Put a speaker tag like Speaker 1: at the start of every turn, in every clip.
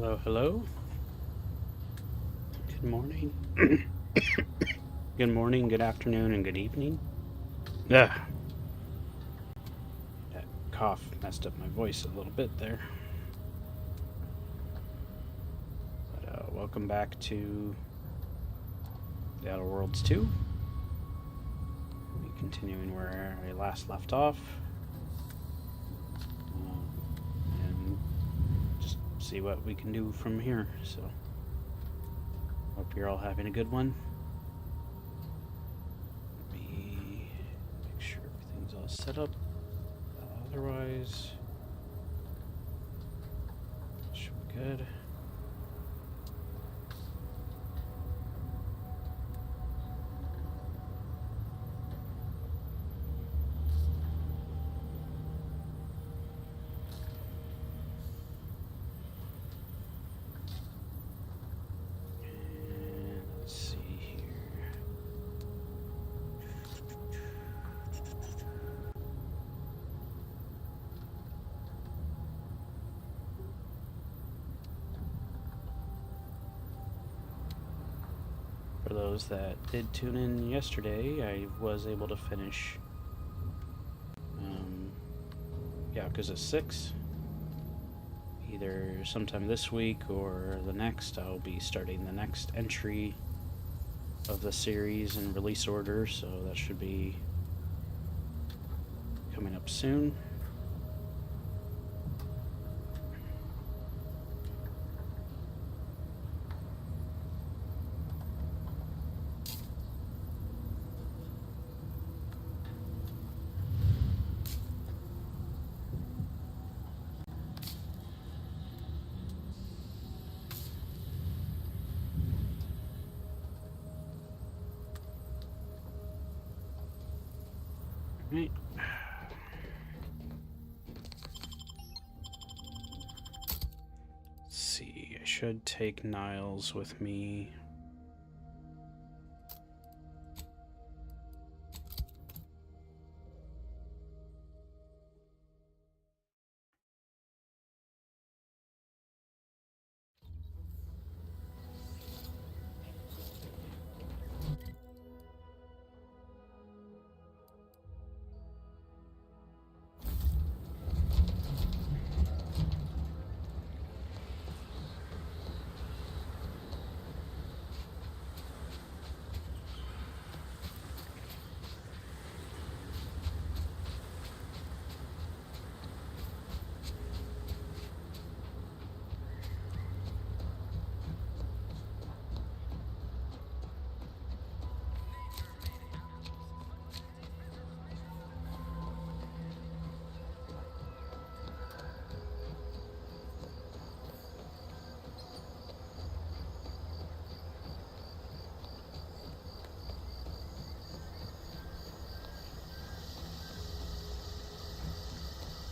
Speaker 1: Hello, hello. Good morning. Good morning, good afternoon, and good evening. Ugh. That cough messed up my voice a little bit there. But welcome back to The Outer Worlds 2. We'll be continuing where I last left off. And just see what we can do from here. So, hope you're all having a good one. Let me make sure everything's all set up. Otherwise, should be good. And let's see here. For those that did tune in yesterday, I was able to finish Yakuza 6. Either sometime this week or the next. I'll be starting the next entry of the series in release order, so that should be coming up soon. Right. Let's see, I should take Niles with me.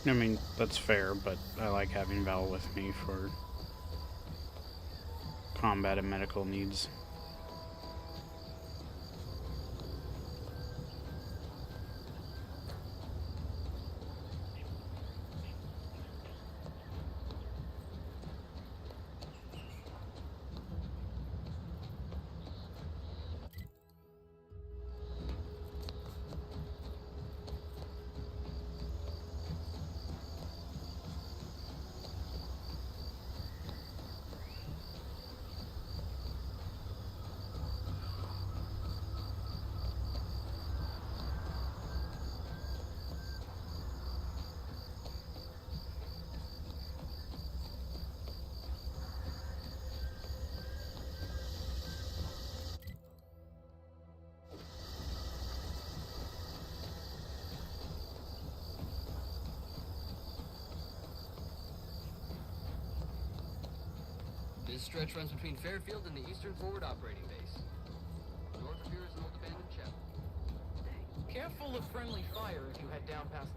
Speaker 1: I mean, that's fair, but I like having Val with me for combat and medical needs.
Speaker 2: This stretch runs between Fairfield and the Eastern Forward Operating Base. North of here is an old abandoned chapel.
Speaker 3: Careful of friendly fire if you head down past.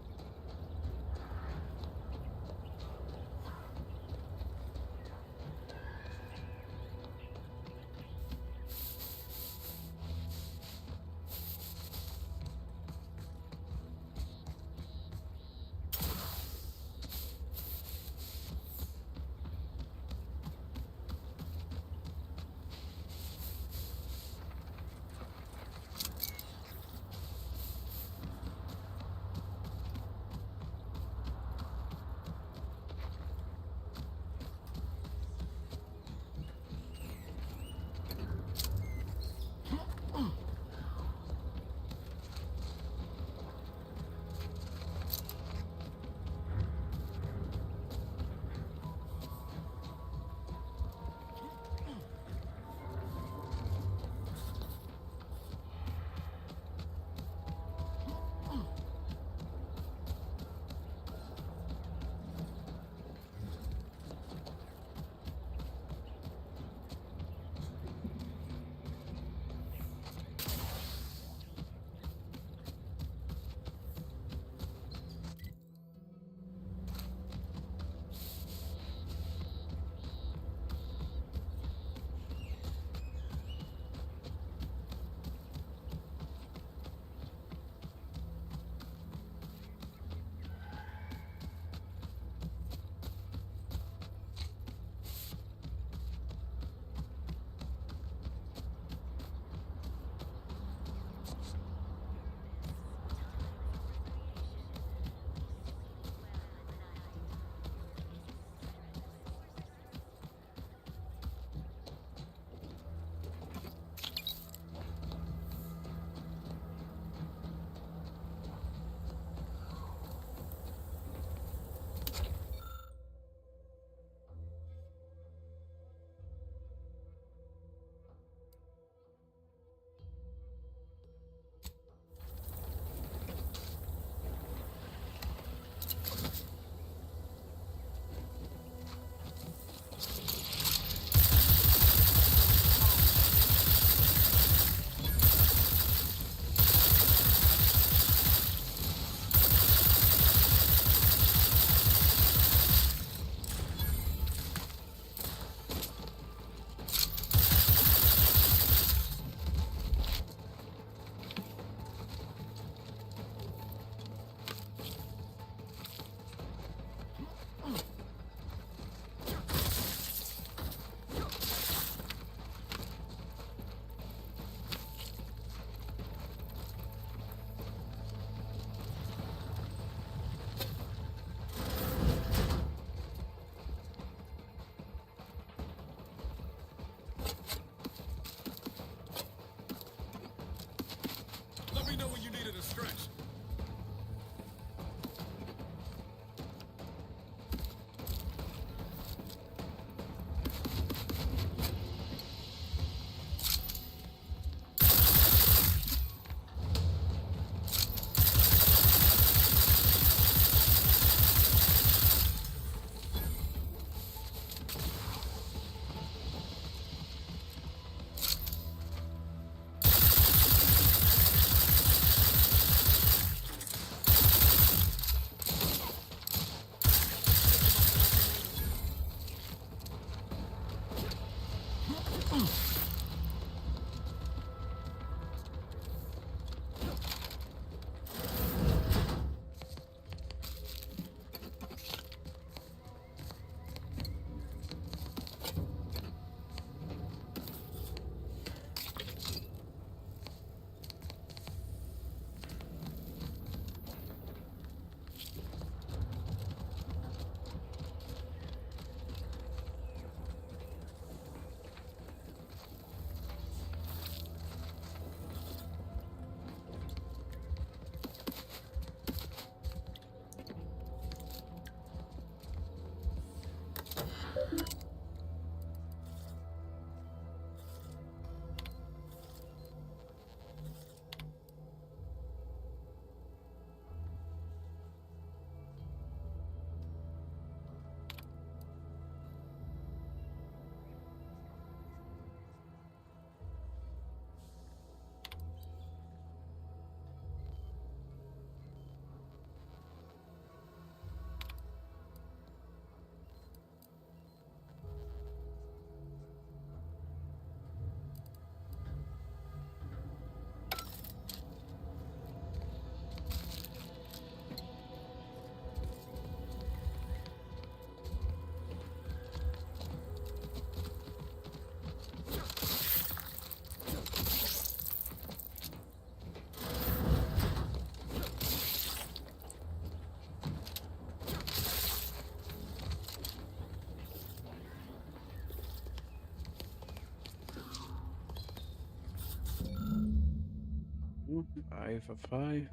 Speaker 1: 5 of 5.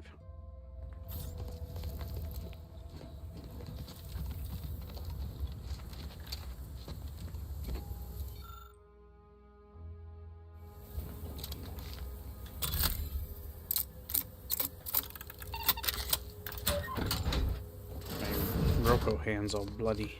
Speaker 1: My Roko hand's all bloody.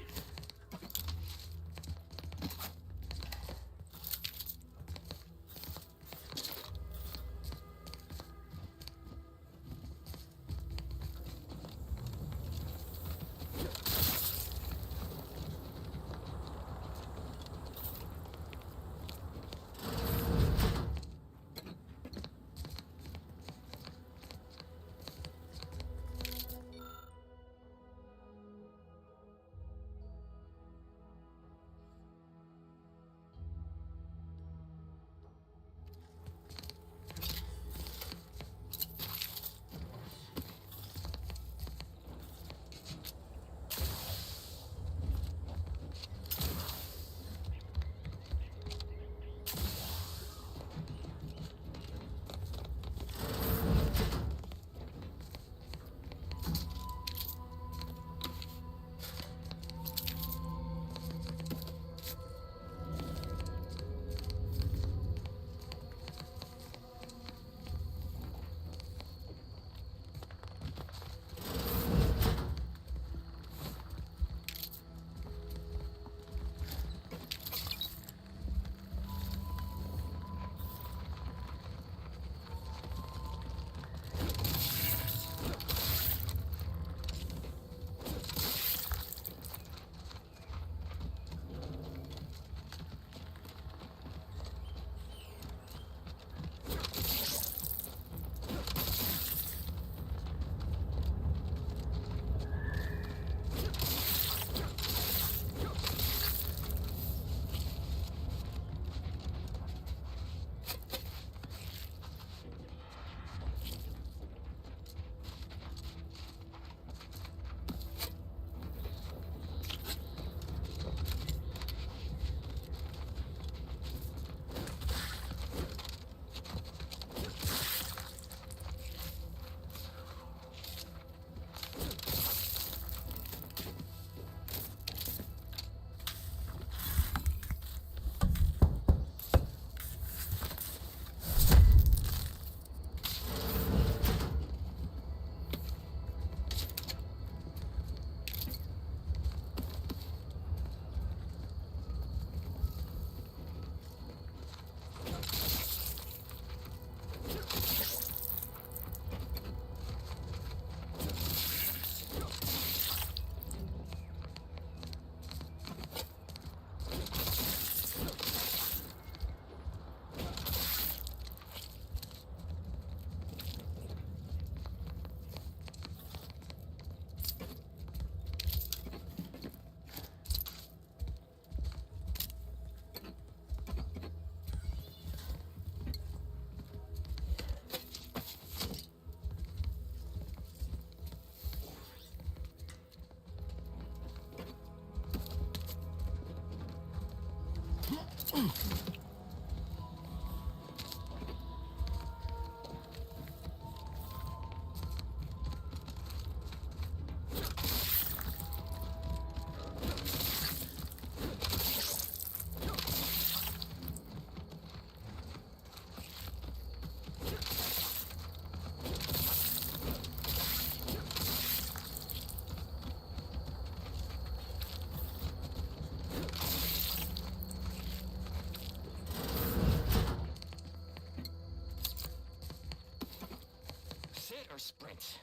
Speaker 4: sprint.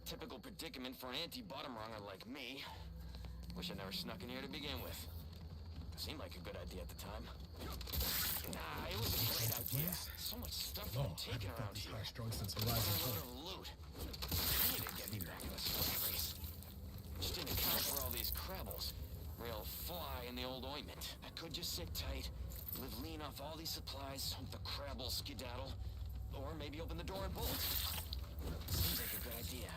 Speaker 4: Typical predicament for an anti-bottom runger like me. Wish I never snuck in here to begin with. Seemed like a good idea at the time. Nah, it was a great idea. So much stuff I'm taking around here.
Speaker 5: Strong since Horizon
Speaker 4: A load of loot. I need to get me back in the sweat race. Just didn't account for all these crabbles. Real fly in the old ointment. I could just sit tight, live lean off all these supplies, hope the crabble skedaddle, or maybe open the door and bolt. Seems like a good idea.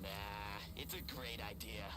Speaker 4: Nah, it's a great idea.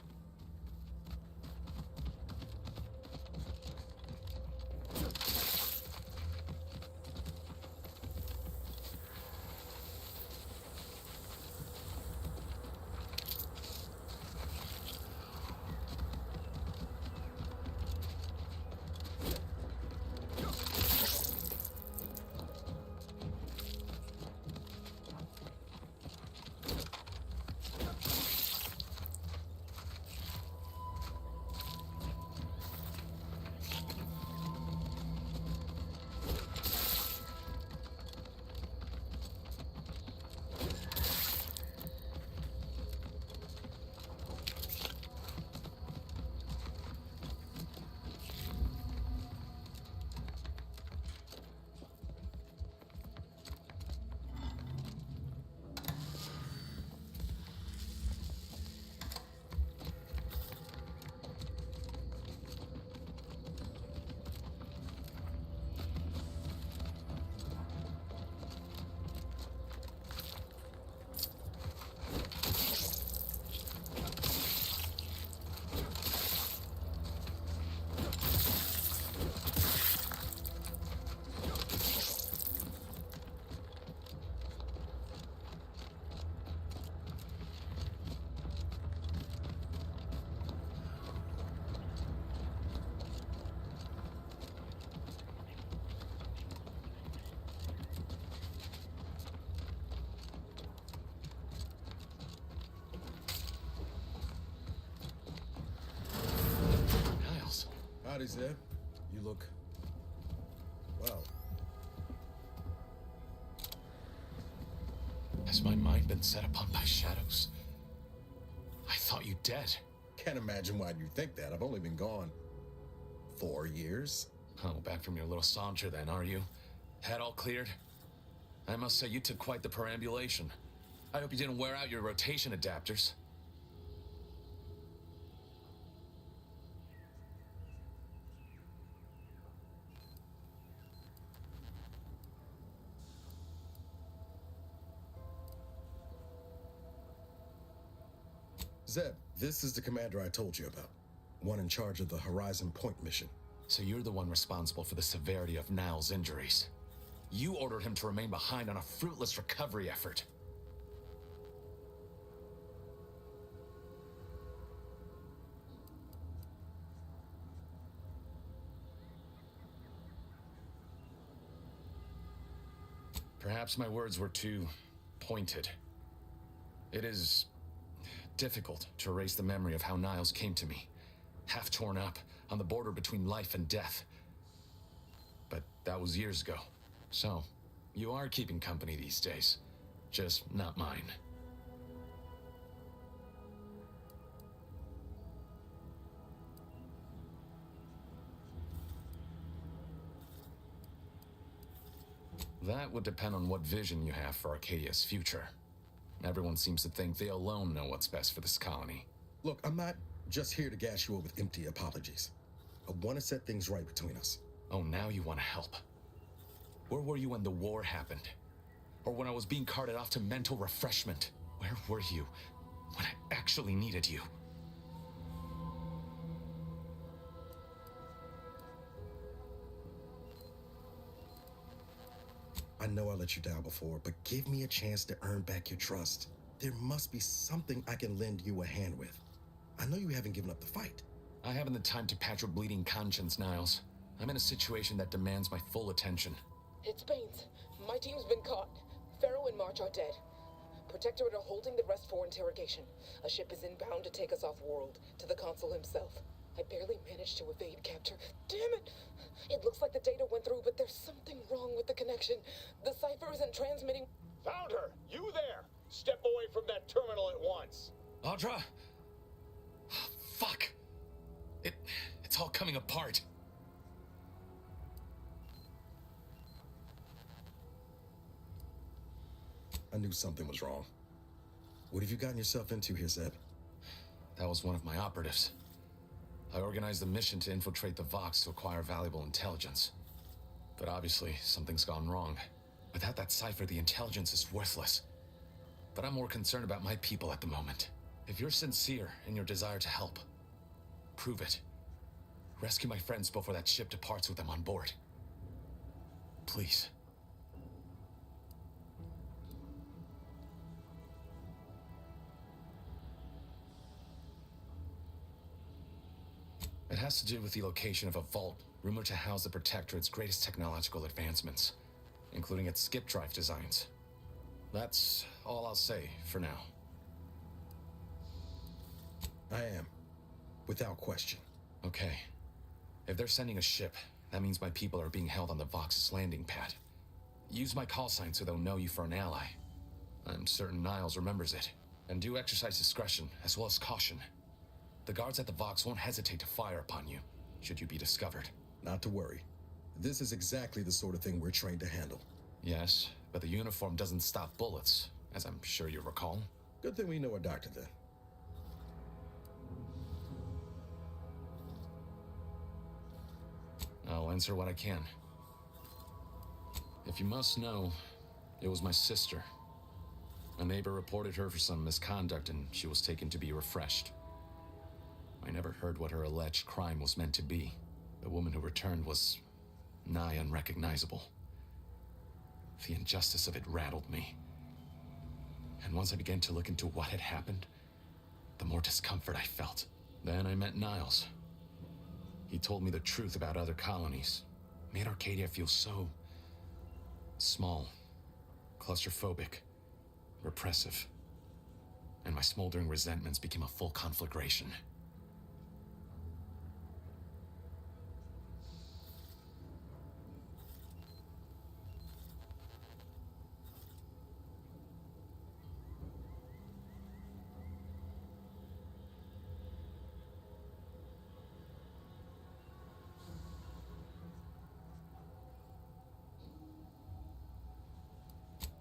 Speaker 5: Howdy, Zeb. You look... well.
Speaker 6: Has my mind been set upon by shadows? I thought you dead.
Speaker 5: Can't imagine why you think that. I've only been gone 4 years.
Speaker 6: Oh, back from your little saunter then, are you? Head all cleared? I must say you took quite the perambulation. I hope you didn't wear out your rotation adapters.
Speaker 5: Zeb, this is the commander I told you about. One in charge of the Horizon Point mission.
Speaker 6: So you're the one responsible for the severity of Niall's injuries. You ordered him to remain behind on a fruitless recovery effort. Perhaps my words were too pointed. It is difficult to erase the memory of how Niles came to me, half torn up, on the border between life and death. But that was years ago. So, you are keeping company these days. Just not mine. That would depend on what vision you have for Arcadia's future. Everyone seems to think they alone know what's best for this colony.
Speaker 5: Look, I'm not just here to gas you up with empty apologies. I want to set things right between us.
Speaker 6: Oh, now you want to help. Where were you when the war happened? Or when I was being carted off to mental refreshment? Where were you when I actually needed you?
Speaker 5: I know I let you down before, but give me a chance to earn back your trust. There must be something I can lend you a hand with. I know you haven't given up the fight.
Speaker 6: I haven't the time to patch your bleeding conscience, Niles. I'm in a situation that demands my full attention.
Speaker 3: It's Baines. My team's been caught. Pharaoh and March are dead. Protectorate are holding the rest for interrogation. A ship is inbound to take us off-world, to the consul himself. I barely managed to evade capture. Damn it! It looks like the data went through, but there's something wrong with the connection. The cipher isn't transmitting.
Speaker 7: Found her! You there! Step away from that terminal at once!
Speaker 6: Audra? Fuck! It's all coming apart.
Speaker 5: I knew something was wrong. What have you gotten yourself into here, Zeb?
Speaker 6: That was one of my operatives. I organized a mission to infiltrate the Vox to acquire valuable intelligence. But obviously, something's gone wrong. Without that cipher, the intelligence is worthless. But I'm more concerned about my people at the moment. If you're sincere in your desire to help, prove it. Rescue my friends before that ship departs with them on board. Please. It has to do with the location of a vault rumored to house the Protectorate's greatest technological advancements, including its skip drive designs. That's all I'll say for now.
Speaker 5: I am. Without question.
Speaker 6: Okay. If they're sending a ship, that means my people are being held on the Vox's landing pad. Use my call sign so they'll know you for an ally. I'm certain Niles remembers it. And do exercise discretion, as well as caution. The guards at the Vox won't hesitate to fire upon you, should you be discovered.
Speaker 5: Not to worry. This is exactly the sort of thing we're trained to handle.
Speaker 6: Yes, but the uniform doesn't stop bullets, as I'm sure you recall.
Speaker 5: Good thing we know a doctor then.
Speaker 6: I'll answer what I can. If you must know, it was my sister. A neighbor reported her for some misconduct and she was taken to be refreshed. I never heard what her alleged crime was meant to be. The woman who returned was nigh unrecognizable. The injustice of it rattled me. And once I began to look into what had happened, the more discomfort I felt. Then I met Niles. He told me the truth about other colonies. Made Arcadia feel so small, claustrophobic, repressive. And my smoldering resentments became a full conflagration.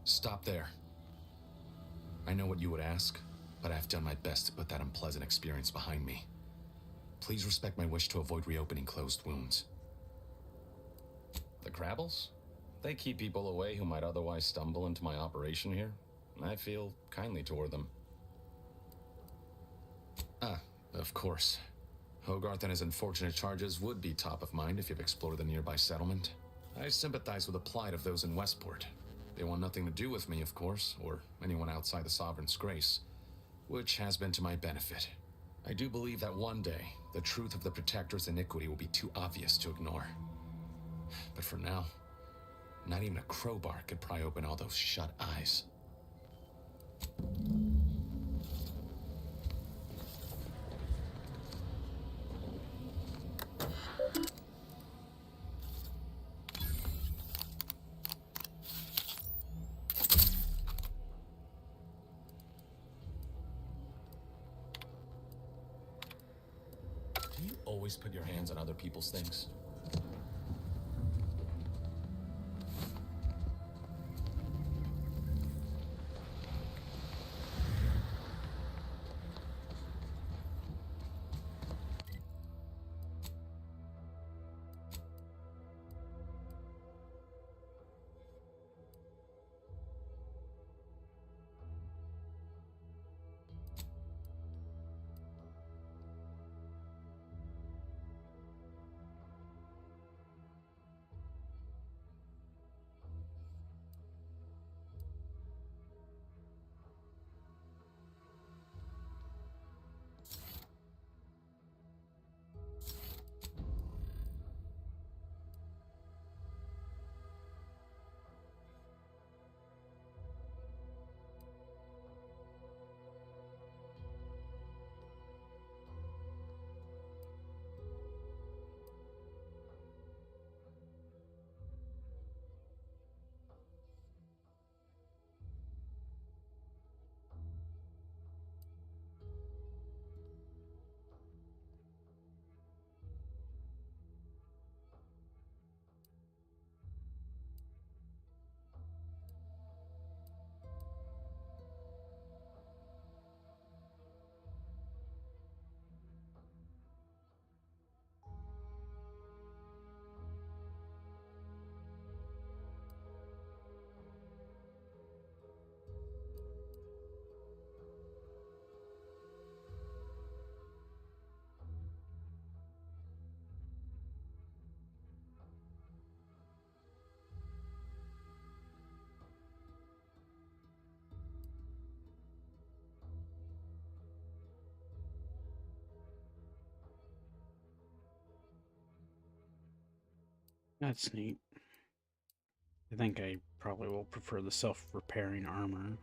Speaker 6: Stop there. I know what you would ask, but I've done my best to put that unpleasant experience behind me. Please respect my wish to avoid reopening closed wounds. The Crabbles? They keep people away who might otherwise stumble into my operation here. I feel kindly toward them. Ah, of course. Hogarth and his unfortunate charges would be top of mind if you've explored the nearby settlement. I sympathize with the plight of those in Westport. They want nothing to do with me, of course, or anyone outside the Sovereign's grace, which has been to my benefit. I do believe that one day, the truth of the Protector's iniquity will be too obvious to ignore. But for now, not even a crowbar could pry open all those shut eyes. Do you always put your hands on other people's things?
Speaker 1: That's neat. I think I probably will prefer the self-repairing armor.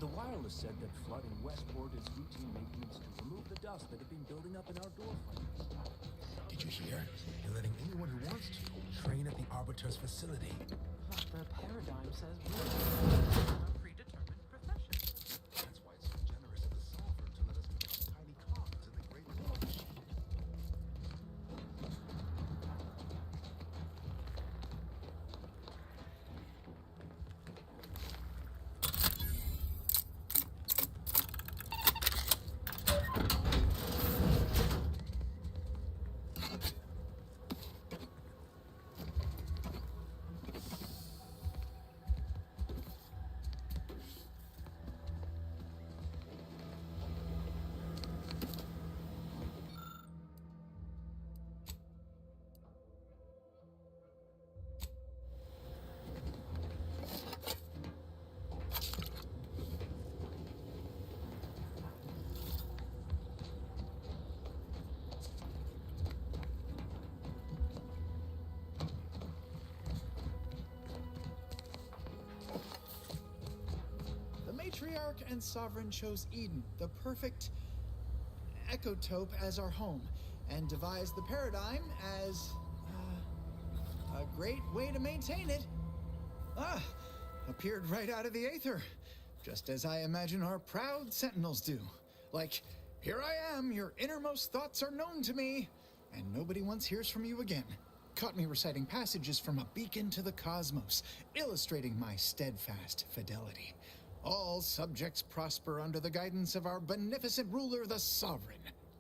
Speaker 8: The wireless said that flooding westward is routine maintenance to remove the dust that had been building up in our door frames.
Speaker 9: Did you hear? They're letting anyone who wants to train at the Arbiter's facility.
Speaker 10: But the paradigm says we're a predetermined profession.
Speaker 9: That's why it's so generous of the solver to let us become tiny cogs in the great war machine.
Speaker 11: Matriarch and Sovereign chose Eden, the perfect ecotope, as our home, and devised the paradigm as a great way to maintain it. Appeared right out of the aether, just as I imagine our proud sentinels do, Like, here I am, your innermost thoughts are known to me, and nobody once hears from you again. Caught me reciting passages from a beacon to the cosmos, illustrating my steadfast fidelity. All subjects prosper under the guidance of our beneficent ruler, the Sovereign.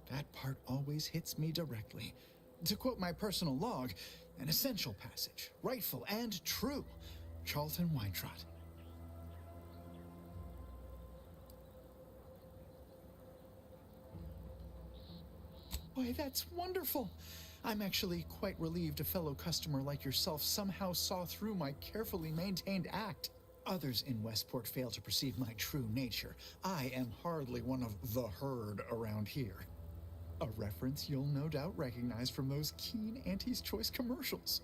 Speaker 11: That part always hits me directly. To quote my personal log, an essential passage, rightful and true. Charlton Weintrot. Why, that's wonderful. I'm actually quite relieved a fellow customer like yourself somehow saw through my carefully maintained act. Others in Westport fail to perceive my true nature. I am hardly one of the herd around here. A reference you'll no doubt recognize from those keen Auntie's Choice commercials.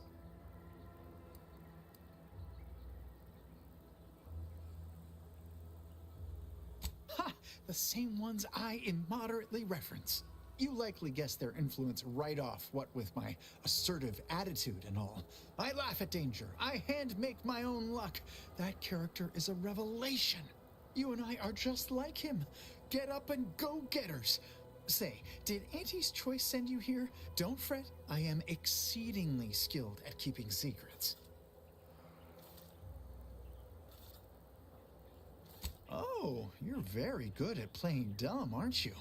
Speaker 11: Ha! The same ones I immoderately reference. You likely guessed their influence right off, what with my assertive attitude and all. I laugh at danger. I hand make my own luck. That character is a revelation. You and I are just like him. Get up and go-getters. Say, did Auntie's Choice send you here? Don't fret. I am exceedingly skilled at keeping secrets. Oh, you're very good at playing dumb, aren't you?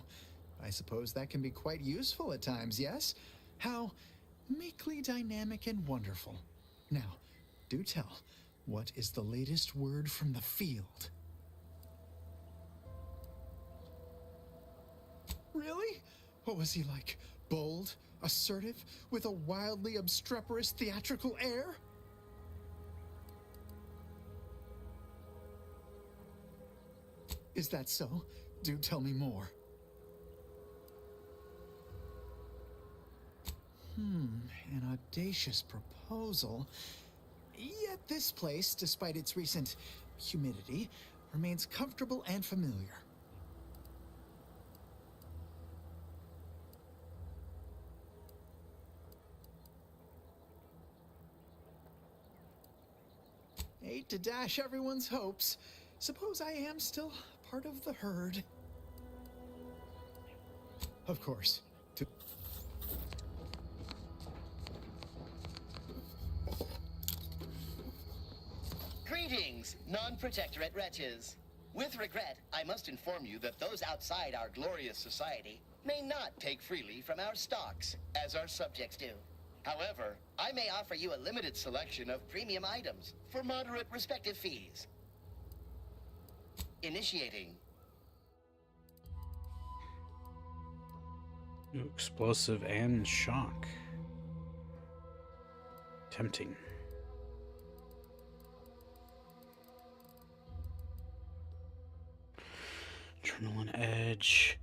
Speaker 11: I suppose that can be quite useful at times, yes? How meekly dynamic and wonderful. Now, do tell, what is the latest word from the field? Really? What was he like? Bold, assertive, with a wildly obstreperous theatrical air? Is that so? Do tell me more. An audacious proposal. Yet this place, despite its recent humidity, remains comfortable and familiar. Hate to dash everyone's hopes. Suppose I am still part of the herd. Of course.
Speaker 12: Greetings, non-protectorate wretches. With regret, I must inform you that those outside our glorious society may not take freely from our stocks, as our subjects do. However, I may offer you a limited selection of premium items for moderate respective fees. Initiating.
Speaker 1: Explosive and shock. Tempting. Adrenaline edge.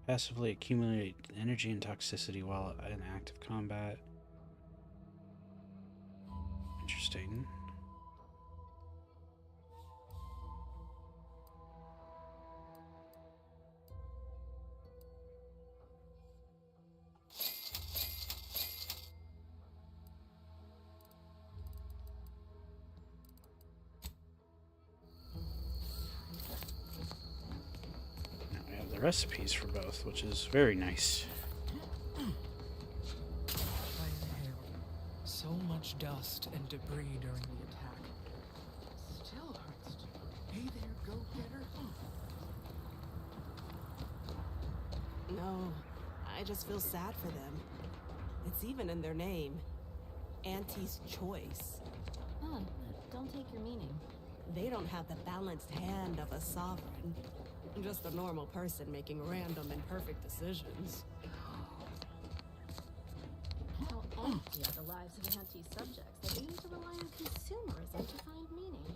Speaker 1: Passively accumulate energy and toxicity while in active combat. Interesting. The recipes for both, which is very nice.
Speaker 10: I inhaled so much dust and debris during the attack. Still hurts. Hey there, go-getter.
Speaker 13: No, I just feel sad for them. It's even in their name. Auntie's Choice.
Speaker 14: Huh, don't take your meaning.
Speaker 13: They don't have the balanced hand of a sovereign. Just a normal person making random and perfect decisions.
Speaker 14: How empty are the lives of Auntie's subjects that they need to rely on consumerism to find meaning?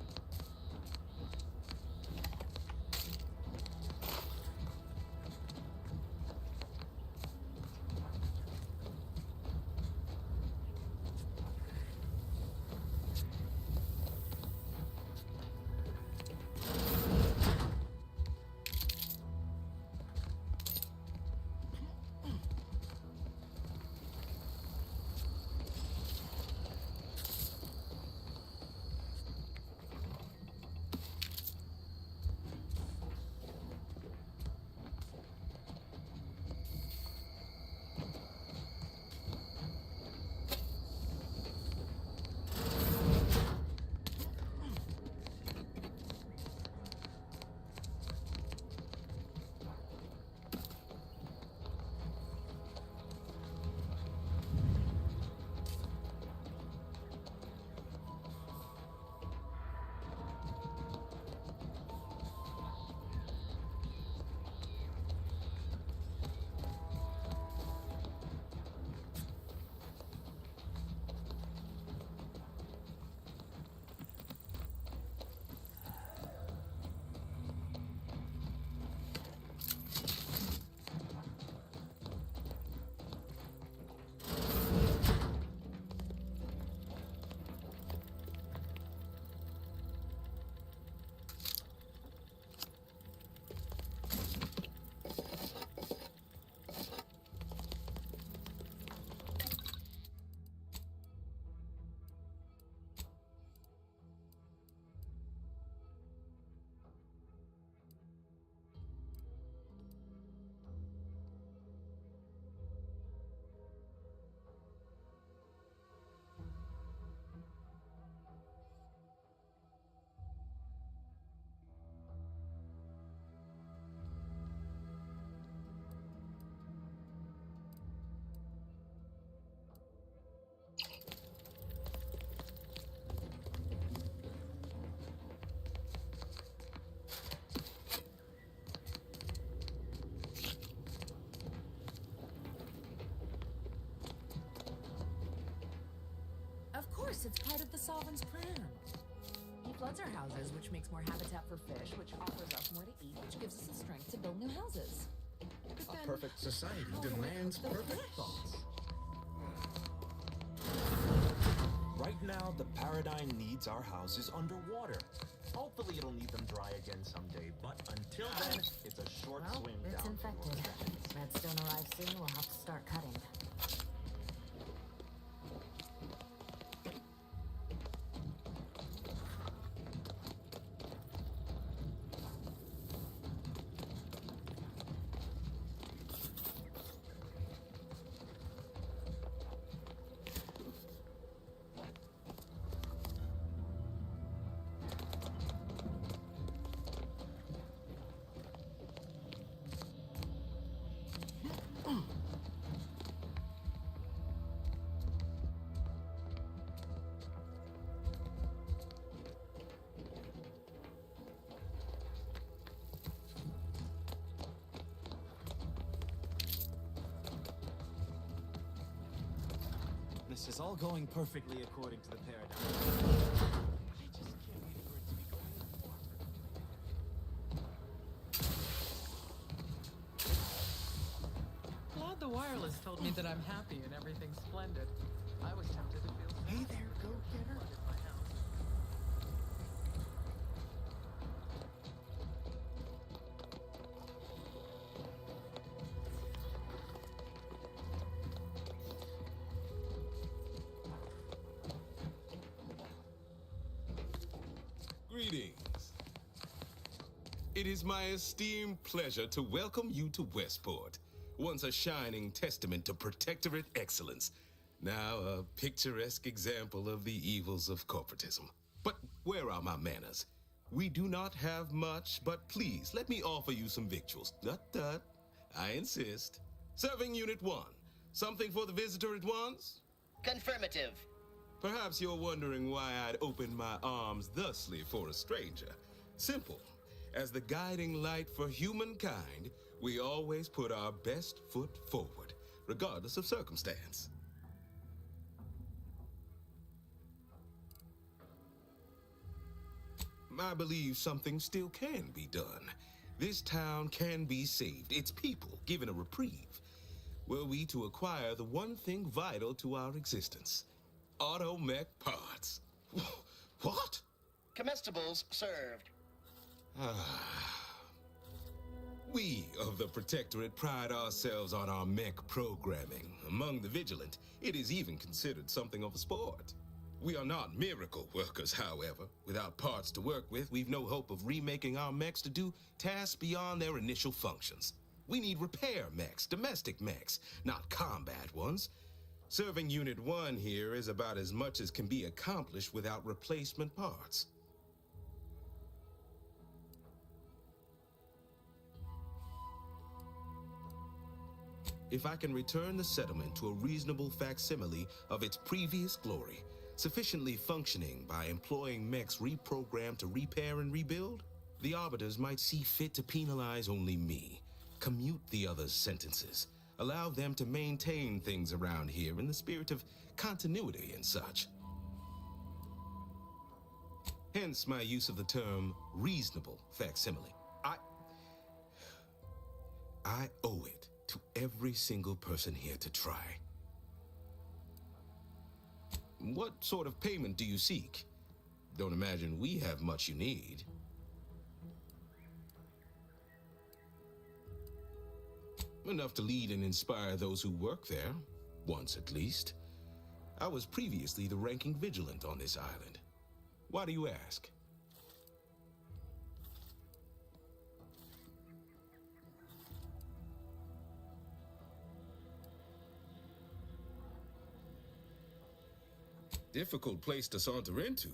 Speaker 10: Sovereign's prayer. He floods our houses, which makes more habitat for fish, which offers us more to eat, which gives us the strength to build new houses. But
Speaker 9: A
Speaker 10: then,
Speaker 9: perfect society
Speaker 10: how do I
Speaker 9: demands
Speaker 10: cook the
Speaker 9: perfect
Speaker 10: fish?
Speaker 9: thoughts.
Speaker 8: Right now, the paradigm needs our houses underwater. Hopefully it'll need them dry again someday, but until then, it's a short
Speaker 15: Well,
Speaker 8: swim
Speaker 15: it's
Speaker 8: down
Speaker 15: infected.
Speaker 8: to your seconds.
Speaker 15: Redstone arrives soon, we'll have to start cutting.
Speaker 8: This is all going perfectly according to the paradigm. I just can't wait for it to be going forward.
Speaker 10: Glad the wireless told me that I'm happy and everything's splendid. I was tempted to feel
Speaker 11: Hey there, go-getter.
Speaker 16: Greetings. It is my esteemed pleasure to welcome you to Westport, once a shining testament to protectorate excellence, now a picturesque example of the evils of corporatism. But where are my manners? We do not have much, but please let me offer you some victuals. Tut. I insist. Serving Unit 1. Something for the visitor at once?
Speaker 12: Confirmative.
Speaker 16: Perhaps you're wondering why I'd open my arms thusly for a stranger. Simple. As the guiding light for humankind, we always put our best foot forward, regardless of circumstance. I believe something still can be done. This town can be saved, its people given a reprieve, were we to acquire the one thing vital to our existence. Automech parts. What?
Speaker 12: Comestibles served.
Speaker 16: We of the Protectorate pride ourselves on our mech programming. Among the vigilant, it is even considered something of a sport. We are not miracle workers, however. Without parts to work with, we've no hope of remaking our mechs to do tasks beyond their initial functions. We need repair mechs, domestic mechs, not combat ones. Serving Unit 1 here is about as much as can be accomplished without replacement parts. If I can return the settlement to a reasonable facsimile of its previous glory, sufficiently functioning by employing mechs reprogrammed to repair and rebuild, the Arbiters might see fit to penalize only me, commute the others' sentences, allow them to maintain things around here in the spirit of continuity and such. Hence my use of the term reasonable facsimile. I owe it to every single person here to try. What sort of payment do you seek? Don't imagine we have much you need. Enough to lead and inspire those who work there, once at least. I was previously the ranking vigilant on this island. Why do you ask? Difficult place to saunter into.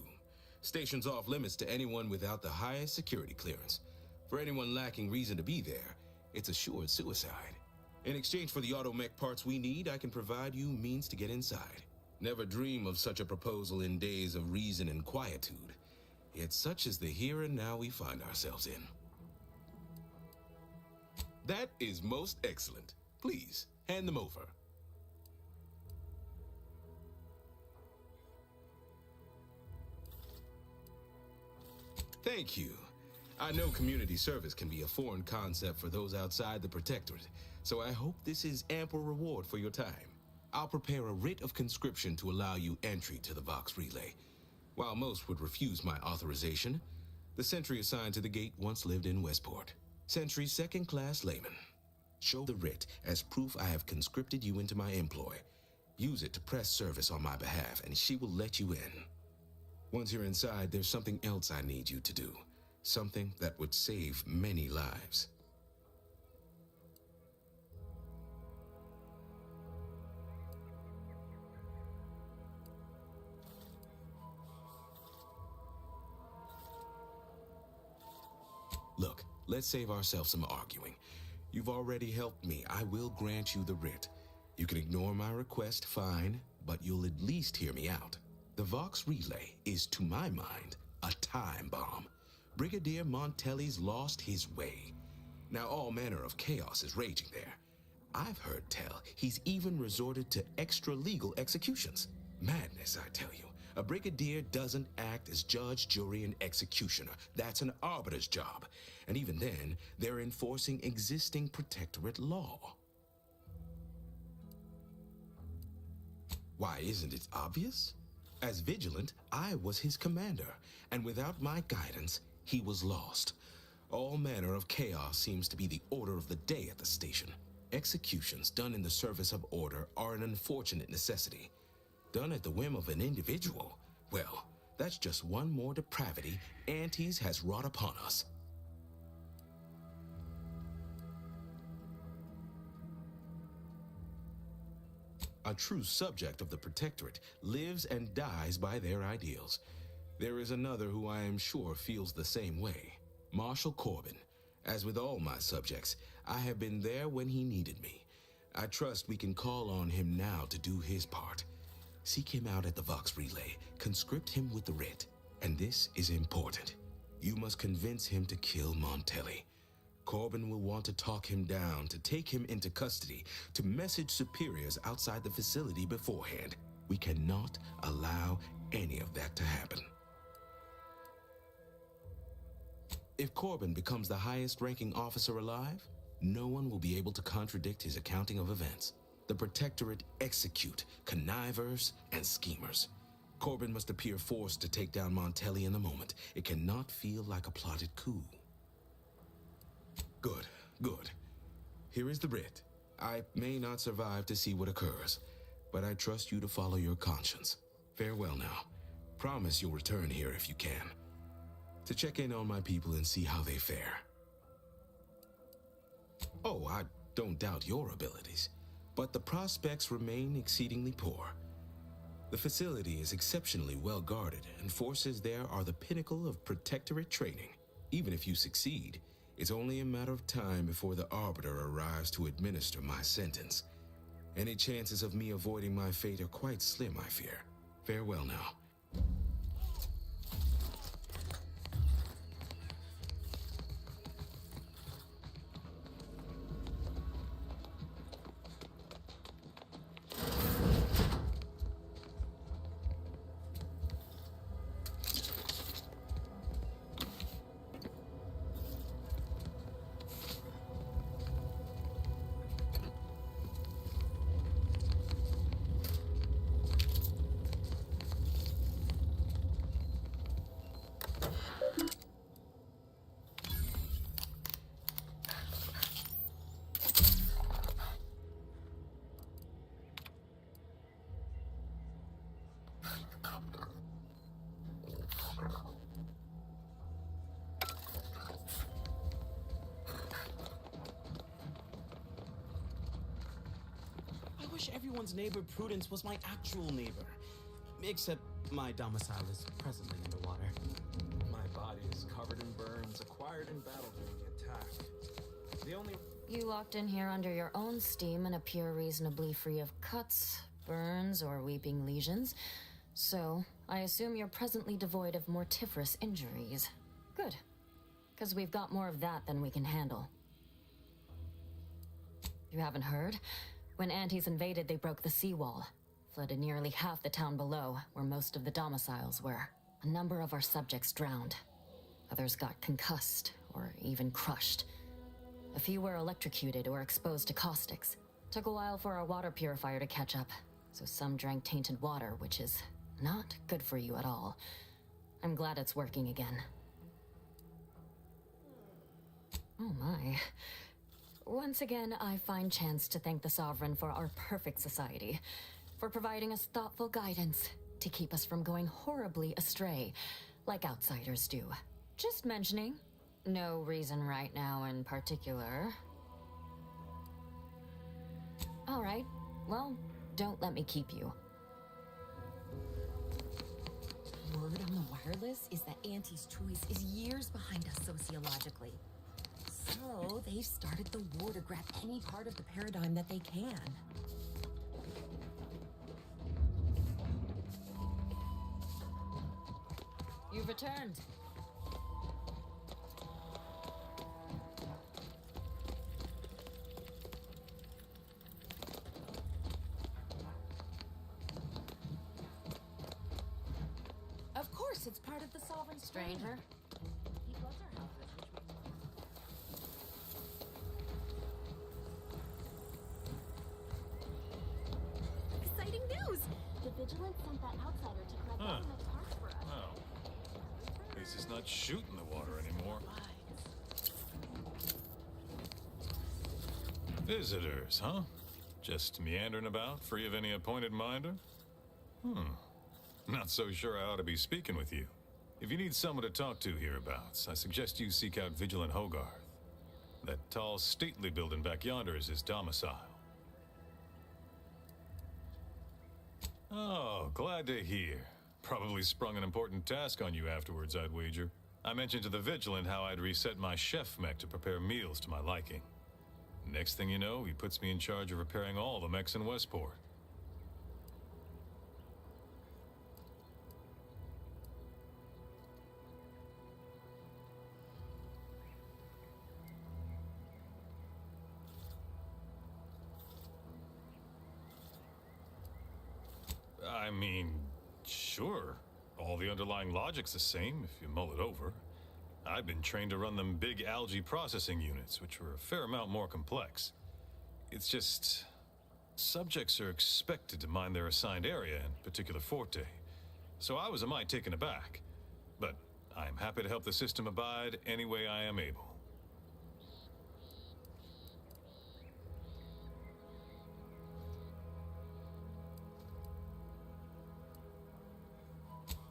Speaker 16: Station's off limits to anyone without the highest security clearance. For anyone lacking reason to be there, it's assured suicide. In exchange for the automech parts we need, I can provide you means to get inside. Never dream of such a proposal in days of reason and quietude. Yet such is the here and now we find ourselves in. That is most excellent. Please, hand them over. Thank you. I know community service can be a foreign concept for those outside the Protectorate, so I hope this is ample reward for your time. I'll prepare a writ of conscription to allow you entry to the Vox Relay. While most would refuse my authorization, the sentry assigned to the gate once lived in Westport. Sentry second-class layman. Show the writ as proof I have conscripted you into my employ. Use it to press service on my behalf, and she will let you in. Once you're inside, there's something else I need you to do. Something that would save many lives. Look, let's save ourselves some arguing. You've already helped me. I will grant you the writ. You can ignore my request, fine, but you'll at least hear me out. The Vox Relay is, to my mind, a time bomb. Brigadier Montelli's lost his way. Now all manner of chaos is raging there. I've heard tell he's even resorted to extra-legal executions. Madness, I tell you. A brigadier doesn't act as judge, jury, and executioner. That's an arbiter's job. And even then, they're enforcing existing Protectorate law. Why, isn't it obvious? As vigilant, I was his commander, and without my guidance, he was lost. All manner of chaos seems to be the order of the day at the station. Executions done in the service of order are an unfortunate necessity. Done at the whim of an individual, well, that's just one more depravity Antes has wrought upon us. A true subject of the Protectorate lives and dies by their ideals. There is another who I am sure feels the same way. Marshal Corbin. As with all my subjects, I have been there when he needed me. I trust we can call on him now to do his part. Seek him out at the Vox Relay, conscript him with the writ. And this is important. You must convince him to kill Montelli. Corbin will want to talk him down, to take him into custody, to message superiors outside the facility beforehand. We cannot allow any of that to happen. If Corbin becomes the highest-ranking officer alive, no one will be able to contradict his accounting of events. The Protectorate execute connivers and schemers. Corbin must appear forced to take down Montelli in the moment. It cannot feel like a plotted coup. Good, good. Here is the writ. I may not survive to see what occurs, but I trust you to follow your conscience. Farewell now. Promise you'll return here if you can, to check in on my people and see how they fare. Oh, I don't doubt your abilities, but the prospects remain exceedingly poor. The facility is exceptionally well guarded, and forces there are the pinnacle of Protectorate training. Even if you succeed, it's only a matter of time before the Arbiter arrives to administer my sentence. Any chances of me avoiding my fate are quite slim, I fear. Farewell now.
Speaker 17: I wish everyone's neighbor Prudence was my actual neighbor. Except my domicile is presently underwater.
Speaker 8: My body is covered in burns acquired in battle during the attack. The only...
Speaker 15: You locked in here under your own steam and appear reasonably free of cuts, burns, or weeping lesions. So, I assume you're presently devoid of mortiferous injuries. Good. Because we've got more of that than we can handle. You haven't heard? When Antes invaded, they broke the seawall. Flooded nearly half the town below, where most of the domiciles were. A number of our subjects drowned. Others got concussed, or even crushed. A few were electrocuted or exposed to caustics. Took a while for our water purifier to catch up, so some drank tainted water, which is not good for you at all. I'm glad it's working again. Oh my. Once again, I find chance to thank the Sovereign for our perfect society, for providing us thoughtful guidance to keep us from going horribly astray, like outsiders do. Just mentioning. No reason right now in particular. All right. Well, don't let me keep you.
Speaker 10: Word on the wireless is that Auntie's choice is years behind us sociologically. So they've started the war to grab any part of the paradigm that they can.
Speaker 15: You've returned.
Speaker 10: Of course, it's part of the Sovereign's
Speaker 15: Stranger.
Speaker 10: plan. He floods our houses, which makes exciting news!
Speaker 14: The Vigilance sent that outsider to collect all the parts for us.
Speaker 6: Oh. At least it's not shooting the water anymore. Visitors, huh? Just meandering about, free of any appointed minder? Not so sure I ought to be speaking with you. If you need someone to talk to hereabouts, I suggest you seek out Vigilant Hogarth. That tall, stately building back yonder is his domicile. Oh, glad to hear. Probably sprung an important task on you afterwards, I'd wager. I mentioned to the Vigilant how I'd reset my chef mech to prepare meals to my liking. Next thing you know, he puts me in charge of repairing all the mechs in Westport. I mean, sure. All the underlying logic's the same if you mull it over. I've been trained to run them big algae processing units, which were a fair amount more complex. It's just... subjects are expected to mind their assigned area and particular forte. So I was a mite taken aback. But I'm happy to help the system abide any way I am able.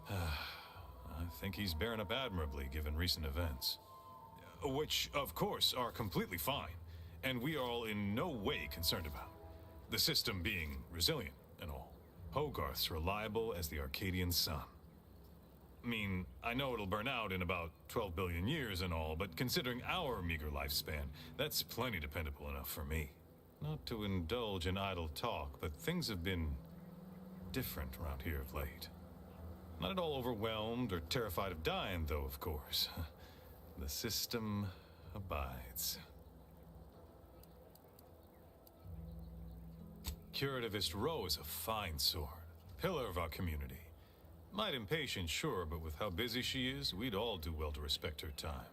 Speaker 6: I think he's bearing up admirably given recent events. Which, of course, are completely fine, and we are all in no way concerned about. The system being resilient and all. Hogarth's reliable as the Arcadian sun. I mean, I know it'll burn out in about 12 billion years and all, but considering our meager lifespan, that's plenty dependable enough for me. Not to indulge in idle talk, but things have been different around here of late. Not at all overwhelmed or terrified of dying, though, of course. The system abides. Curativist Row is a fine sword. Pillar of our community. Might impatient, sure, but with how busy she is, we'd all do well to respect her time.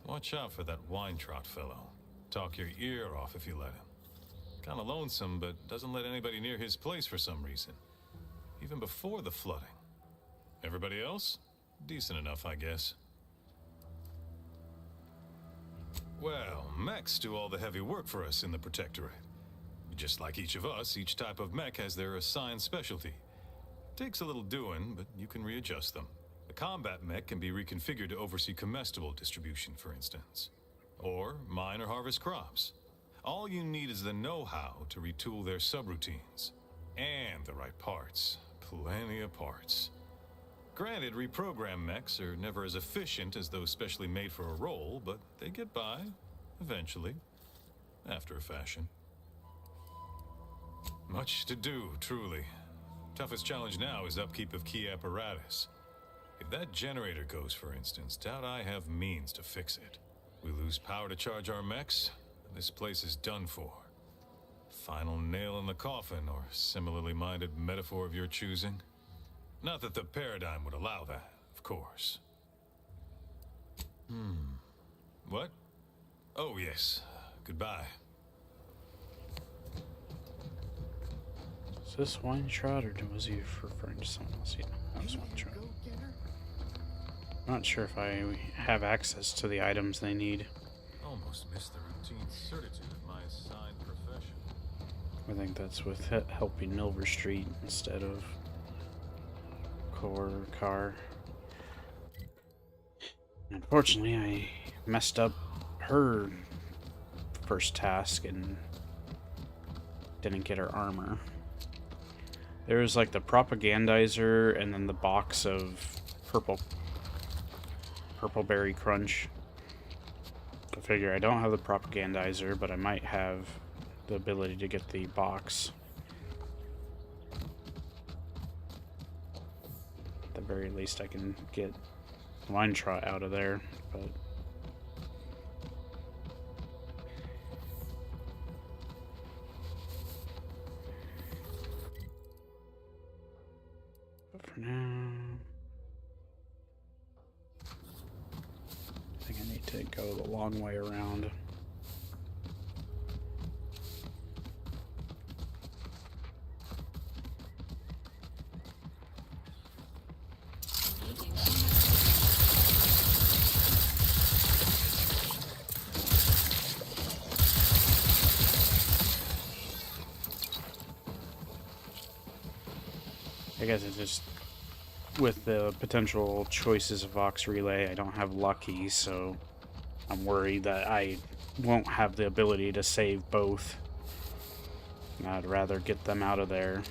Speaker 6: Watch out for that Weintraut fellow. Talk your ear off if you let him. Kinda lonesome, but doesn't let anybody near his place for some reason. Even before the flooding. Everybody else? Decent enough, I guess. Well, mechs do all the heavy work for us in the Protectorate. Just like each of us, each type of mech has their assigned specialty. Takes a little doing, but you can readjust them. A combat mech can be reconfigured to oversee comestible distribution, for instance. Or mine or harvest crops. All you need is the know-how to retool their subroutines. And the right parts. Plenty of parts. Granted, reprogrammed mechs are never as efficient as those specially made for a role, but they get by, eventually, after a fashion. Much to do, truly. Toughest challenge now is upkeep of key apparatus. If that generator goes, for instance, doubt I have means to fix it. We lose power to charge our mechs, this place is done for. Final nail in the coffin, or similarly minded metaphor of your choosing. Not that the paradigm would allow that, of course.
Speaker 18: What? Oh, yes. Goodbye.
Speaker 1: Is this Weintraub, or was he referring to someone else? Yeah, that was Weintraub. Not sure if I have access to the items they need.
Speaker 18: Almost missed the routine certitude of my assigned profession.
Speaker 1: I think that's with helping Milver Street instead of Core Car. Unfortunately, I messed up her first task and didn't get her armor. There was like the propagandizer and then the box of purple berry crunch. I figure I don't have the propagandizer, but I might have the ability to get the box. At the very least, I can get Weintraub out of there, but for now, I think I need to go the long way around. I guess it's just with the potential choices of Vox Relay, I don't have Lucky, so I'm worried that I won't have the ability to save both. I'd rather get them out of there.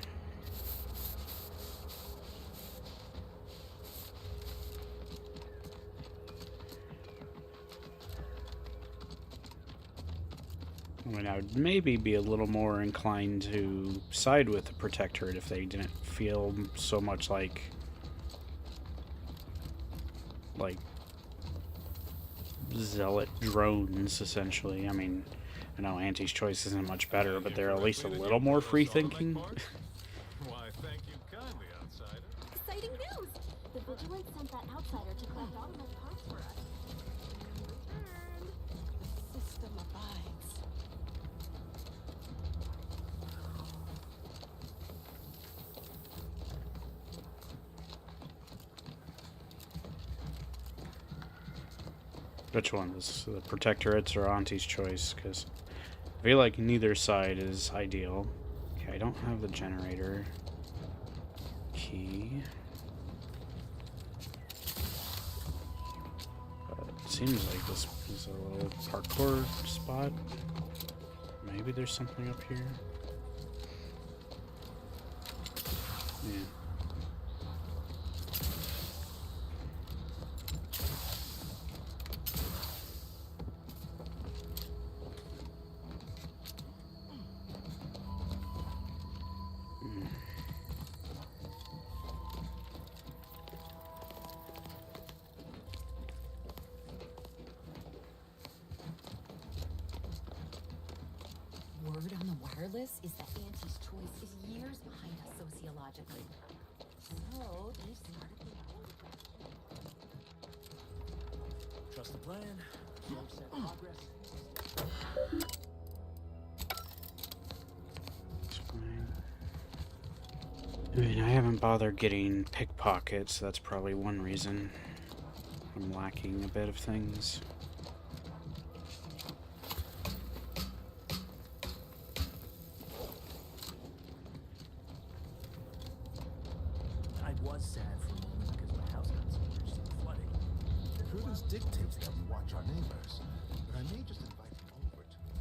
Speaker 1: I mean, I would maybe be a little more inclined to side with the Protectorate if they didn't feel so much like zealot drones, essentially. I mean, I know Auntie's Choice isn't much better, but they're at least a little more free-thinking.
Speaker 18: Why, thank you kindly, outsider.
Speaker 14: Exciting news! The Vigilance sent that outsider to collect all of those parts for us. Returned.
Speaker 13: The system abides.
Speaker 1: Which one? Is the Protectorates or Auntie's Choice? Because I feel like neither side is ideal. Okay, I don't have the generator key. But it seems like this is a little parkour spot. Maybe there's something up here. Yeah.
Speaker 10: Word on the wireless is that Auntie's Choice is years behind us sociologically. So they've started the
Speaker 8: Trust the plan. Progress.
Speaker 1: I mean, I haven't bothered getting pickpockets, so that's probably one reason I'm lacking a bit of things.
Speaker 8: I was sad for a moment because my house got submerged in the flooding.
Speaker 9: Prudence dictates that we watch our neighbors, but I may just invite him over to make it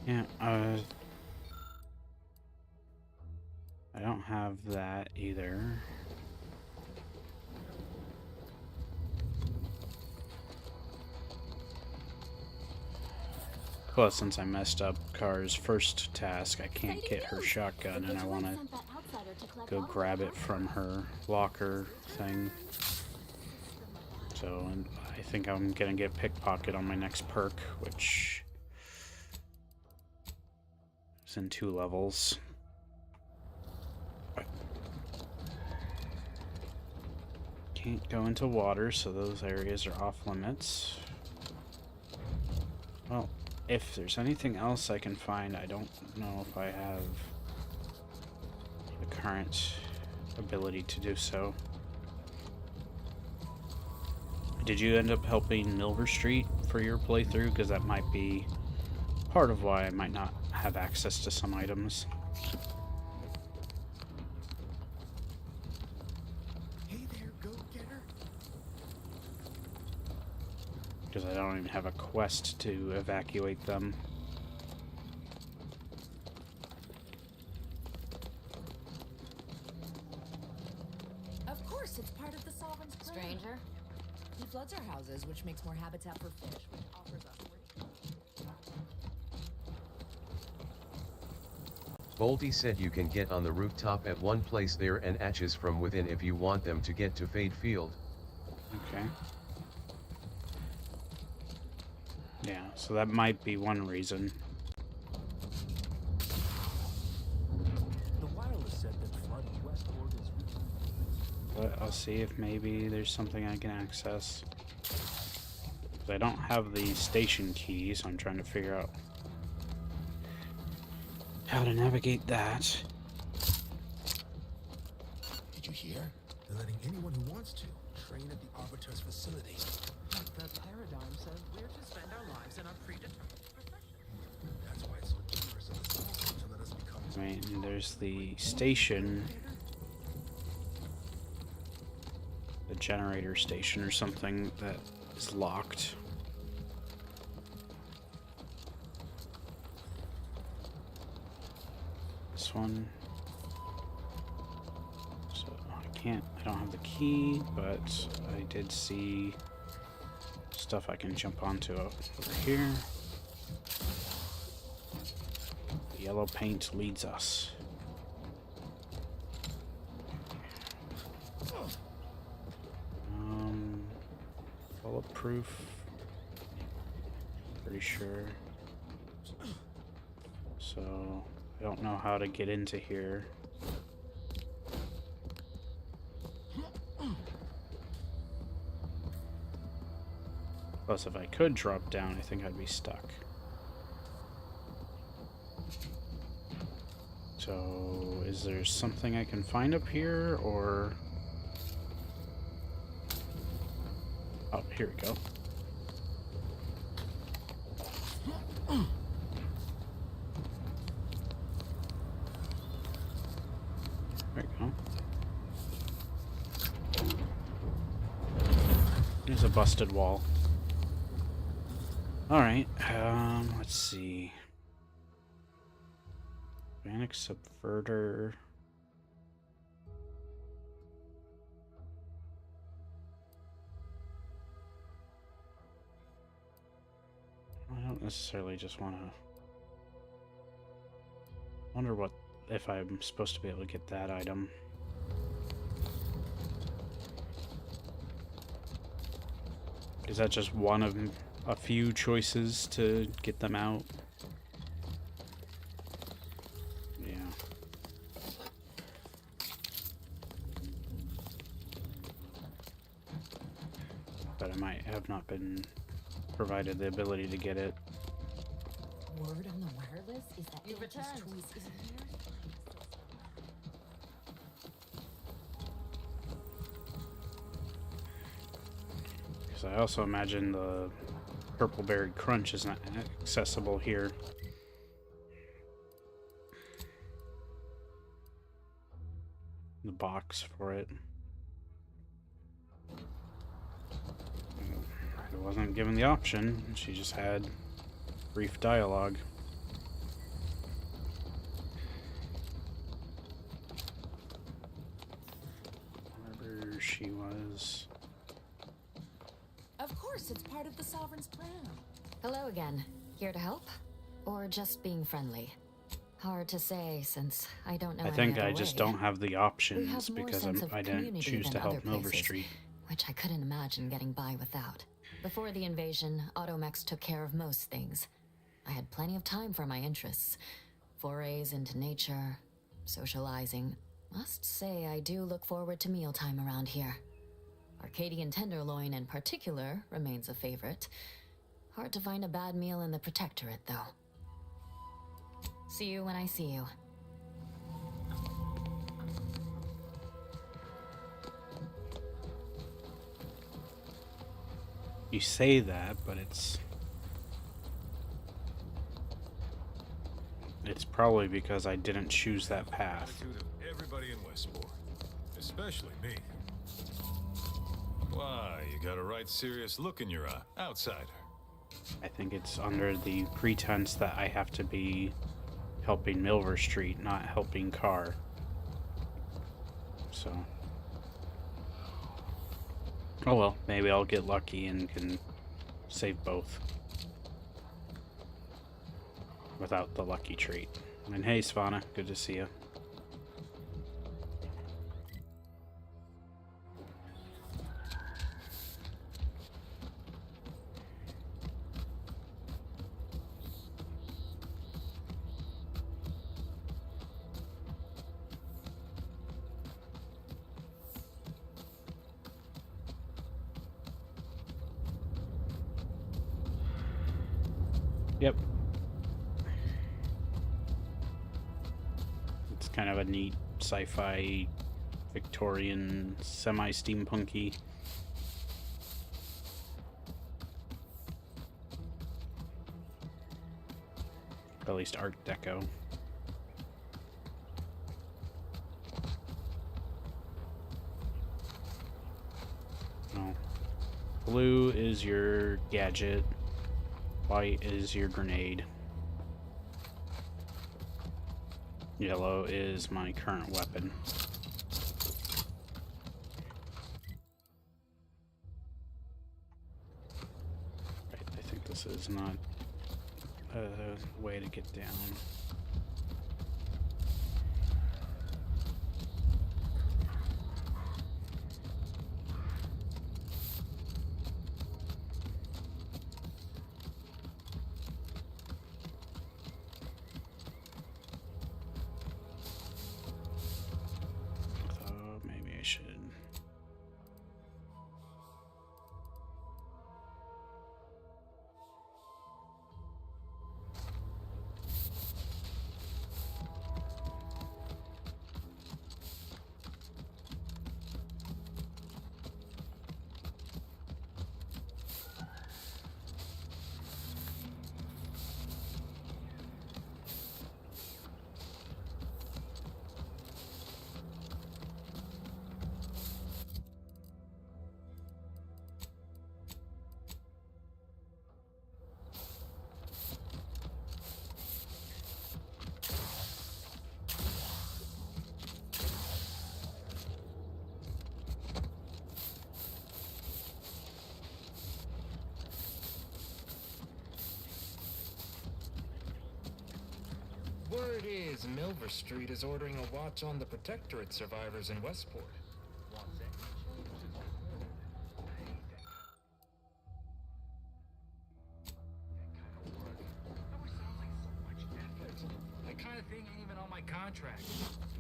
Speaker 9: easier.
Speaker 1: Yeah, I don't have that either. Plus, since I messed up Car's first task, I can't get her shotgun, and I want to go grab it from her locker thing. So, I think I'm gonna get pickpocket on my next perk, which within 2 levels. Can't go into water, so those areas are off limits. Well, if there's anything else I can find, I don't know if I have the current ability to do so. Did you end up helping Milver Street for your playthrough? Because that might be part of why I might not have access to some items.
Speaker 9: Hey there, go-getter.
Speaker 1: Because I don't even have a quest to evacuate them.
Speaker 10: Of course, it's part of the Sovereign's plan.
Speaker 15: Stranger?
Speaker 10: He floods our houses, which makes more habitat for fish, which offers us
Speaker 19: Bolty said you can get on the rooftop at one place there and atches from within if you want them to get to Fade Field.
Speaker 1: Okay. Yeah, so that might be one reason.
Speaker 8: The wireless said that flooding westward is
Speaker 1: But I'll see if maybe there's something I can access. 'Cause I don't have the station key, so I'm trying to figure out how to navigate that.
Speaker 9: Did you hear? They're letting anyone who wants to train at the Arbiter's facility.
Speaker 20: The paradigm says we're to spend our lives in a predetermined profession.
Speaker 9: That's why it's so generous of the Sovereign to let us become.
Speaker 1: I mean, there's the station. The generator station or something that is locked. This one. So I don't have the key, but I did see stuff I can jump onto over here. The yellow paint leads us. Bulletproof. Pretty sure. So I don't know how to get into here. Plus, if I could drop down, I think I'd be stuck. So, is there something I can find up here, or... Oh, here we go. There we go. There's a busted wall. Alright, let's see. Organic subverter. I don't necessarily just want to... wonder what... if I'm supposed to be able to get that item. Is that just one of a few choices to get them out? Yeah. But I might have not been provided the ability to get it.
Speaker 10: Word on the wireless is that
Speaker 20: You've
Speaker 10: Anti's
Speaker 20: returned.
Speaker 10: choice is here.
Speaker 1: Because I also imagine the purple berry crunch is not accessible here. The box for it. I wasn't given the option. She just had brief dialogue. Wherever she was.
Speaker 10: Of course, it's part of the Sovereign's plan.
Speaker 15: Hello again. Here to help? Or just being friendly? Hard to say, since I don't know
Speaker 1: I
Speaker 15: any
Speaker 1: think
Speaker 15: other
Speaker 1: I just
Speaker 15: way.
Speaker 1: don't have the
Speaker 15: We
Speaker 1: options
Speaker 15: have more
Speaker 1: because
Speaker 15: sense of
Speaker 1: I didn't
Speaker 15: community
Speaker 1: choose to
Speaker 15: than
Speaker 1: help
Speaker 15: other
Speaker 1: Milver
Speaker 15: places,
Speaker 1: Street.
Speaker 15: which I couldn't imagine getting by without. Before the invasion, Automex took care of most things. I had plenty of time for my interests. Forays into nature, socializing. Must say I do look forward to mealtime around here. Arcadian tenderloin in particular remains a favorite. Hard to find a bad meal in the Protectorate, though. See you when I see you.
Speaker 1: You say that, but it's probably because I didn't choose that path.
Speaker 18: Attitude of everybody in Westport, especially me. Why, you got a right serious look in your eye, outsider.
Speaker 1: I think it's under the pretense that I have to be helping Milver Street, not helping Carr. So, oh well, maybe I'll get lucky and can save both without the lucky treat. And hey, Svana, good to see you. Yep. It's kind of a neat sci-fi Victorian semi-steampunky. At least Art Deco. No. Blue is your gadget. White is your grenade. Yellow is my current weapon. Right, I think this is not a way to get down.
Speaker 21: Word is Milver Street is ordering a watch on the Protectorate survivors in Westport. That kind of thing ain't even on my contract.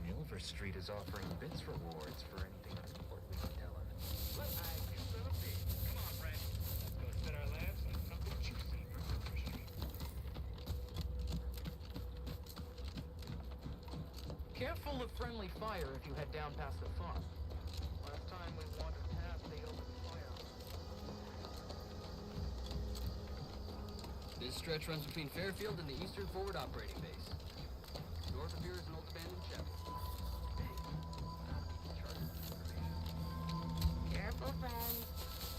Speaker 21: Milver Street is offering bits rewards for anything important we can tell him. Come on, Brad. Let's go set our labs and something juicy for Milver Street.
Speaker 20: Careful of friendly fire if you head down past the farm. Last time we wandered past, they opened fire.
Speaker 2: This stretch runs between Fairfield and the Eastern Forward Operating Base. North of here is an old abandoned chapel.
Speaker 14: Careful, friends.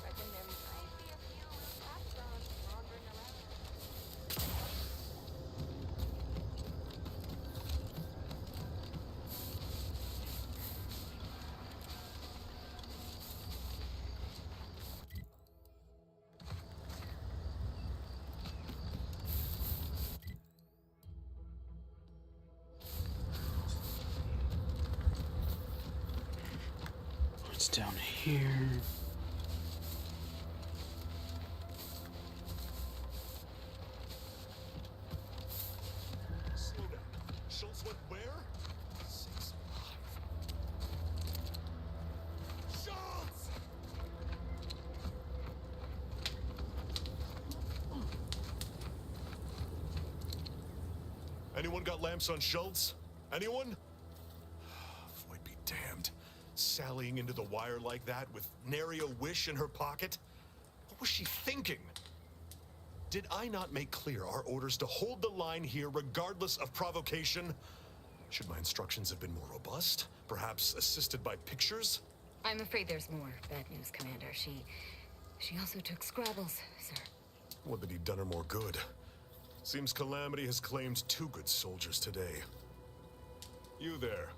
Speaker 14: Reckon there might be a few loose backgrounds wandering around.
Speaker 1: What's down here?
Speaker 7: Slow down.
Speaker 4: Anyone got lamps on Schultz? Anyone? Floyd be damned. Sallying into the wire like that with nary a wish in her pocket? What was she thinking? Did I not make clear our orders to hold the line here regardless of provocation? Should my instructions have been more robust? Perhaps assisted by pictures?
Speaker 22: I'm afraid there's more bad news, Commander. She also took Scrabbles, sir.
Speaker 4: Would that he'd done her more good. Seems Calamity has claimed 2 good soldiers today. You there.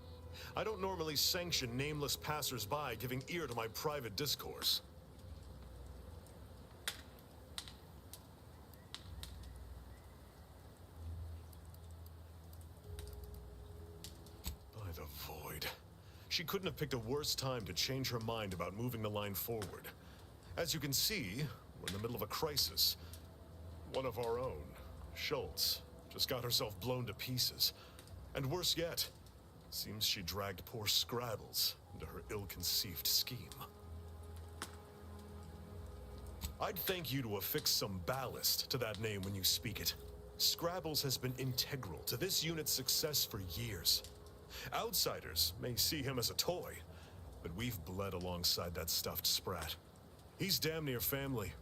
Speaker 4: I don't normally sanction nameless passers-by giving ear to my private discourse. By the void. She couldn't have picked a worse time to change her mind about moving the line forward. As you can see, we're in the middle of a crisis. One of our own, Schultz, just got herself blown to pieces. And worse yet, seems she dragged poor Scrabbles into her ill-conceived scheme. I'd thank you to affix some ballast to that name when you speak it. Scrabbles has been integral to this unit's success for years. Outsiders may see him as a toy, but we've bled alongside that stuffed sprat. He's damn near family.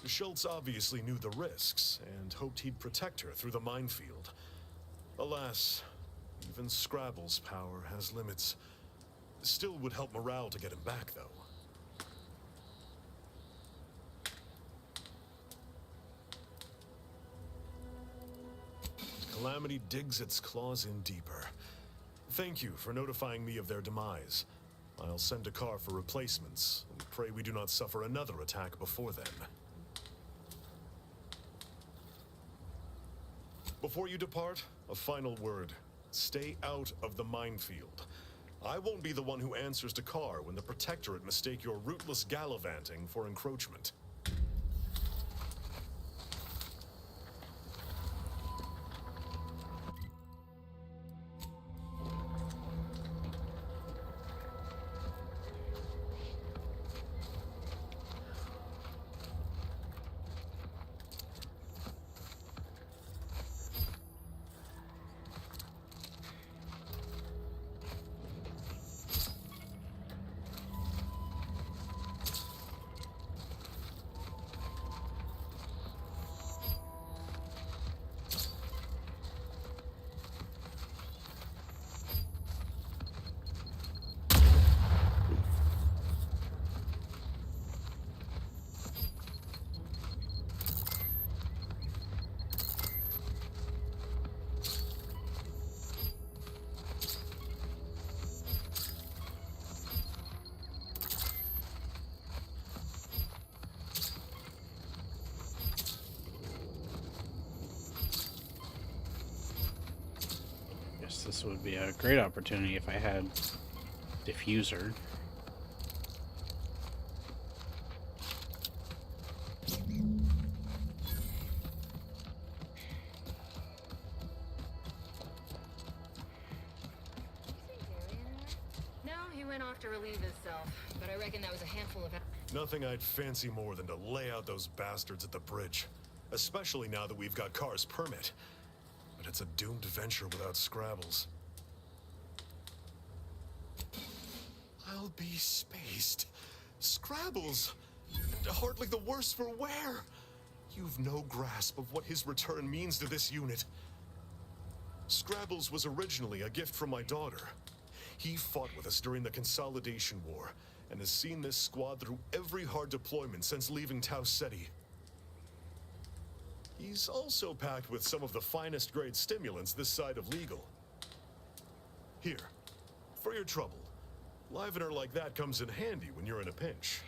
Speaker 4: Schultz obviously knew the risks and hoped he'd protect her through the minefield. Alas, even Scrabble's power has limits. Still would help morale to get him back, though. Calamity digs its claws in deeper. Thank you for notifying me of their demise. I'll send a car for replacements, and pray we do not suffer another attack before then. Before you depart, a final word. Stay out of the minefield. I won't be the one who answers to Carr when the Protectorate mistake your rootless gallivanting for encroachment.
Speaker 1: This would be a great opportunity if I had diffuser.
Speaker 22: No, he went off to relieve himself, but I reckon that was a handful of...
Speaker 4: Nothing I'd fancy more than to lay out those bastards at the bridge. Especially now that we've got Carr's permit. But it's a doomed venture without Scrabbles. I'll be spaced. Scrabbles! Hardly the worse for wear! You've no grasp of what his return means to this unit. Scrabbles was originally a gift from my daughter. He fought with us during the Consolidation War, and has seen this squad through every hard deployment since leaving Tau Ceti. He's also packed with some of the finest grade stimulants this side of legal. Here, for your trouble. Livener like that comes in handy when you're in a pinch.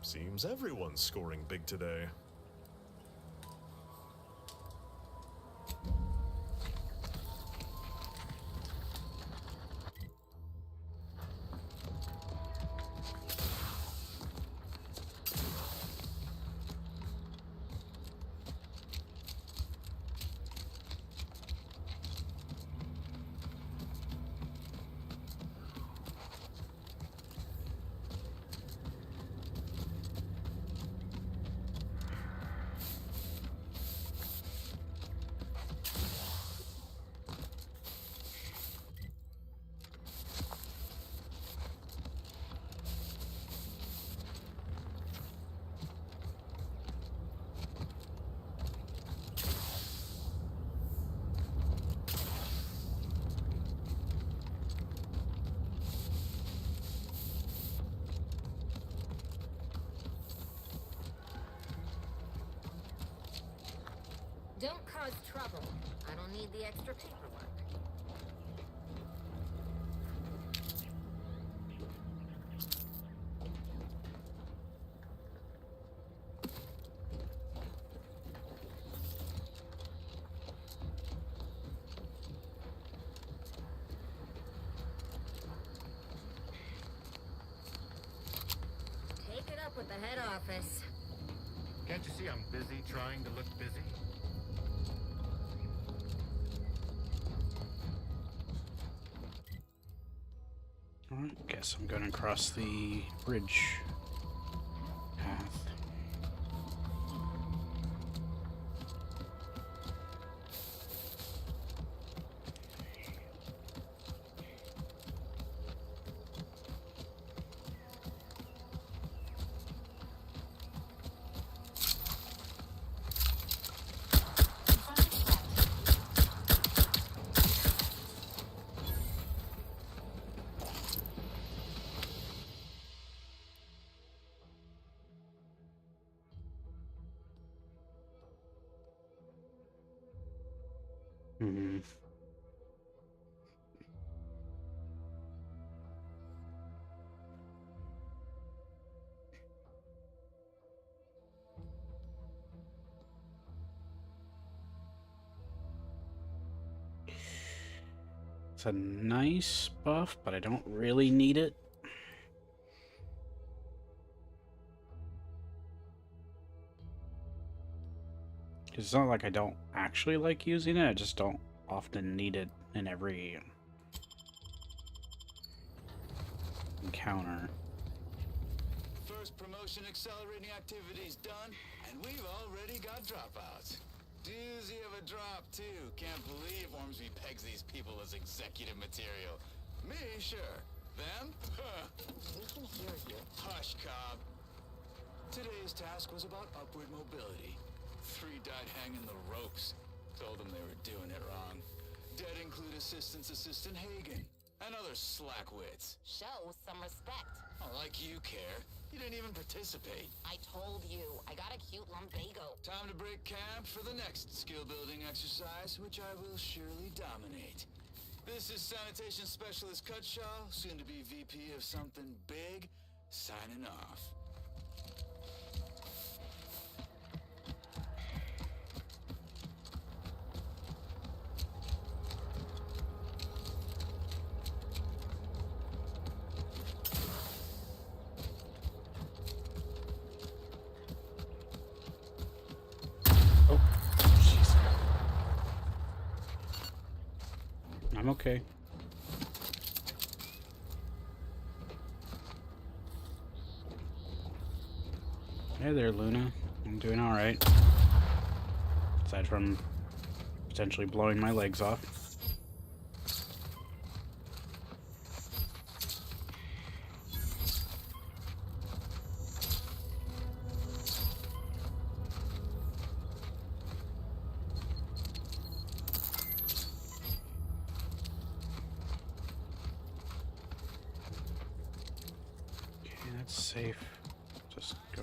Speaker 4: Seems everyone's scoring big today.
Speaker 22: cause trouble. I don't need the extra paperwork. Take it up with the head office.
Speaker 18: Can't you see I'm busy trying to look busy?
Speaker 1: Alright, guess I'm gonna cross the bridge path. Hmm. It's a nice buff, but I don't really need it. It's not like I don't actually like using it, I just don't often need it in every encounter.
Speaker 3: First promotion accelerating activities done, and we've already got dropouts. Doozy of a drop, too. Can't believe Ormsby pegs these people as executive material. Me, sure. Them? Huh.
Speaker 22: We can hear you.
Speaker 3: Hush, Cobb. Today's task was about upward mobility. 3 died hanging the ropes. Told them they were doing it wrong. Dead include Assistant Hagen and other slackwits.
Speaker 22: Show some respect.
Speaker 3: Oh, like you care. You didn't even participate.
Speaker 22: I told you, I got a cute lumbago.
Speaker 3: Time to break camp for the next skill-building exercise, which I will surely dominate. This is Sanitation Specialist Cutshaw, soon to be VP of something big, signing off.
Speaker 1: I'm okay. Hey there, Luna. I'm doing alright. Aside from potentially blowing my legs off. Safe. Just go.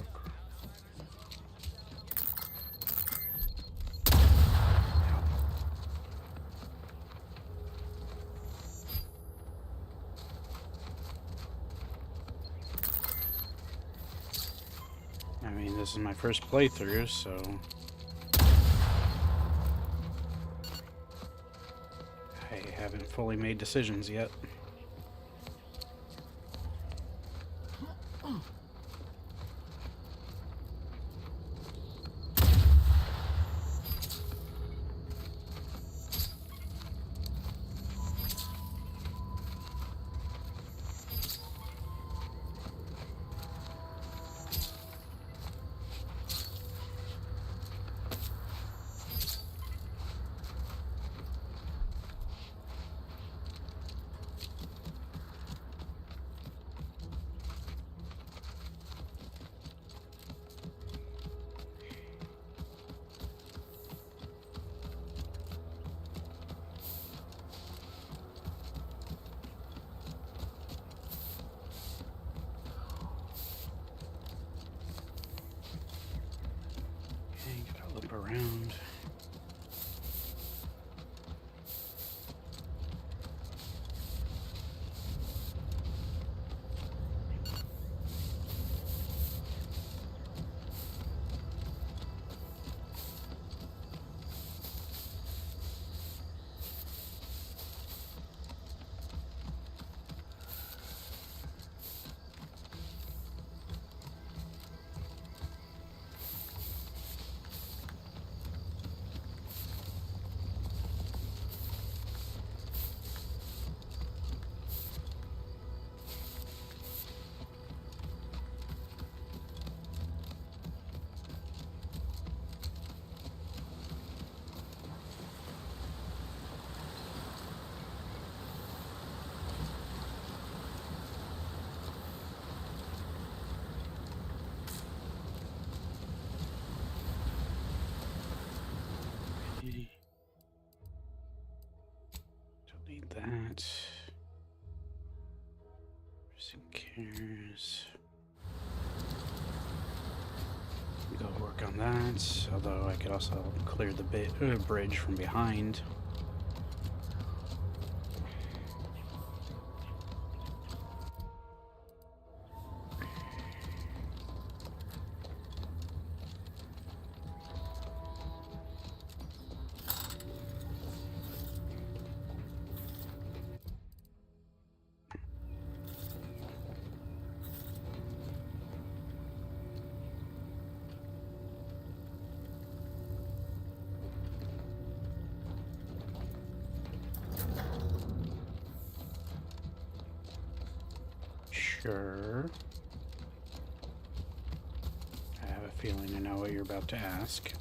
Speaker 1: I mean, this is my first playthrough, so I haven't fully made decisions yet. Around. Here's... Go work on that, although I could also clear the bridge from behind. Sure. I have a feeling I know what you're about to ask.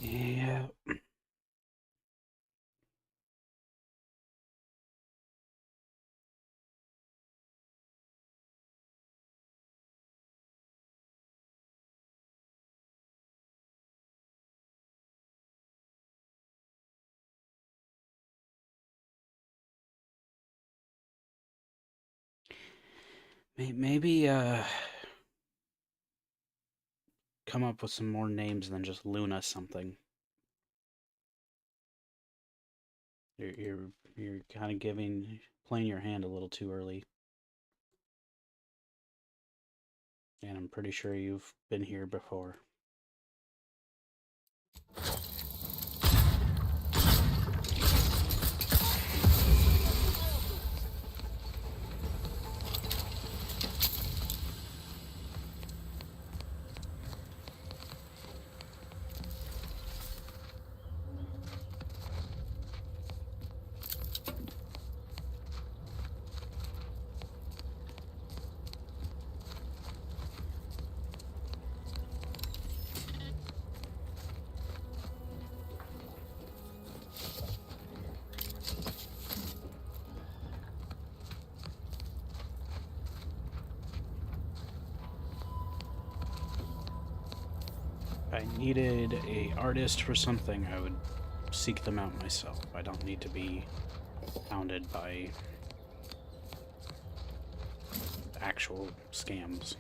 Speaker 1: Yeah. Maybe, come up with some more names than just Luna something. You're kind of playing your hand a little too early. And I'm pretty sure you've been here before. If I needed an artist for something, I would seek them out myself. I don't need to be hounded by actual scams.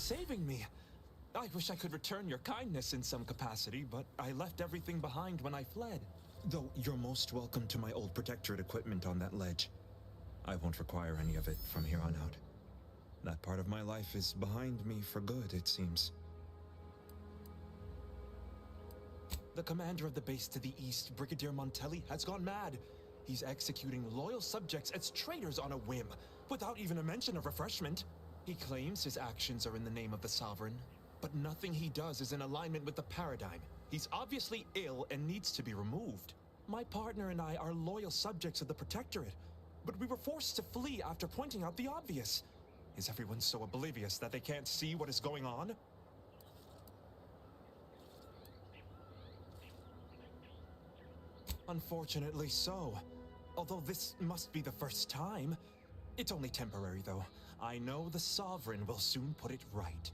Speaker 8: saving me. I wish I could return your kindness in some capacity, but I left everything behind when I fled. Though you're most welcome to my old Protectorate equipment on that ledge. I won't require any of it from here on out. That part of my life is behind me for good, it seems. The commander of the base to the east, Brigadier Montelli, has gone mad. He's executing loyal subjects as traitors on a whim, without even a mention of refreshment. He claims his actions are in the name of the Sovereign, but nothing he does is in alignment with the paradigm. He's obviously ill and needs to be removed. My partner and I are loyal subjects of the Protectorate, but we were forced to flee after pointing out the obvious. Is everyone so oblivious that they can't see what is going on? Unfortunately so. Although this must be the first time. It's only temporary, though. I know the Sovereign will soon put it right.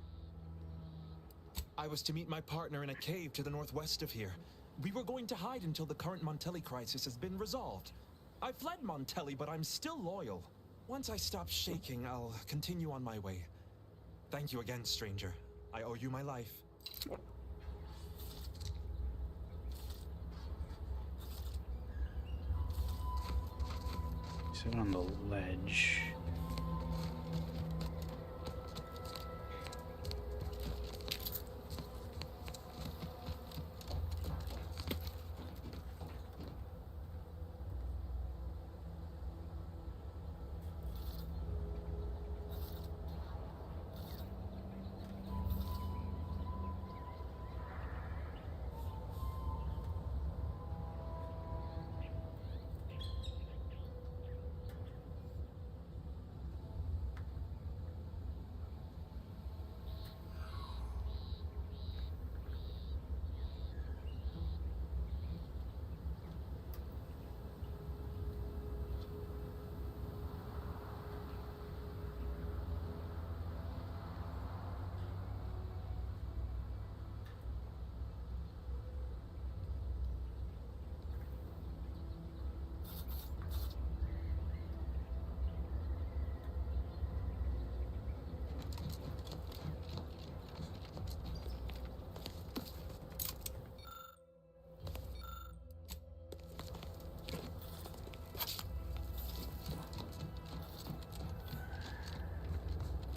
Speaker 8: I was to meet my partner in a cave to the northwest of here. We were going to hide until the current Montelli crisis has been resolved. I fled Montelli, but I'm still loyal. Once I stop shaking, I'll continue on my way. Thank you again, stranger. I owe you my life.
Speaker 1: Sit on the ledge.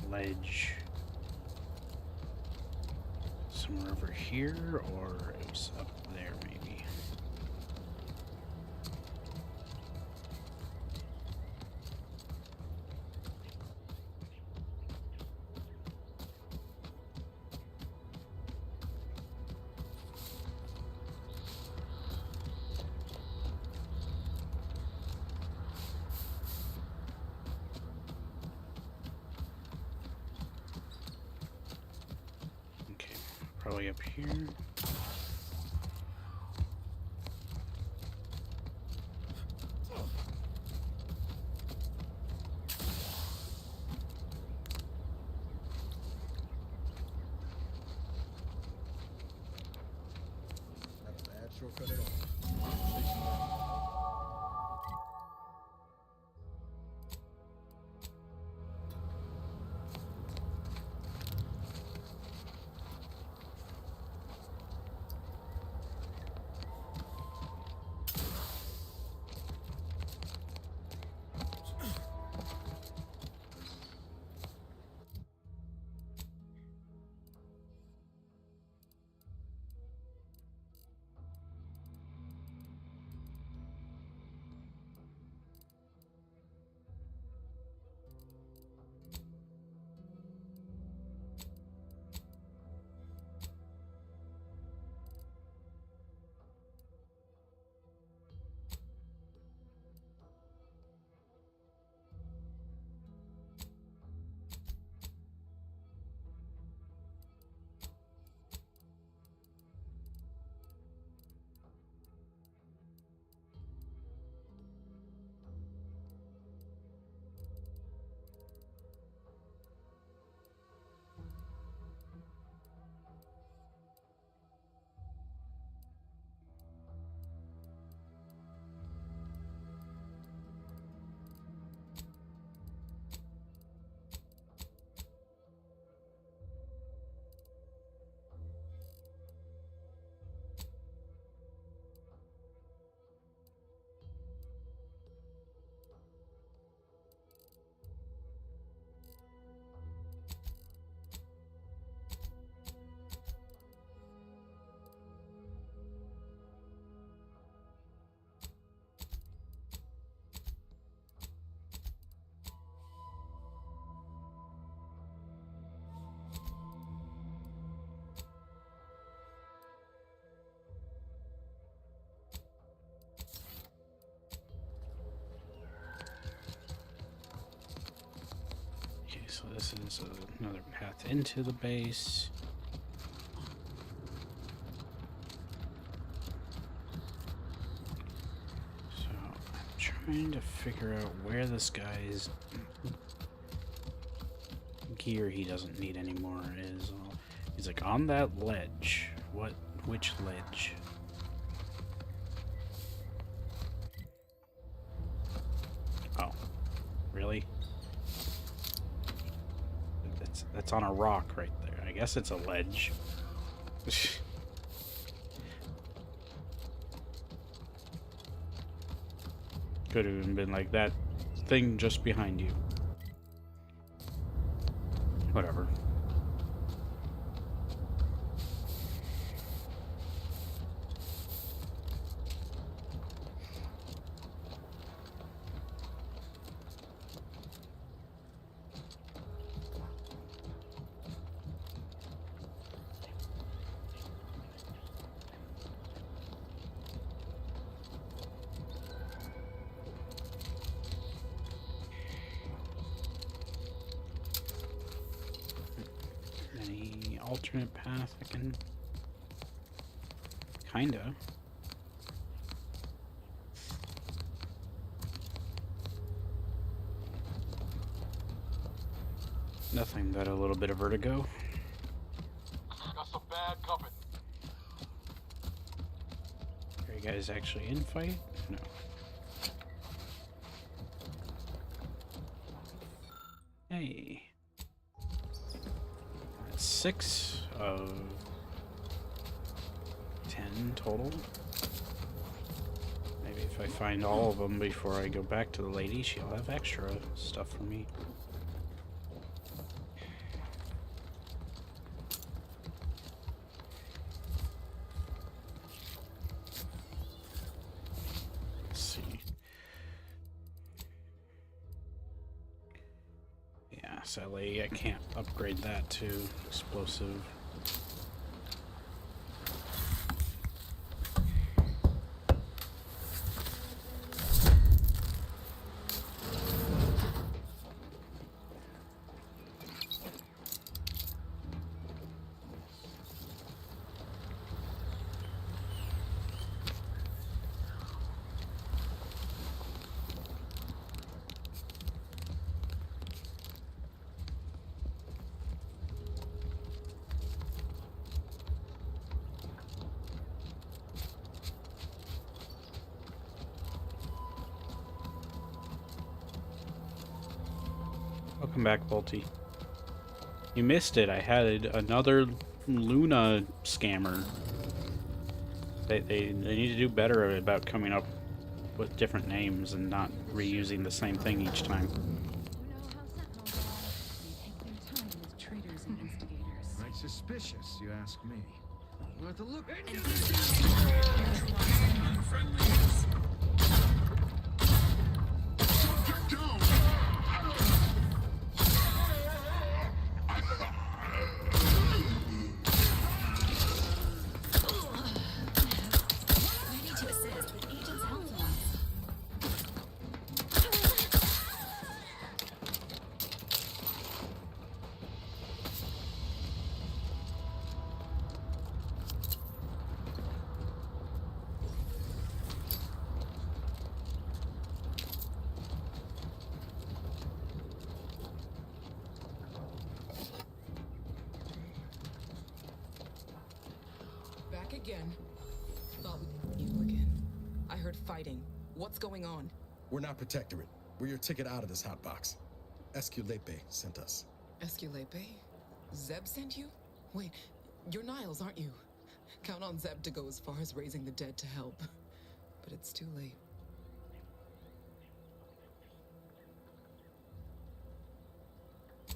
Speaker 1: Ledge somewhere over here, or it was up there maybe. Probably up here.
Speaker 9: Not a bad shortcut at all.
Speaker 1: There's another path into the base. So I'm trying to figure out where this guy's gear he doesn't need anymore is. He's like on that ledge. Which ledge? Oh, really? That's on a rock right there. I guess it's a ledge. Could have even been like that thing just behind you. Whatever. Any alternate path I can... Kinda. Nothing but a little bit of vertigo.
Speaker 7: Got some bad company.
Speaker 1: Are you guys actually in fight? No. Hey. That's 6 of 10 total. Maybe if I find all of them before I go back to the lady, she'll have extra stuff for me. Sadly, I can't upgrade that to explosive. Welcome back, Bolty. You missed it. I had another Luna scammer. They need to do better about coming up with different names and not reusing the same thing each time.
Speaker 9: Right, suspicious, you ask me. Worth a look.
Speaker 5: Again. Thought you again. I heard fighting. What's going on?
Speaker 6: We're not Protectorate. We're your ticket out of this hotbox. Esculepe sent us.
Speaker 5: Esculepe? Zeb sent you? Wait, you're Niles, aren't you? Count on Zeb to go as far as raising the dead to help. But it's too late.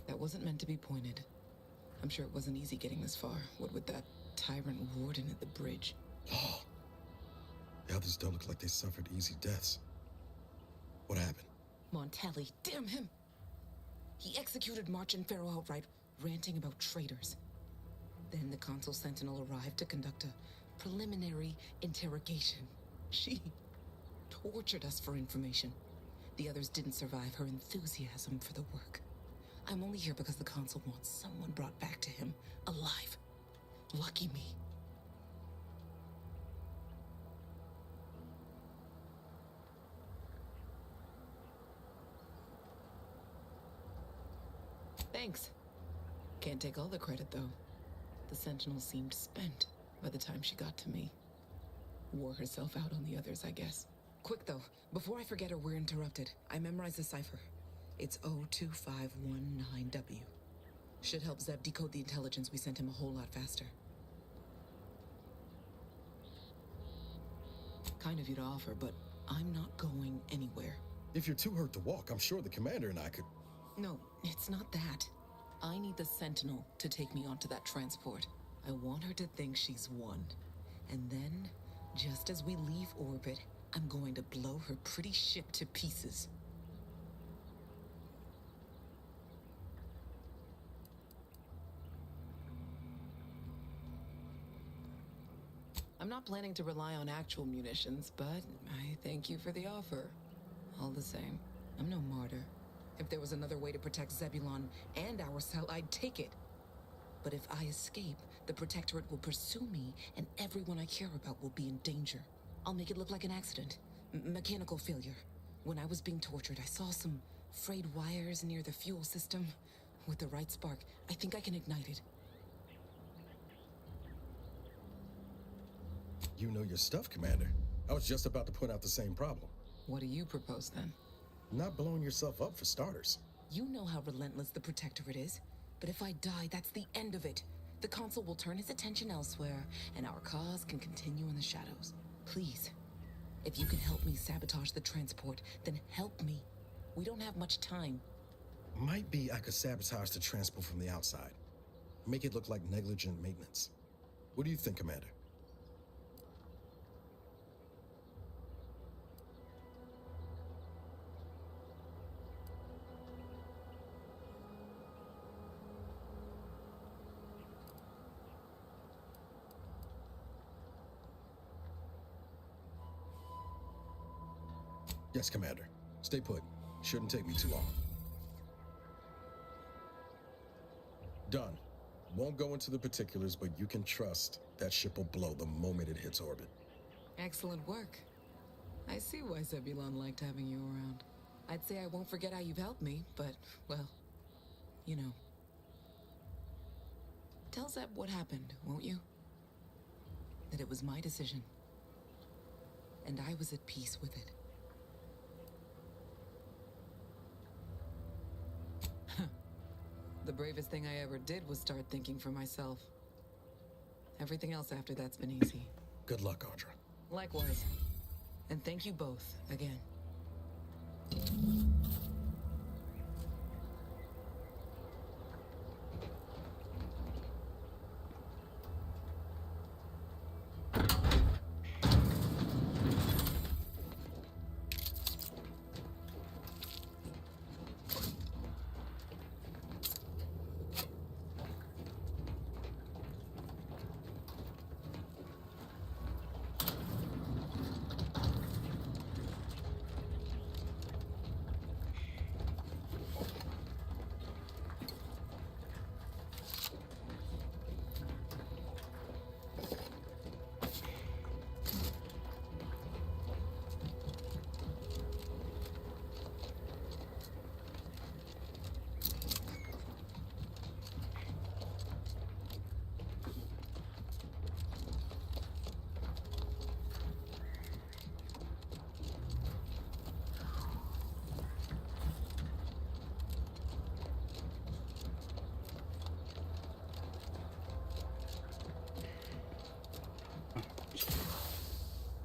Speaker 5: That wasn't meant to be pointed. I'm sure it wasn't easy getting this far. What with that tyrant warden at the bridge.
Speaker 6: Oh. The others don't look like they suffered easy deaths. What happened?
Speaker 5: Montelli, damn him! He executed March and Pharaoh outright, ranting about traitors. Then the Consul Sentinel arrived to conduct a preliminary interrogation. She tortured us for information. The others didn't survive her enthusiasm for the work. I'm only here because the consul wants someone brought back to him, alive. Lucky me. Thanks. Can't take all the credit, though. The Sentinel seemed spent by the time she got to me. Wore herself out on the others, I guess. Quick, though, before I forget or we're interrupted, I memorized the cipher. It's O2519W. Should help Zeb decode the intelligence we sent him a whole lot faster. Kind of you to offer, but I'm not going anywhere.
Speaker 11: If you're too hurt to walk, I'm sure the commander and I could...
Speaker 5: No, it's not that. I need the Sentinel to take me onto that transport. I want her to think she's won. And then, just as we leave orbit, I'm going to blow her pretty ship to pieces. I'm not planning to rely on actual munitions, but I thank you for the offer. All the same, I'm no martyr. If there was another way to protect Zebulon and our cell, I'd take it. But if I escape, the Protectorate will pursue me, and everyone I care about will be in danger. I'll make it look like an accident. Mechanical failure. When I was being tortured, I saw some frayed wires near the fuel system. With the right spark, I think I can ignite it.
Speaker 11: You know your stuff, Commander. I was just about to point out the same problem.
Speaker 5: What do you propose, then?
Speaker 11: Not blowing yourself up, for starters.
Speaker 5: You know how relentless the Protectorate is. But if I die, that's the end of it. The Consul will turn his attention elsewhere, and our cause can continue in the shadows. Please, if you can help me sabotage the transport, then help me. We don't have much time.
Speaker 11: Might be I could sabotage the transport from the outside. Make it look like negligent maintenance. What do you think, Commander? Yes, Commander. Stay put. Shouldn't take me too long. Done. Won't go into the particulars, but you can trust that ship will blow the moment it hits orbit.
Speaker 5: Excellent work. I see why Zebulon liked having you around. I'd say I won't forget how you've helped me, but, well, you know. Tell Zeb what happened, won't you? That it was my decision. And I was at peace with it. The bravest thing I ever did was start thinking for myself. Everything else after that's been easy.
Speaker 11: Good luck, Audra.
Speaker 5: Likewise. And thank you both, again.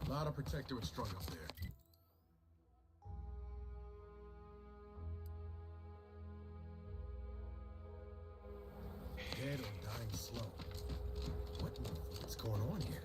Speaker 11: Lot of Protectorate strung up there. Dead or dying slow. What in the fuck is going on here?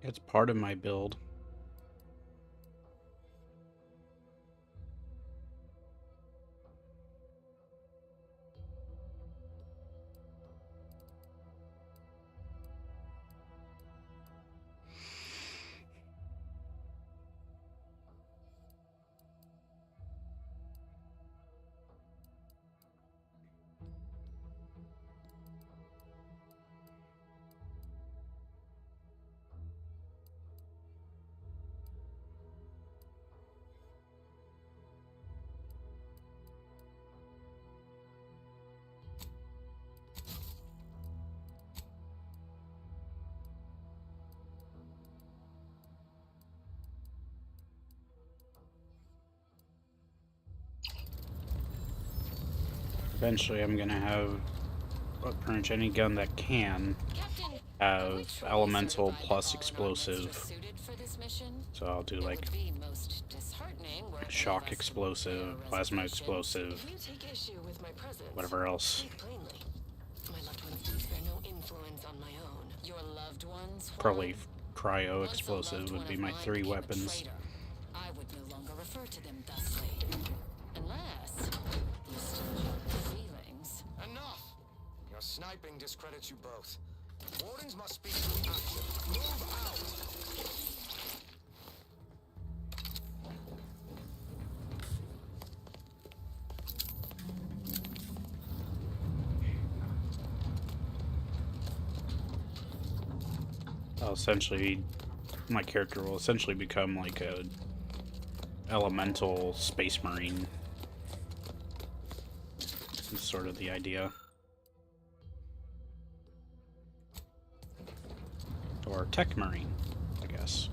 Speaker 1: It's part of my build. Eventually I'm gonna have pretty much any gun that can have elemental plus explosive. So I'll do like shock explosive, plasma explosive, whatever else. Probably cryo explosive would be my 3 weapons.
Speaker 10: I would no longer refer to them thusly. Unless you still have feelings.
Speaker 12: Enough! Your sniping discredits you both. Wardens must speak through action. Move out!
Speaker 1: I'll essentially, my character will essentially become like a elemental space marine. That's sort of the idea. Or tech marine, I guess.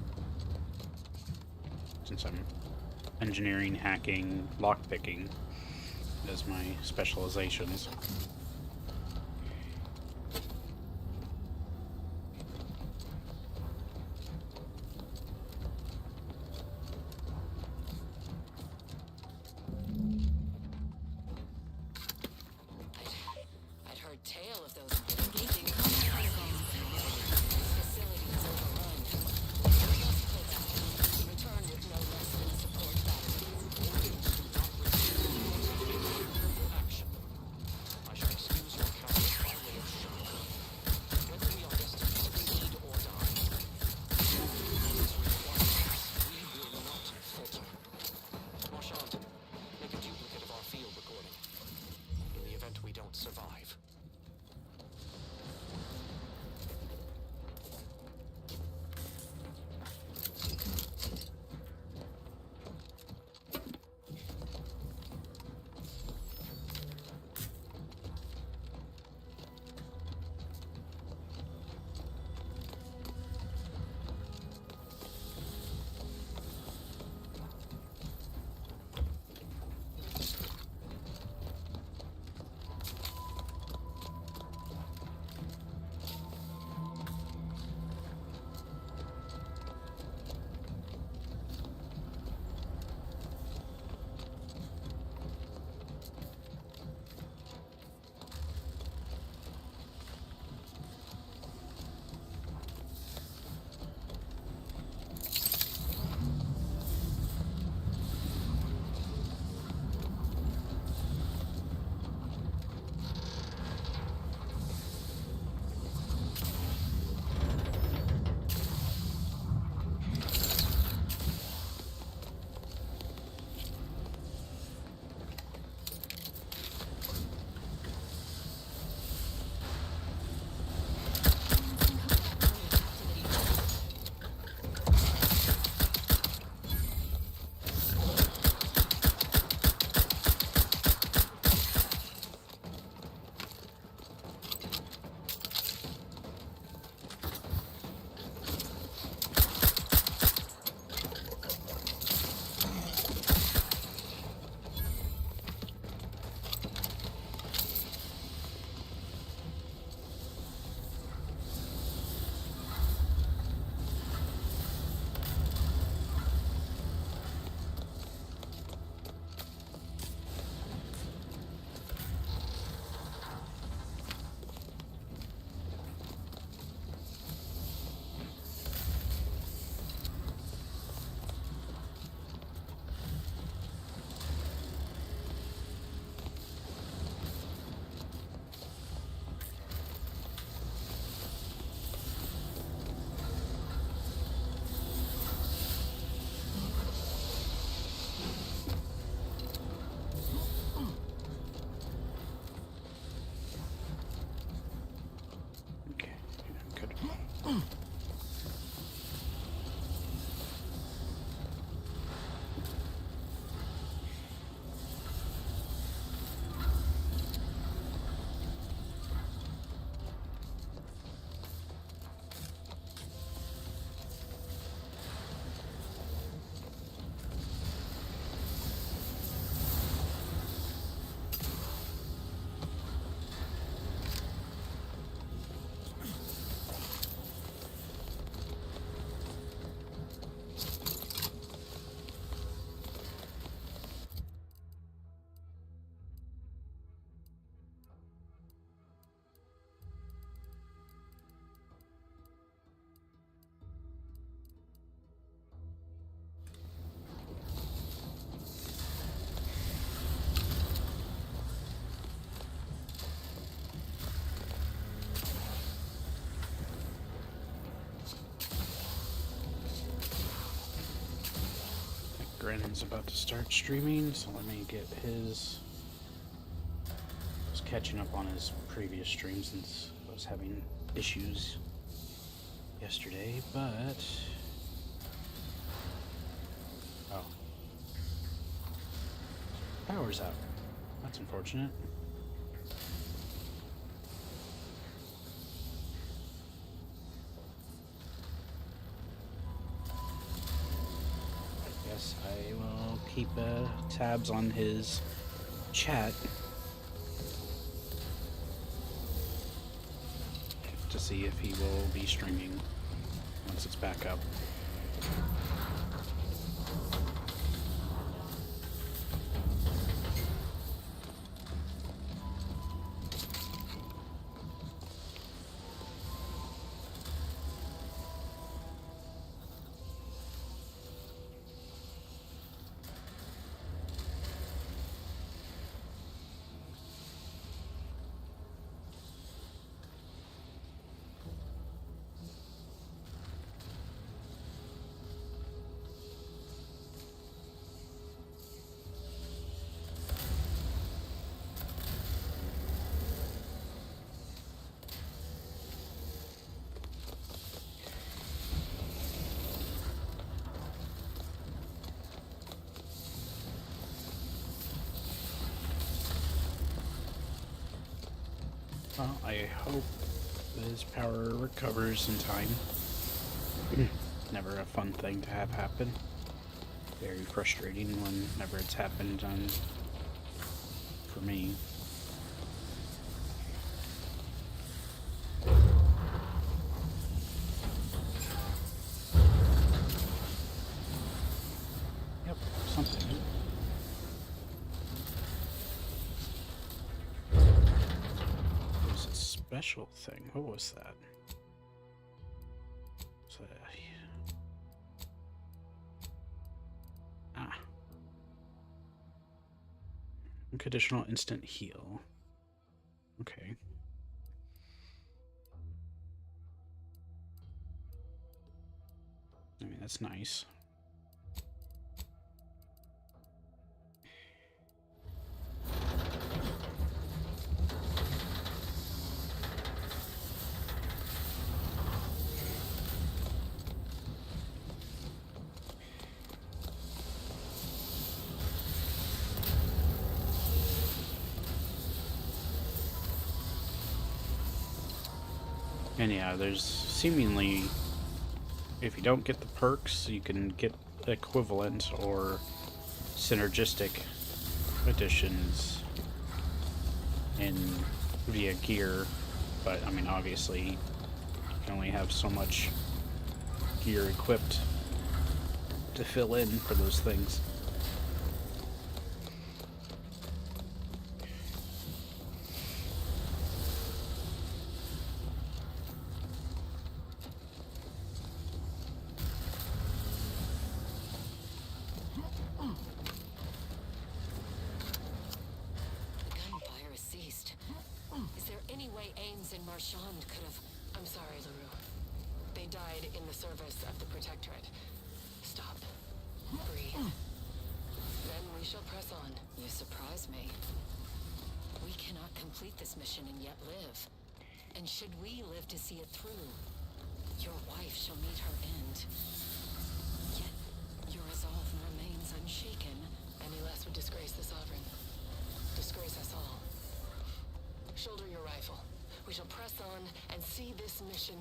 Speaker 1: Since I'm engineering, hacking, lockpicking as my specializations.
Speaker 10: I'd heard tale of those engaging catacombs. Facilities overrun. We must pull back. Return with no less than a support battery.
Speaker 12: Action. I shall
Speaker 1: Brandon's about to start streaming, so let me get his... I was catching up on his previous stream since I was having issues yesterday, but... Oh. Power's out. That's unfortunate. Yes, I will keep tabs on his chat to see if he will be streaming once it's back up. Well, I hope his power recovers in time. Never a fun thing to have happen. Very frustrating whenever it's happened for me. Yep, something. Special thing. What was that? So, unconditional instant heal. Okay. I mean, that's nice. And yeah, there's seemingly, if you don't get the perks, you can get equivalent or synergistic additions in via gear, but I mean, obviously, you can only have so much gear equipped to fill in for those things.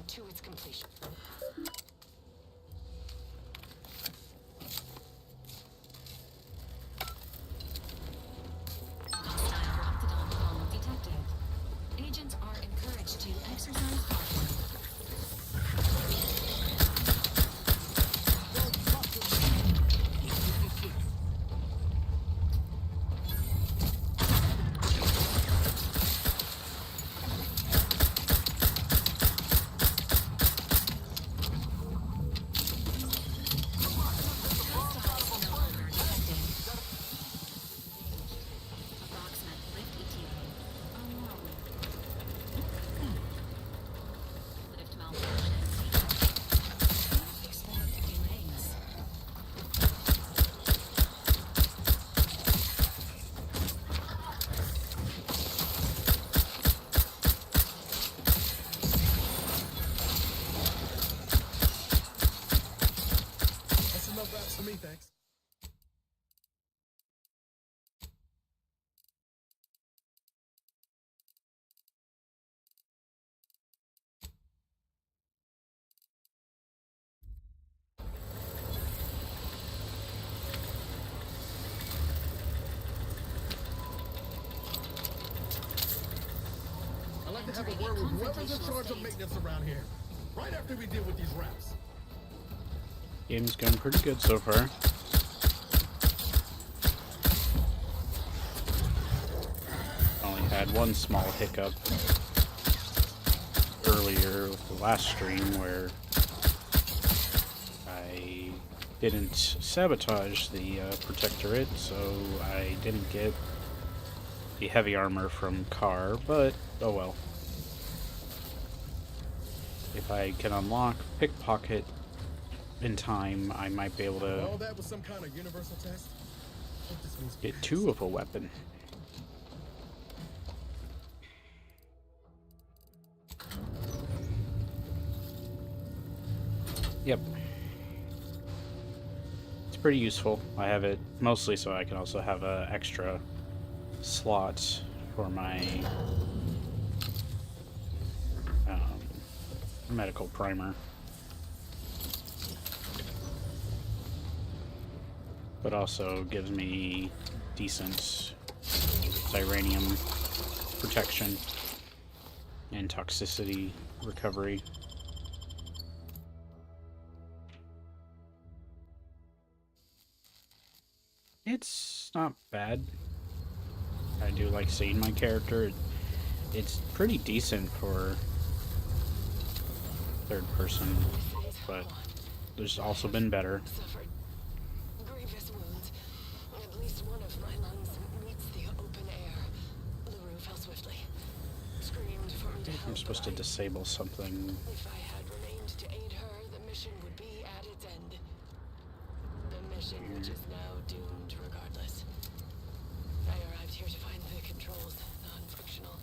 Speaker 5: To its completion. Agents are encouraged to exercise caution.
Speaker 9: have to have a word with whoever's in charge of maintenance around here. Right after we deal with these rats.
Speaker 1: Game's going pretty good so far. Only had one small hiccup earlier with the last stream where I didn't sabotage the protectorate, so I didn't get the heavy armor from Carr, but oh well. If I can unlock pickpocket in time, I might be able to
Speaker 9: All that was some kind of universal test? Hope this means
Speaker 1: get 2 of a weapon. Yep. It's pretty useful. I have it mostly so I can also have a extra slot for my medical primer. But also gives me decent Ziranium protection and toxicity recovery. It's not bad. I do like seeing my character. It's pretty decent for third person, but there's also been better.
Speaker 5: Suffered grievous wounds. At least one of my lungs meets the open air. LaRue fell swiftly. Screamed for me to help.
Speaker 1: I'm supposed to disable something.
Speaker 5: If I had remained to aid her, the mission would be at its end. The mission which is now doomed regardless. I arrived here to find the controls non-functional.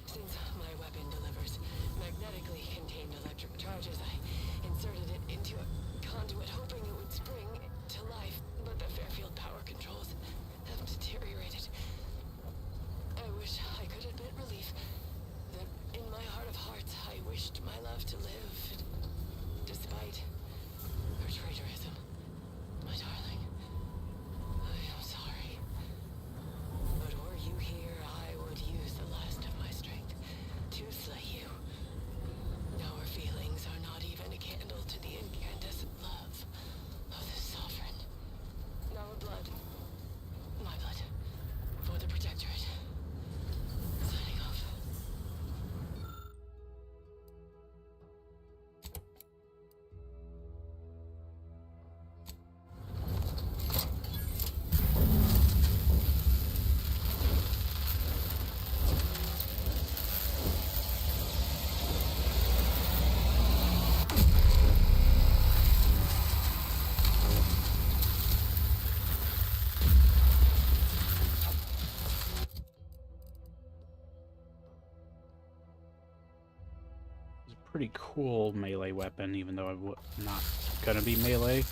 Speaker 5: Since my weapon delivers magnetically contained electric charges, I inserted it into a conduit hoping it would spring to life, but the Fairfield power controls have deteriorated. I wish I could admit relief that in my heart of hearts I wished my love to live, despite her traitorism. My darling, I am sorry. But were you here, I would use the last of my strength to slay you. Our feelings are not even a candle to the incandescent love of the Sovereign. Our blood, my blood, for the Protectorate. Signing off.
Speaker 1: It's a pretty cool melee weapon, even though I'm not gonna be melee.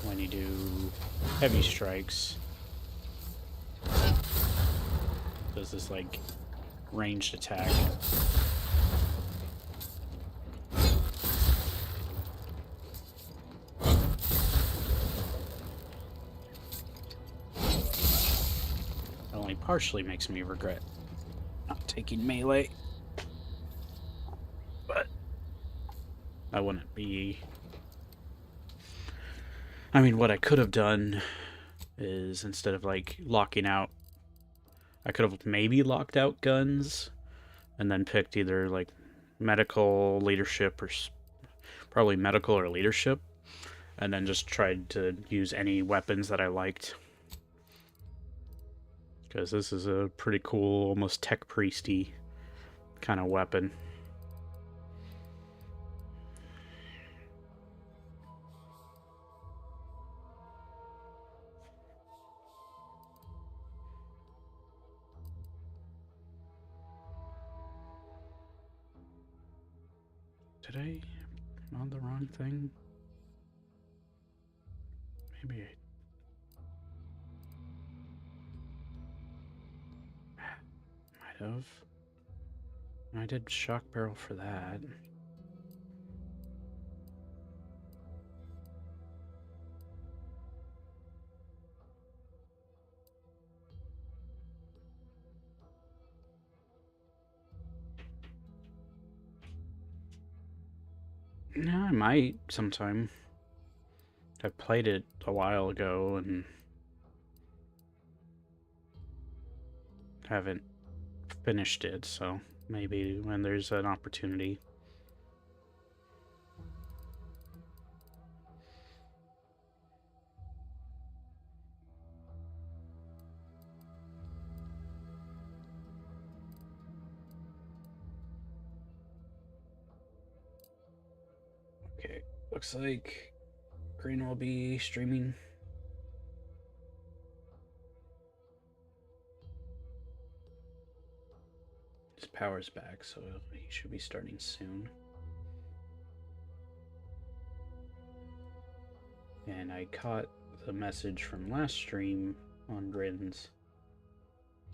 Speaker 1: When you do heavy strikes, does this like ranged attack. Only partially makes me regret not taking melee, but I wouldn't be. I mean, what I could have done is instead of like locking out, I could have maybe locked out guns and then picked either like medical, leadership, or probably medical or leadership, and then just tried to use any weapons that I liked. Because this is a pretty cool, almost tech priesty kind of weapon. Did I on the wrong thing? Maybe I might have. I did shock barrel for that. No, I might sometime. I played it a while ago and haven't finished it, so maybe when there's an opportunity. Okay, looks like Green will be streaming. His power's back, so he should be starting soon. And I caught the message from last stream on Grins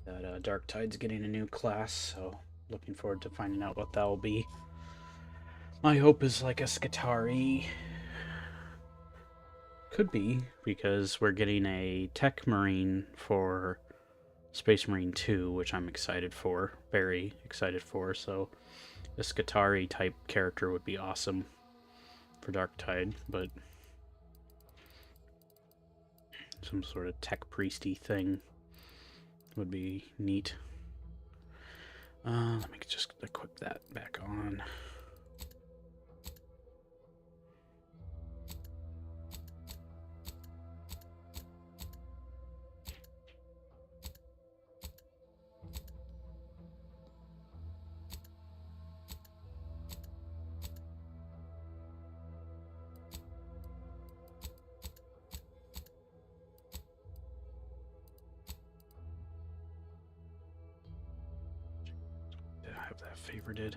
Speaker 1: that Dark Tide's getting a new class, so looking forward to finding out what that will be. My hope is like a Skitarii. Could be, because we're getting a Tech Marine for Space Marine 2, which I'm excited for. Very excited for, so a Skitarii type character would be awesome for Dark Tide, but some sort of tech priesty thing would be neat. Let me just equip that back on. Have that favorited.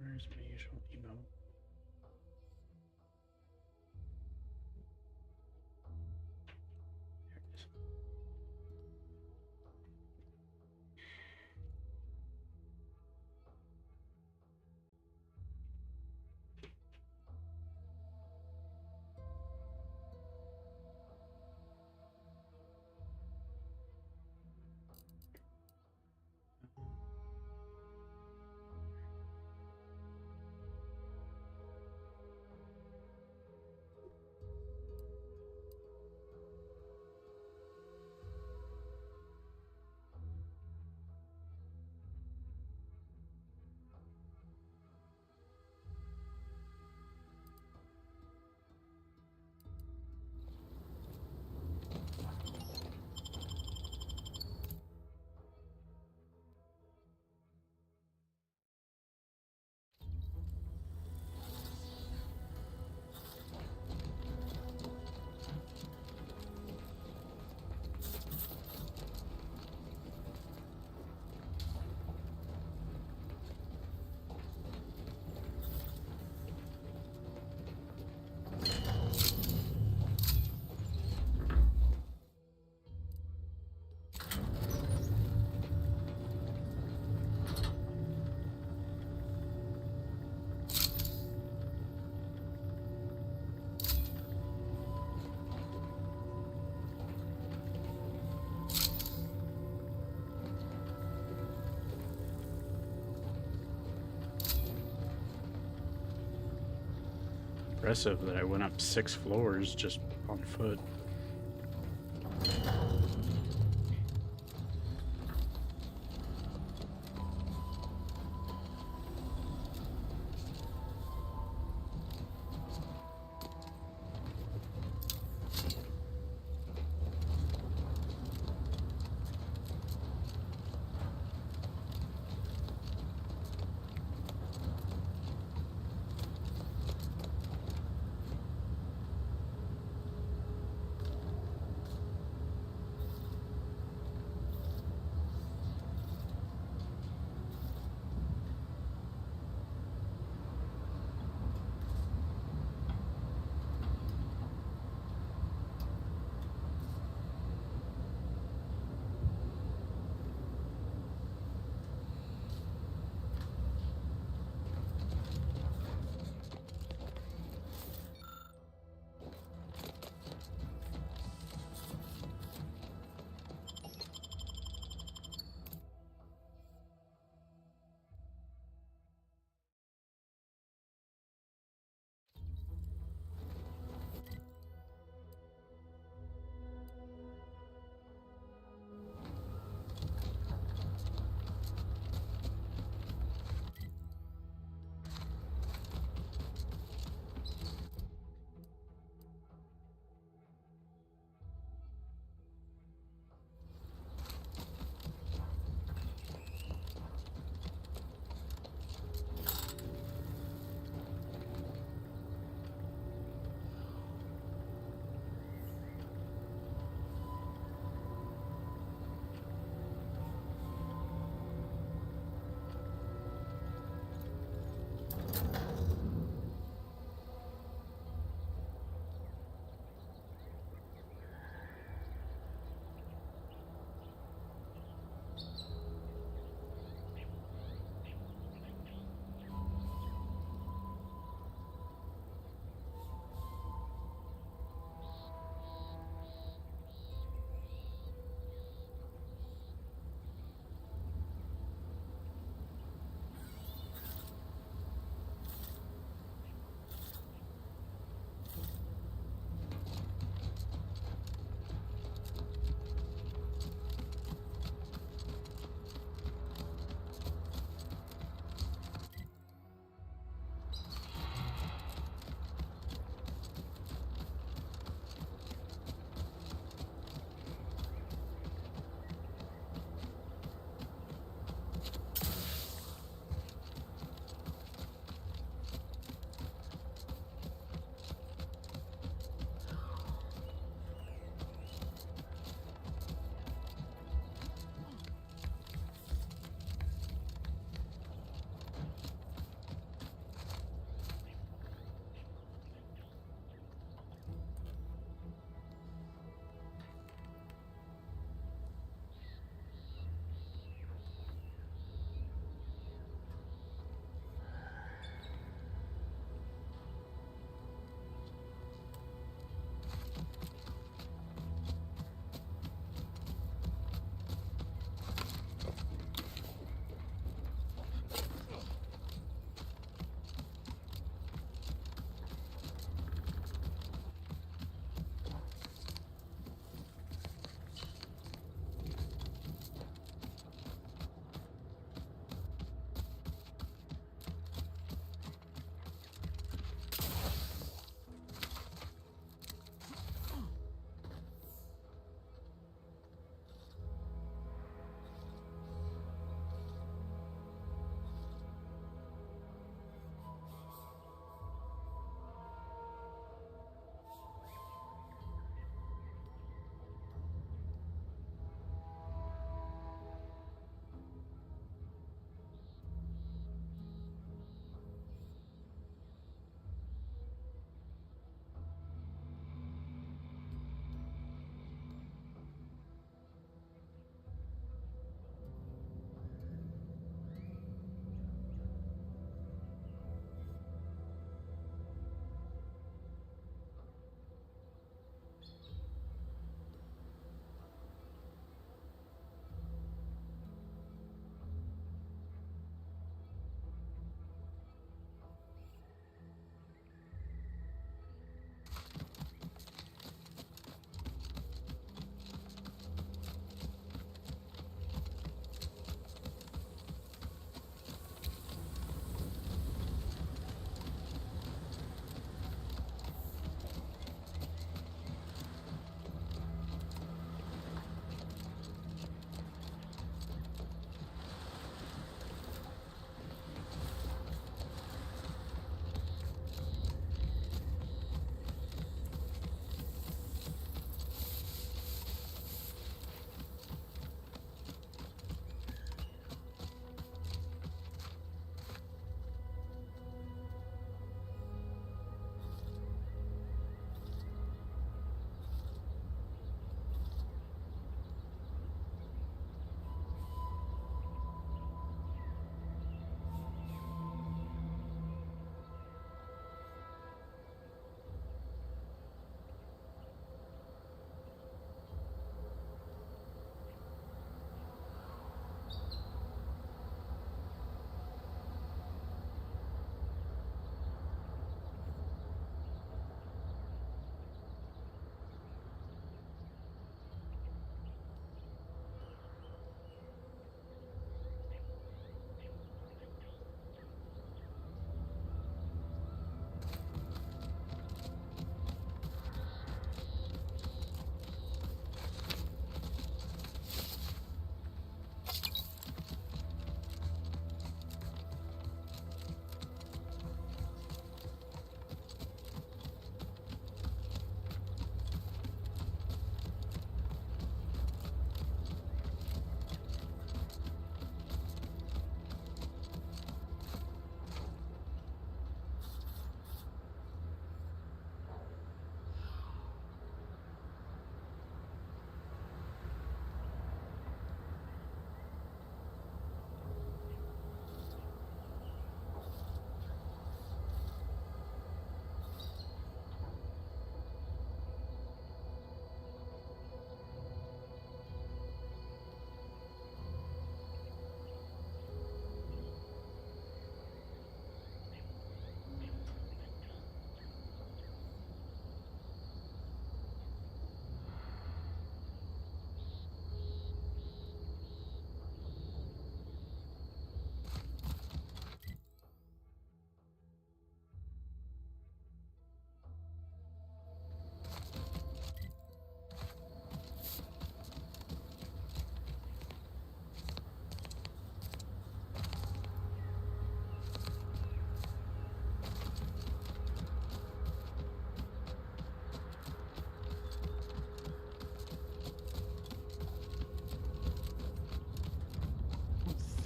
Speaker 1: Where's my usual emote? There it is. Impressive that I went up 6 floors just on foot.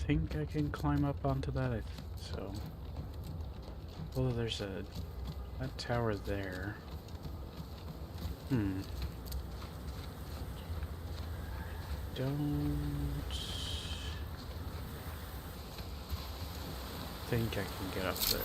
Speaker 1: think I can climb up onto that, so. Although there's that tower there. Don't think I can get up there.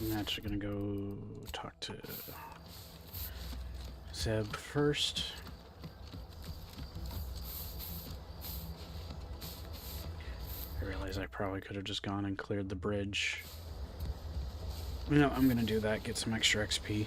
Speaker 1: I'm actually gonna go talk to Zeb first. I realize I probably could have just gone and cleared the bridge. No, I'm gonna do that, get some extra XP.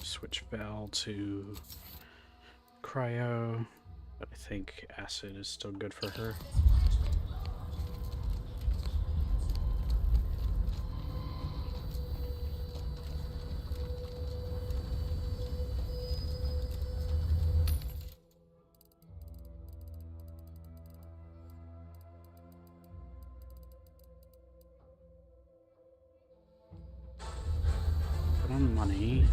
Speaker 1: Switch Val to cryo, but I think acid is still good for her. Put on money.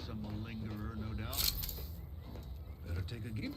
Speaker 16: Some malingerer, no doubt. Better take a game.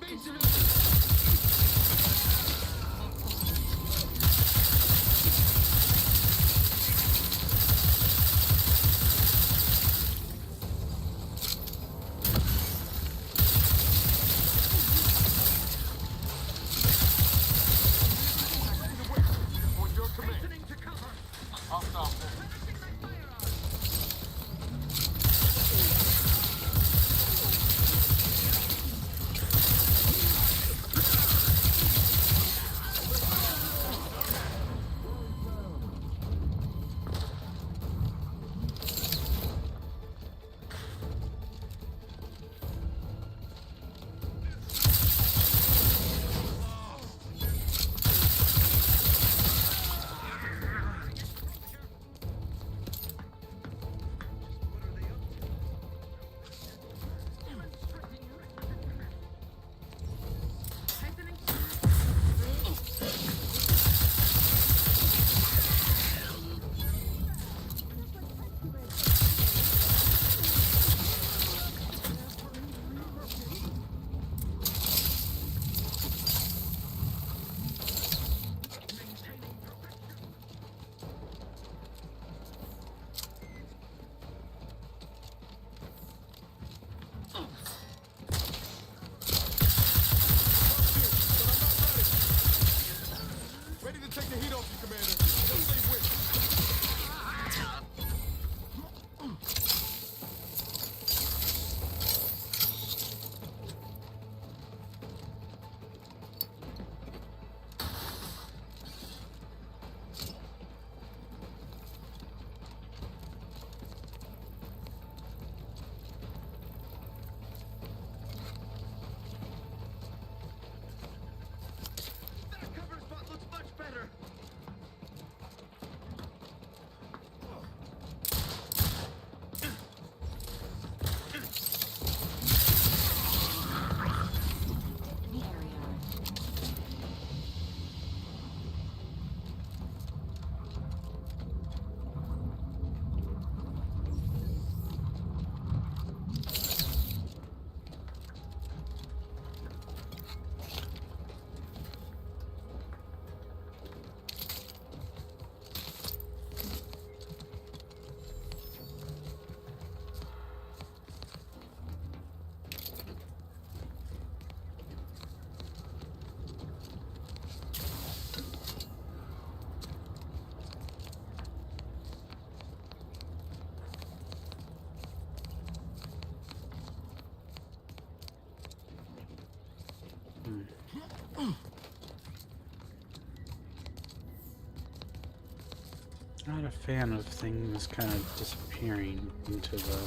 Speaker 16: Not a fan of things kind of disappearing into the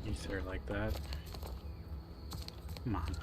Speaker 16: ether like that. Come on.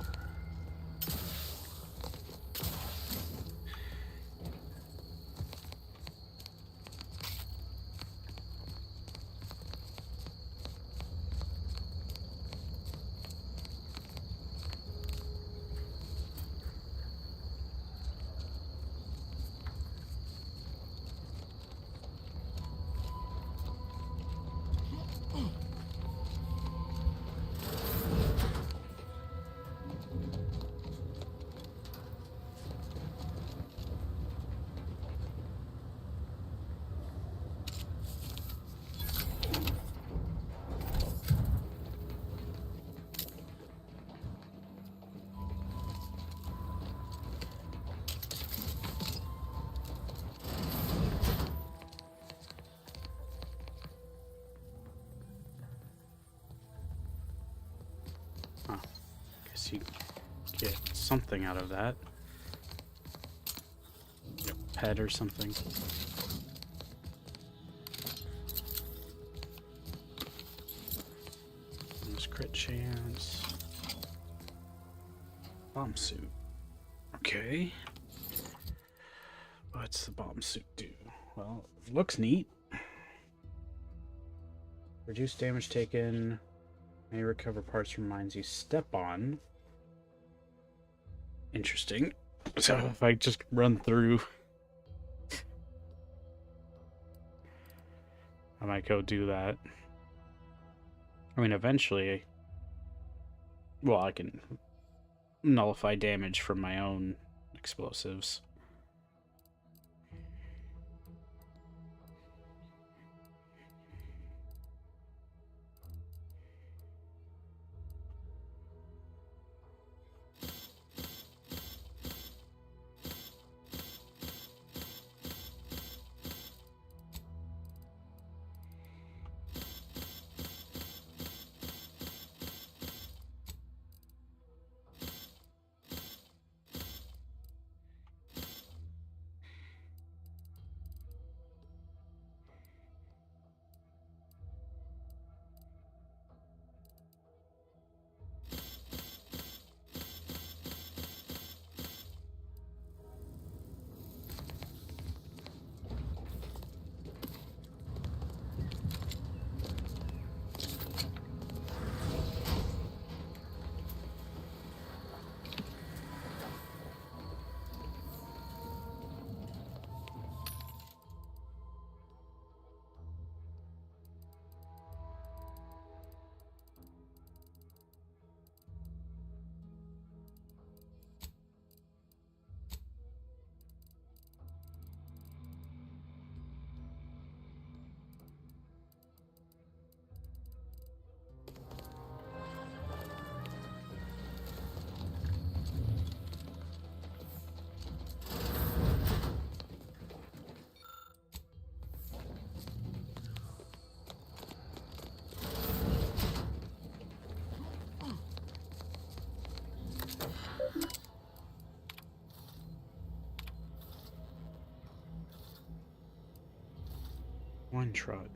Speaker 16: least you get something out of that. Like a pet or something. There's crit chance. Bomb suit. Okay. What's the bomb suit do? Well, it looks neat. Reduce damage taken. May recover parts from mines you step on. Interesting. So if I just run through, I might go do that. I mean, eventually, well, I can nullify damage from my own explosives. One trot.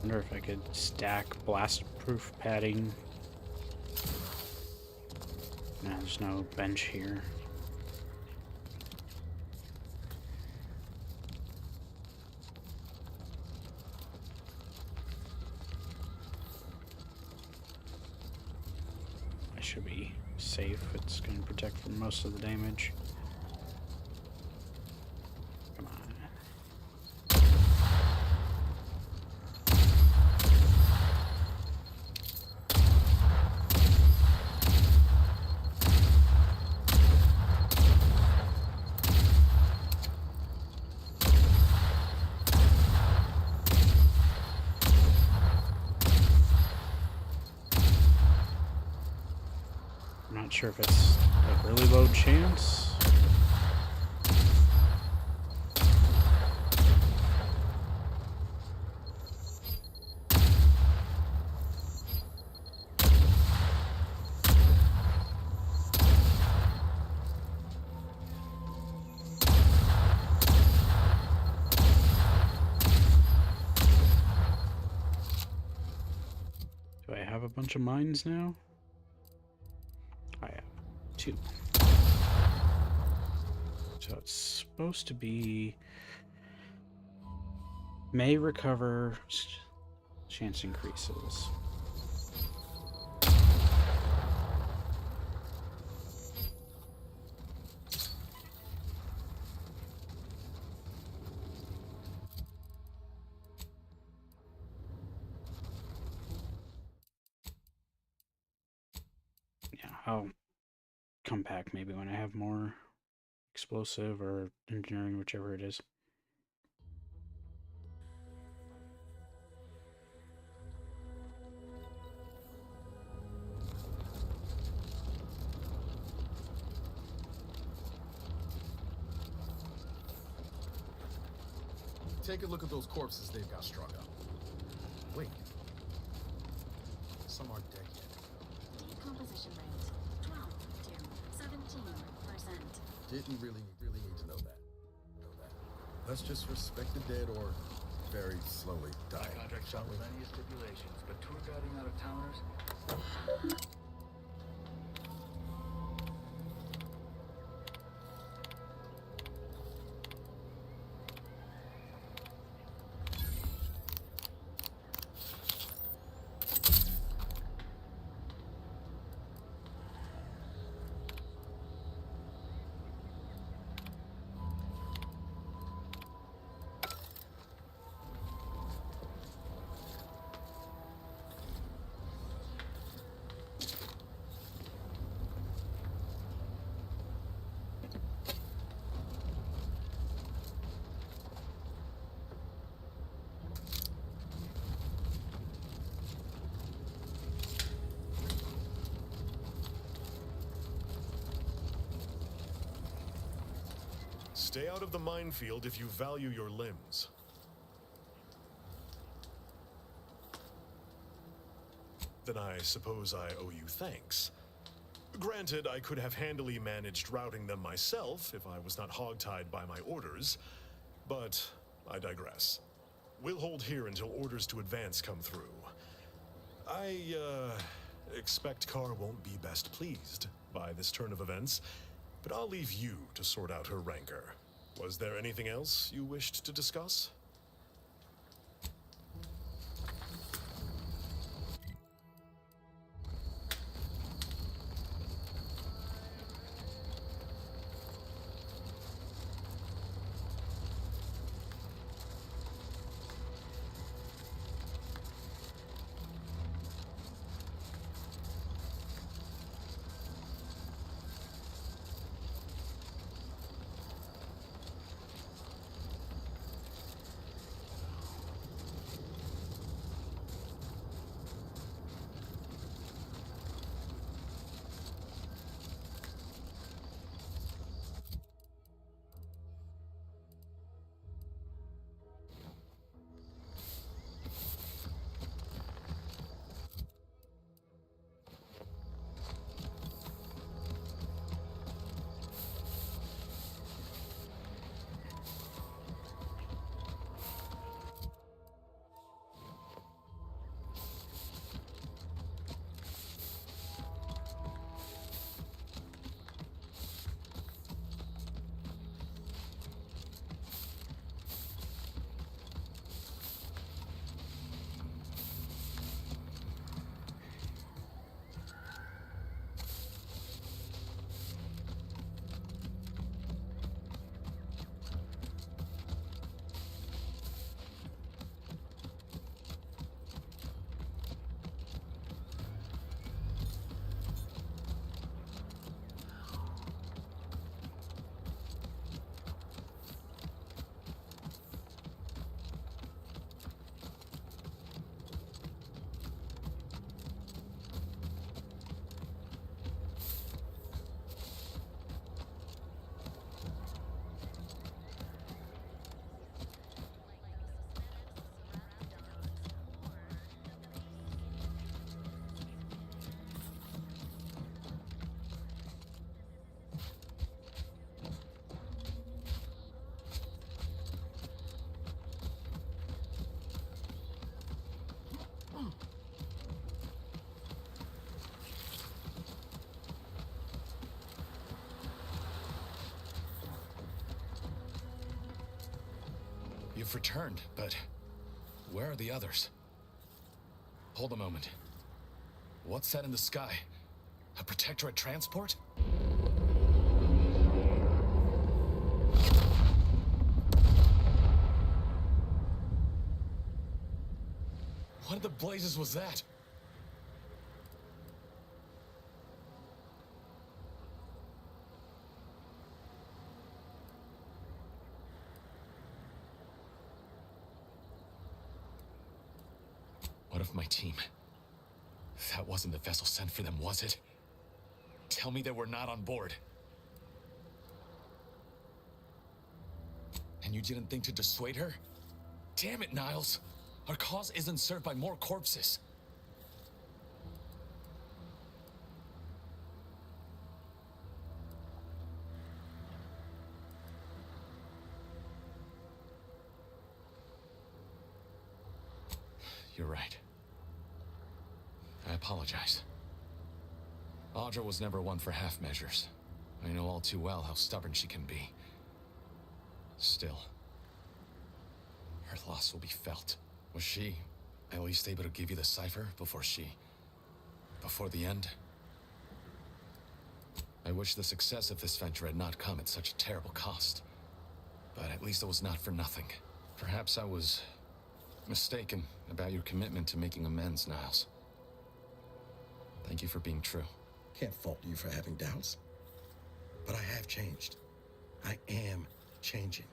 Speaker 16: Wonder if I could stack blast-proof padding. No, there's no bench here. I should be safe. It's going to protect from most of the damage. Come on. Not sure if it's a really low chance. Do I have a bunch of mines now? I have 2. So it's supposed to be may recover, chance increases. Yeah, I'll come back maybe when I have more explosive or engineering, whichever it is.
Speaker 18: Take a look at those corpses they've got strung up. Wait. Some aren't dead yet.
Speaker 14: Decomposition rate 12 to 17%.
Speaker 18: Didn't really need to know that. Let's just respect the dead or very slowly die.
Speaker 21: My contract shot with plenty of stipulations, but tour guiding out of towners.
Speaker 4: Stay out of the minefield if you value your limbs. Then I suppose I owe you thanks. Granted, I could have handily managed routing them myself if I was not hogtied by my orders, but I digress. We'll hold here until orders to advance come through. I expect Carr won't be best pleased by this turn of events, but I'll leave you to sort out her rancor. Was there anything else you wished to discuss?
Speaker 6: have returned, but where are the others? Hold a moment. What's that in the sky? A Protectorate transport? What in the blazes was that? What of my team? That wasn't the vessel sent for them, was it? Tell me they were not on board. And you didn't think to dissuade her? Damn it, Niles! Our cause isn't served by more corpses. You're right. I apologize. Audra was never one for half measures. I know all too well how stubborn she can be. Still, her loss will be felt. Was she at least able to give you the cipher before the end? I wish the success of this venture had not come at such a terrible cost. But at least it was not for nothing. Perhaps I was mistaken about your commitment to making amends, Niles. Thank you for being true.
Speaker 11: Can't fault you for having doubts. But I have changed. I am changing.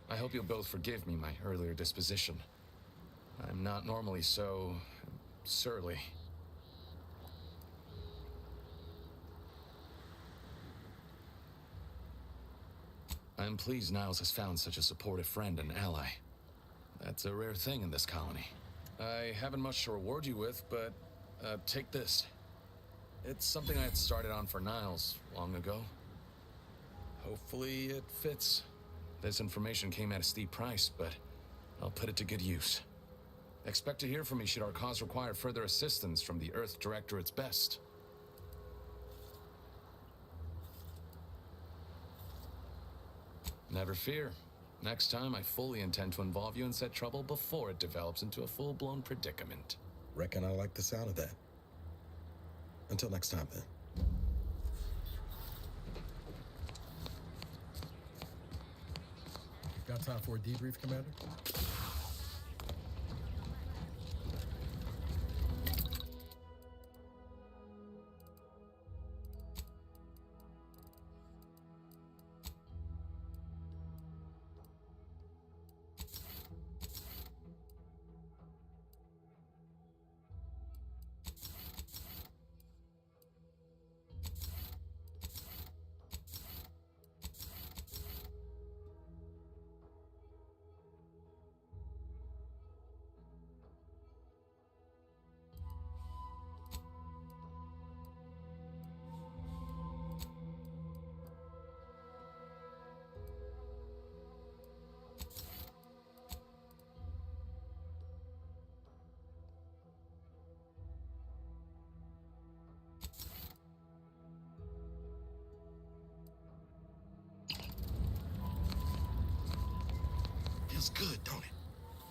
Speaker 6: I hope you'll both forgive me my earlier disposition. I'm not normally so surly. I'm pleased Niles has found such a supportive friend and ally. That's a rare thing in this colony. I haven't much to reward you with, but take this. It's something I had started on for Niles long ago. Hopefully it fits. This information came at a steep price, but I'll put it to good use. Expect to hear from me should our cause require further assistance from the Earth Directorate's best. Never fear. Next time, I fully intend to involve you in said trouble before it develops into a full-blown predicament.
Speaker 11: Reckon I like the sound of that. Until next time, then.
Speaker 18: Got time for a debrief, Commander?
Speaker 11: Feels good, don't it?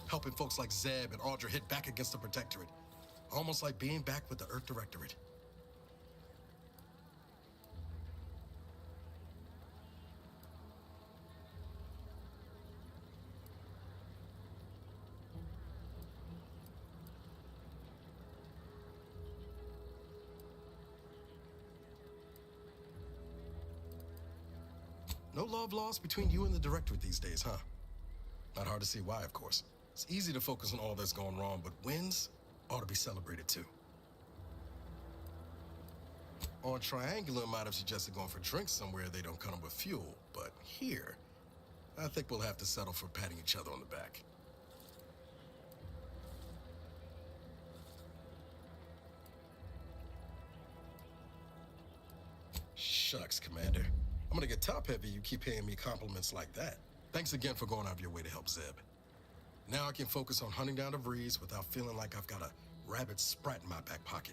Speaker 11: Helping folks like Zeb and Audra hit back against the Protectorate. Almost like being back with the Earth Directorate. No love lost between you and the Directorate these days, huh? Not hard to see why, of course. It's easy to focus on all that's going wrong, but wins ought to be celebrated too. On Triangular might have suggested going for drinks somewhere they don't come with fuel, but here, I think we'll have to settle for patting each other on the back. Shucks, Commander. I'm gonna get top-heavy you keep paying me compliments like that. Thanks again for going out of your way to help Zeb. Now I can focus on hunting down the Vrees without feeling like I've got a rabid sprat in my back pocket.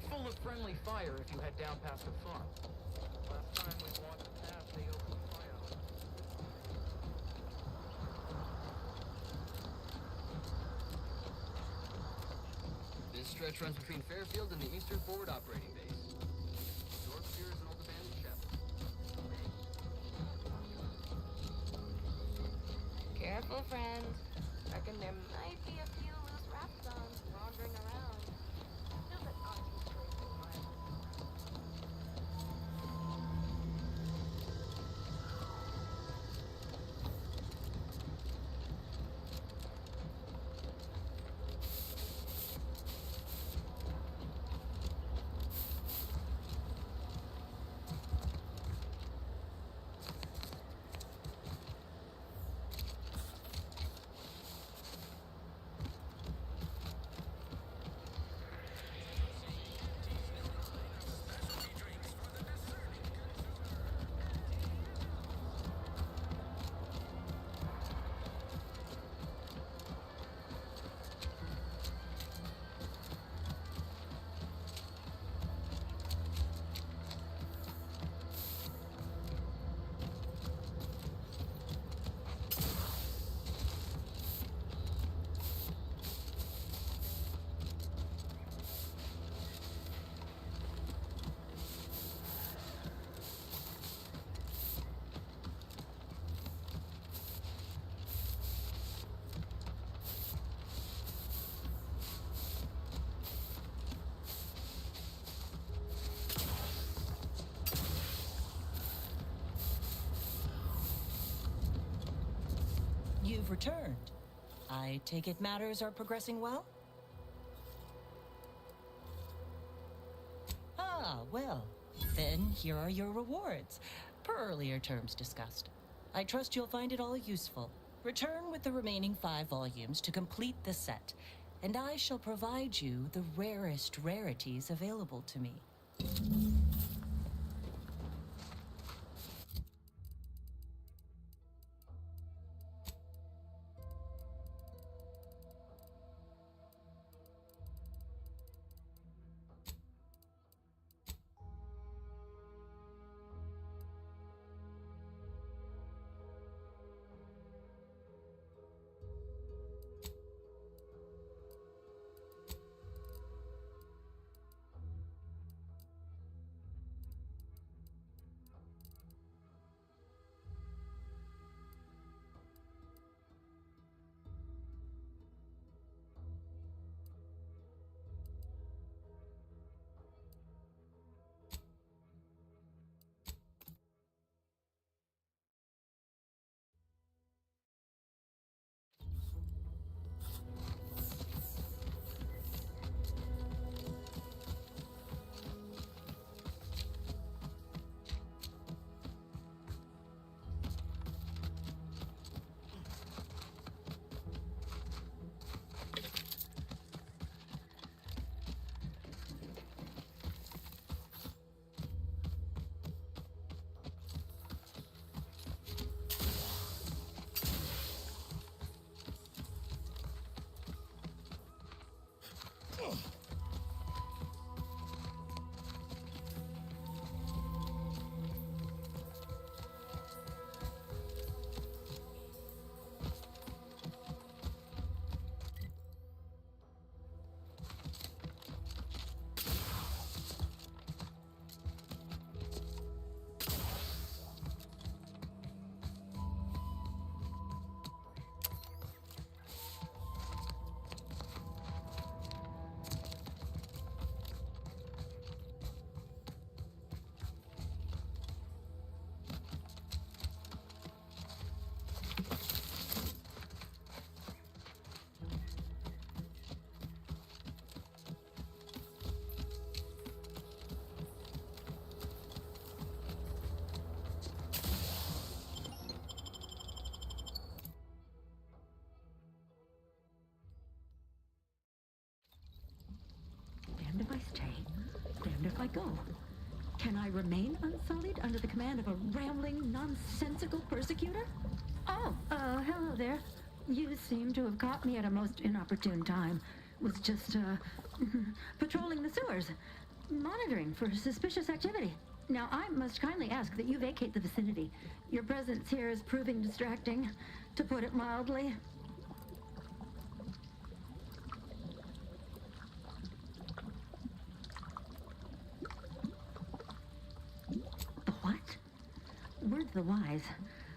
Speaker 20: Careful of friendly fire if you head down past the farm. Last time we wandered past, they opened fire on us.
Speaker 2: This stretch runs between Fairfield and the Eastern Forward Operating Base. North here is an old abandoned chapel.
Speaker 22: Careful, friend. Reckon there might be a few loose rap zones wandering around. Feel that Auntie's choice is mine.
Speaker 13: You've returned. I take it matters are progressing well? Ah, well. Then here are your rewards, per earlier terms discussed. I trust you'll find it all useful. Return with the remaining 5 volumes to complete the set, and I shall provide you the rarest rarities available to me.
Speaker 17: Damned if I stay, damned if I go. Can I remain unsullied under the command of a rambling, nonsensical persecutor? Oh, hello there. You seem to have caught me at a most inopportune time. Was just, patrolling the sewers. monitoring for suspicious activity. Now, I must kindly ask that you vacate the vicinity. Your presence here is proving distracting, to put it mildly. The what? Word of the wise.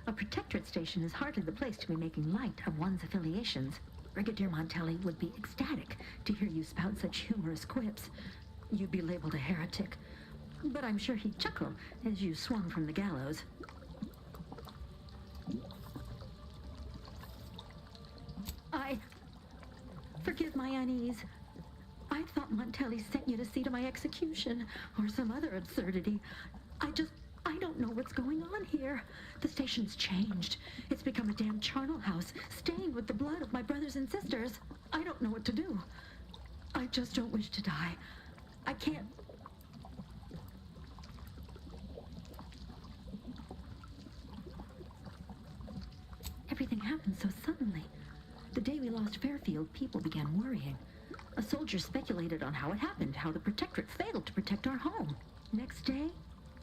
Speaker 17: A protectorate station is hardly the place to be making light of one's affiliations. Brigadier Montelli would be ecstatic to hear you spout such humorous quips. You'd be labeled a heretic, but I'm sure he'd chuckle as you swung from the gallows. Forgive my unease. I thought Montelli sent you to see to my execution, or some other absurdity. I don't know what's going on here. The station's changed. It's become a damn charnel house, stained with the blood of my brothers and sisters. I don't know what to do. I just don't wish to die. I can't... Everything happened so suddenly. The day we lost Fairfield, people began worrying. A soldier speculated on how it happened, how the Protectorate failed to protect our home. Next day,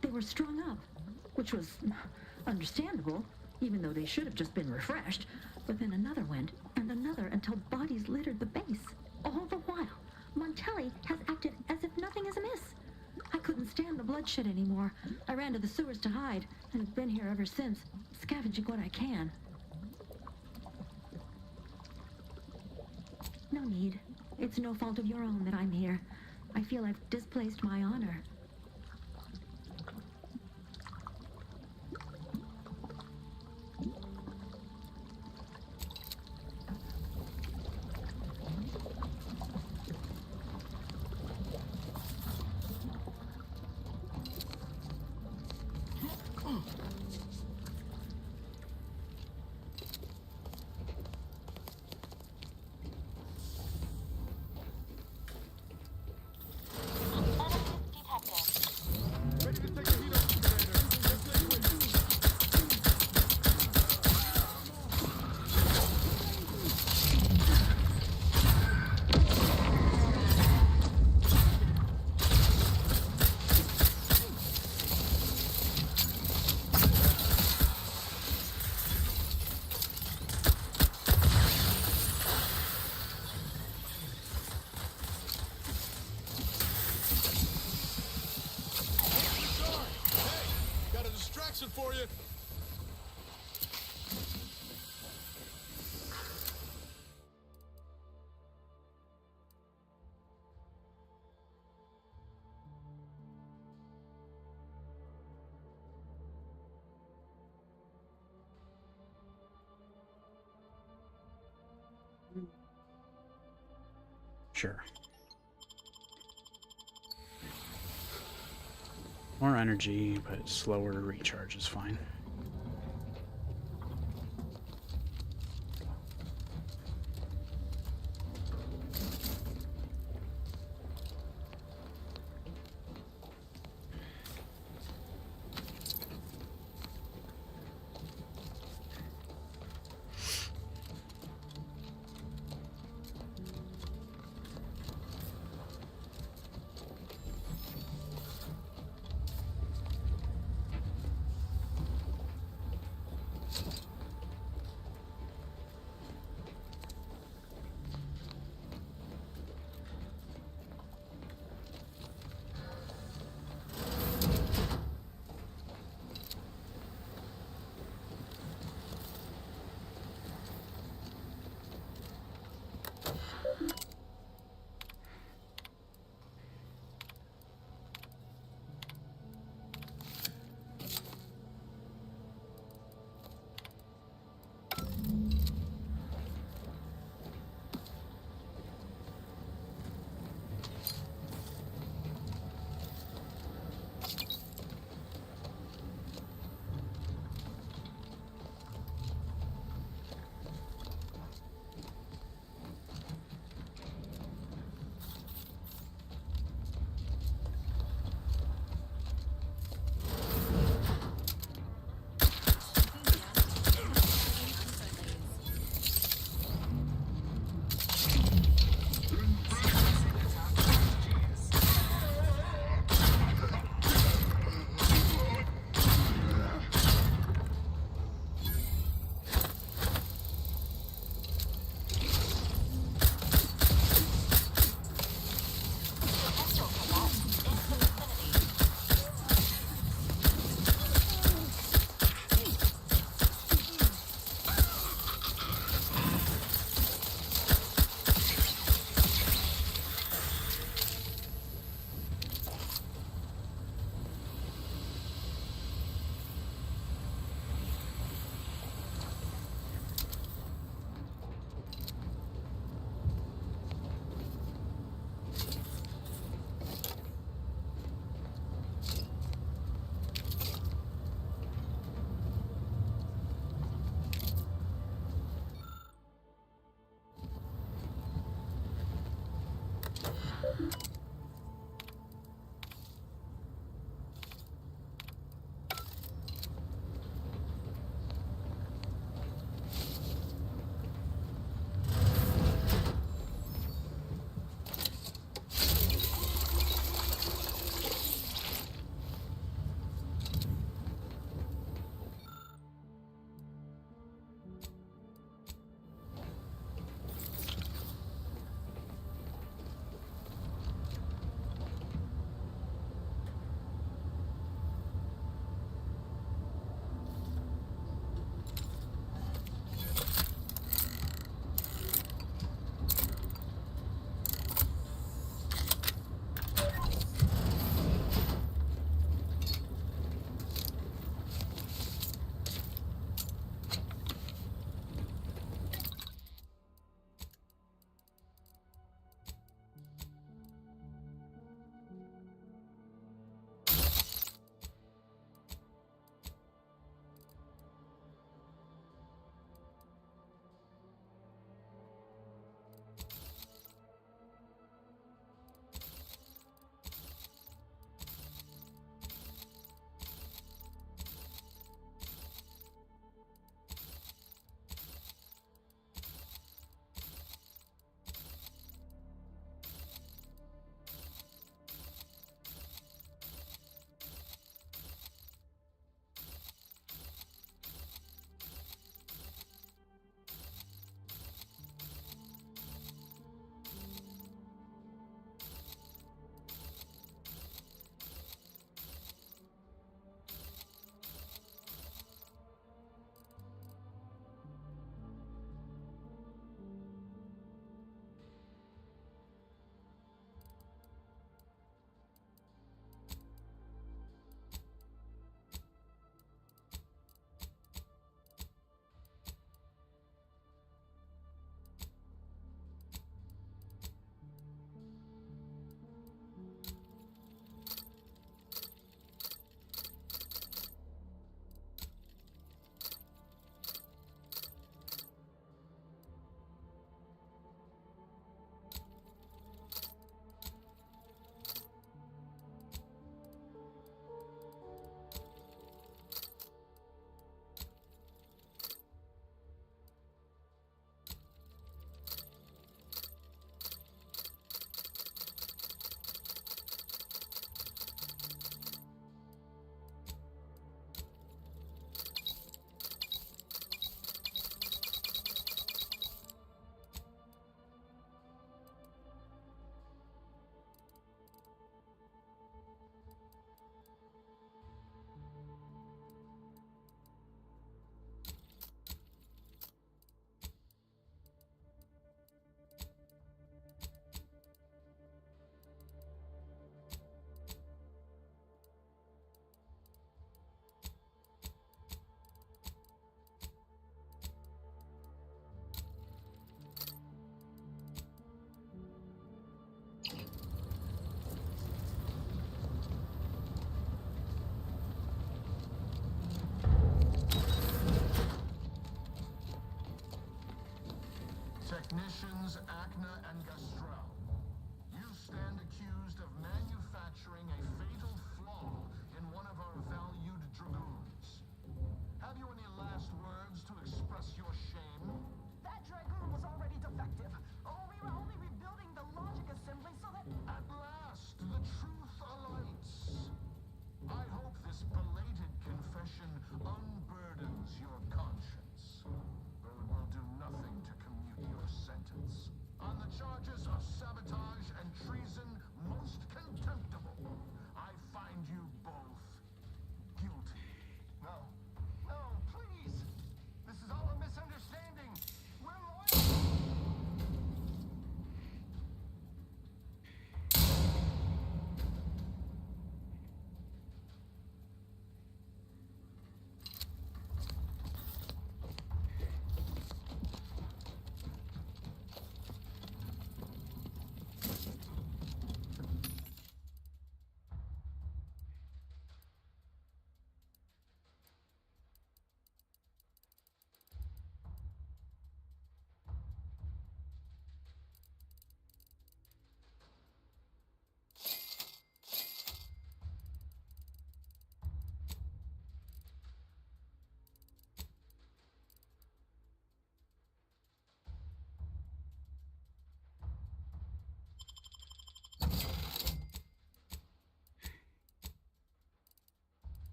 Speaker 17: they were strung up, which was understandable, even though they should have just been refreshed. But then another went, and another, until bodies littered the base. All the while, Montelli has acted as if nothing is amiss. I couldn't stand the bloodshed anymore. I ran to the sewers to hide, and have been here ever since, scavenging what I can. No need. It's no fault of your own that I'm here. I feel I've displaced my honor.
Speaker 3: For you.
Speaker 16: Sure. More energy, but slower recharge is fine.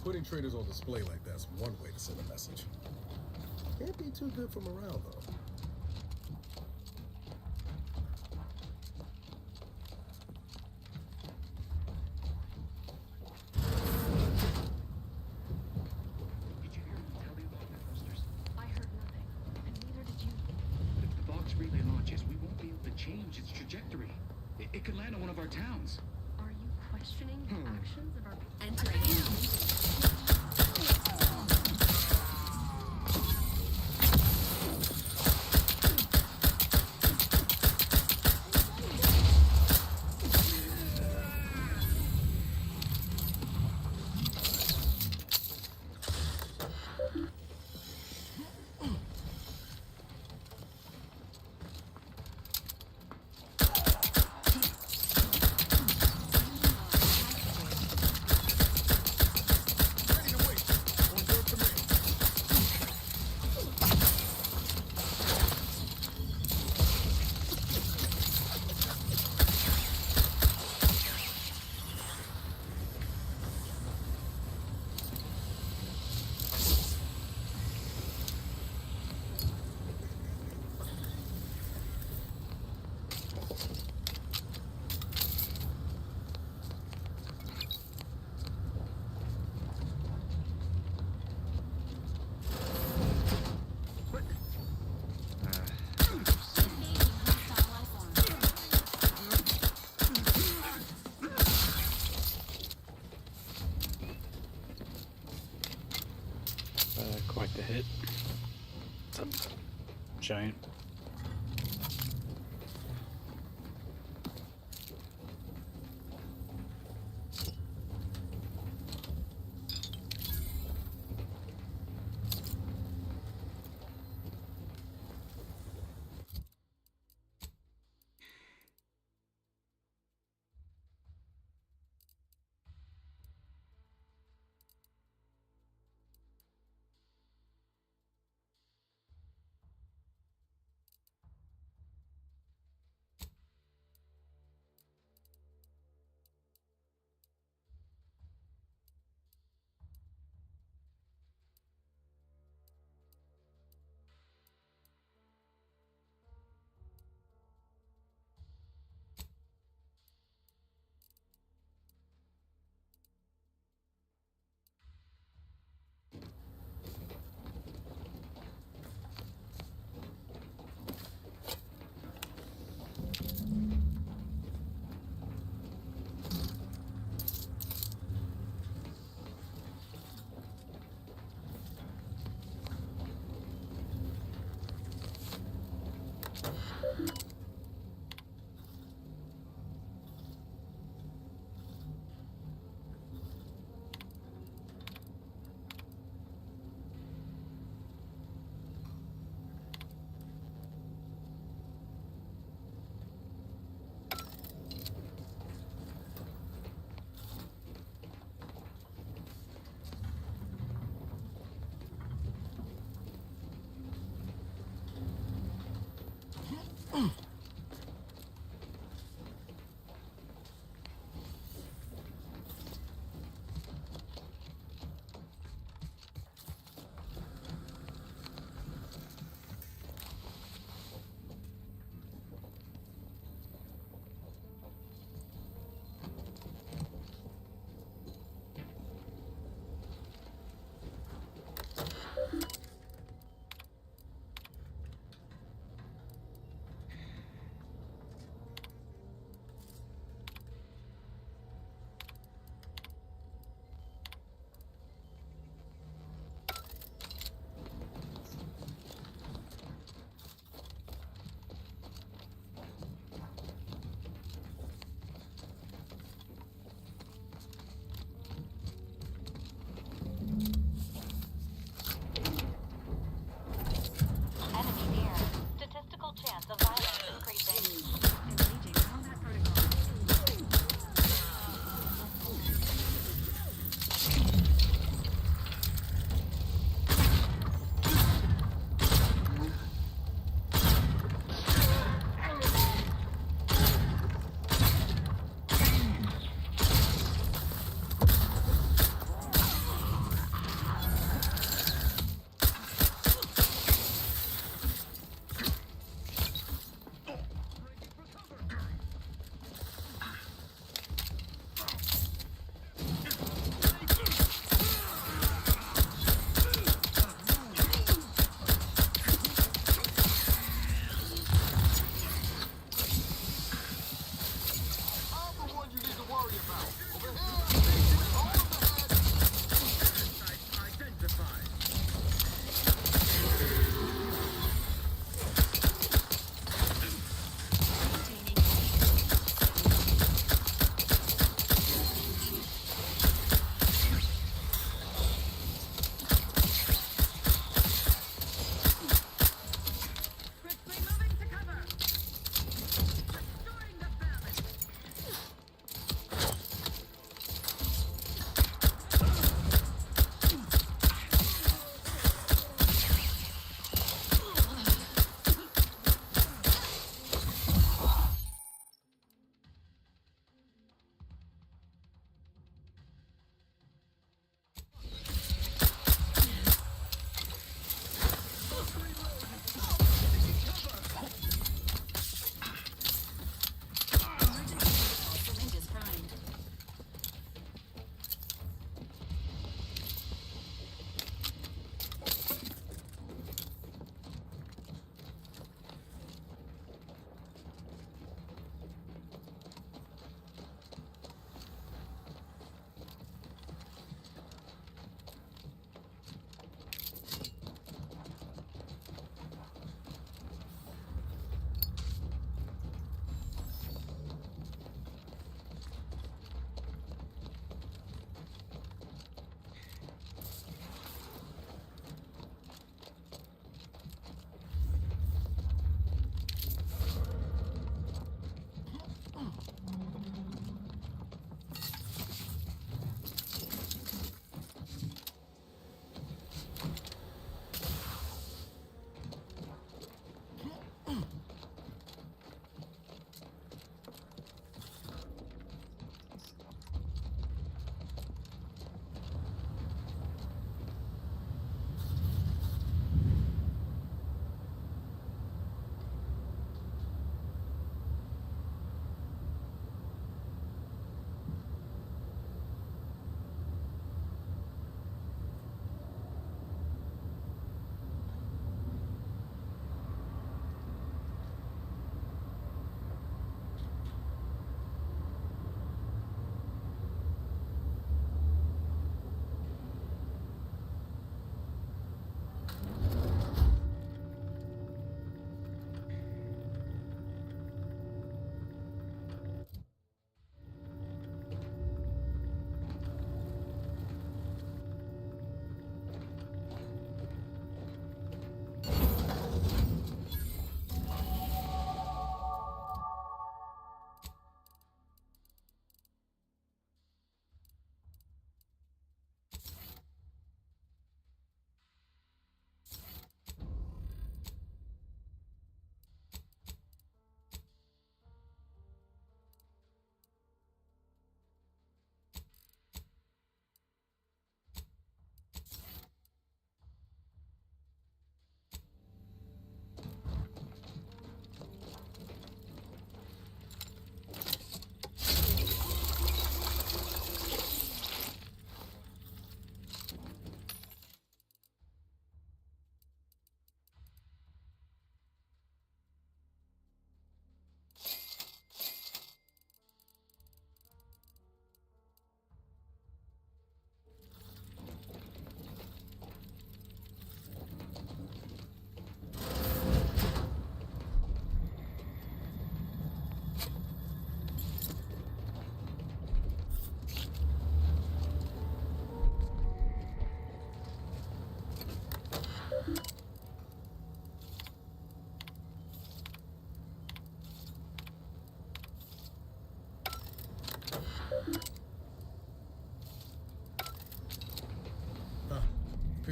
Speaker 11: Putting traders on display like that's one way to send a message. Can't be too good for morale, though.
Speaker 15: Did you hear him tell you about the thrusters?
Speaker 17: I heard nothing, and neither did you.
Speaker 15: But if the box relay launches, we won't be able to change its trajectory. It could land on one of our towns.
Speaker 17: Are you questioning the actions of our
Speaker 10: Entering in.
Speaker 16: Quite the hit. It's a giant.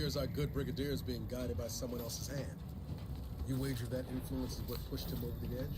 Speaker 11: appears our good brigadier is being guided by someone else's hand. You wager that influence is what pushed him over the edge?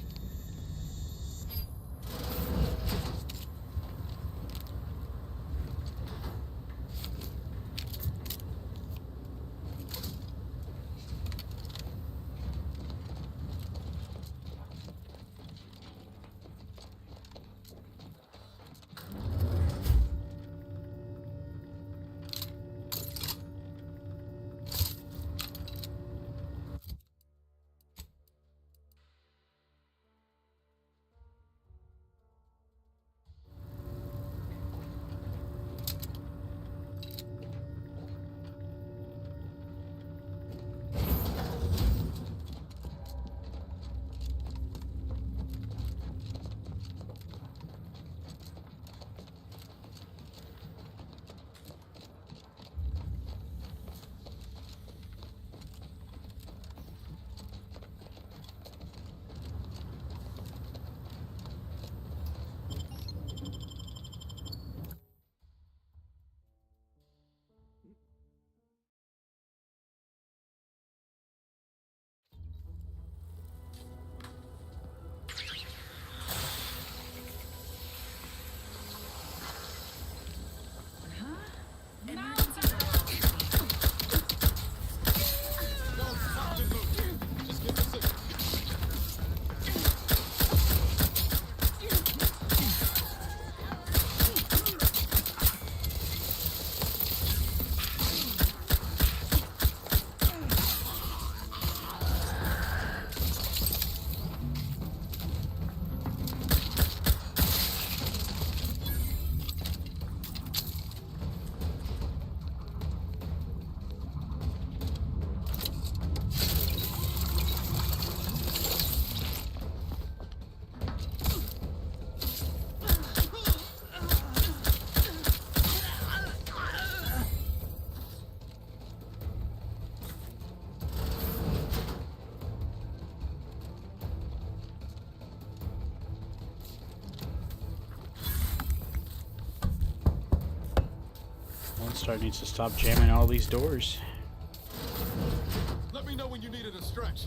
Speaker 16: Star needs to stop jamming all these doors.
Speaker 11: Let me know when you needed a stretch.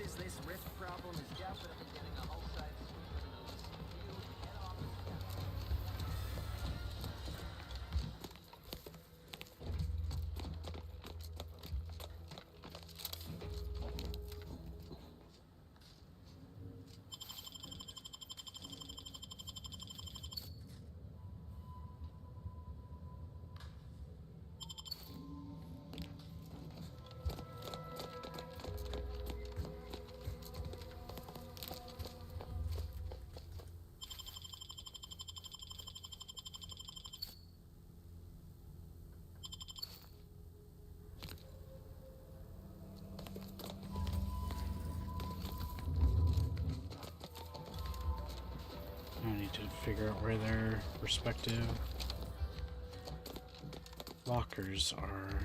Speaker 2: is this rift problem is definitely getting a whole side sweep of the nose. You get off the step.
Speaker 16: I need to figure out where their respective lockers are.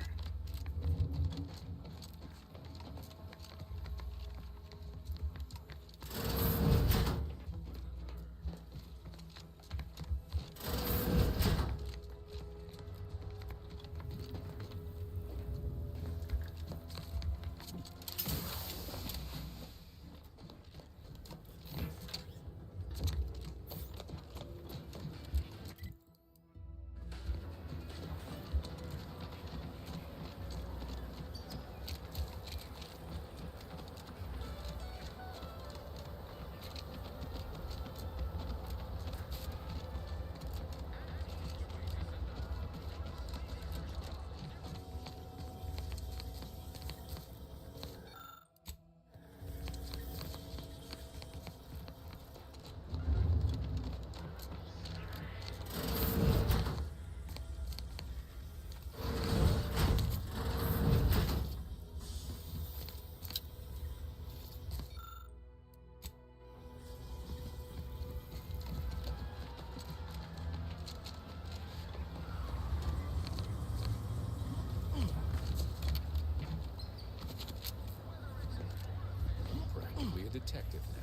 Speaker 8: Practically a detective now.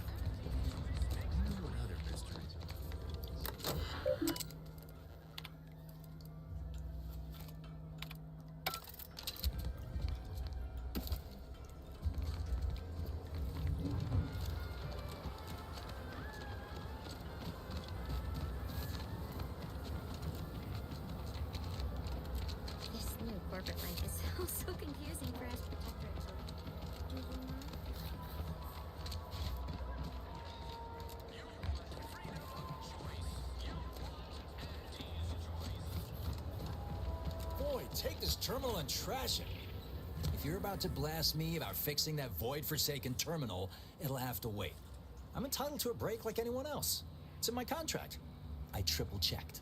Speaker 8: What other mysteries?
Speaker 14: This new corporate life is so confusing for us protectorates. Do you mind?
Speaker 19: Boy, take this terminal and trash it. If you're about to blast me about fixing that void-forsaken terminal, it'll have to wait. I'm entitled to a break like anyone else. It's in my contract. I triple-checked.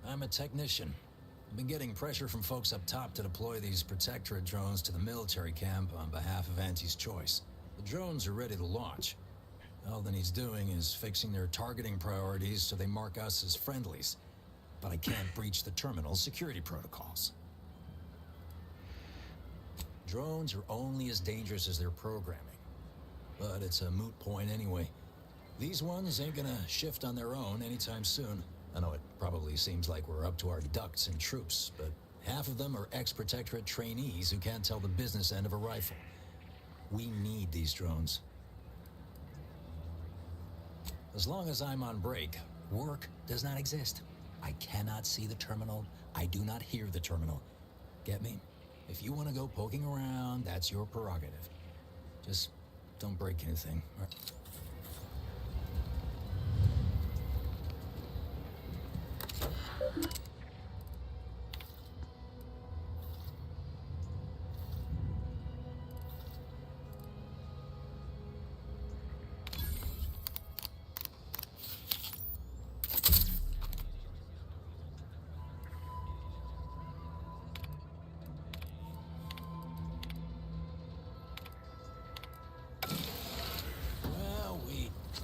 Speaker 19: I'm a technician. I've been getting pressure from folks up top to deploy these protectorate drones to the military camp on behalf of Auntie's Choice. The drones are ready to launch. All that he's doing is fixing their targeting priorities so they mark us as friendlies. But I can't breach the terminal's security protocols. Drones are only as dangerous as their programming. But it's a moot point anyway. These ones ain't gonna shift on their own anytime soon. I know it probably seems like we're up to our ducks and troops, but half of them are ex-protectorate trainees who can't tell the business end of a rifle. We need these drones. As long as I'm on break, work does not exist. I cannot see the terminal. I do not hear the terminal. Get me? If you want to go poking around, that's your prerogative. Just don't break anything. Right?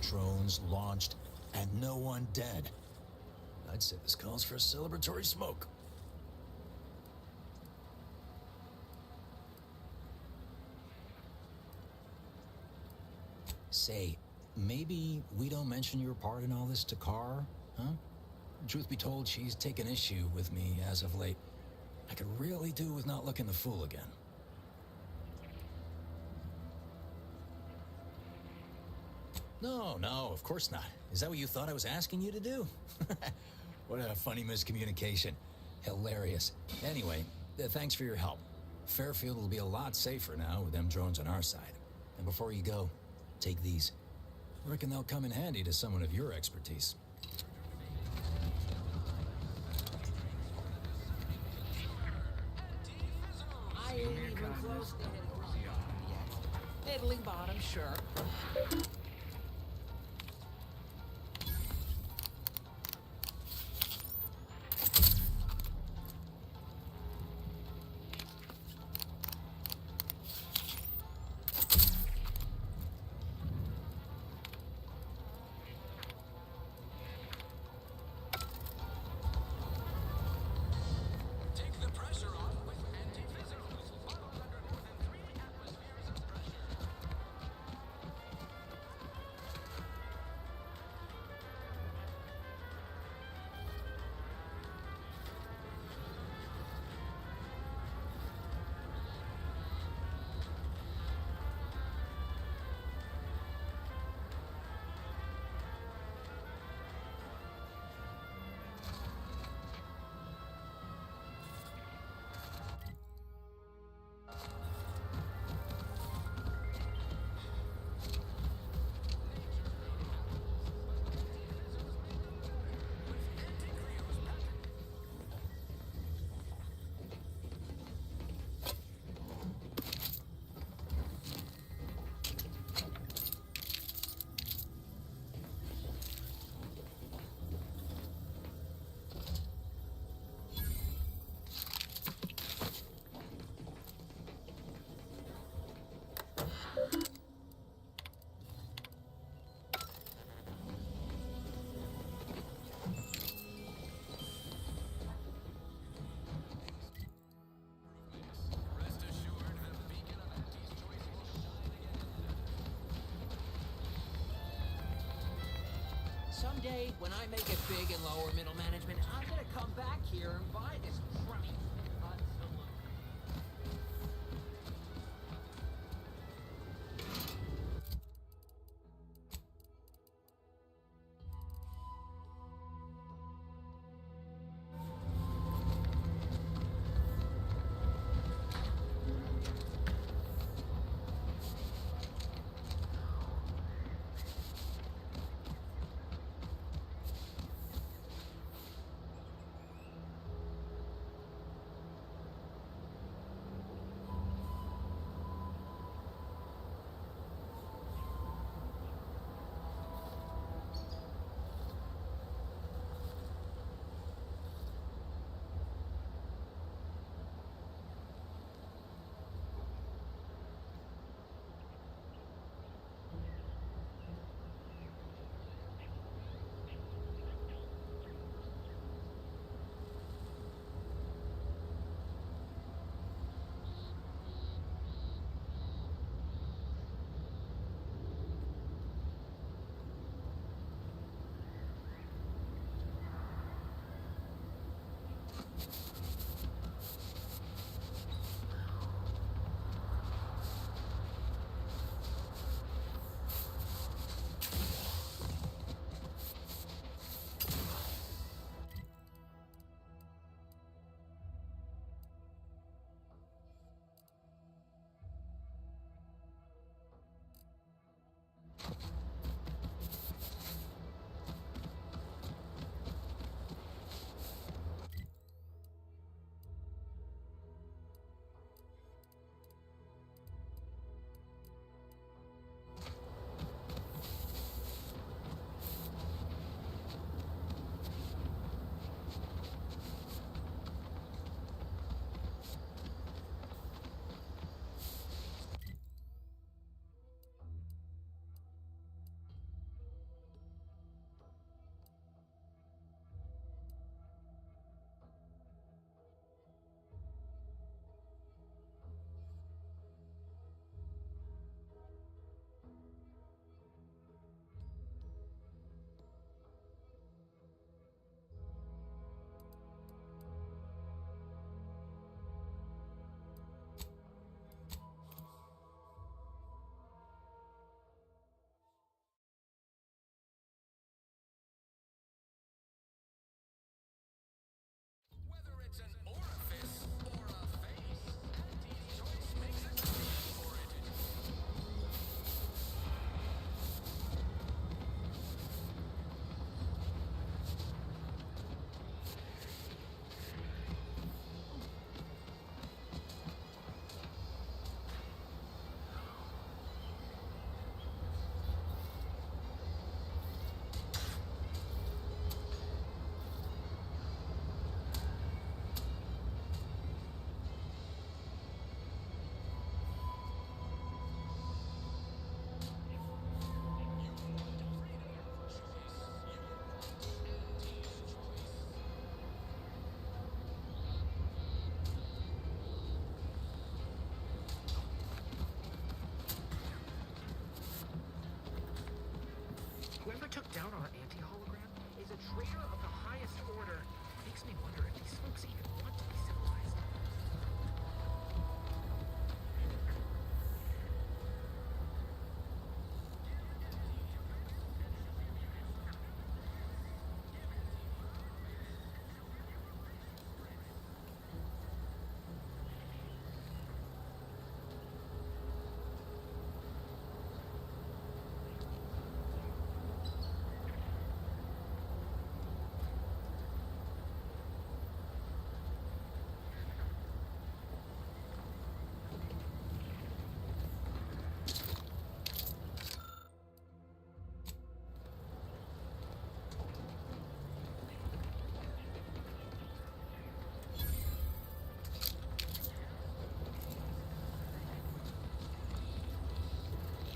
Speaker 19: Drones launched and no one dead. I'd say this calls for a celebratory smoke. Say, maybe we don't mention your part in all this to Carr, huh? Truth be told, she's taken issue with me as of late. I could really do with not looking the fool again. No, no, of course not. Is that what you thought I was asking you to do? What a funny miscommunication. Hilarious. Anyway, thanks for your help. Fairfield will be a lot safer now with them drones on our side. And before you go, take these. Reckon they'll come in handy to someone of your expertise.
Speaker 20: I ain't even close to hitting rock bottom yet. Middling bottom, sure. Someday, when I make it big in lower middle management, I'm gonna come back here and buy this crummy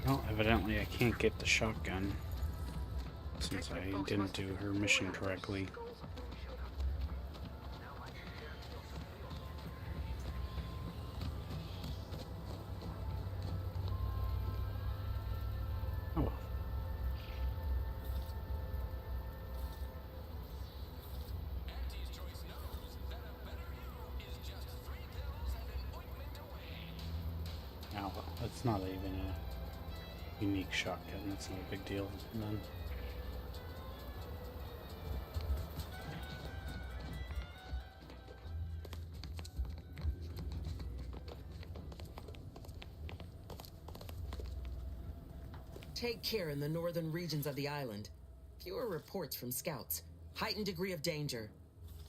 Speaker 16: Well, evidently I can't get the shotgun since I didn't do her mission correctly. Oh well. Oh well, that's not even a unique shotgun, that's not a big deal then.
Speaker 5: Take care in the northern regions of the island. Fewer reports from scouts. Heightened degree of danger.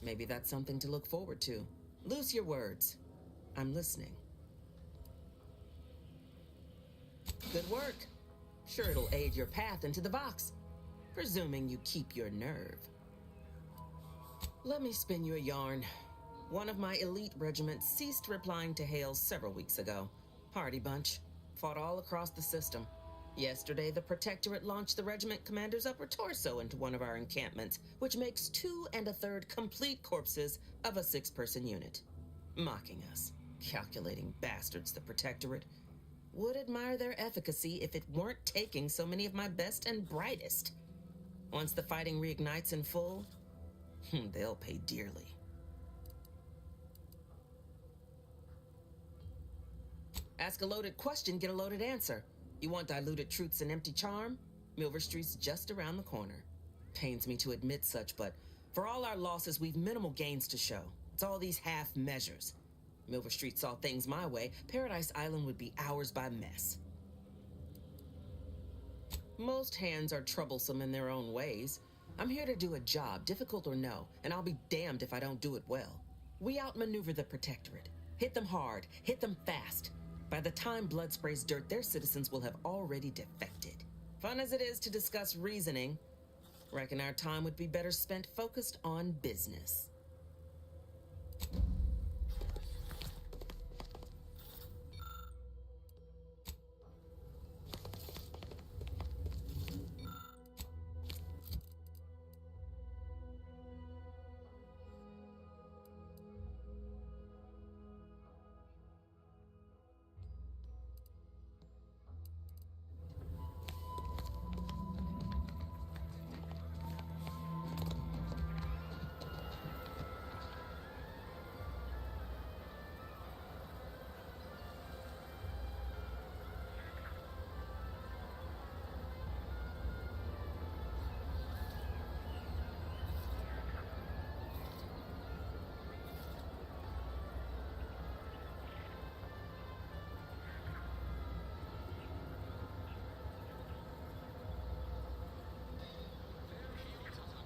Speaker 5: Maybe that's something to look forward to. Loose your words. I'm listening. Good work. Sure, it'll aid your path into the box. Presuming you keep your nerve. Let me spin you a yarn. One of my elite regiments ceased replying to hails several weeks ago. Hardy bunch. Fought all across the system. Yesterday, the Protectorate launched the regiment commander's upper torso into one of our encampments, which makes 2 1/3 complete corpses of a 6-person unit. Mocking us. Calculating bastards, the Protectorate. Would admire their efficacy if it weren't taking so many of my best and brightest. Once the fighting reignites in full, they'll pay dearly. Ask a loaded question, get a loaded answer. You want diluted truths and empty charm? Milver Street's just around the corner. Pains me to admit such, but for all our losses, we've minimal gains to show. It's all these half measures. Milver Street saw things my way, Paradise Island would be ours by mess. Most hands are troublesome in their own ways. I'm here to do a job, difficult or no, and I'll be damned if I don't do it well. We outmaneuver the Protectorate. Hit them hard, hit them fast. By the time blood sprays dirt, their citizens will have already defected. Fun as it is to discuss reasoning, reckon our time would be better spent focused on business.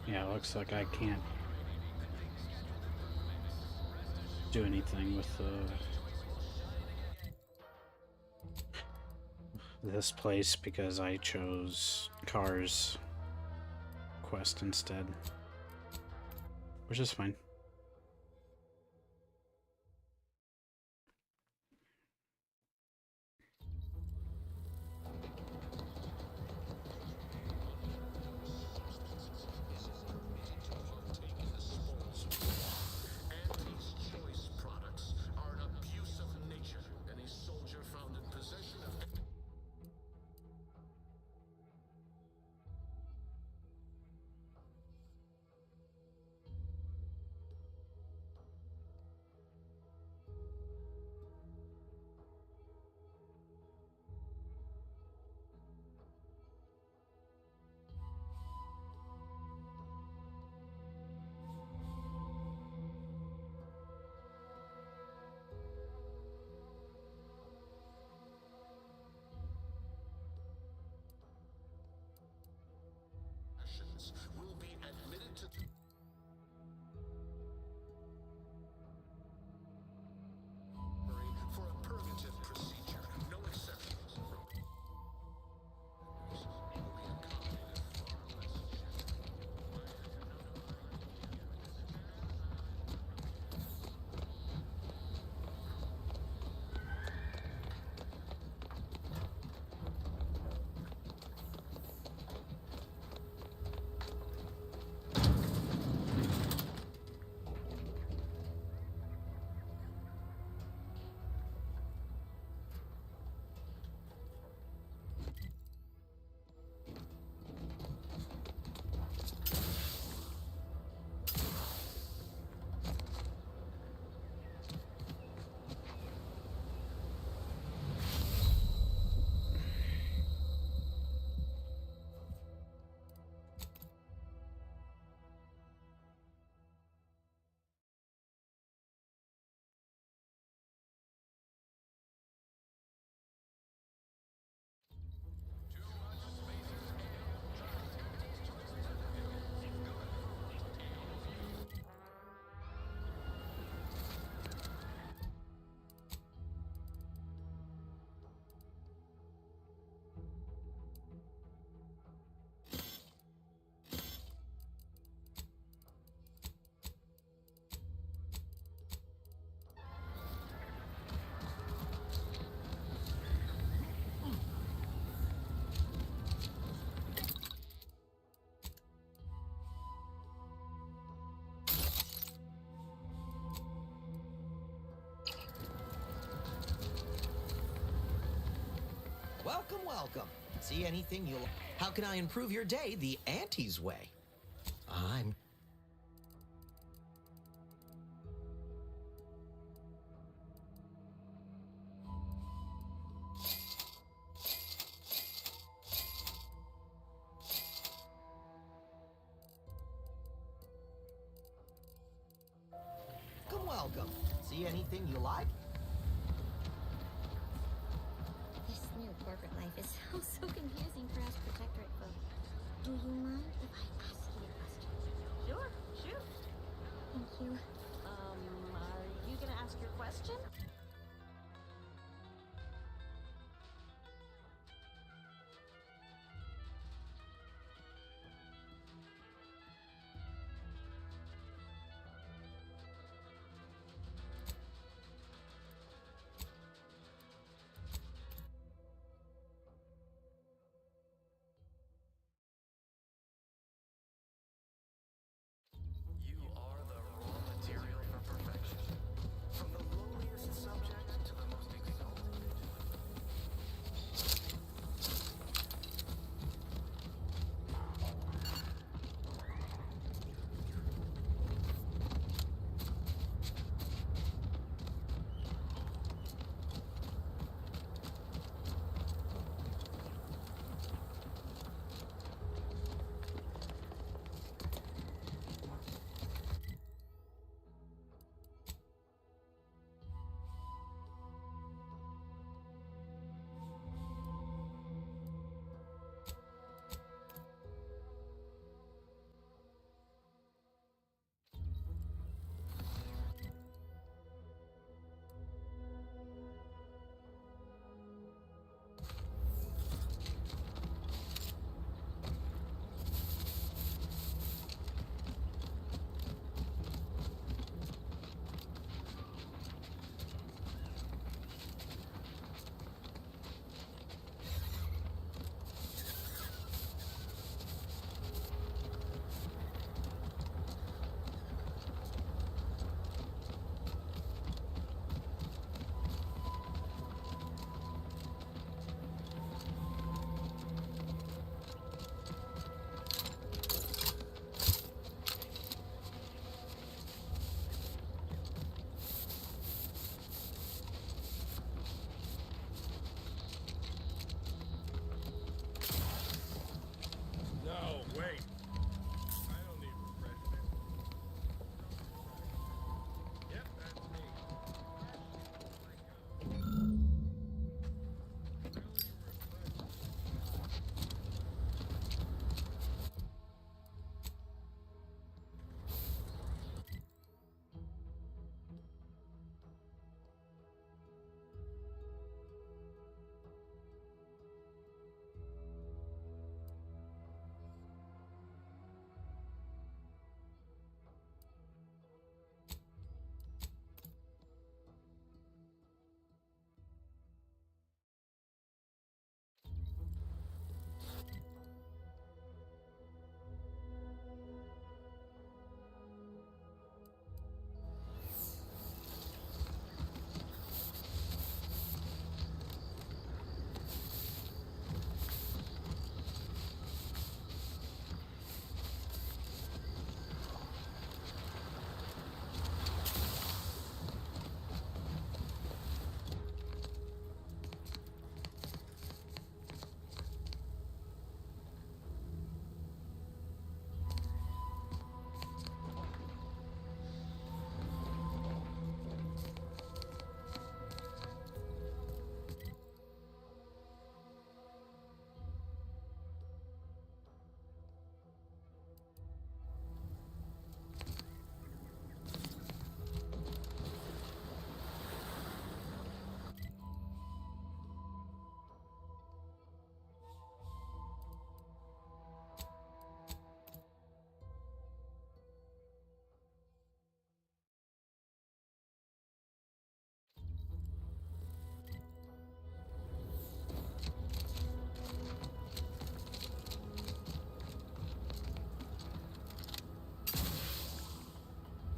Speaker 16: Yeah, it looks like I can't do anything with this place because I chose Cars quest instead, which is fine.
Speaker 7: Welcome, welcome. See anything you'll... How can I improve your day the Auntie's way? I'm... Welcome. See anything you like?
Speaker 14: This new corporate life is so confusing for us protectorate folk. Do you mind if I ask you a question?
Speaker 12: Sure, shoot.
Speaker 14: Thank you.
Speaker 12: Are you gonna ask your question?
Speaker 21: You are the raw material for perfection. From the lowliest subject to the most exalted.
Speaker 18: No, wait. I don't need refreshment. Yep, that's me.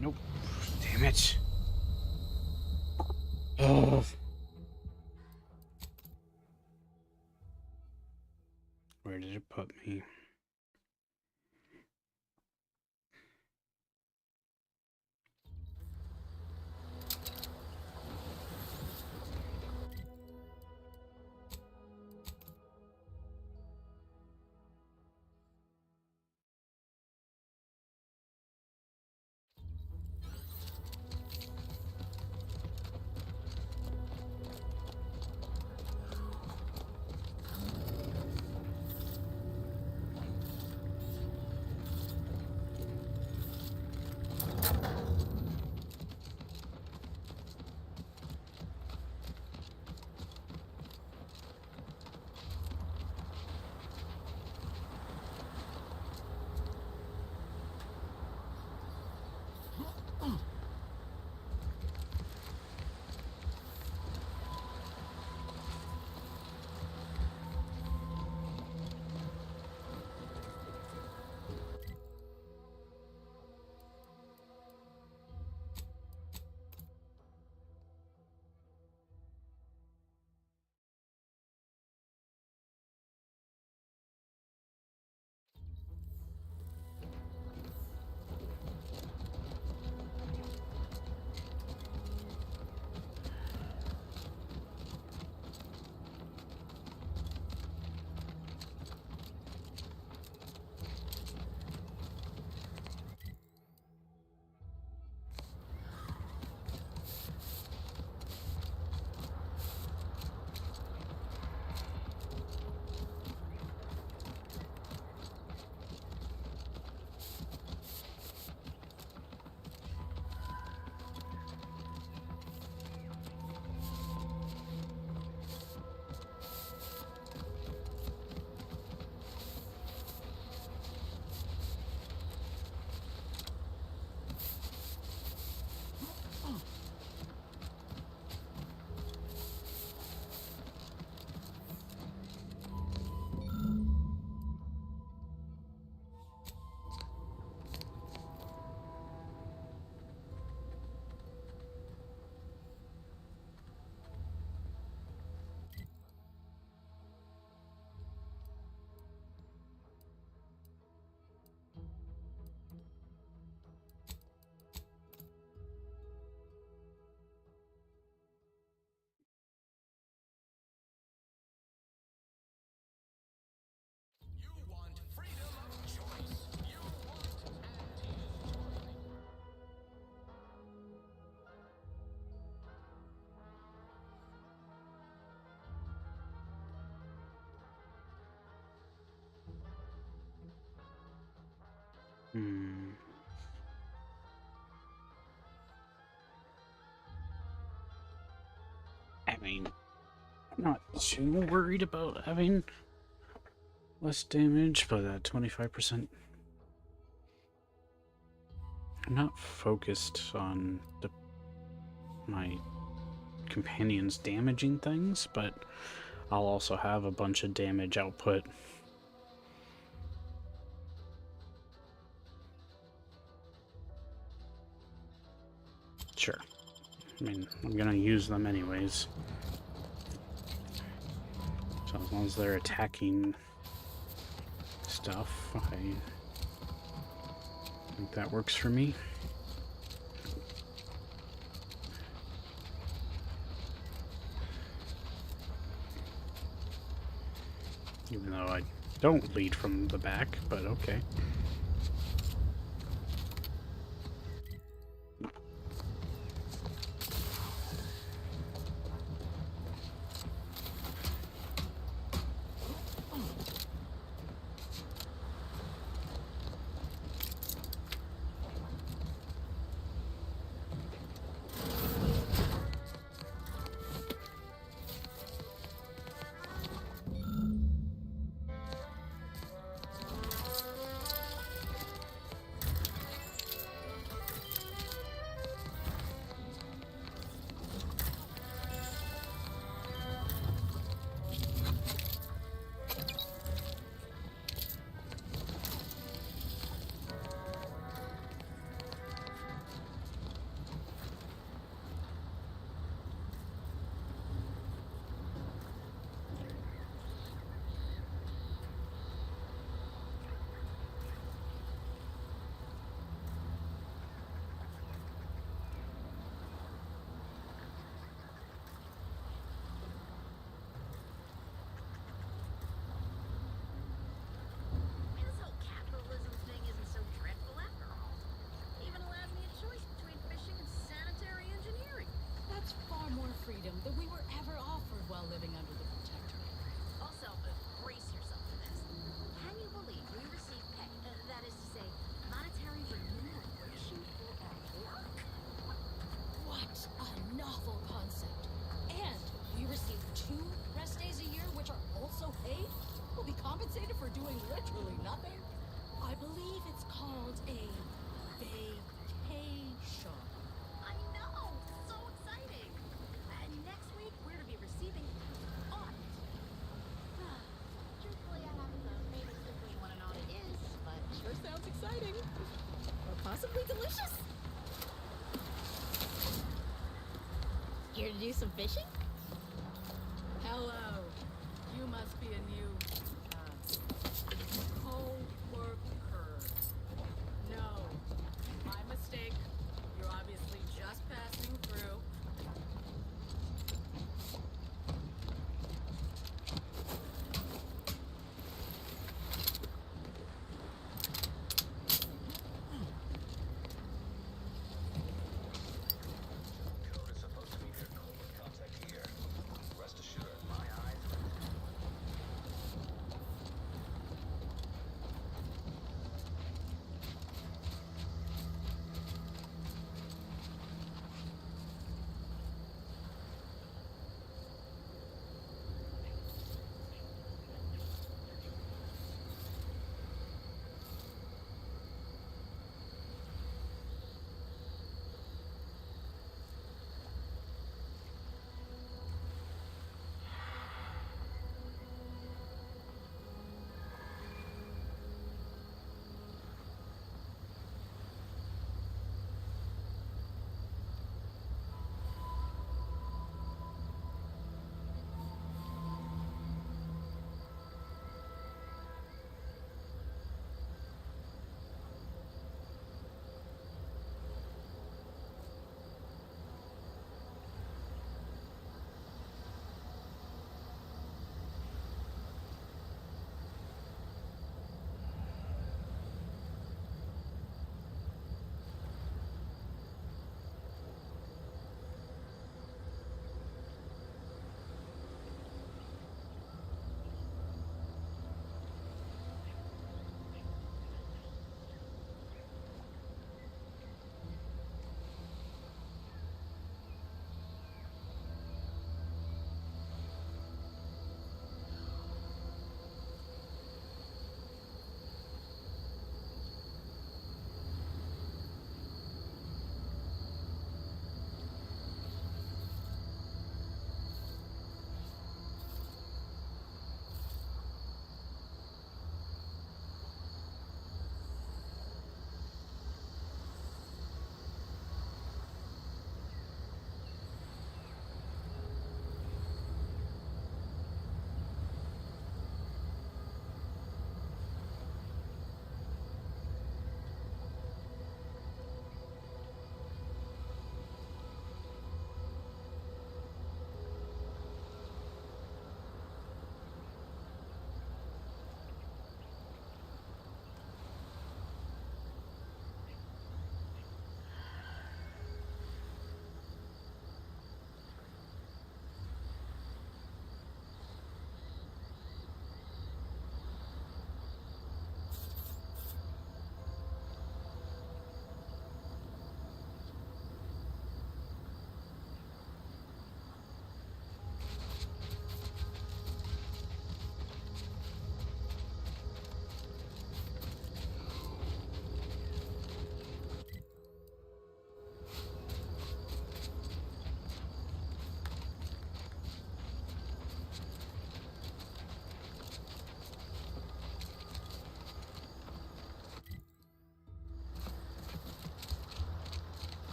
Speaker 16: Nope. Damn it. Oh. Where did it put me? I mean, I'm not too worried about having less damage, but that 25%. I'm not focused on my companions damaging things, but I'll also have a bunch of damage output. Sure. I mean, I'm gonna use them anyways. So as long as they're attacking stuff, I think that works for me. Even though I don't lead from the back, but okay.
Speaker 1: that we were ever offered while living under the Protectorate.
Speaker 12: Also, brace yourself for this. Can you believe we receive pay? That is to say, monetary remuneration for our work?
Speaker 1: What a novel concept. And we receive 2 rest days a year, which are also paid? We'll be compensated for doing literally nothing? I believe it's called a vacation.
Speaker 12: I know! So exciting! And next week, we're to be receiving audit. Truthfully, I haven't the faintest inkling what an audit is, but
Speaker 1: Sure sounds exciting.
Speaker 12: or possibly delicious. Here to do some fishing?
Speaker 1: Hello. You must be a new co-worker. No, my mistake. You're obviously just passing through.
Speaker 9: Code is supposed to be near corporate contact here.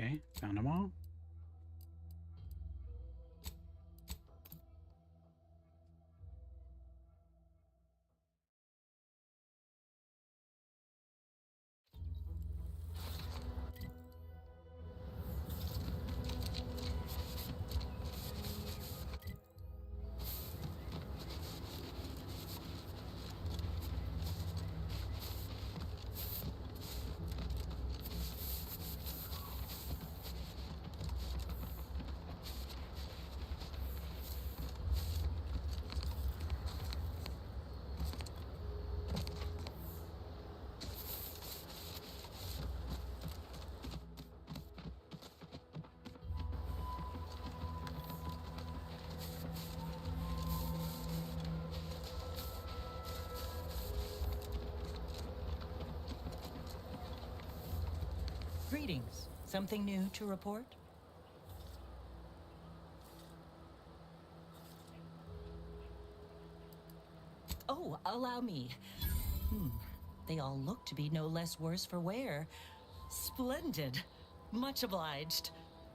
Speaker 16: Okay, found them all.
Speaker 13: Greetings. Something new to report? Oh, allow me. They all look to be no less worse for wear. Splendid. Much obliged.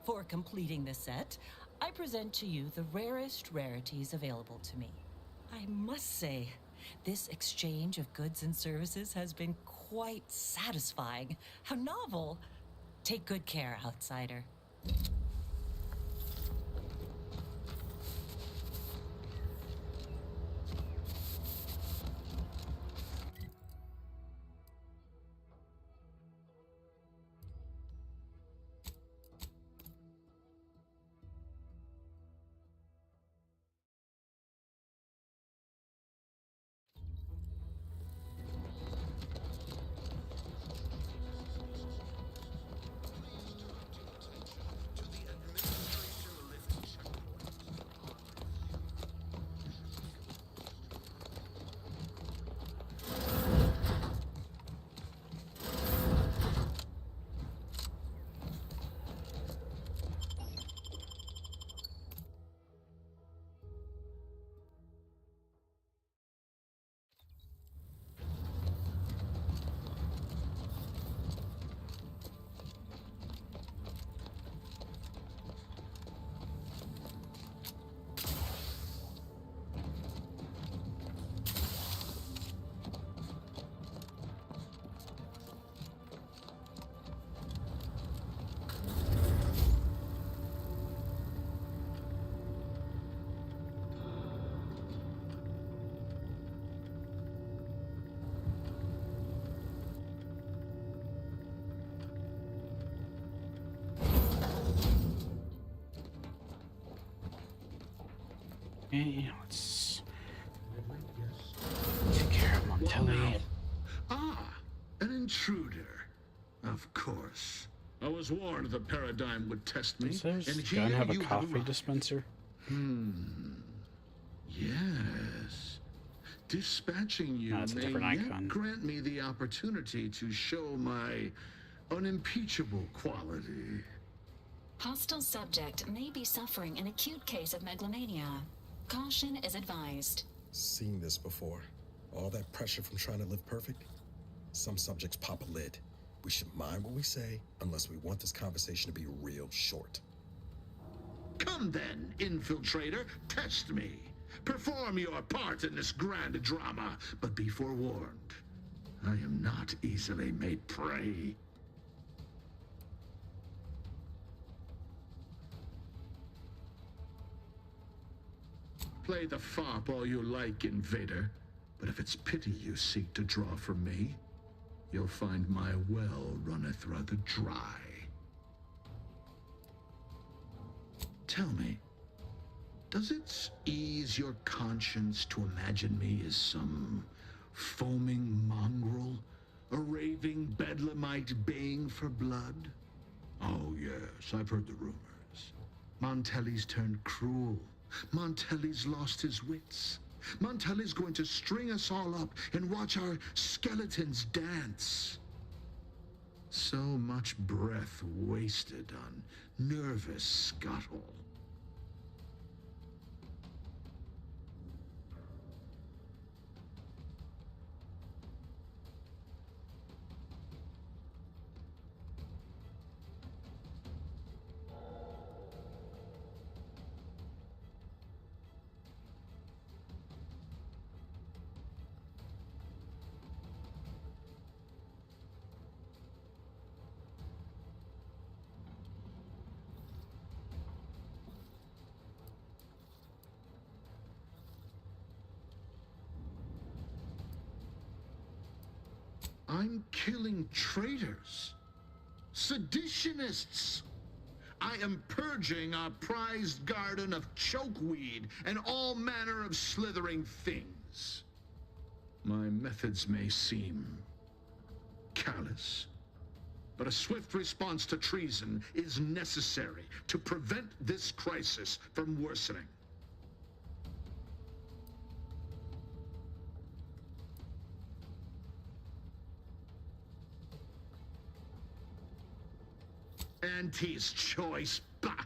Speaker 13: For completing the set, I present to you the rarest rarities available to me. I must say, this exchange of goods and services has been quite satisfying. How novel. Take good care, outsider.
Speaker 16: Okay, let's take care of Montelli.
Speaker 15: An intruder. Of course. I was warned the paradigm would test me.
Speaker 16: Does this
Speaker 15: and
Speaker 16: gun
Speaker 15: here
Speaker 16: have a
Speaker 15: you
Speaker 16: coffee
Speaker 15: arrived.
Speaker 16: dispenser?
Speaker 15: Yes. Dispatching you
Speaker 16: No, it's a
Speaker 15: may
Speaker 16: different
Speaker 15: yet
Speaker 16: icon.
Speaker 15: grant me the opportunity to show my unimpeachable quality.
Speaker 4: Hostile subject may be suffering an acute case of megalomania. Caution is advised.
Speaker 11: Seen this before. All that pressure from trying to live perfect. Some subjects pop a lid. We should mind what we say, unless we want this conversation to be real short.
Speaker 15: Come then, infiltrator, test me. Perform your part in this grand drama, but be forewarned. I am not easily made prey. Play the fop all you like, invader, but if it's pity you seek to draw from me, you'll find my well runneth rather dry. Tell me, does it ease your conscience to imagine me as some foaming mongrel, a raving bedlamite baying for blood? Oh yes, I've heard the rumors. Montelli's turned cruel. Montelli's lost his wits. Montelli's going to string us all up and watch our skeletons dance. So much breath wasted on nervous scuttle. I'm killing traitors, seditionists. I am purging our prized garden of chokeweed and all manner of slithering things. My methods may seem callous, but a swift response to treason is necessary to prevent this crisis from worsening. Auntie's choice. Bah!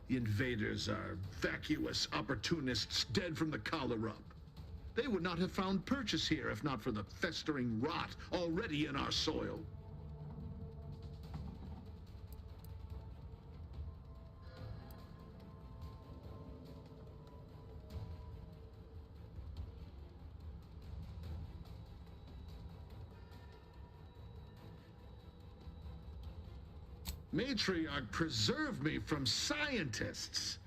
Speaker 15: The invaders are vacuous opportunists dead from the collar up. They would not have found purchase here if not for the festering rot already in our soil. Matriarch, preserve me from scientists.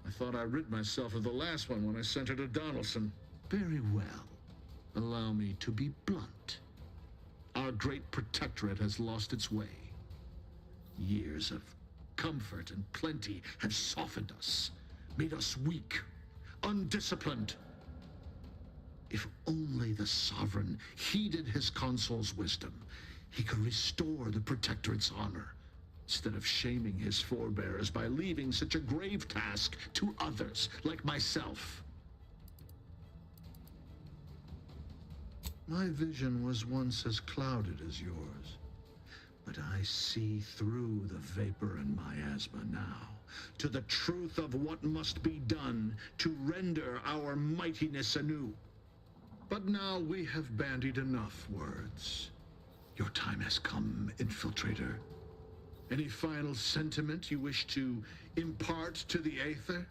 Speaker 15: I thought I rid myself of the last one when I sent her to Donaldson. Very well. Allow me to be blunt. Our great protectorate has lost its way. Years of comfort and plenty have softened us, made us weak, undisciplined. If only the sovereign heeded his consul's wisdom, he could restore the protectorate's honor, instead of shaming his forebears by leaving such a grave task to others like myself. My vision was once as clouded as yours, but I see through the vapor and miasma now to the truth of what must be done to render our mightiness anew. But now we have bandied enough words. Your time has come, infiltrator. Any final sentiment you wish to impart to the Aether?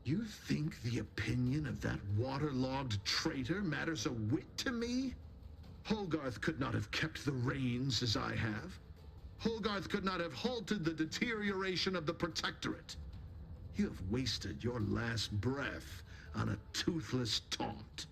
Speaker 15: You think the opinion of that waterlogged traitor matters a whit to me? Hogarth could not have kept the reins as I have. Hogarth could not have halted the deterioration of the Protectorate. You have wasted your last breath on a toothless taunt.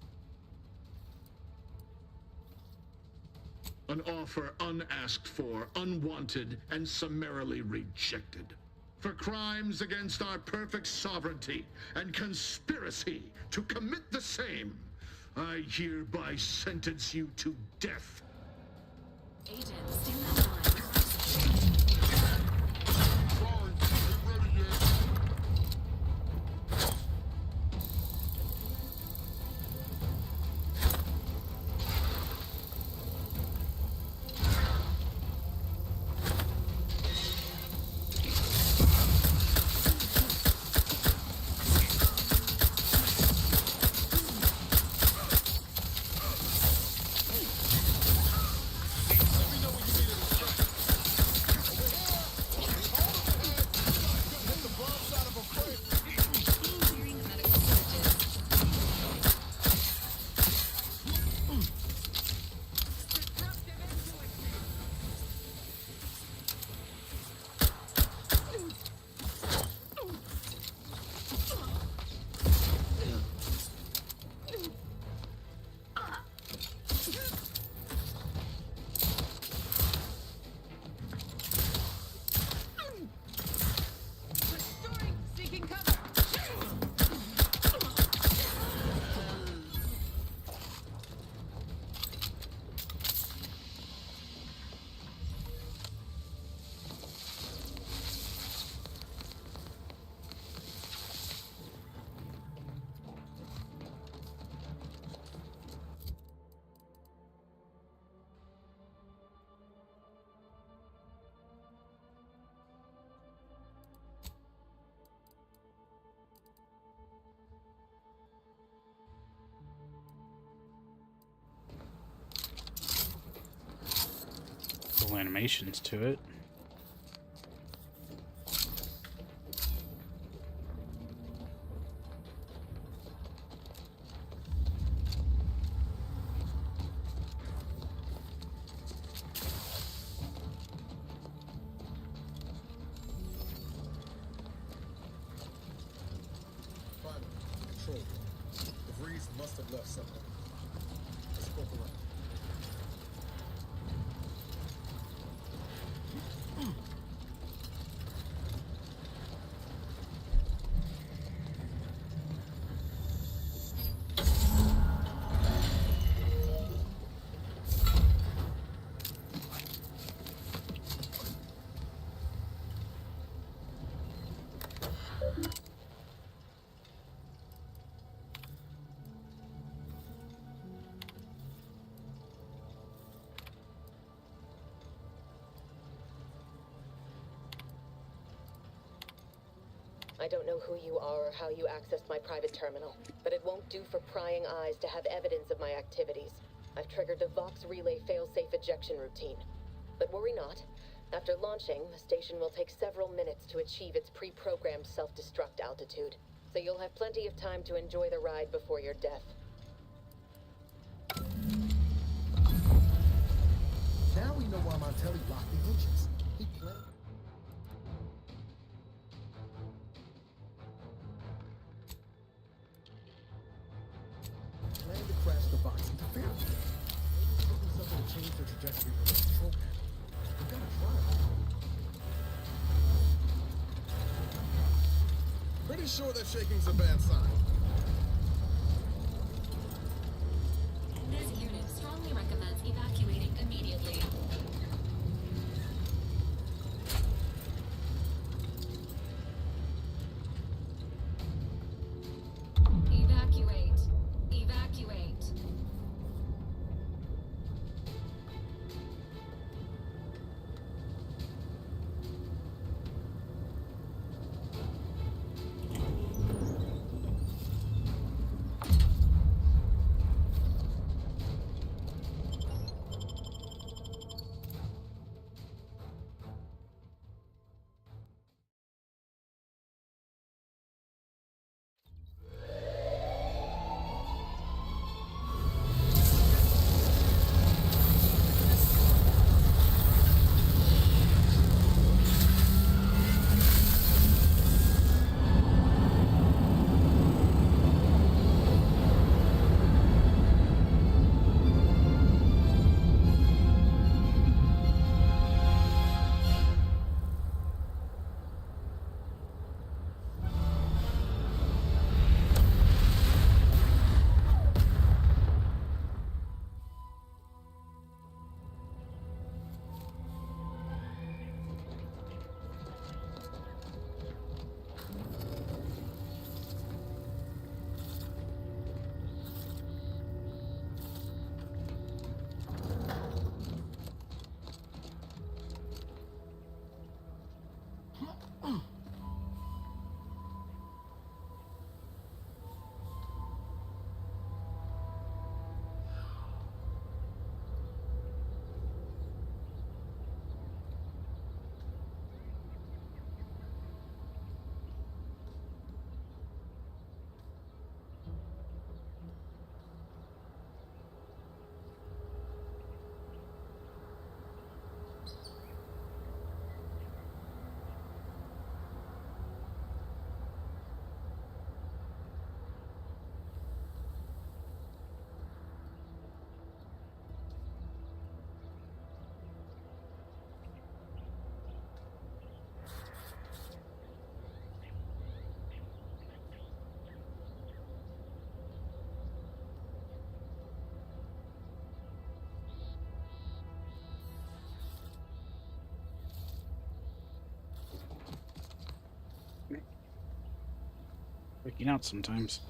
Speaker 15: An offer unasked for, unwanted, and summarily rejected. For crimes against our perfect sovereignty and conspiracy to commit the same, I hereby sentence you to death.
Speaker 4: Agent, stand by.
Speaker 16: Cool animations to it.
Speaker 18: you left something. Let's poke around.
Speaker 6: I don't know who you are or how you accessed my private terminal, but it won't do for prying eyes to have evidence of my activities. I've triggered the Vox Relay failsafe ejection routine. But worry not. After launching, the station will take several minutes to achieve its pre-programmed self-destruct altitude, so you'll have plenty of time to enjoy the ride before your death.
Speaker 18: Now we know why Montelli blocked the engines. He planned. Planned to crash the Vox into Fairfield. Maybe we can do something to change the trajectory of the program. We gotta try it. Pretty sure that shaking's a bad sign.
Speaker 4: This unit strongly recommends evacuating immediately. Evacuate. Evacuate.
Speaker 16: Freaking out sometimes.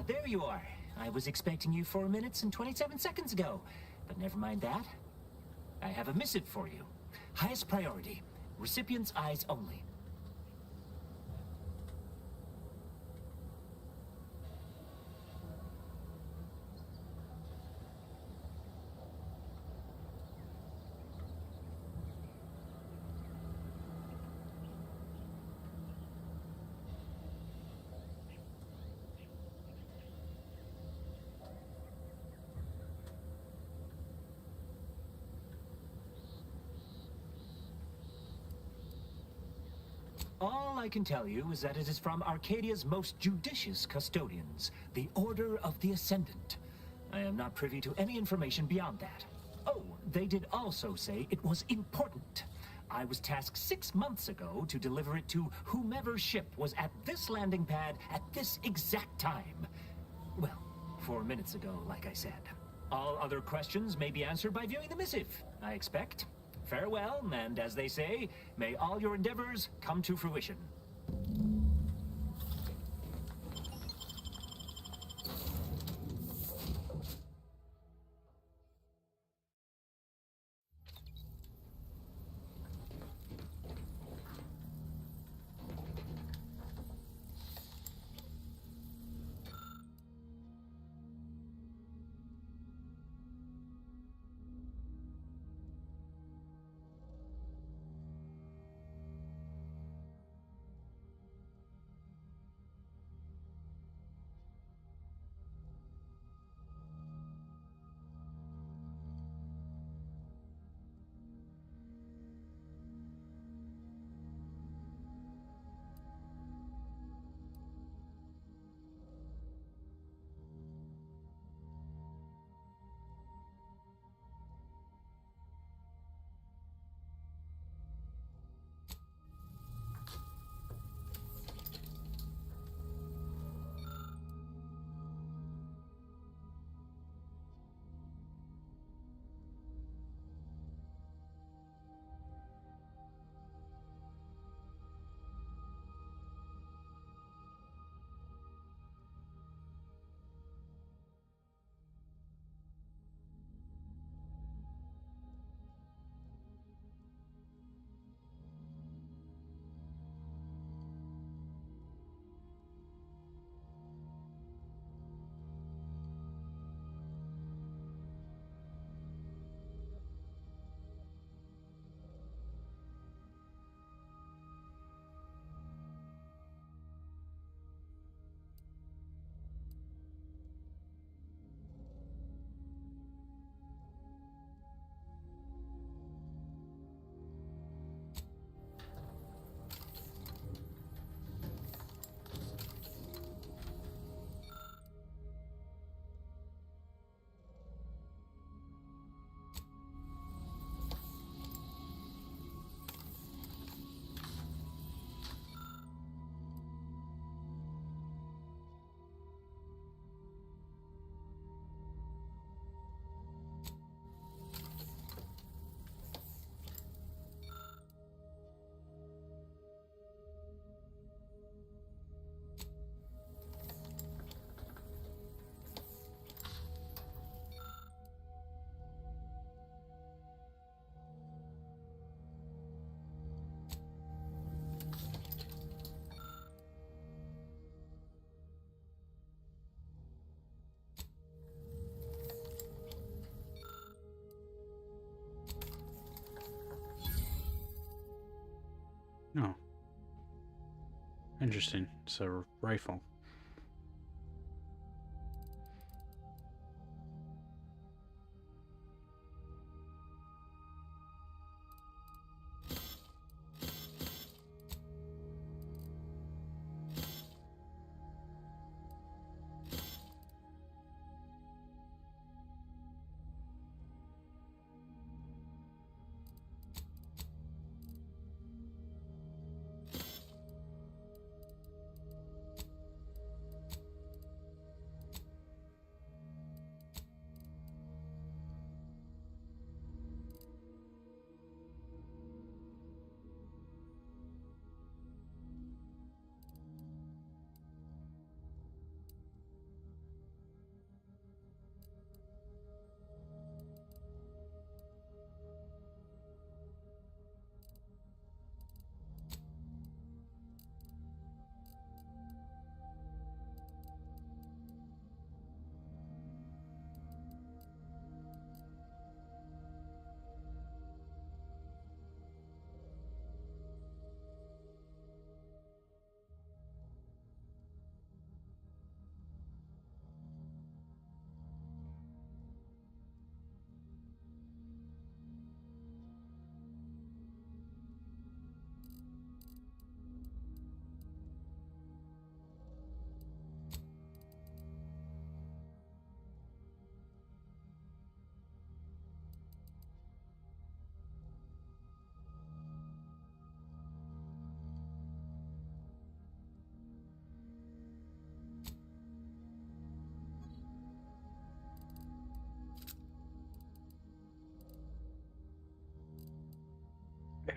Speaker 9: there you are. I was expecting you 4 minutes and 27 seconds ago. But never mind that. I have a missive for you. Highest priority. Recipient's eyes only. All I can tell you is that it is from Arcadia's most judicious custodians, the Order of the Ascendant. I am not privy to any information beyond that. Oh, they did also say it was important. I was tasked 6 months ago to deliver it to whomever ship was at this landing pad at this exact time. Well, 4 minutes ago, like I said. All other questions may be answered by viewing the missive, I expect. Farewell, and as they say, may all your endeavors come to fruition.
Speaker 16: Oh. Interesting. It's a rifle.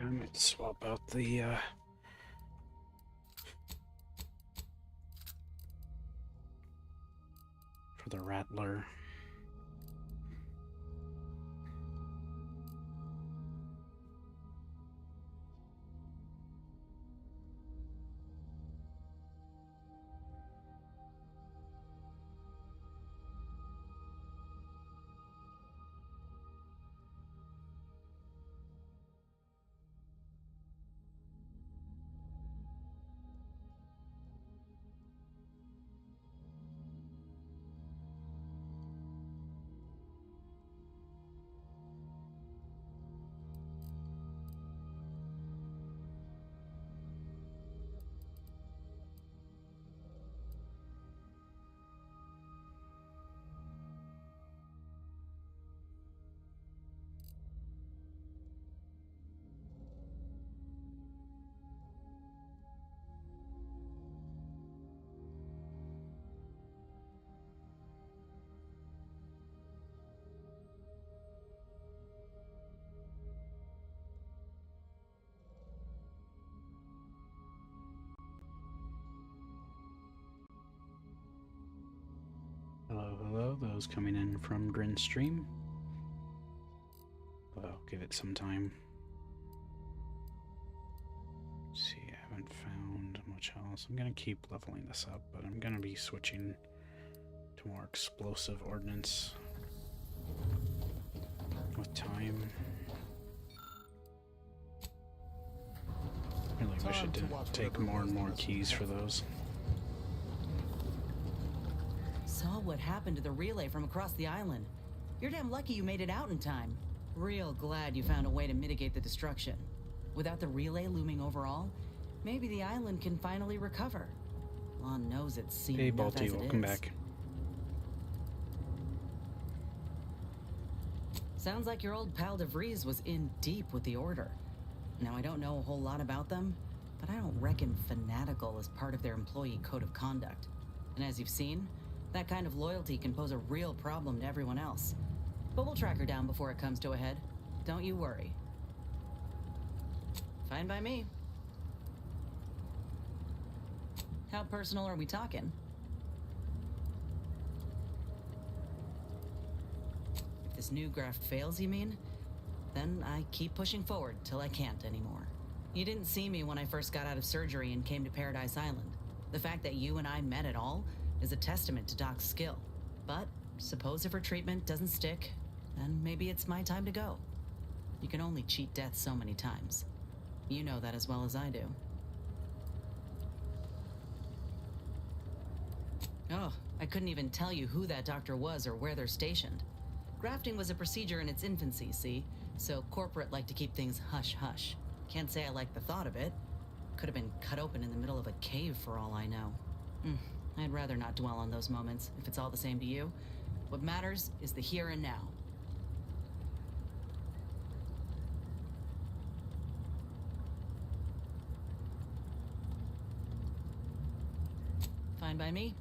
Speaker 16: I might swap out the for the Rattler. Hello, hello, those coming in from Grinstream. But I'll give it some time. Let's see, I haven't found much else. I'm gonna keep leveling this up, but I'm gonna be switching to more explosive ordnance with time. Really wish it didn't take more and more keys for those.
Speaker 13: Saw what happened to the relay from across the island. You're damn lucky you made it out in time. Real glad you found a way to mitigate the destruction. Without the relay looming over all, maybe the island can finally recover. Law knows it's seen
Speaker 16: Hey,
Speaker 13: enough
Speaker 16: Balti,
Speaker 13: as it
Speaker 16: welcome
Speaker 13: is.
Speaker 16: back.
Speaker 13: Sounds like your old pal DeVries was in deep with the Order. Now, I don't know a whole lot about them, but I don't reckon fanatical is part of their employee code of conduct. And as you've seen, that kind of loyalty can pose a real problem to everyone else. But we'll track her down before it comes to a head. Don't you worry. Fine by me. How personal are we talking? If this new graft fails, you mean? Then I keep pushing forward till I can't anymore. You didn't see me when I first got out of surgery and came to Paradise Island. The fact that you and I met at all is a testament to Doc's skill. But suppose if her treatment doesn't stick, then maybe it's my time to go. You can only cheat death so many times. You know that as well as I do. Oh, I couldn't even tell you who that doctor was or where they're stationed. Grafting was a procedure in its infancy, see? So corporate like to keep things hush-hush. Can't say I like the thought of it. Could have been cut open in the middle of a cave for all I know. I'd rather not dwell on those moments, if it's all the same to you. What matters is the here and now. Fine by me.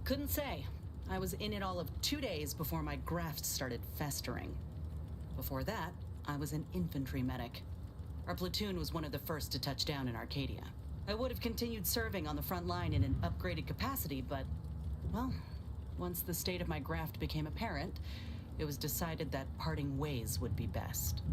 Speaker 13: Couldn't say. I was in it all of 2 days before my graft started festering. Before that, I was an infantry medic. Our platoon was one of the first to touch down in Arcadia. I would have continued serving on the front line in an upgraded capacity, but, well, once the state of my graft became apparent, it was decided that parting ways would be best.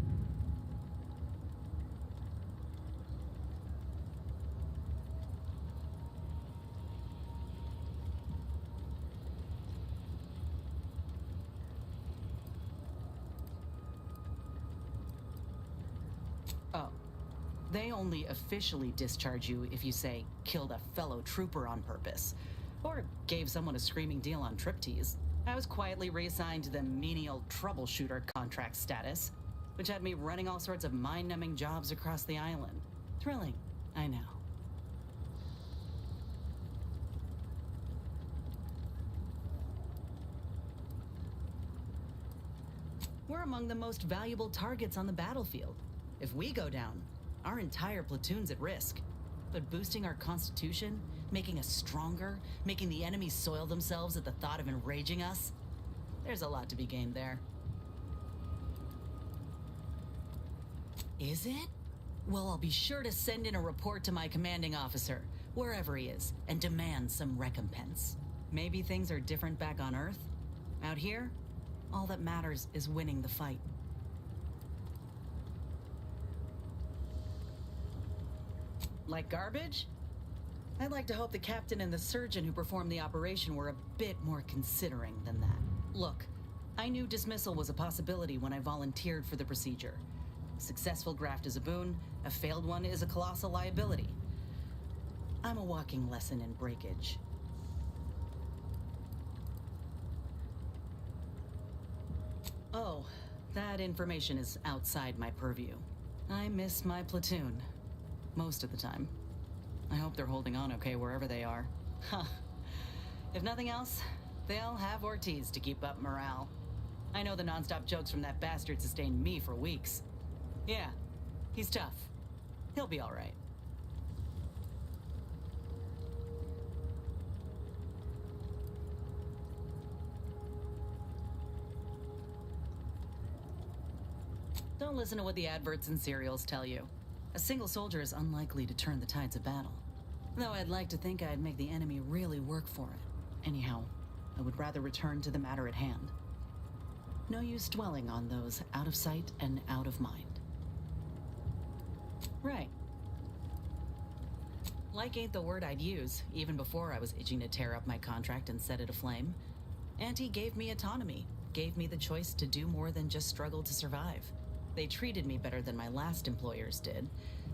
Speaker 13: Oh. They only officially discharge you if you, say, killed a fellow trooper on purpose. Or gave someone a screaming deal on triptease. I was quietly reassigned to the menial troubleshooter contract status, which had me running all sorts of mind-numbing jobs across the island. Thrilling, I know. We're among the most valuable targets on the battlefield. If we go down, our entire platoon's at risk. But boosting our constitution, making us stronger, making the enemy soil themselves at the thought of enraging us, there's a lot to be gained there. Is it? Well, I'll be sure to send in a report to my commanding officer, wherever he is, and demand some recompense. Maybe things are different back on Earth? Out here, all that matters is winning the fight. Like garbage? I'd like to hope the captain and the surgeon who performed the operation were a bit more considering than that. Look, I knew dismissal was a possibility when I volunteered for the procedure. A successful graft is a boon, a failed one is a colossal liability. I'm a walking lesson in breakage. Oh, that information is outside my purview. I miss my platoon. Most of the time. I hope they're holding on okay wherever they are. Huh. If nothing else, they'll have Ortiz to keep up morale. I know the nonstop jokes from that bastard sustained me for weeks. Yeah, he's tough. He'll be all right. Don't listen to what the adverts and serials tell you. A single soldier is unlikely to turn the tides of battle. Though I'd like to think I'd make the enemy really work for it. Anyhow, I would rather return to the matter at hand. No use dwelling on those out of sight and out of mind. Right. Like ain't the word I'd use, even before I was itching to tear up my contract and set it aflame. Auntie gave me autonomy, gave me the choice to do more than just struggle to survive. They treated me better than my last employers did,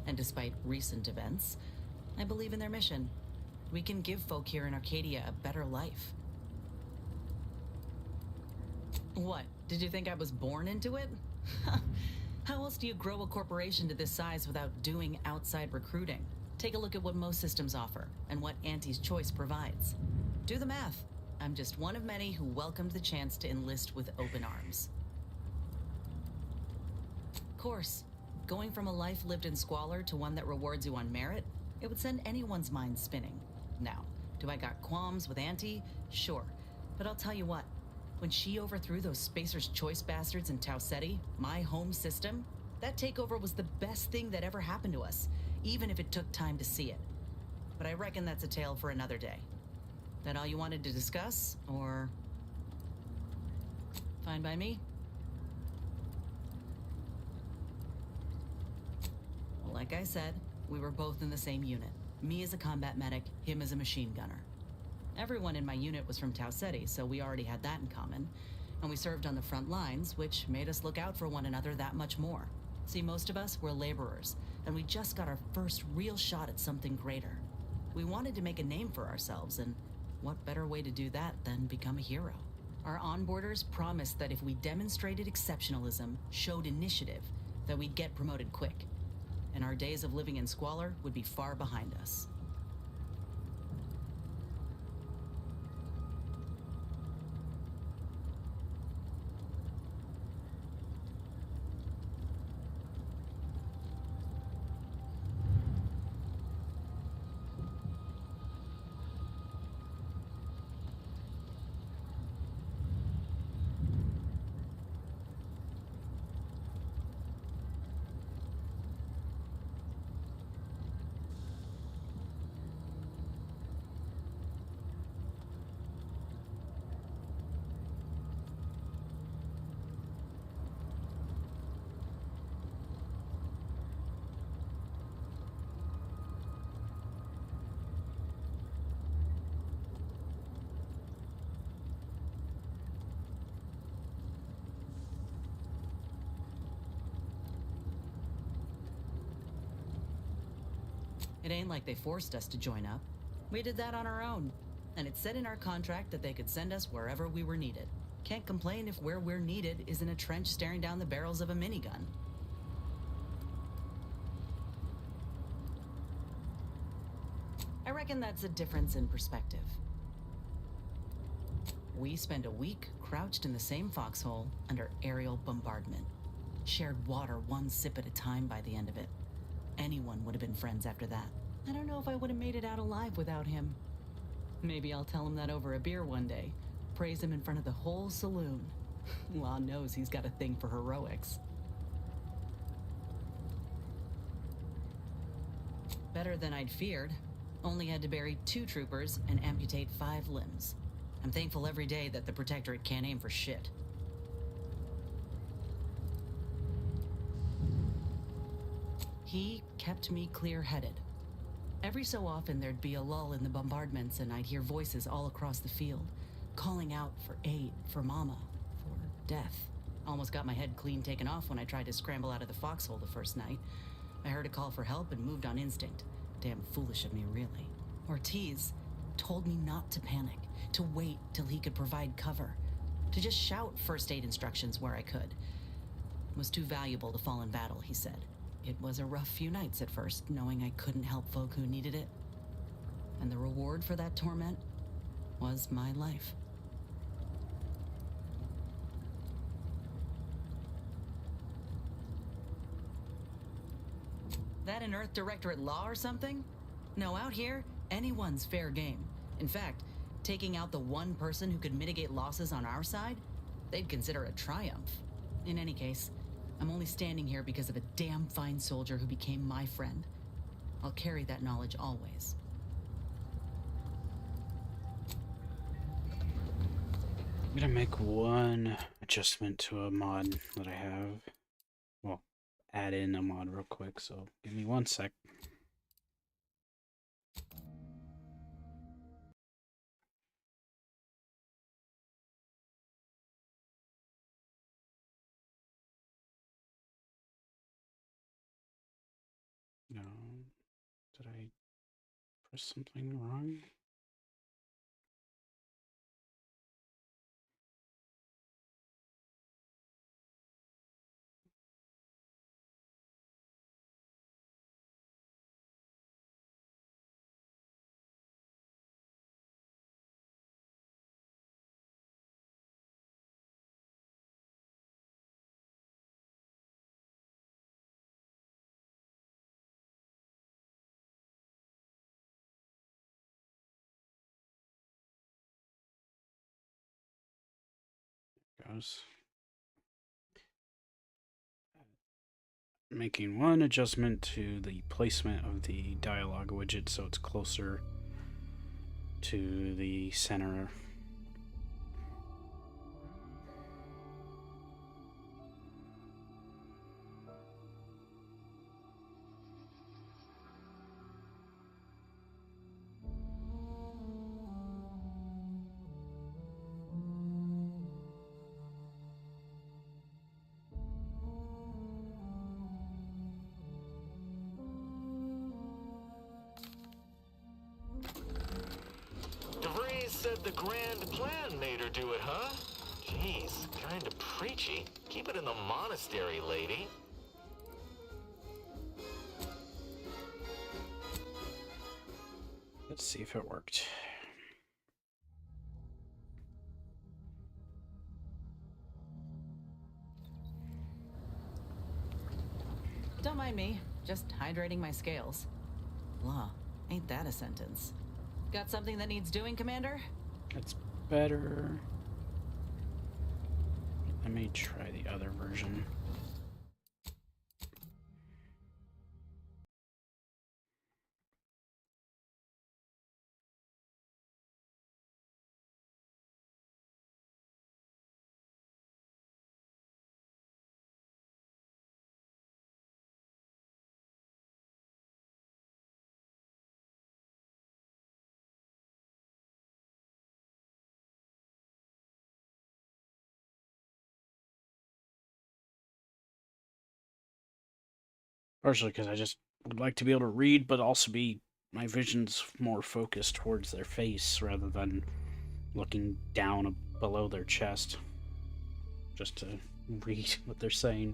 Speaker 13: and despite recent events, I believe in their mission. We can give folk here in Arcadia a better life. What, did you think I was born into it? How else do you grow a corporation to this size without doing outside recruiting? Take a look at what most systems offer, and what Auntie's Choice provides. Do the math. I'm just one of many who welcomed the chance to enlist with open arms. Of course, going from a life lived in squalor to one that rewards you on merit, it would send anyone's mind spinning. Now, do I got qualms with Auntie? Sure. But I'll tell you what, when she overthrew those Spacer's Choice bastards in Tau Ceti, my home system, that takeover was the best thing that ever happened to us, even if it took time to see it. But I reckon that's a tale for another day. That all you wanted to discuss, or... Fine by me? Well, like I said, we were both in the same unit. Me as a combat medic, him as a machine gunner. Everyone in my unit was from Tau Ceti, so we already had that in common. And we served on the front lines, which made us look out for one another that much more. See, most of us were laborers, and we just got our first real shot at something greater. We wanted to make a name for ourselves, and what better way to do that than become a hero? Our onboarders promised that if we demonstrated exceptionalism, showed initiative, that we'd get promoted quick. And our days of living in squalor would be far behind us. It ain't like they forced us to join up. We did that on our own. And it said in our contract that they could send us wherever we were needed. Can't complain if where we're needed is in a trench staring down the barrels of a minigun. I reckon that's a difference in perspective. We spent a week crouched in the same foxhole under aerial bombardment. Shared water one sip at a time by the end of it. Anyone would have been friends after that. I don't know if I would have made it out alive without him. Maybe I'll tell him that over a beer one day. Praise him in front of the whole saloon. Law knows he's got a thing for heroics. Better than I'd feared. Only had to bury 2 troopers and amputate 5 limbs. I'm thankful every day that the Protectorate can't aim for shit. He kept me clear-headed. Every so often there'd be a lull in the bombardments and I'd hear voices all across the field, calling out for aid, for Mama, for death. Almost got my head clean taken off when I tried to scramble out of the foxhole the first night. I heard a call for help and moved on instinct. Damn foolish of me, really. Ortiz told me not to panic, to wait till he could provide cover, to just shout first aid instructions where I could. It was too valuable to fall in battle, he said. It was a rough few nights at first, knowing I couldn't help folk who needed it. And the reward for that torment was my life. That an Earth Directorate law or something? No, out here, anyone's fair game. In fact, taking out the one person who could mitigate losses on our side, they'd consider a triumph. In any case, I'm only standing here because of a damn fine soldier who became my friend. I'll carry that knowledge always.
Speaker 16: I'm gonna make one adjustment to a mod that I have. Well, add in a mod real quick, so give me 1 sec. No, did I press something wrong? Goes. Making one adjustment to the placement of the dialogue widget so it's closer to the center.
Speaker 3: Said the grand plan made her do it, huh? Jeez, kinda preachy. Keep it in the monastery, lady.
Speaker 16: Let's see if it worked.
Speaker 13: Don't mind me, just hydrating my scales. Blah, ain't that a sentence? Got something that needs doing, Commander?
Speaker 16: That's better. Let me try the other version. Partially because I just would like to be able to read, but also be my vision's more focused towards their face rather than looking down below their chest just to read what they're saying.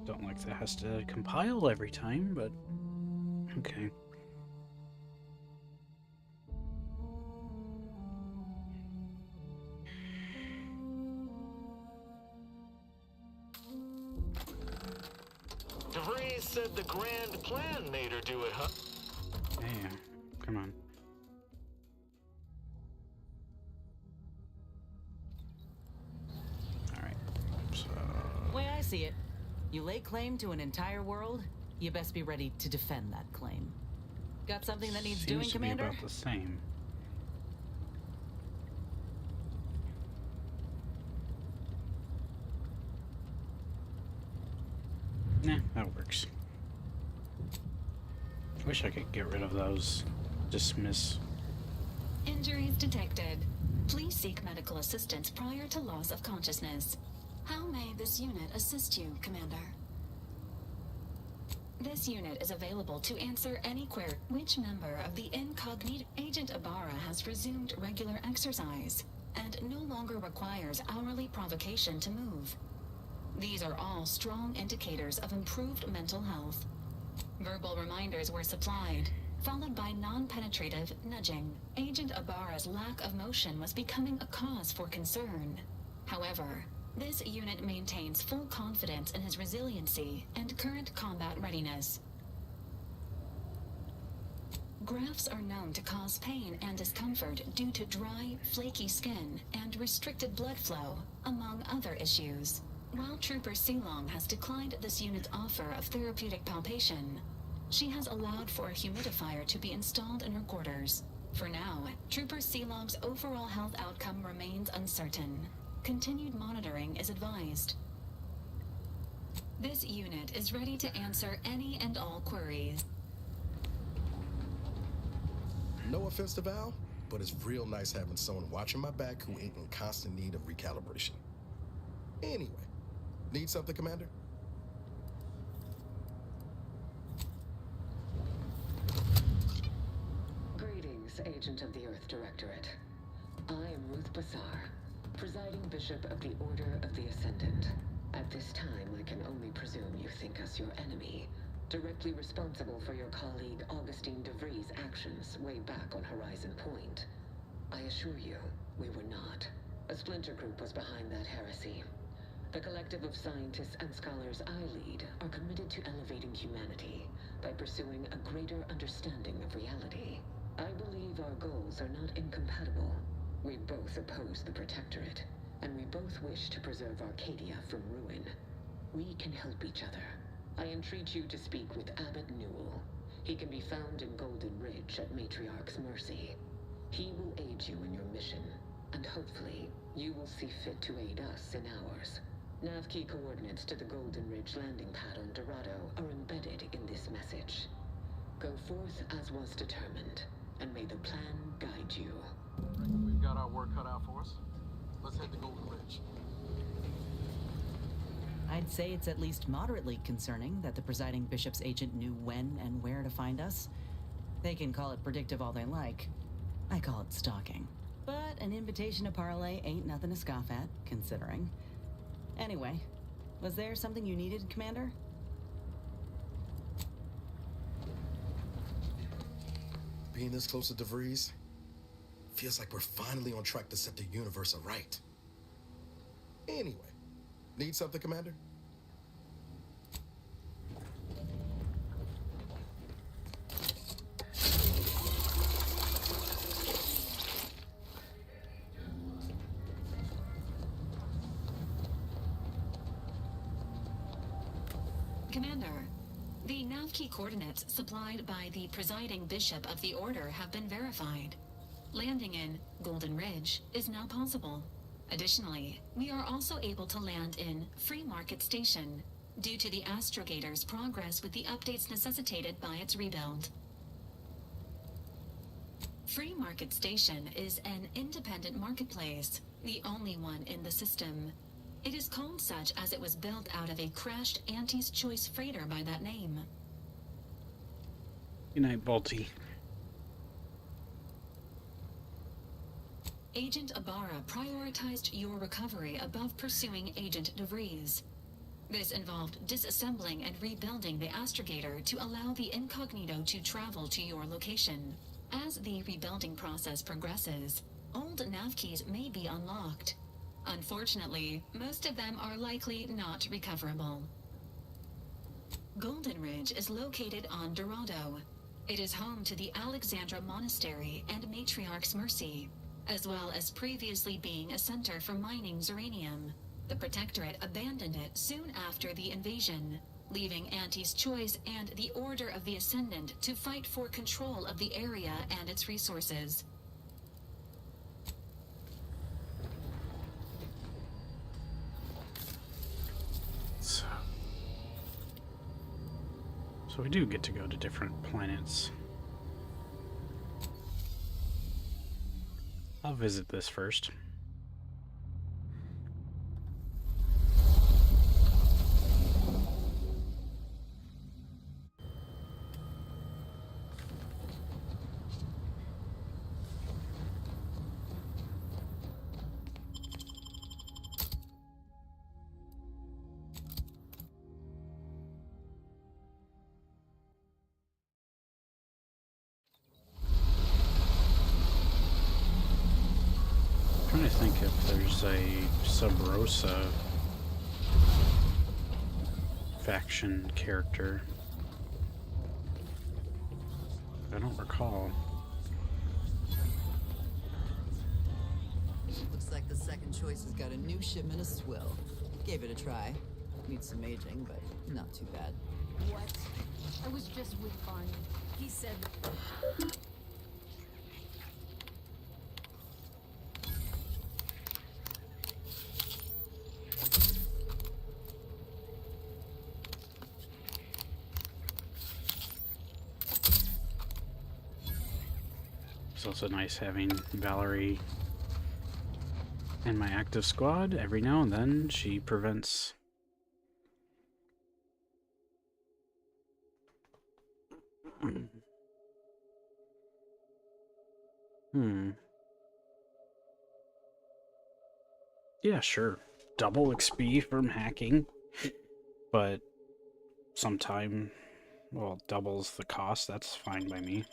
Speaker 16: Don't like that has to compile every time, but okay.
Speaker 3: DeVries said the grand plan made her do it, huh?
Speaker 16: Damn, come on.
Speaker 13: see it. You lay claim to an entire world, you best be ready to defend that claim. Got something that needs doing,
Speaker 16: Seems to be
Speaker 13: Commander?
Speaker 16: about the same. Nah, that works. Wish I could get rid of those. Dismiss.
Speaker 4: Injuries detected. Please seek medical assistance prior to loss of consciousness. How may this unit assist you, Commander? This unit is available to answer any query. Which member of the incognito Agent Ibarra has resumed regular exercise and no longer requires hourly provocation to move? These are all strong indicators of improved mental health. Verbal reminders were supplied, followed by non-penetrative nudging. Agent Ibarra's lack of motion was becoming a cause for concern. However, this unit maintains full confidence in his resiliency and current combat readiness. Grafts are known to cause pain and discomfort due to dry, flaky skin and restricted blood flow, among other issues. While Trooper Silong has declined this unit's offer of therapeutic palpation, she has allowed for a humidifier to be installed in her quarters. For now, Trooper Silong's overall health outcome remains uncertain. Continued monitoring is advised. This unit is ready to answer any and all queries.
Speaker 11: No offense to Val, but it's real nice having someone watching my back who ain't in constant need of recalibration. Anyway, need something, Commander?
Speaker 6: Greetings, Agent of the Earth Directorate. I am Ruth Bassar, presiding Bishop of the Order of the Ascendant. At this time, I can only presume you think us your enemy, directly responsible for your colleague Augustine DeVries' actions way back on Horizon Point. I assure you, we were not. A splinter group was behind that heresy. The collective of scientists and scholars I lead are committed to elevating humanity by pursuing a greater understanding of reality. I believe our goals are not incompatible. We both oppose the Protectorate, and we both wish to preserve Arcadia from ruin. We can help each other. I entreat you to speak with Abbot Newell. He can be found in Golden Ridge at Matriarch's mercy. He will aid you in your mission, and hopefully, you will see fit to aid us in ours. Nav key coordinates to the Golden Ridge landing pad on Dorado are embedded in this message. Go forth as was determined, and may the plan guide you.
Speaker 11: Reckon we've got our work cut out for us. Let's head to Golden Ridge.
Speaker 13: I'd say it's at least moderately concerning that the presiding bishop's agent knew when and where to find us. They can call it predictive all they like. I call it stalking. But an invitation to parlay ain't nothing to scoff at, considering. Anyway, was there something you needed, Commander?
Speaker 11: Being this close to DeVries feels like we're finally on track to set the universe aright. Anyway, need something, Commander?
Speaker 4: Commander, the nav key coordinates supplied by the presiding bishop of the Order have been verified. Landing in Golden Ridge is now possible. Additionally, we are also able to land in Free Market Station due to the Astrogator's progress with the updates necessitated by its rebuild. Free Market Station is an independent marketplace, the only one in the system. It is called such as it was built out of a crashed Auntie's Choice freighter by that name.
Speaker 16: Good night, Balti.
Speaker 4: Agent Ibarra prioritized your recovery above pursuing Agent DeVries. This involved disassembling and rebuilding the Astrogator to allow the incognito to travel to your location. As the rebuilding process progresses, old nav keys may be unlocked. Unfortunately, most of them are likely not recoverable. Golden Ridge is located on Dorado. It is home to the Alexandra Monastery and Matriarch's Mercy, as well as previously being a center for mining Zeranium. The Protectorate abandoned it soon after the invasion, leaving Auntie's Choice and the Order of the Ascendant to fight for control of the area and its resources.
Speaker 16: So we do get to go to different planets. I'll visit this first. I'm trying to think if there's a Sub Rosa faction character. I don't recall.
Speaker 17: Looks like the second choice has got a new shipment of swill. Gave it a try. Needs some aging, but not too bad.
Speaker 1: What? I was just with Barney. He said...
Speaker 16: It's also nice having Valerie in my active squad. Every now and then she prevents Yeah, sure. Double XP from hacking, but sometime, well, doubles the cost. That's fine by me.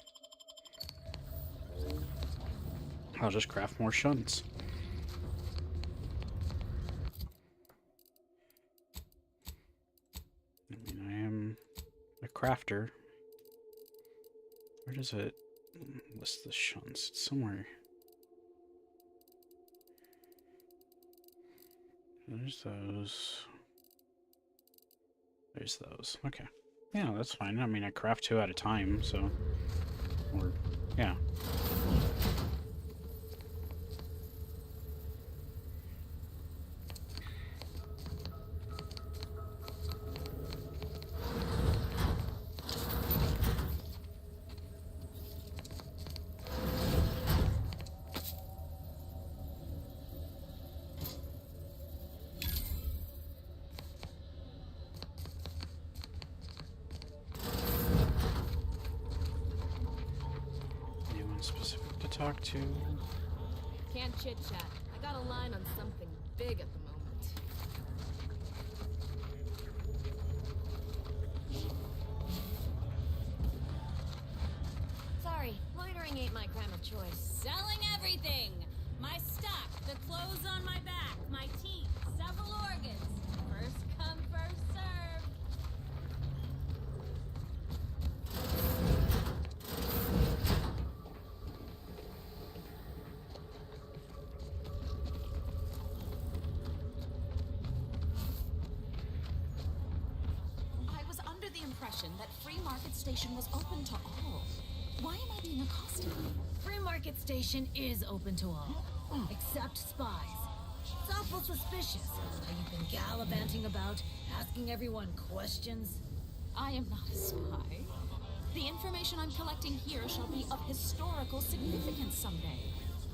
Speaker 16: I'll just craft more shunts. I mean, I am a crafter. Where does it list the shunts? It's somewhere. There's those. There's those. Okay. Yeah, that's fine. I mean, I craft 2 at a time, so... Or, yeah. Talk to.
Speaker 1: Can't chit-chat. I got a line on something big at the moment. Sorry, loitering ain't my crime of choice. Selling everything! My stock, the clothes on my back, my teeth, several organs. First come, first serve.
Speaker 22: That Free Market Station was open to all. Why am I being accosted?
Speaker 1: Free Market Station is open to all, except spies. It's awful suspicious how you've been gallivanting about, asking everyone questions.
Speaker 22: I am not a spy. The information I'm collecting here shall be of historical significance someday.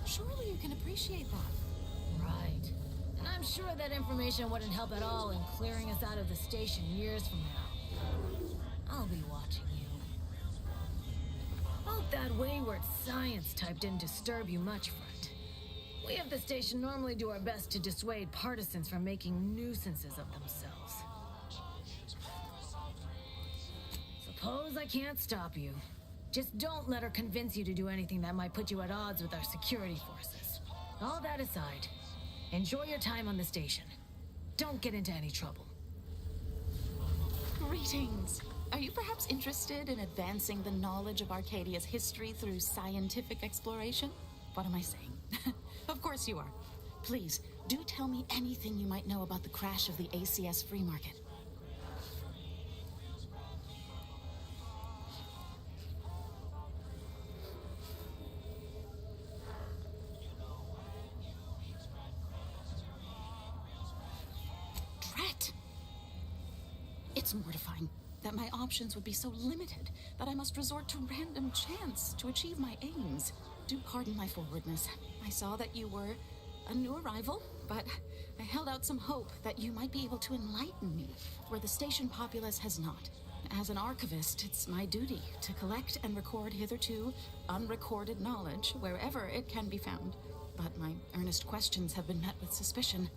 Speaker 22: Surely you can appreciate that.
Speaker 1: Right. And I'm sure that information wouldn't help at all in clearing us out of the station years from now. I'll be watching you. Hope that wayward science type didn't disturb you much, friend. We at the station normally do our best to dissuade partisans from making nuisances of themselves. Suppose I can't stop you. Just don't let her convince you to do anything that might put you at odds with our security forces. All that aside, enjoy your time on the station. Don't get into any trouble.
Speaker 17: Greetings. Are you perhaps interested in advancing the knowledge of Arcadia's history through scientific exploration? What am I saying? Of course you are. Please,
Speaker 22: Do tell me anything you might know about the crash of the ACS free market. Drat! It's mortifying that my options would be so limited that I must resort to random chance to achieve my aims. Do pardon my forwardness. I saw that you were a new arrival, but I held out some hope that you might be able to enlighten me where the station populace has not. As an archivist, it's my duty to collect and record hitherto unrecorded knowledge wherever it can be found. But my earnest questions have been met with suspicion.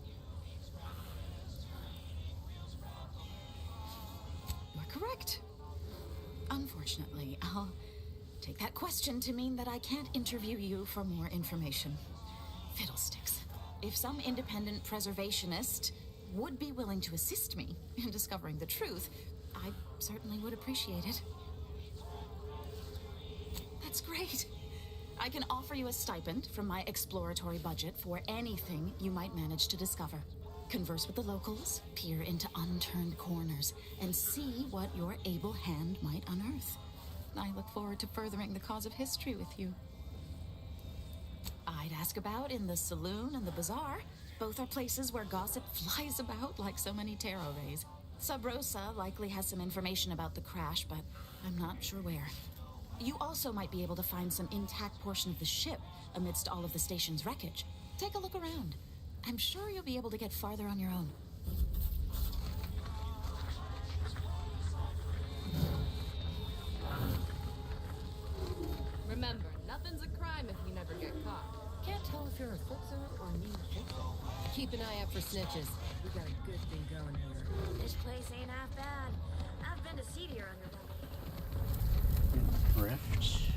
Speaker 22: You're correct. Unfortunately, I'll take that question to mean that I can't interview you for more information. Fiddlesticks. If some independent preservationist would be willing to assist me in discovering the truth, I certainly would appreciate it. That's great. I can offer you a stipend from my exploratory budget for anything you might manage to discover. Converse with the locals, peer into unturned corners, and see what your able hand might unearth. I look forward to furthering the cause of history with you. I'd ask about in the saloon and the bazaar. Both are places where gossip flies about like so many tarot rays. Sub Rosa likely has some information about the crash, but I'm not sure where. You also might be able to find some intact portion of the ship amidst all of the station's wreckage. Take a look around. I'm sure you'll be able to get farther on your own.
Speaker 2: Remember, nothing's a crime if you never get caught. Can't tell if you're a fixer or need a fixer. Keep an eye out for snitches. We got a good thing going here.
Speaker 12: This place ain't half bad. I've been to seedier underwater.
Speaker 16: Rift.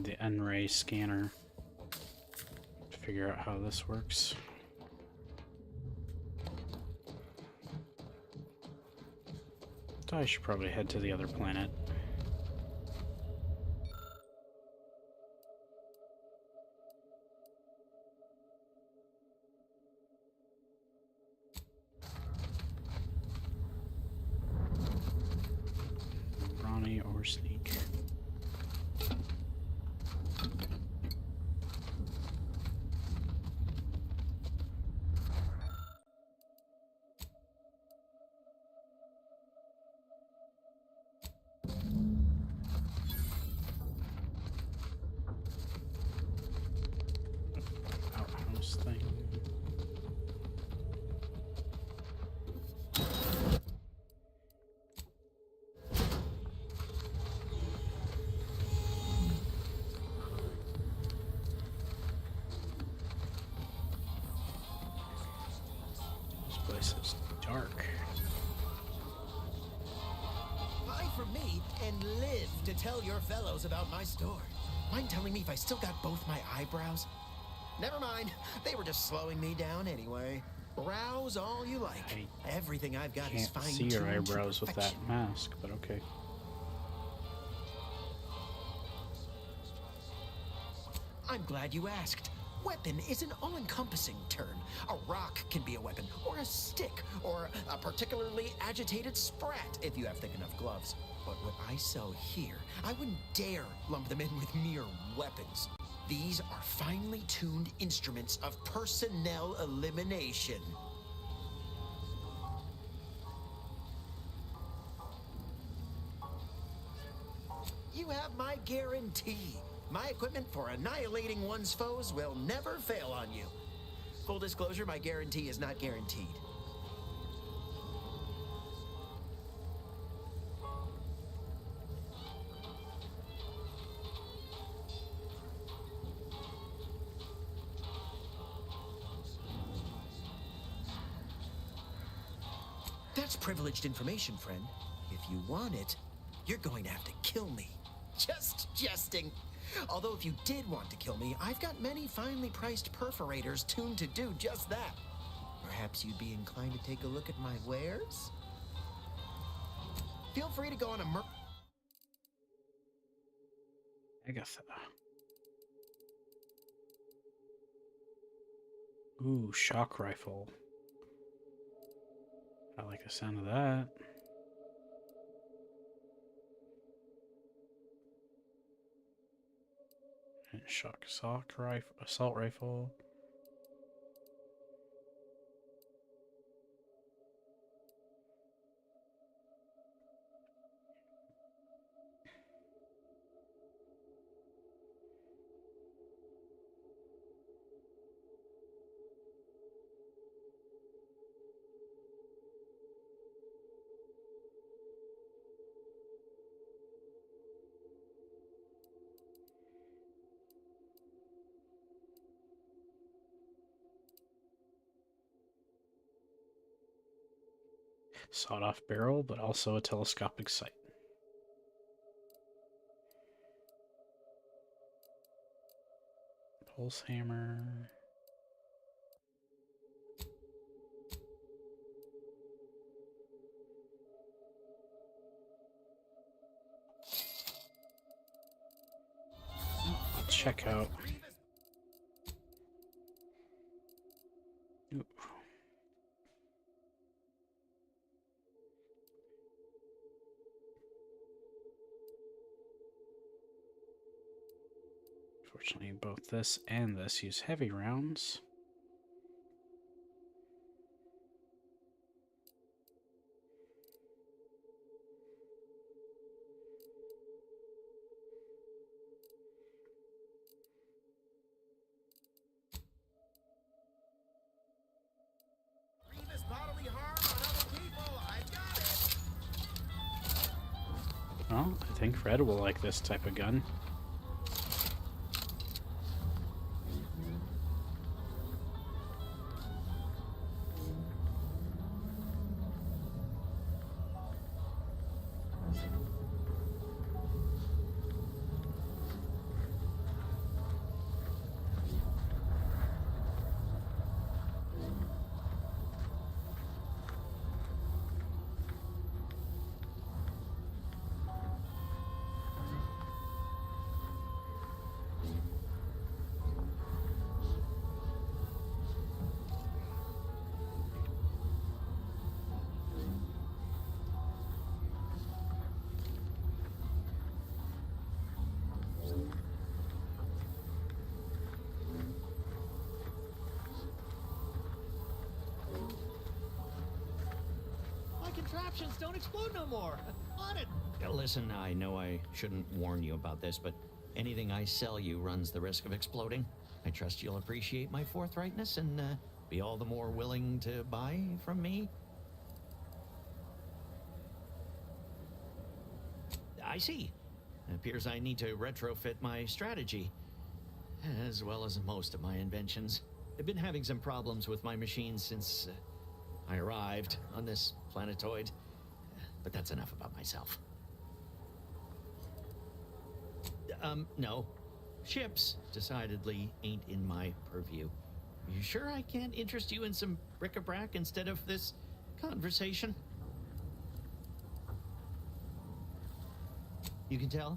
Speaker 16: the N-ray scanner to figure out how this works. So I should probably head to the other planet. Brawny or Sneak. Outhouse thing. This place is dark.
Speaker 7: Buy from me and live to tell your fellows about my store. Mind telling me if I still got both my eyebrows? Never mind. They were just slowing me down anyway. Browse all you like. Everything I've got is
Speaker 16: Can't
Speaker 7: fine.
Speaker 16: see your eyebrows with that mask, but okay.
Speaker 7: I'm glad you asked. Weapon is an all-encompassing term. A rock can be a weapon, or a stick, or a particularly agitated sprat if you have thick enough gloves. But what I sell here, I wouldn't dare lump them in with mere weapons. These are finely tuned instruments of personnel elimination. You have my guarantee. My equipment for annihilating one's foes will never fail on you. Full disclosure, my guarantee is not guaranteed. That's privileged information, friend. If you want it, you're going to have to kill me. Just jesting. Although if you did want to kill me, I've got many finely priced perforators tuned to do just that. Perhaps you'd be inclined to take a look at my wares? Feel free to go on a
Speaker 16: Agatha. Ooh, shock rifle. I like the sound of that. And assault rifle. Sawed-off barrel, but also a telescopic sight. Pulse hammer. Check out. Ooh. Unfortunately, both this and this use heavy rounds. Well, I think Fred will like this type of gun.
Speaker 8: options don't explode no more. On it.
Speaker 7: Listen, I know I shouldn't warn you about this, but anything I sell you runs the risk of exploding. I trust you'll appreciate my forthrightness and be all the more willing to buy from me. I see. It appears I need to retrofit my strategy, as well as most of my inventions. I've been having some problems with my machines since I arrived on this planetoid, but that's enough about myself. No. Ships decidedly ain't in my purview. You sure I can't interest you in some bric-a-brac instead of this conversation? You can tell?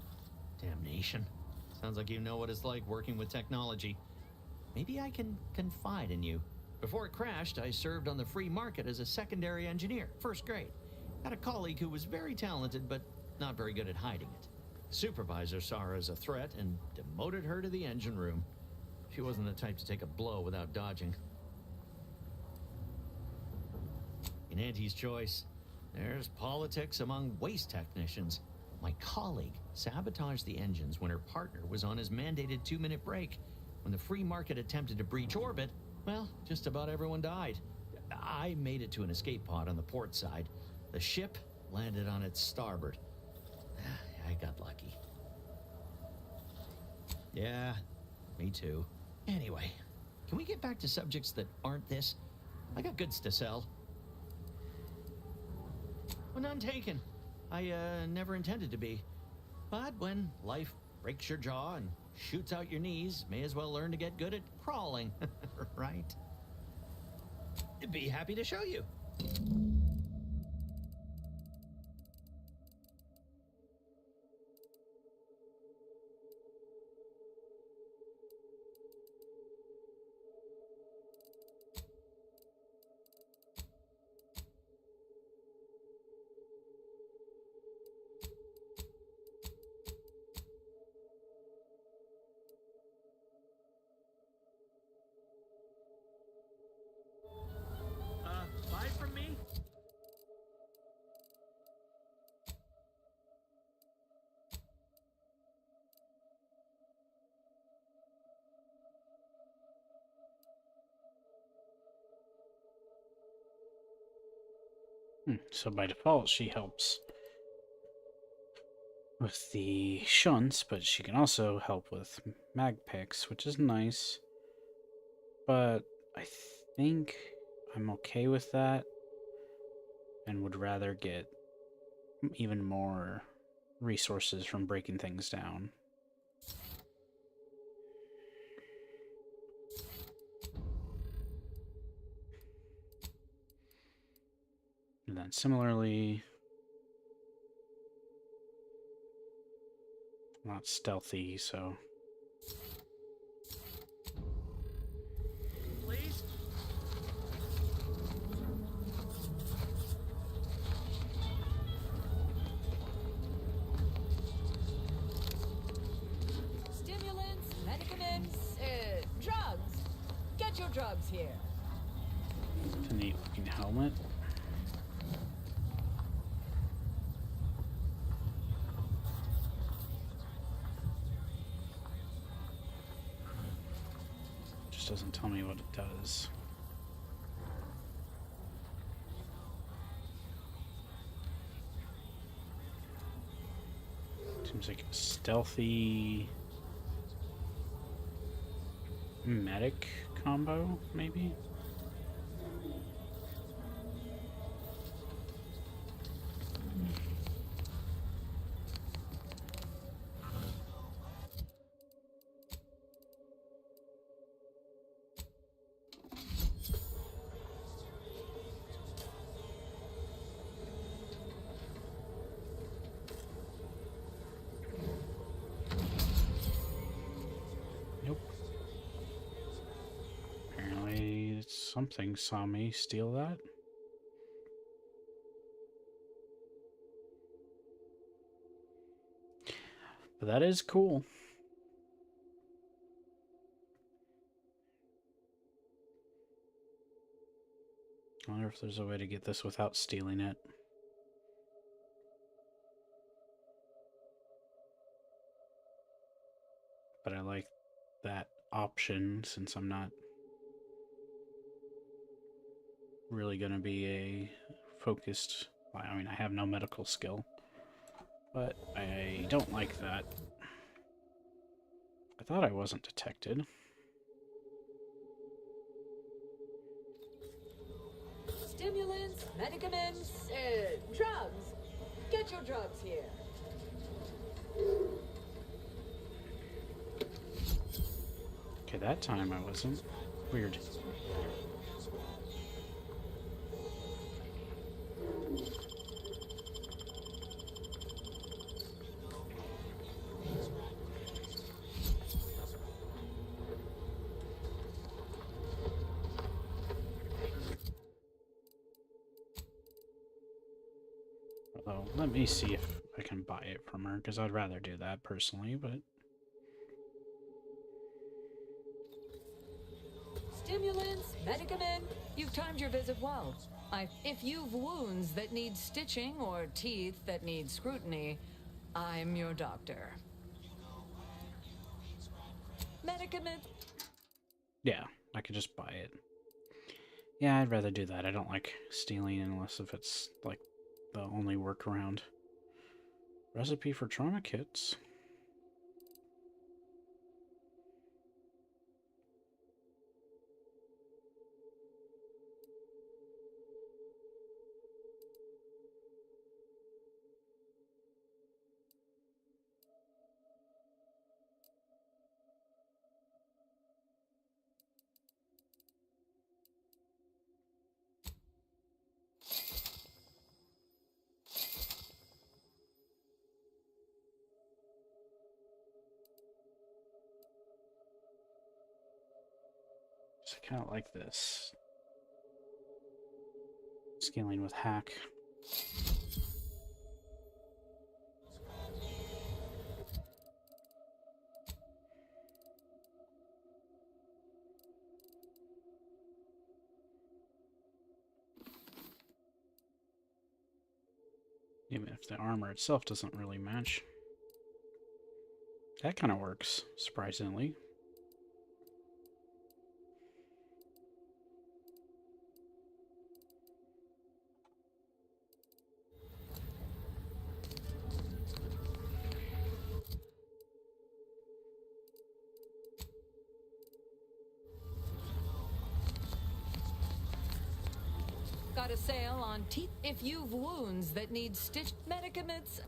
Speaker 7: Damnation. Sounds like you know what it's like working with technology. Maybe I can confide in you. Before it crashed, I served on the free market as a secondary engineer, first grade. Had a colleague who was very talented, but not very good at hiding it. Supervisor saw her as a threat and demoted her to the engine room. She wasn't the type to take a blow without dodging. In Auntie's choice, there's politics among waste technicians. My colleague sabotaged the engines when her partner was on his mandated 2-minute break. When the free market attempted to breach orbit, well, just about everyone died. I made it to an escape pod on the port side. The ship landed on its starboard. I got lucky. Yeah, me too. Anyway, can we get back to subjects that aren't this? I got goods to sell. Well, none taken. I never intended to be. But when life breaks your jaw and shoots out your knees, may as well learn to get good at crawling, right? Be happy to show you.
Speaker 8: Buy from me?
Speaker 16: So by default, she helps with the shunts, but she can also help with mag picks, which is nice. But I think I'm okay with that and would rather get even more resources from breaking things down. And then similarly, not stealthy, so
Speaker 8: Please?
Speaker 2: Stimulants, medicaments, drugs. Get your drugs here.
Speaker 16: it's a neat looking helmet. Just doesn't tell me what it does. Seems like a stealthy medic combo, maybe? Nope. Apparently something saw me steal that. But that is cool. I wonder if there's a way to get this without stealing it. but I like that option since I'm not really going to be a focused... I mean, I have no medical skill, but I don't like that. I thought I wasn't detected.
Speaker 10: Stimulants, medicaments, drugs. Get your drugs here.
Speaker 16: Okay, that time I wasn't. Weird. Although, let me see if I can buy it from her, because I'd rather do that personally, but...
Speaker 10: Stimulants, medicament. You've timed your visit well. If you've wounds that need stitching or teeth that need scrutiny, I'm your doctor. Medicament.
Speaker 16: Yeah, I could just buy it. Yeah, I'd rather do that. I don't like stealing unless if it's, like, the only workaround. Recipe for trauma kits. So I kind of like this. Scaling with hack. Even if the armor itself doesn't really match. That kind of works, surprisingly.
Speaker 10: Got a sale on teeth. If you've wounds that need stitch medicaments.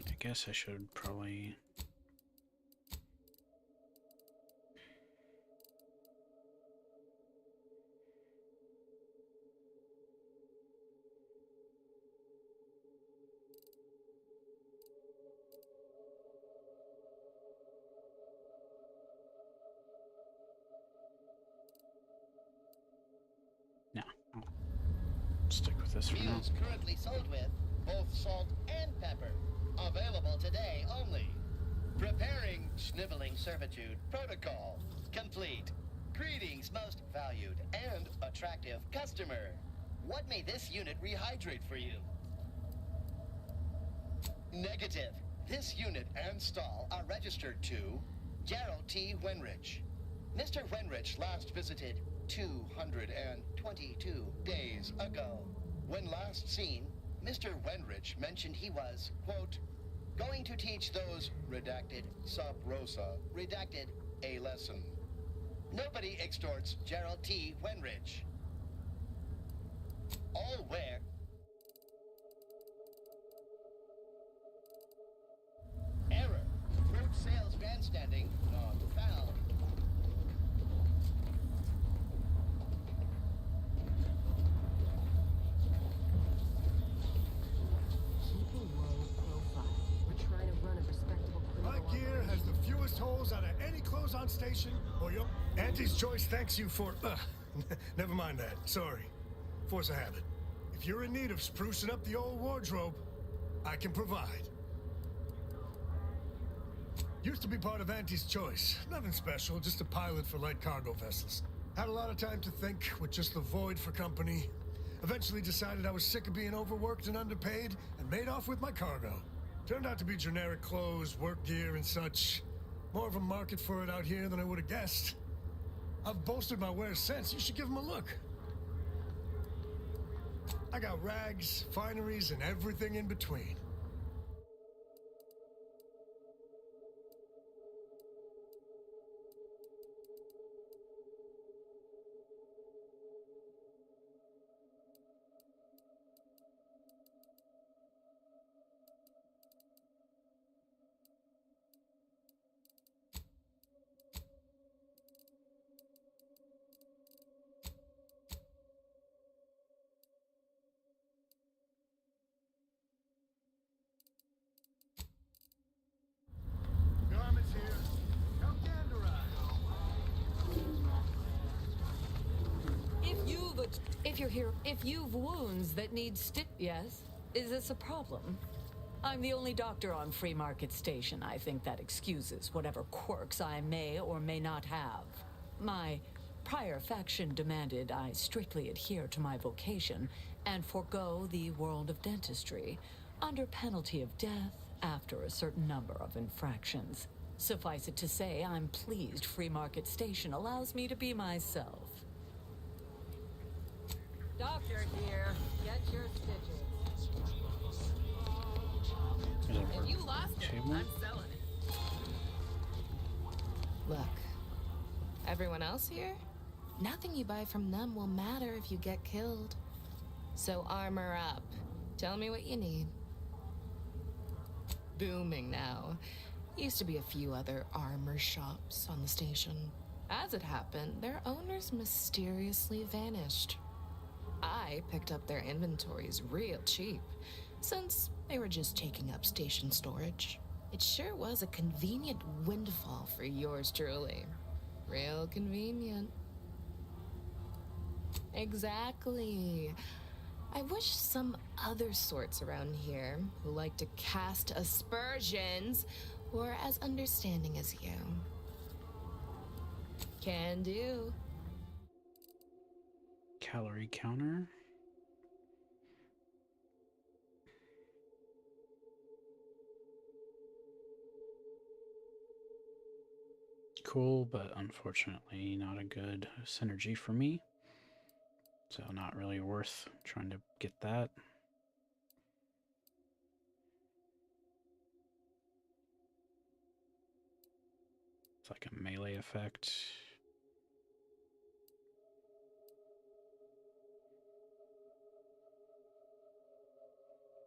Speaker 16: I guess I should probably... No, I'll stick with this for now.
Speaker 19: Meals currently sold with both salt and pepper. Available today only. Preparing Sniveling Servitude Protocol. Complete. Greetings, most valued and attractive customer. What may this unit rehydrate for you? Negative. This unit and stall are registered to Gerald T. Wenrich. Mr. Wenrich last visited 222 days ago. When last seen, Mr. Wenrich mentioned he was, quote, going to teach those, redacted, sub rosa, redacted, a lesson. Nobody extorts Gerald T. Wenrich. All wear... Error. Road sales grandstanding not found.
Speaker 2: Keeping low profile. We're trying to run a respectable
Speaker 5: My
Speaker 2: criminal
Speaker 5: gear has the fewest holes out of any close-on station. Oh, yup. Auntie's Choice thanks you for... never mind that. Sorry. Force of habit. If you're in need of sprucing up the old wardrobe, I can provide. Used to be part of Auntie's Choice. Nothing special, just a pilot for light cargo vessels. Had a lot of time to think, with just the void for company. Eventually decided I was sick of being overworked and underpaid, and made off with my cargo. Turned out to be generic clothes, work gear, and such. More of a market for it out here than I would have guessed. I've bolstered my wares since. You should give them a look. I got rags, fineries, and everything in between. Garments here. Come
Speaker 10: If you've wounds that need yes? Is this a problem? I'm the only doctor on Free Market Station. I think that excuses whatever quirks I may or may not have. My prior faction demanded I strictly adhere to my vocation and forego the world of dentistry under penalty of death after a certain number of infractions. Suffice it to say, I'm pleased Free Market Station allows me to be myself.
Speaker 2: Doctor here, get your stitches.
Speaker 10: If you lost it, I'm selling it.
Speaker 20: Look, everyone else here? Nothing you buy from them will matter if you get killed. So armor up. Tell me what you need. Booming now. Used to be a few other armor shops on the station. As it happened, their owners mysteriously vanished. I picked up their inventories real cheap, since they were just taking up station storage. It sure was a convenient windfall for yours truly. Real convenient. Exactly. I wish some other sorts around here who like to cast aspersions were as understanding as you. Can do.
Speaker 16: Calorie counter. Cool, but unfortunately not a good synergy for me. So not really worth trying to get that. It's like a melee effect.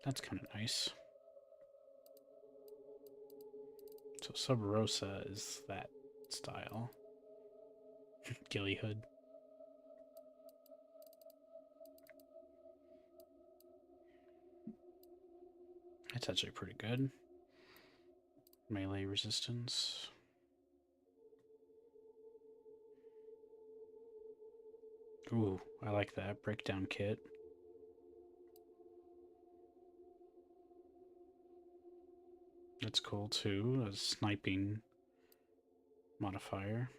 Speaker 16: That's kind of nice. So Sub Rosa is that style. Ghillie Hood. That's actually pretty good. Melee resistance. Ooh, I like that. Breakdown kit. That's cool too. A sniping modifier.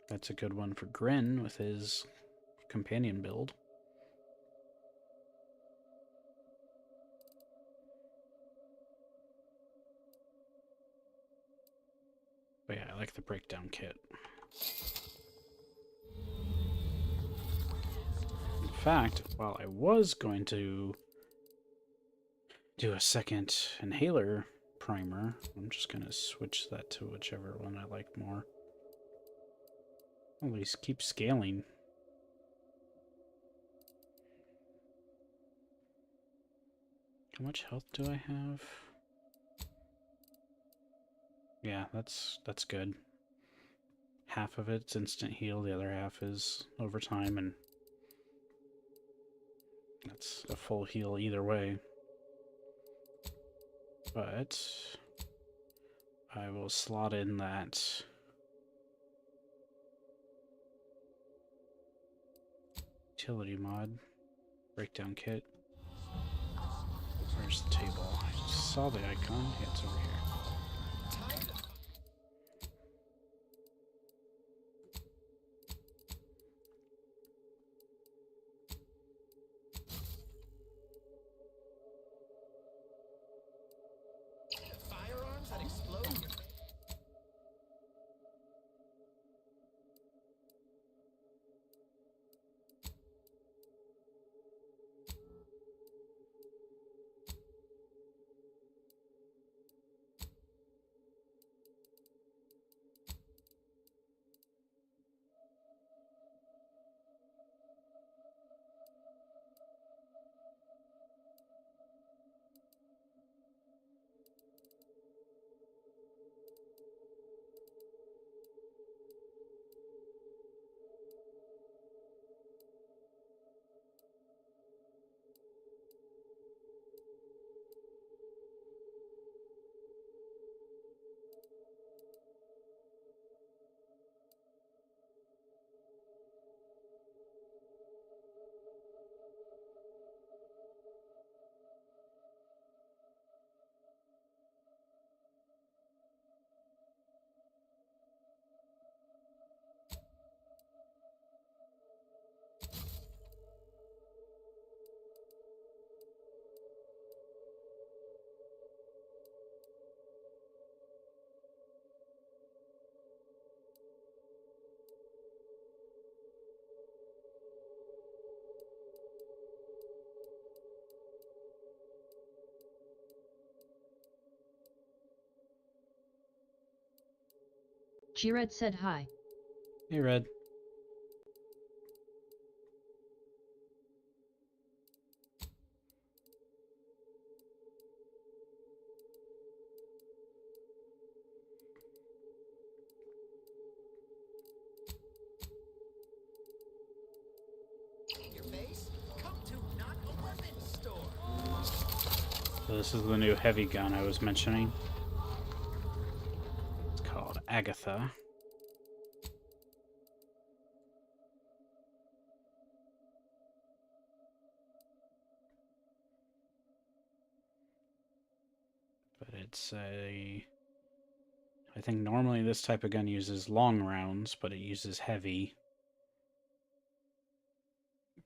Speaker 16: That's a good one for Grin with his companion build. like the breakdown kit. In fact, while I was going to do a second inhaler primer, I'm just going to switch that to whichever one I like more. At least keep scaling. How much health do I have? Yeah, that's good. Half of it's instant heal, the other half is over time, and that's a full heal either way. But I will slot in that utility mod breakdown kit. Where's the table? I just saw the icon. Yeah, it's over here.
Speaker 7: Firearms that explode.
Speaker 14: G-Red said hi.
Speaker 16: Hey, Red.
Speaker 7: Your face? Come to not a weapons store.
Speaker 16: So this is the new heavy gun I was mentioning. It's called Agatha. But it's a... I think normally this type of gun uses long rounds, but it uses heavy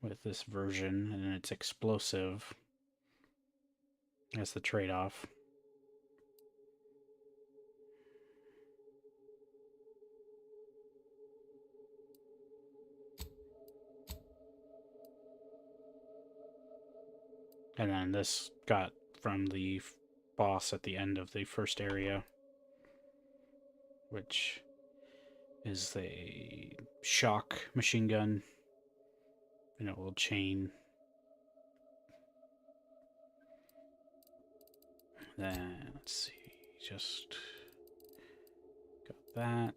Speaker 16: with this version, and it's explosive as the trade-off. And then this got from the boss at the end of the first area, which is the shock machine gun in a little chain. Then, let's see, just got that.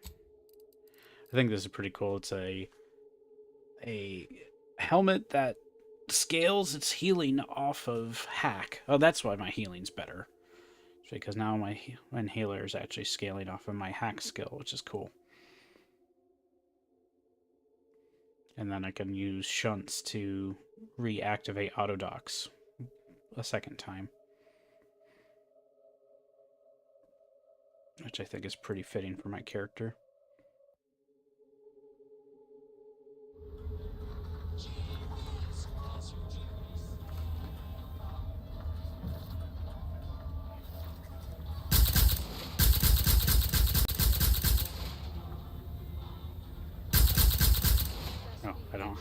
Speaker 16: I think this is pretty cool. It's a helmet that scales its healing off of hack. Oh, that's why my healing's better. It's because now my inhaler is actually scaling off of my hack skill, which is cool. And then I can use shunts to reactivate autodocs a second time, which I think is pretty fitting for my character.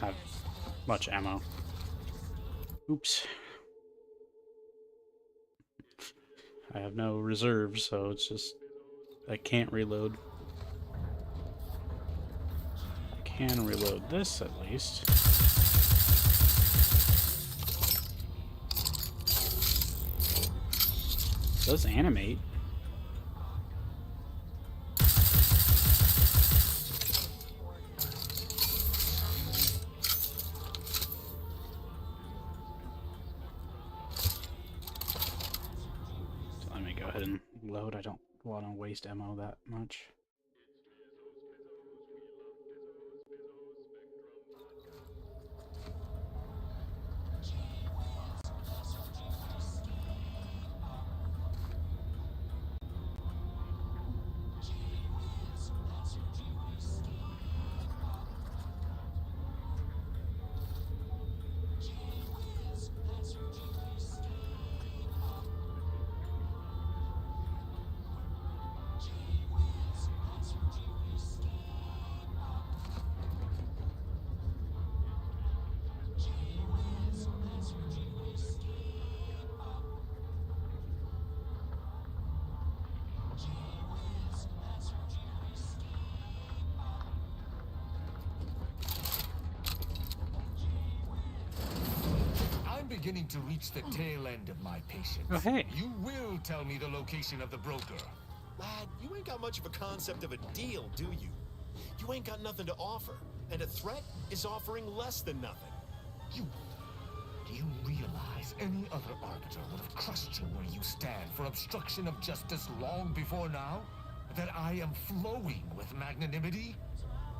Speaker 16: don't have much ammo. Oops. I have no reserves, so it's just... I can't reload. I can reload this, at least. It does animate. So let me go ahead and load. I don't want to waste ammo that much.
Speaker 14: I'm beginning to reach the tail end of my patience.
Speaker 16: Oh, hey.
Speaker 14: You will tell me the location of the broker.
Speaker 7: Lad, you ain't got much of a concept of a deal, do you? You ain't got nothing to offer, and a threat is offering less than nothing.
Speaker 14: Do you realize any other arbiter would have crushed you where you stand for obstruction of justice long before now? That I am flowing with magnanimity?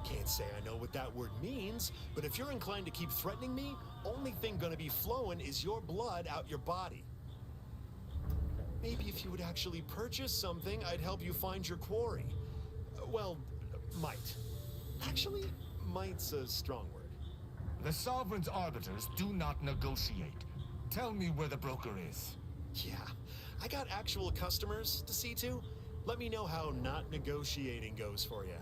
Speaker 7: Can't say I know what that word means, but if you're inclined to keep threatening me, only thing gonna be flowing is your blood out your body. Maybe if you would actually purchase something, I'd help you find your quarry. Well, might. Actually, might's a strong word.
Speaker 14: The Sovereign's arbiters do not negotiate. Tell me where the broker is.
Speaker 7: Yeah, I got actual customers to see to. Let me know how not negotiating goes for you.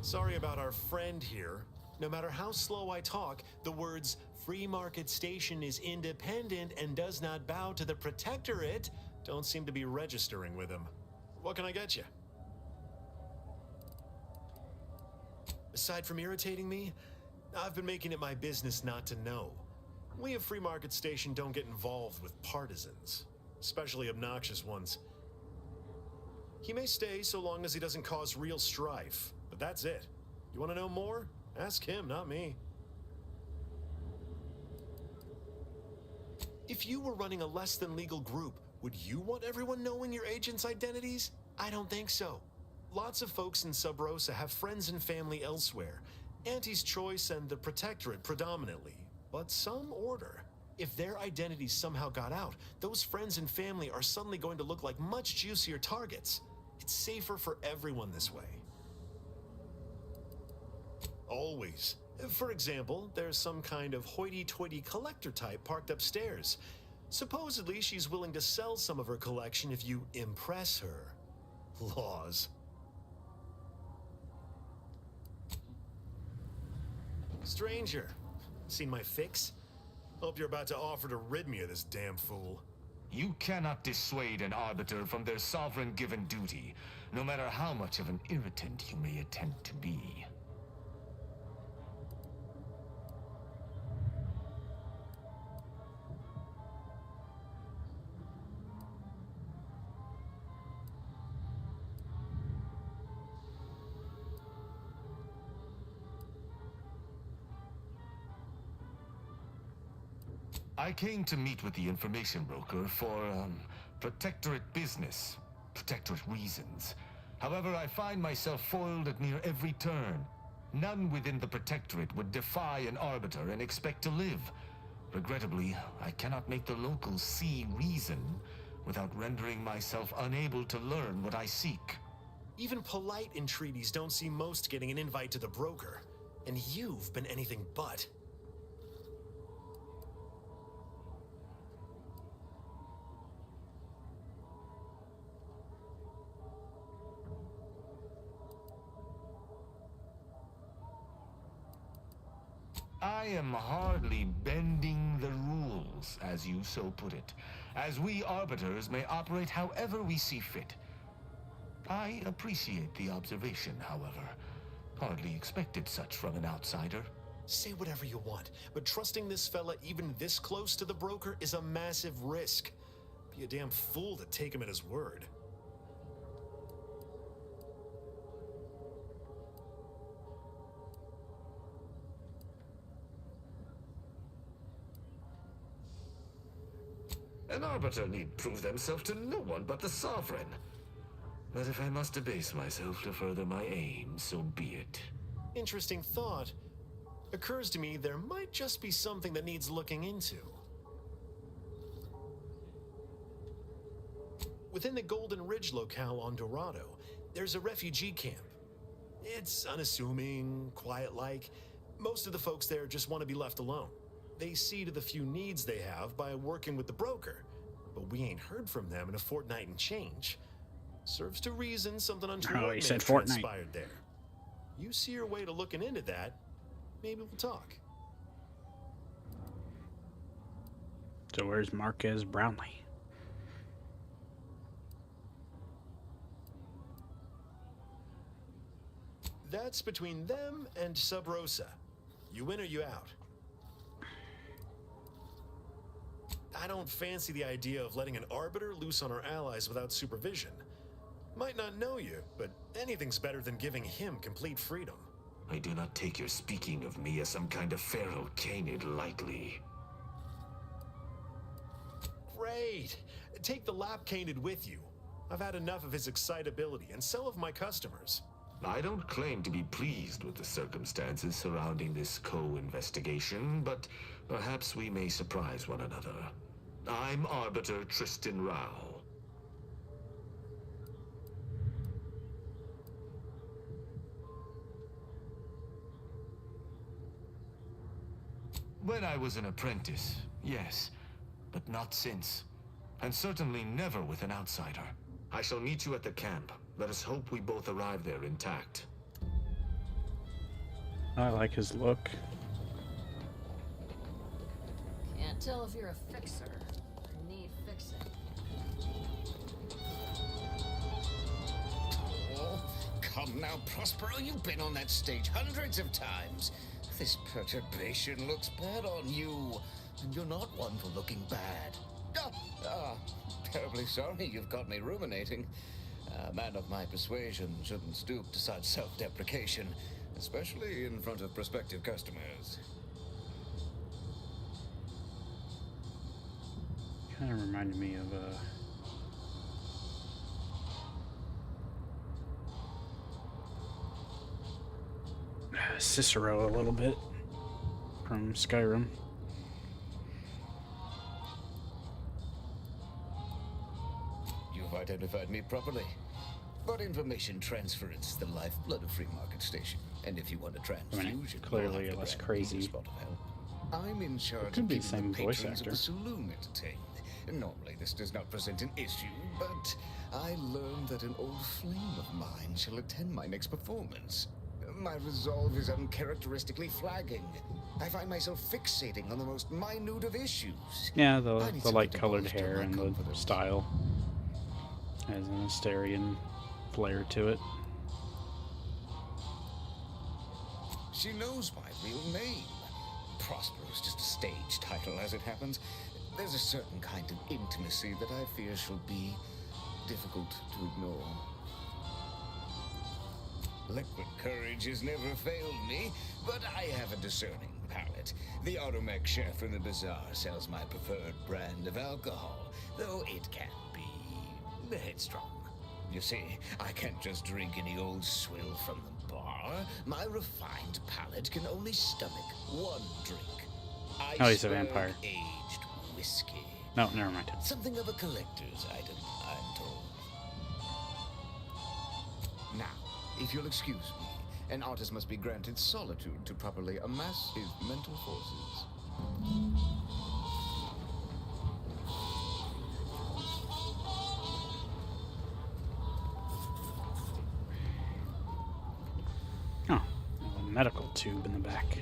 Speaker 7: Sorry about our friend here. No matter how slow I talk, the words "Free Market Station is independent and does not bow to the Protectorate" don't seem to be registering with him. What can I get you? Aside from irritating me, I've been making it my business not to know. We at Free Market Station don't get involved with partisans, especially obnoxious ones. He may stay so long as he doesn't cause real strife, but that's it. You want to know more? Ask him, not me. If you were running a less than legal group, would you want everyone knowing your agents' identities? I don't think so. Lots of folks in Sub Rosa have friends and family elsewhere. Auntie's Choice and the Protectorate predominantly, but some order. If their identities somehow got out, those friends and family are suddenly going to look like much juicier targets. It's safer for everyone this way. Always. For example, there's some kind of hoity-toity collector type parked upstairs. Supposedly, she's willing to sell some of her collection if you impress her. Laws. Stranger, seen my fix? Hope you're about to offer to rid me of this damn fool.
Speaker 14: You cannot dissuade an arbiter from their sovereign-given duty, no matter how much of an irritant you may attempt to be. I came to meet with the information broker for, Protectorate business, Protectorate reasons. However, I find myself foiled at near every turn. None within the Protectorate would defy an arbiter and expect to live. Regrettably, I cannot make the locals see reason without rendering myself unable to learn what I seek.
Speaker 7: Even polite entreaties don't see most getting an invite to the broker. And you've been anything but.
Speaker 14: I am hardly bending the rules, as you so put it, as we arbiters may operate however we see fit. I appreciate the observation, however. Hardly expected such from an outsider.
Speaker 15: Say whatever you want, but trusting this fella even this close to the broker is a massive risk. Be a damn fool to take him at his word.
Speaker 14: An arbiter need prove themselves to no one but the sovereign. But if I must debase myself to further my aim, so be it.
Speaker 15: Interesting thought. Occurs to me there might just be something that needs looking into. Within the Golden Ridge locale on Dorado, there's a refugee camp. It's unassuming, quiet-like. Most of the folks there just want to be left alone. They see to the few needs they have by working with the broker, but we ain't heard from them in a fortnight and change. Serves to reason something untoward may have transpired there. You see your way to looking into that, maybe we'll talk.
Speaker 16: So where's Marquez Brownlee?
Speaker 15: That's between them and Sub Rosa. You in or you out? I don't fancy the idea of letting an arbiter loose on our allies without supervision. Might not know you, but anything's better than giving him complete freedom.
Speaker 14: I do not take your speaking of me as some kind of feral canid lightly.
Speaker 15: Great! Take the lap canid with you. I've had enough of his excitability, and so have my customers.
Speaker 14: I don't claim to be pleased with the circumstances surrounding this co-investigation, but perhaps we may surprise one another. I'm Arbiter Tristan Rao. When I was an apprentice, yes, but not since. And certainly never with an outsider. I shall meet you at the camp. Let us hope we both arrive there intact.
Speaker 16: I like his look.
Speaker 2: Can't tell if you're a fixer or need fixing.
Speaker 21: Oh, come now, Prospero. You've been on that stage hundreds of times. This perturbation looks bad on you, and you're not one for looking bad. Terribly sorry you've got me ruminating. A man of my persuasion shouldn't stoop to such self-deprecation, especially in front of prospective customers.
Speaker 16: Kind of reminded me of Cicero a little bit from Skyrim.
Speaker 21: You've identified me properly. But information transference is the lifeblood of Free Market Station. And if you want a transfusion,
Speaker 16: clearly less crazy.
Speaker 21: I'm in charge
Speaker 16: Could
Speaker 21: of
Speaker 16: be the
Speaker 21: keeping
Speaker 16: same
Speaker 21: the
Speaker 16: voice
Speaker 21: patrons of
Speaker 16: actor.
Speaker 21: the saloon entertained. Normally this does not present an issue, but I learned that an old flame of mine shall attend my next performance. My resolve is uncharacteristically flagging. I find myself fixating on the most minute of issues.
Speaker 16: Yeah, the light-colored hair and the style has an Asterian flair to it.
Speaker 21: She knows my real name. Prospero is just a stage title, as it happens. There's a certain kind of intimacy that I fear shall be difficult to ignore. Liquid courage has never failed me, but I have a discerning palate. The automech chef in the bazaar sells my preferred brand of alcohol, though it can be headstrong. You see, I can't just drink any old swill from the bar. My refined palate can only stomach one drink.
Speaker 16: Oh, he's a vampire.
Speaker 21: Aged whiskey.
Speaker 16: No, never mind.
Speaker 21: Something of a collector's item, I'm told. Now, if you'll excuse me, an artist must be granted solitude to properly amass his mental forces.
Speaker 16: Oh, a medical tube in the back.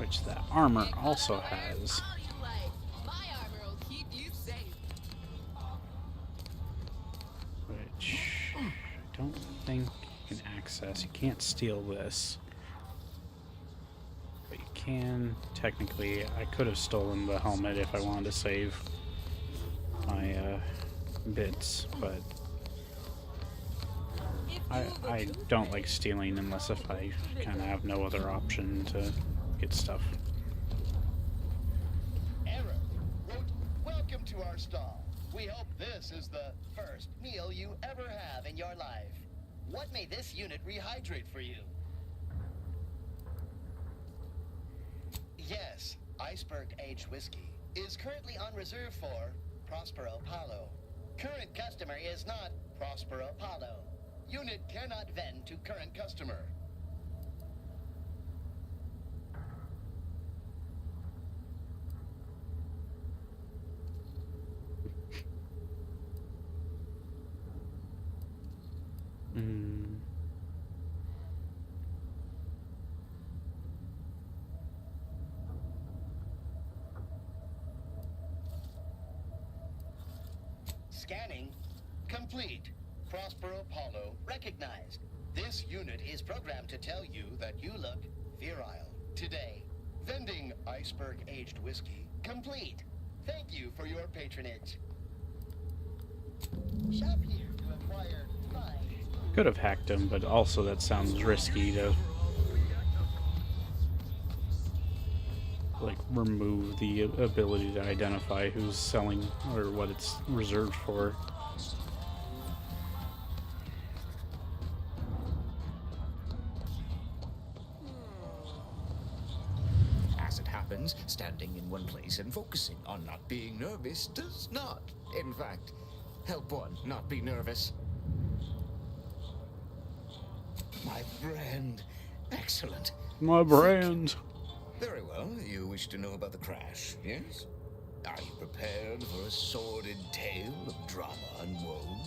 Speaker 16: which that armor also has.
Speaker 20: My armor will keep you safe.
Speaker 16: Which I don't think you can access. You can't steal this. But you can, technically, I could have stolen the helmet if I wanted to save my bits, but I don't like stealing unless if I kind of have no other option to get stuff.
Speaker 19: Error. Welcome to our stall. We hope this is the first meal you ever have in your life. What may this unit rehydrate for you? Yes, Iceberg Aged Whiskey is currently on reserve for Prospero Paulo. Current customer is not Prospero Paulo. Unit cannot vend to current customer. Scanning complete. Prospero Paulo recognized. This unit is programmed to tell you that you look virile today. Vending Iceberg Aged Whiskey complete. Thank you for your patronage. Shop here to acquire fine.
Speaker 16: Could have hacked him, but also that sounds risky to like remove the ability to identify who's selling or what it's reserved for.
Speaker 21: As it happens, standing in one place and focusing on not being nervous does not, in fact, help one not be nervous. My brand. Excellent.
Speaker 16: My brand.
Speaker 21: Very well. You wish to know about the crash, yes? Are you prepared for a sordid tale of drama and woe?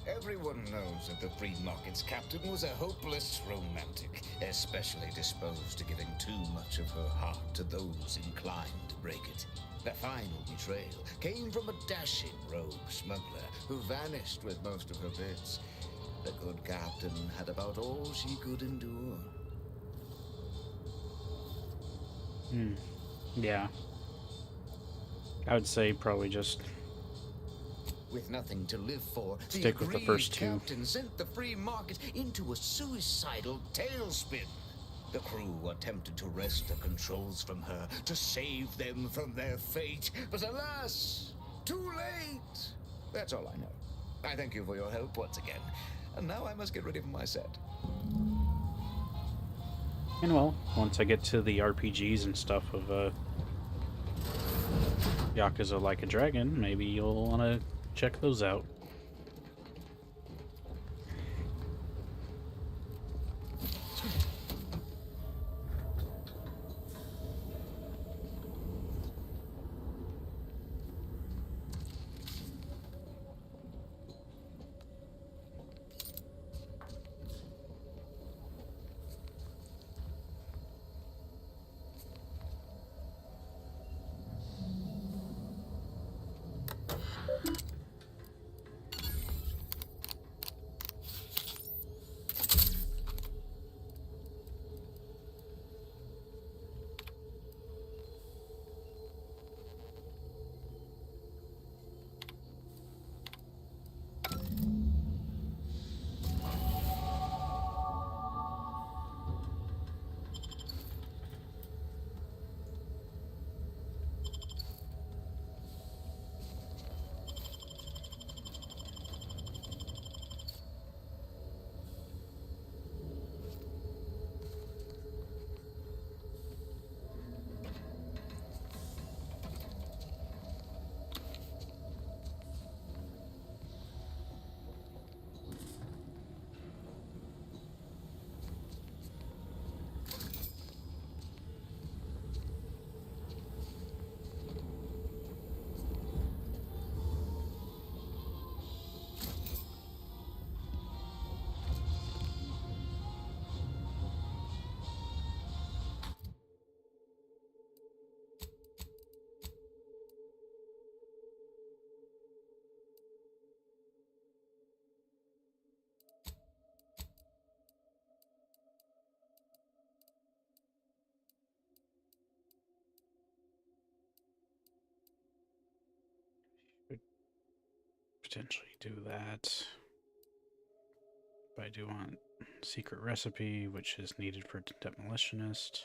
Speaker 21: Everyone knows that the Free Market's captain was a hopeless romantic, especially disposed to giving too much of her heart to those inclined to break it. The final betrayal came from a dashing rogue smuggler who vanished with most of her bits. The good captain had about all she could endure.
Speaker 16: Yeah. I would say probably just
Speaker 21: with nothing to live for,
Speaker 16: stick with the first two.
Speaker 21: Captain sent the Free Market into a suicidal tailspin. The crew attempted to wrest the controls from her to save them from their fate, but alas, too late. That's all I know. I thank you for your help once again, and now I must get ready for my set.
Speaker 16: And well, once I get to the RPGs and stuff of Yakuza Like a Dragon, maybe you'll want to check those out. potentially do that. But I do want secret recipe, which is needed for demolitionist.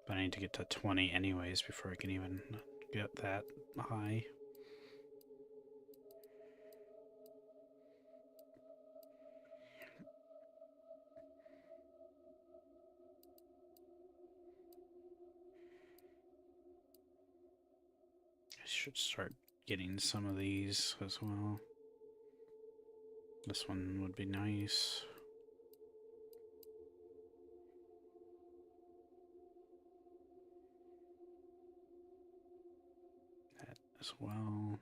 Speaker 16: But I need to get to 20 anyways before I can even get that high. I should start getting some of these as well. This one would be nice. That as well.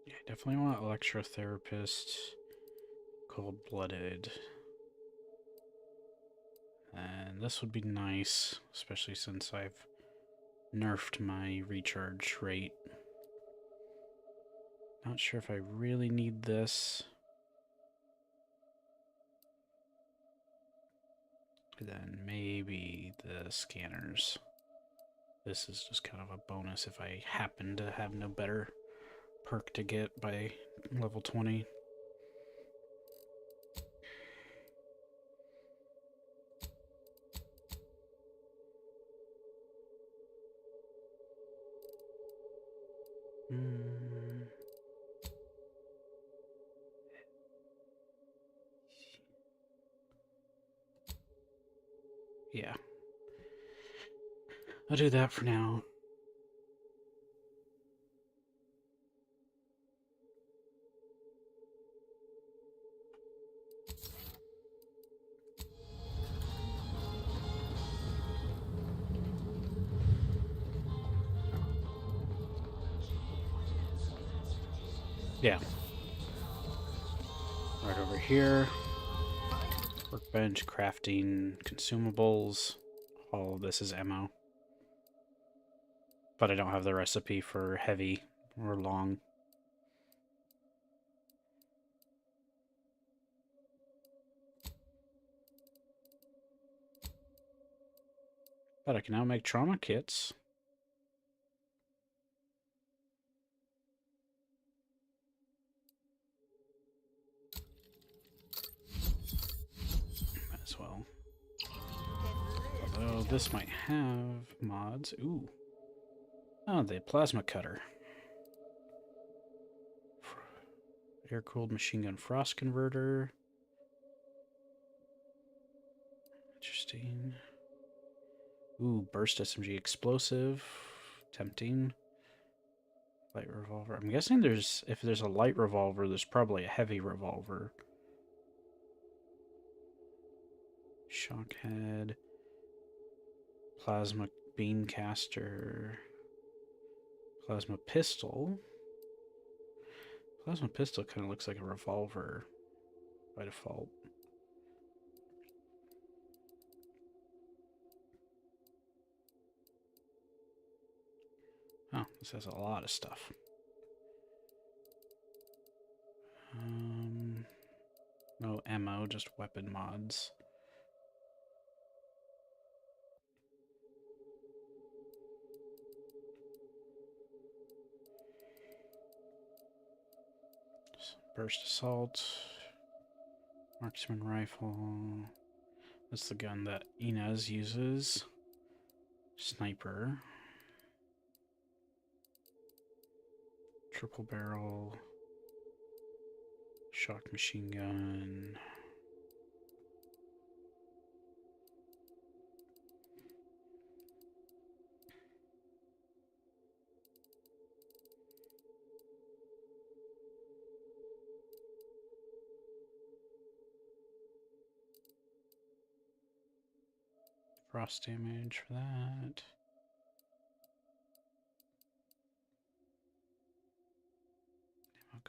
Speaker 16: Yeah, I definitely want electrotherapist, cold-blooded. And this would be nice, especially since I've nerfed my recharge rate. Not sure if I really need this. Then maybe the scanners. This is just kind of a bonus if I happen to have no better perk to get by level 20. Yeah. I'll do that for now. Yeah. Right over here. Workbench, crafting, consumables. All of this is ammo. But I don't have the recipe for heavy or long. But I can now make trauma kits. Might as well. this might have mods. Ooh. Oh, the plasma cutter. Air-cooled machine gun frost converter. Interesting. Ooh, burst SMG explosive. Tempting. Light revolver. I'm guessing if there's a light revolver, there's probably a heavy revolver. Shock head. Plasma beam caster. Plasma pistol. Plasma pistol kind of looks like a revolver by default. Oh, this has a lot of stuff. No ammo, just weapon mods. Burst assault. Marksman rifle. That's the gun that Inez uses. Sniper. Triple barrel. Shock machine gun. Frost damage for that.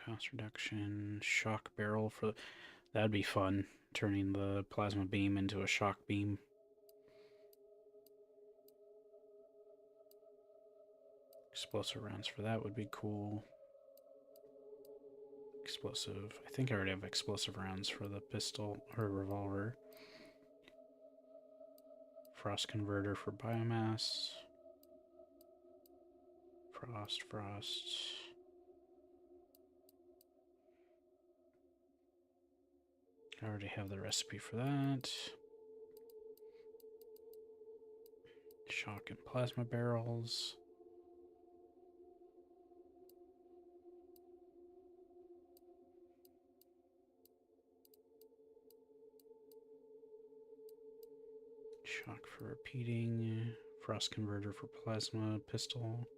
Speaker 16: Cost reduction, shock barrel for that'd be fun, turning the plasma beam into a shock beam. Explosive rounds for that would be cool. Explosive, I think I already have explosive rounds for the pistol or revolver. Frost converter for biomass. Frost. I already have the recipe for that. Shock and plasma barrels. Shock for repeating. Frost converter for plasma pistol.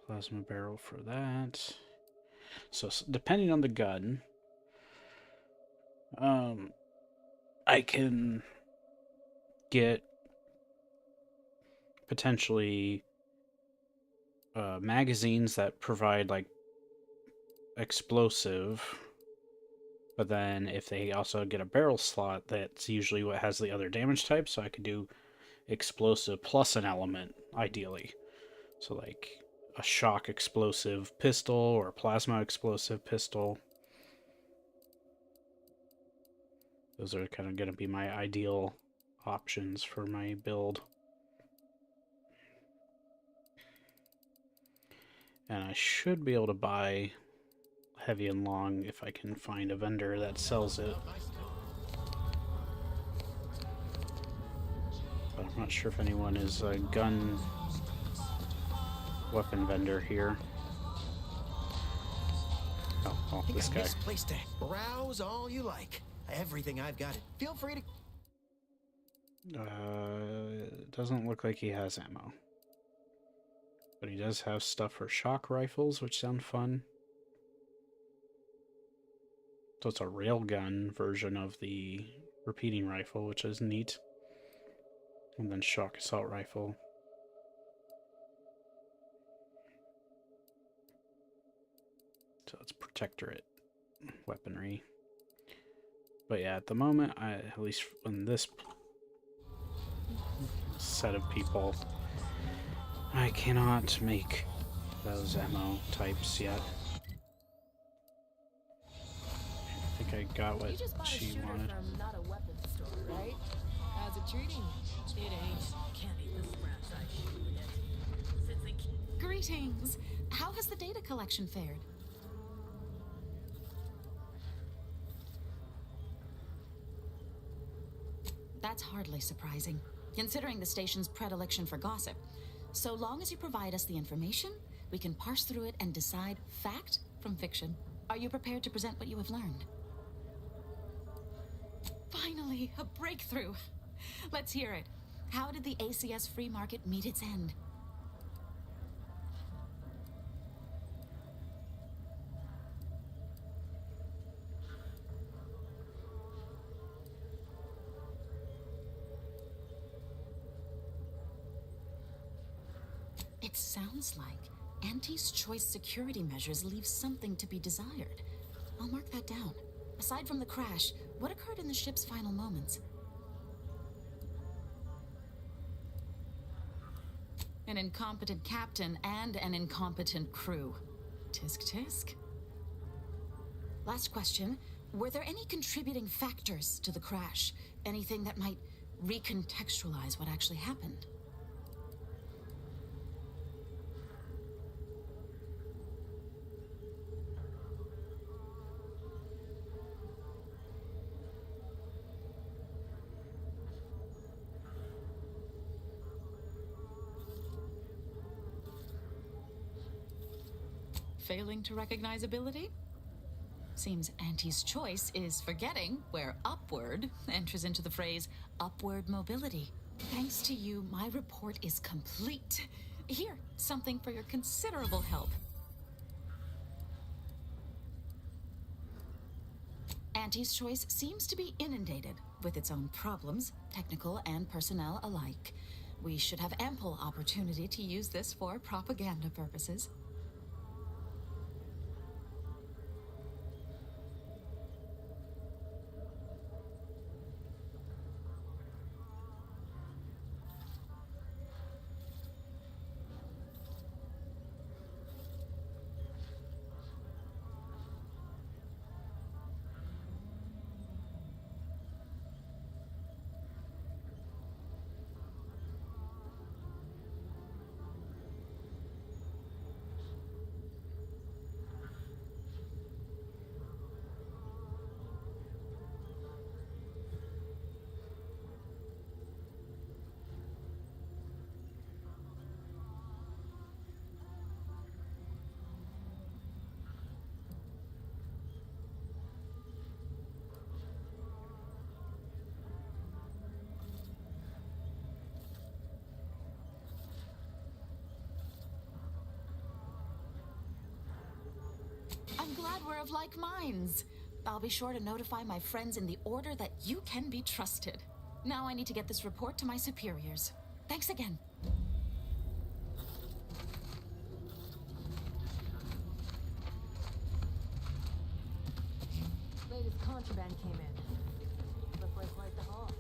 Speaker 16: Plasma barrel for that. So depending on the gun, I can get potentially magazines that provide like explosive, but then if they also get a barrel slot, that's usually what has the other damage type, so I could do explosive plus an element, ideally. So like a shock explosive pistol or a plasma explosive pistol. Those are kind of going to be my ideal options for my build. And I should be able to buy heavy and long if I can find a vendor that sells it. But I'm not sure if anyone is a gun weapon vendor here. Oh, this guy.
Speaker 7: Place to browse all you like. Everything I've got. Feel free to.
Speaker 16: It doesn't look like he has ammo. But he does have stuff for shock rifles, which sound fun. So it's a railgun version of the repeating rifle, which is neat. And then shock assault rifle. So it's protectorate weaponry. But yeah, at the moment, at least in this set of people, I cannot make those ammo types yet. I think I got what she wanted.
Speaker 20: From not a weapons store, right? How's it treating you?
Speaker 2: It ain't. Can't eat the scraps I shoot with it.
Speaker 22: Greetings. How has the data collection fared? That's hardly surprising, considering the station's predilection for gossip. So long as you provide us the information, we can parse through it and decide fact from fiction. Are you prepared to present what you have learned? Finally, a breakthrough. Let's hear it. How did the ACS free market meet its end? It sounds like Auntie's choice security measures leave something to be desired. I'll mark that down. Aside from the crash, what occurred in the ship's final moments? An incompetent captain and an incompetent crew. Tisk tisk. Last question. Were there any contributing factors to the crash? Anything that might recontextualize what actually happened? Failing to recognize ability? Seems Auntie's choice is forgetting where upward enters into the phrase upward mobility. Thanks to you, my report is complete. Here, something for your considerable help. Auntie's choice seems to be inundated with its own problems, technical and personnel alike. We should have ample opportunity to use this for propaganda purposes. I'm glad we're of like minds. I'll be sure to notify my friends in the order that you can be trusted. Now I need to get this report to my superiors. Thanks again.
Speaker 2: Latest contraband came in. Looked like quite the haul.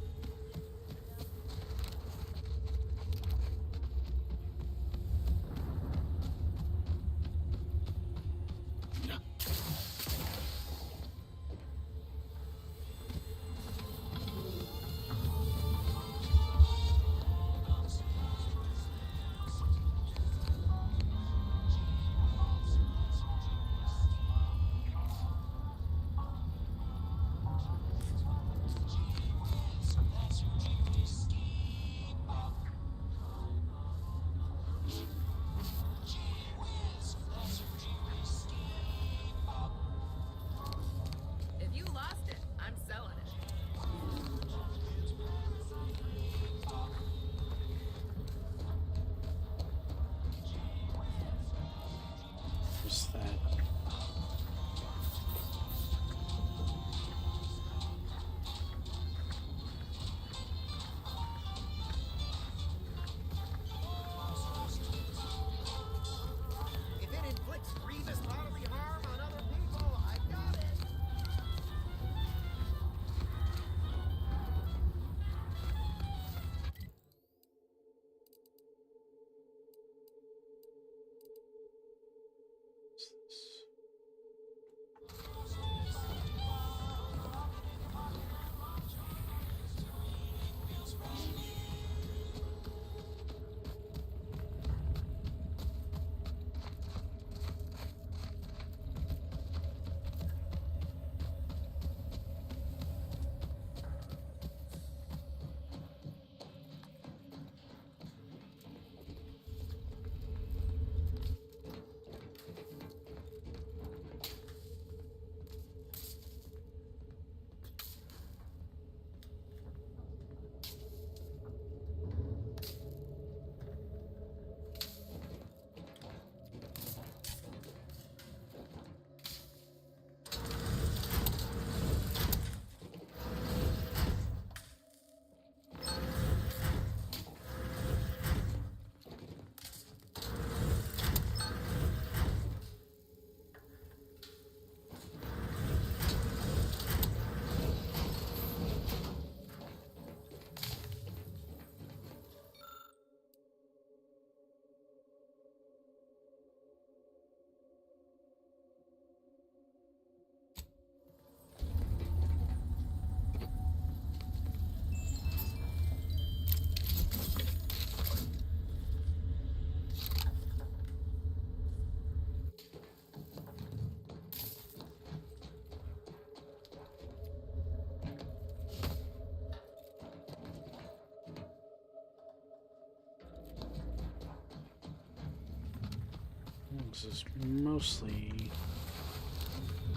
Speaker 16: this is mostly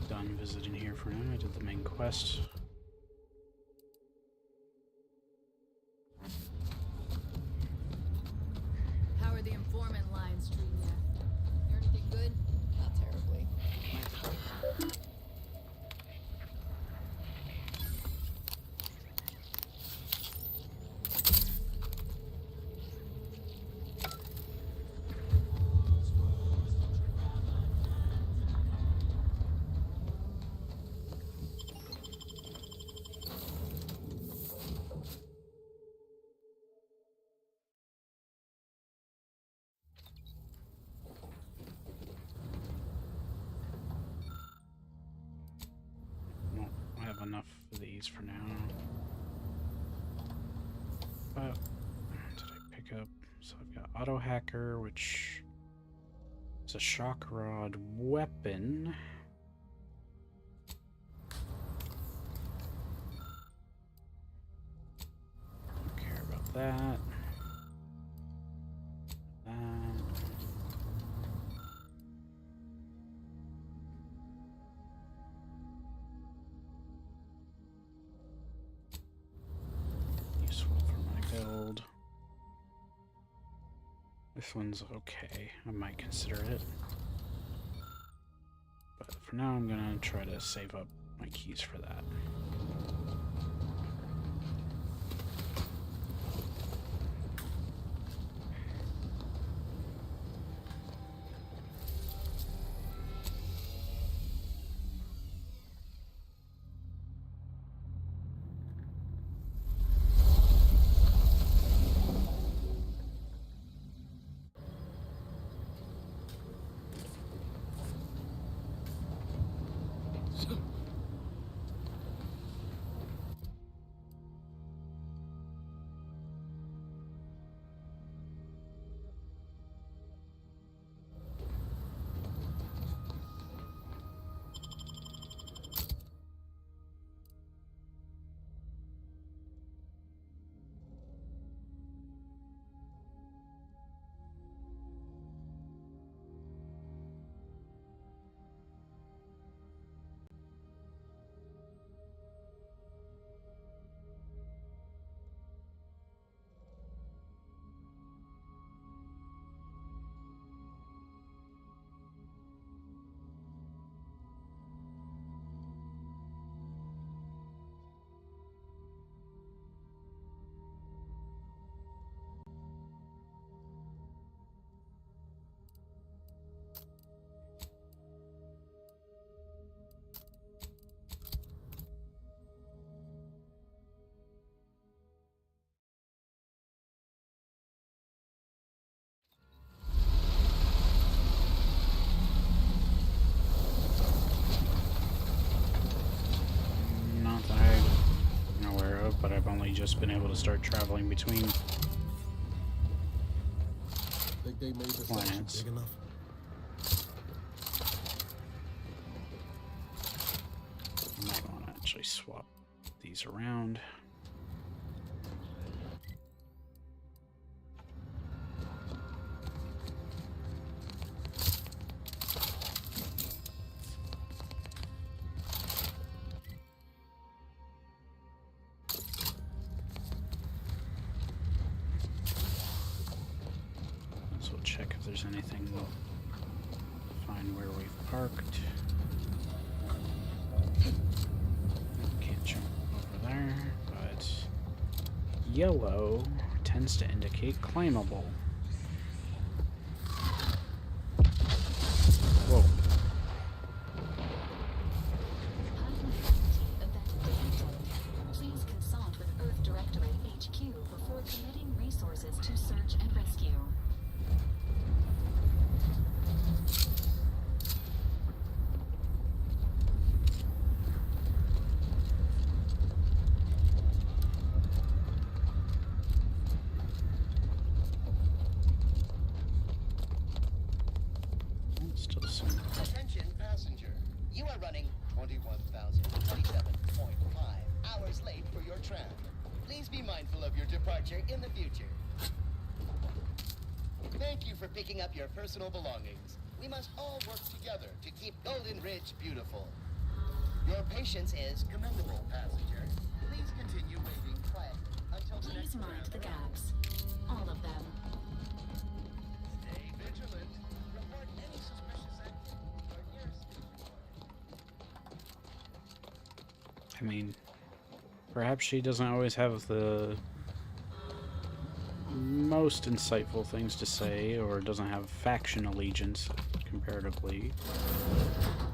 Speaker 16: done visiting here for now. I did the main quest.
Speaker 2: How are the informant lines treating you? Hear anything good?
Speaker 20: Not terribly.
Speaker 16: Enough of these for now. But did I pick up? So I've got auto hacker, which is a shock rod weapon. Don't care about that. This one's okay. I might consider it. But for now, I'm gonna try to save up my keys for that. But I've only just been able to start traveling between
Speaker 11: Think they made this
Speaker 16: planets.
Speaker 11: big enough?
Speaker 16: I might want to actually swap these around. Check if there's anything. Find where we've parked. Can't jump over there, but yellow tends to indicate claimable. Whoa.
Speaker 4: Please consult with Earth Directorate HQ before committing resources to search and rescue.
Speaker 19: Attention passenger. You are running 21,027.5 hours late for your tram. Please be mindful of your departure in the future. Thank you for picking up your personal belongings. We must all work together to keep Golden Ridge beautiful. Your patience is commendable, passenger. Please continue waiting quietly until the
Speaker 4: Please
Speaker 19: next
Speaker 4: mind
Speaker 19: round
Speaker 4: the
Speaker 19: arrives.
Speaker 4: gaps. All of them.
Speaker 19: Stay vigilant. Report any suspicious activity to our nearest station.
Speaker 16: I mean, perhaps she doesn't always have the most insightful things to say, or doesn't have faction allegiance comparatively.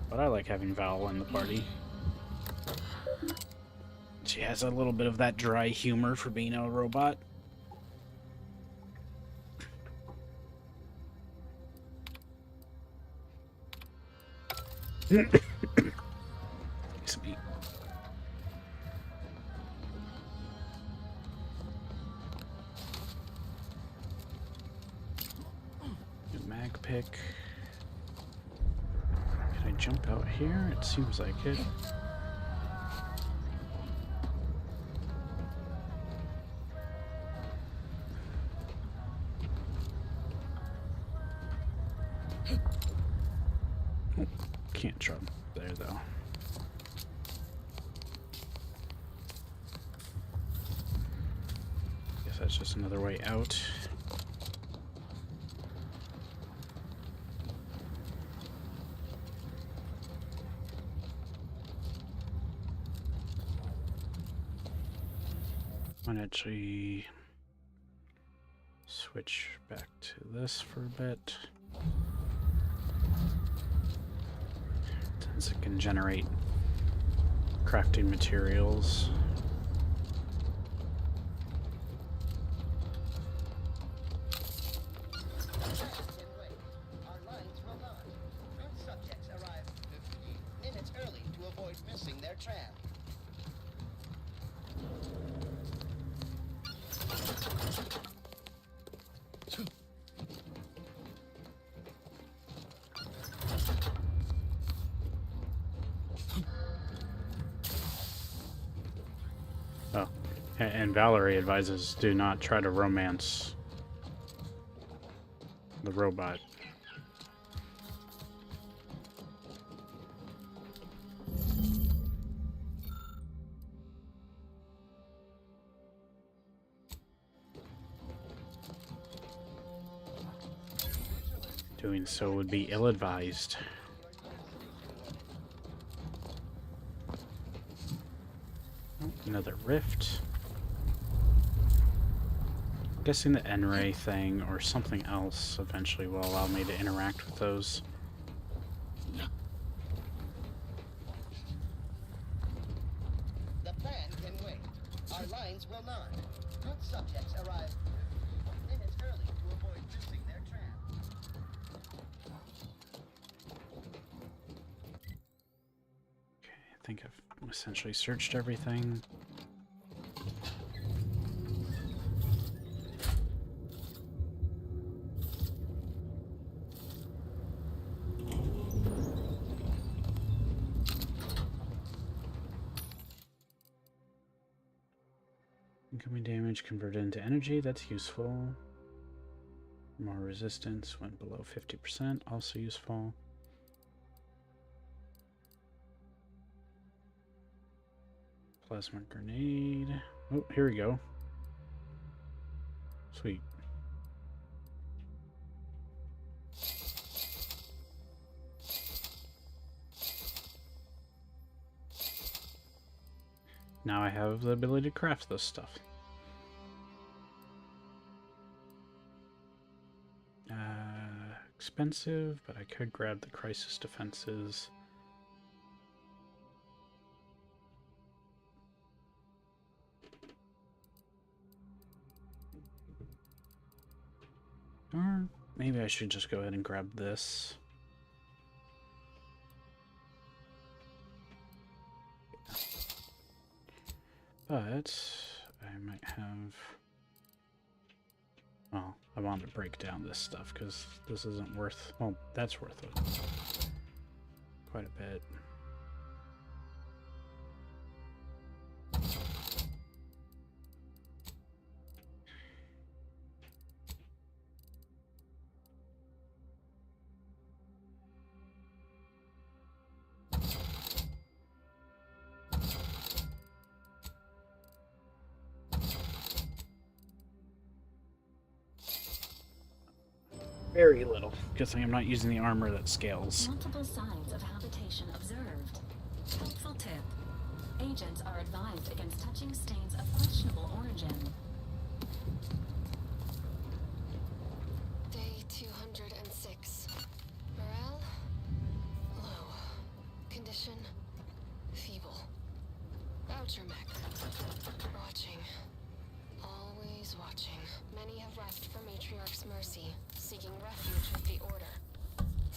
Speaker 16: But I like having Val in the party. She has a little bit of that dry humor for being a robot. Excuse me. Mag pick. Can I jump out here? It seems like it. Can't jump there though. Guess that's just another way out. Might actually switch back to this for a bit. Since it can generate crafting materials.
Speaker 19: Our lines will not. Good subjects arrive 15 minutes early to avoid missing their tram.
Speaker 16: Oh, and Valerie advises do not try to romance the robot. Doing so would be ill-advised. Oh, another rift. Guessing the N-ray thing or something else eventually will allow me to interact with those.
Speaker 19: The plan can wait. Our lines will not. Good subjects arrive 15 minutes early to avoid missing their tram.
Speaker 16: I think I've essentially searched everything. Incoming damage converted into energy, that's useful. More resistance went below 50%, also useful. Plasma grenade. Oh, here we go. Sweet. Now I have the ability to craft this stuff. Expensive, but I could grab the crisis defenses. Or maybe I should just go ahead and grab this. But I might have... Well, I want to break down this stuff because this isn't worth... Well, that's worth it. Quite a bit. Very little. Good thing I'm not using the armor that scales.
Speaker 4: Multiple signs of habitation observed. Helpful tip. Agents are advised against touching stains of questionable origin.
Speaker 9: Day 206. Morale? Low. Condition? Feeble. Voucher mech. Watching. Always watching. Many have left for Matriarch's mercy, seeking refuge with the Order.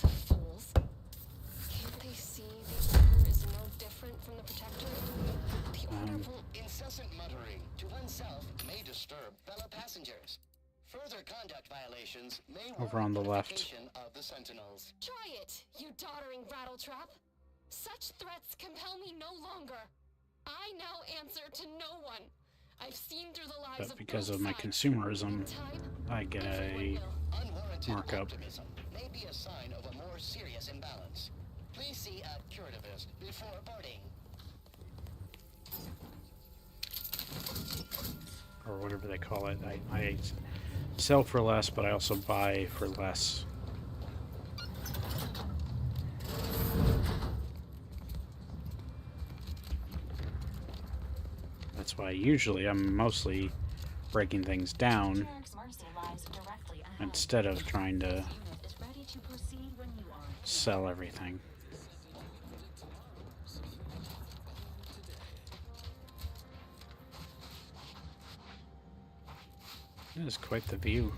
Speaker 9: The fools. Can't they see the Order is no different from the Protectorate? The Order will...
Speaker 19: Incessant muttering to oneself may disturb fellow passengers. Further conduct violations may
Speaker 16: over on the left.
Speaker 19: of the Sentinels.
Speaker 9: Try it, you doddering rattletrap. Such threats compel me no longer. I now answer to no one. I've seen through the lies
Speaker 16: But because of my consumerism, I get a markup.
Speaker 19: May be a sign of a more serious imbalance. Please see a curativist before boarding.
Speaker 16: Or whatever they call it. I sell for less, but I also buy for less. That's why usually I'm mostly breaking things down instead of trying to sell everything. That is quite the view.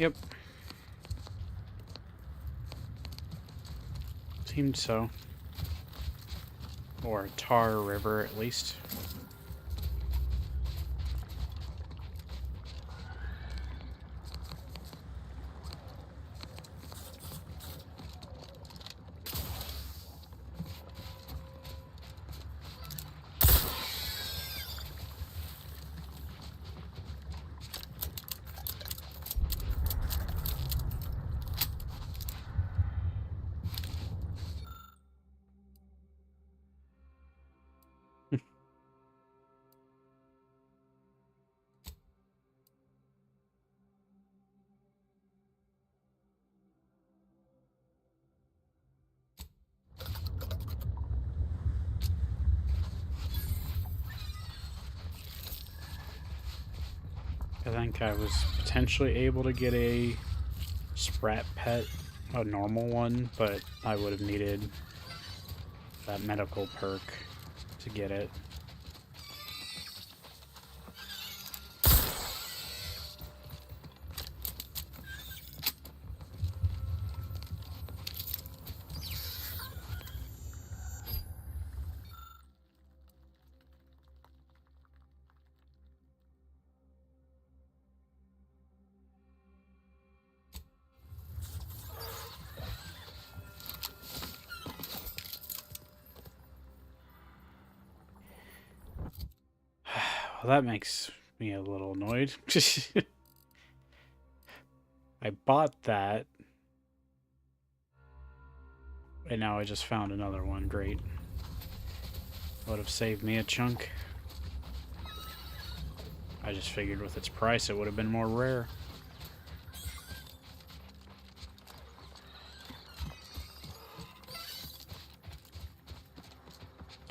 Speaker 16: Yep. Seemed so. Or Tar River, at least. I think I was potentially able to get a Sprat pet, a normal one, but I would have needed that medical perk to get it. Well, that makes me a little annoyed. I bought that. And now I just found another one. Great. Would have saved me a chunk. I just figured with its price it would have been more rare.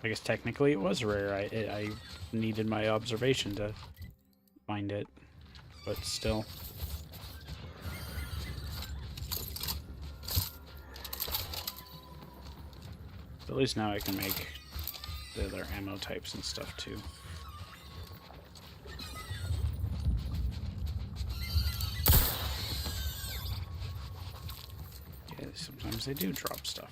Speaker 16: I guess technically it was rare. I needed my observation to find it, but still. At least now I can make the other ammo types and stuff too. Yeah, sometimes they do drop stuff.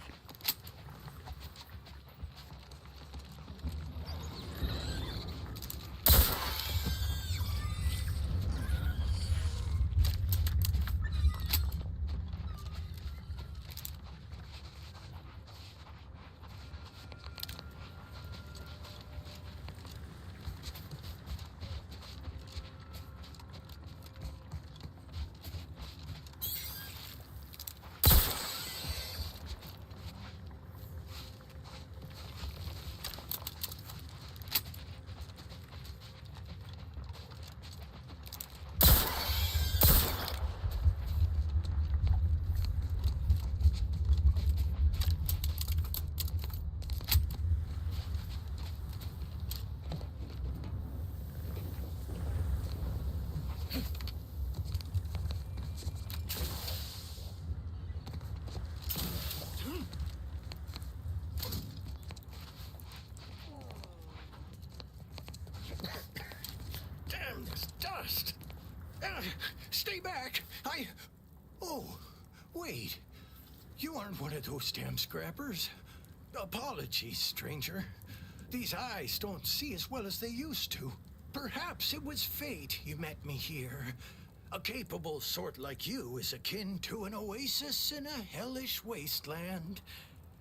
Speaker 5: Stay back! Oh, wait. You aren't one of those damn scrappers. Apologies, stranger. These eyes don't see as well as they used to. Perhaps it was fate you met me here. A capable sort like you is akin to an oasis in a hellish wasteland.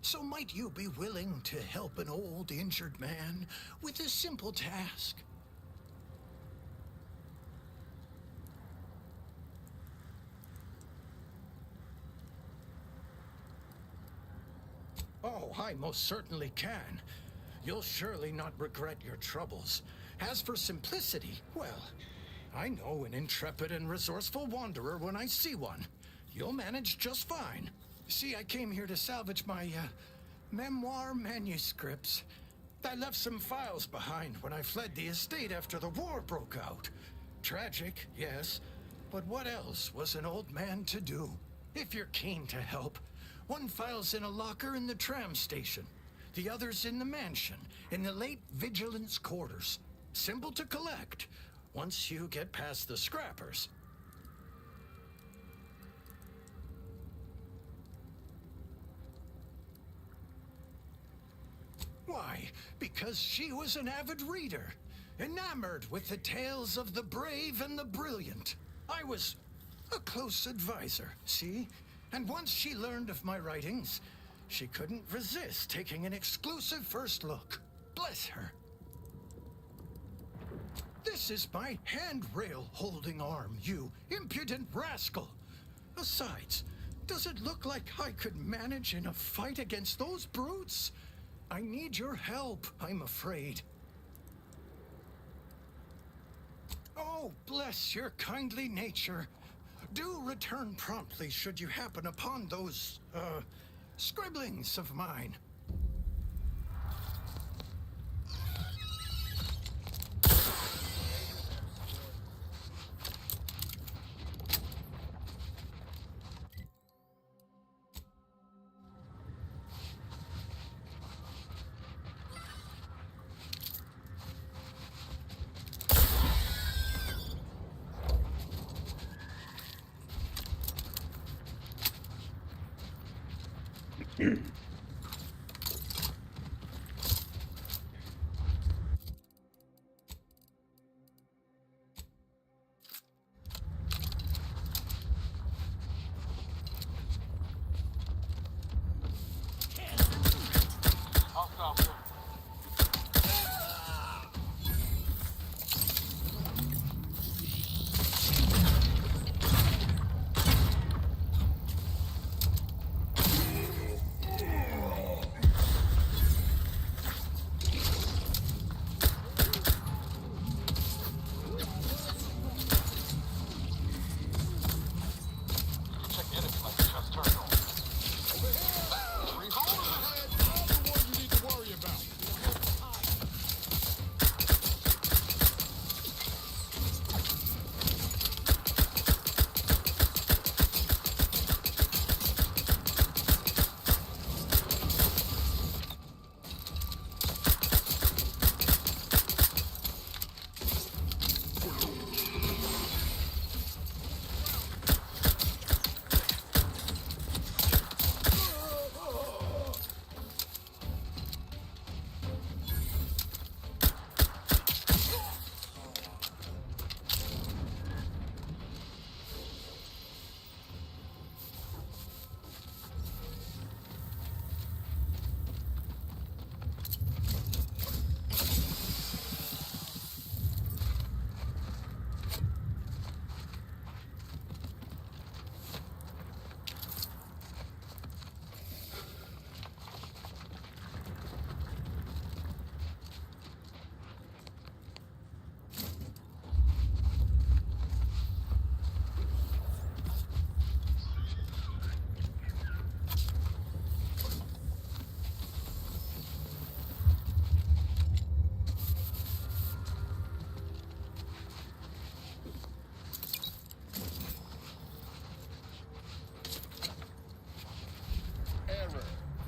Speaker 5: So might you be willing to help an old, injured man with a simple task? Oh, I most certainly can. You'll surely not regret your troubles. As for simplicity, well, I know an intrepid and resourceful wanderer when I see one. You'll manage just fine. See, I came here to salvage my, memoir manuscripts. I left some files behind when I fled the estate after the war broke out. Tragic, yes, but what else was an old man to do? If you're keen to help, one file's in a locker in the tram station. The other's in the mansion, in the late vigilance quarters. Simple to collect, once you get past the scrappers.
Speaker 3: Why, because she was an avid reader, enamored with the tales of the brave and the brilliant. I was a close advisor, see? And once she learned of my writings, she couldn't resist taking an exclusive first look. Bless her. This is my handrail-holding arm, you impudent rascal. Besides, does it look like I could manage in a fight against those brutes? I need your help, I'm afraid. Oh, bless your kindly nature. Do return promptly should you happen upon those, scribblings of mine.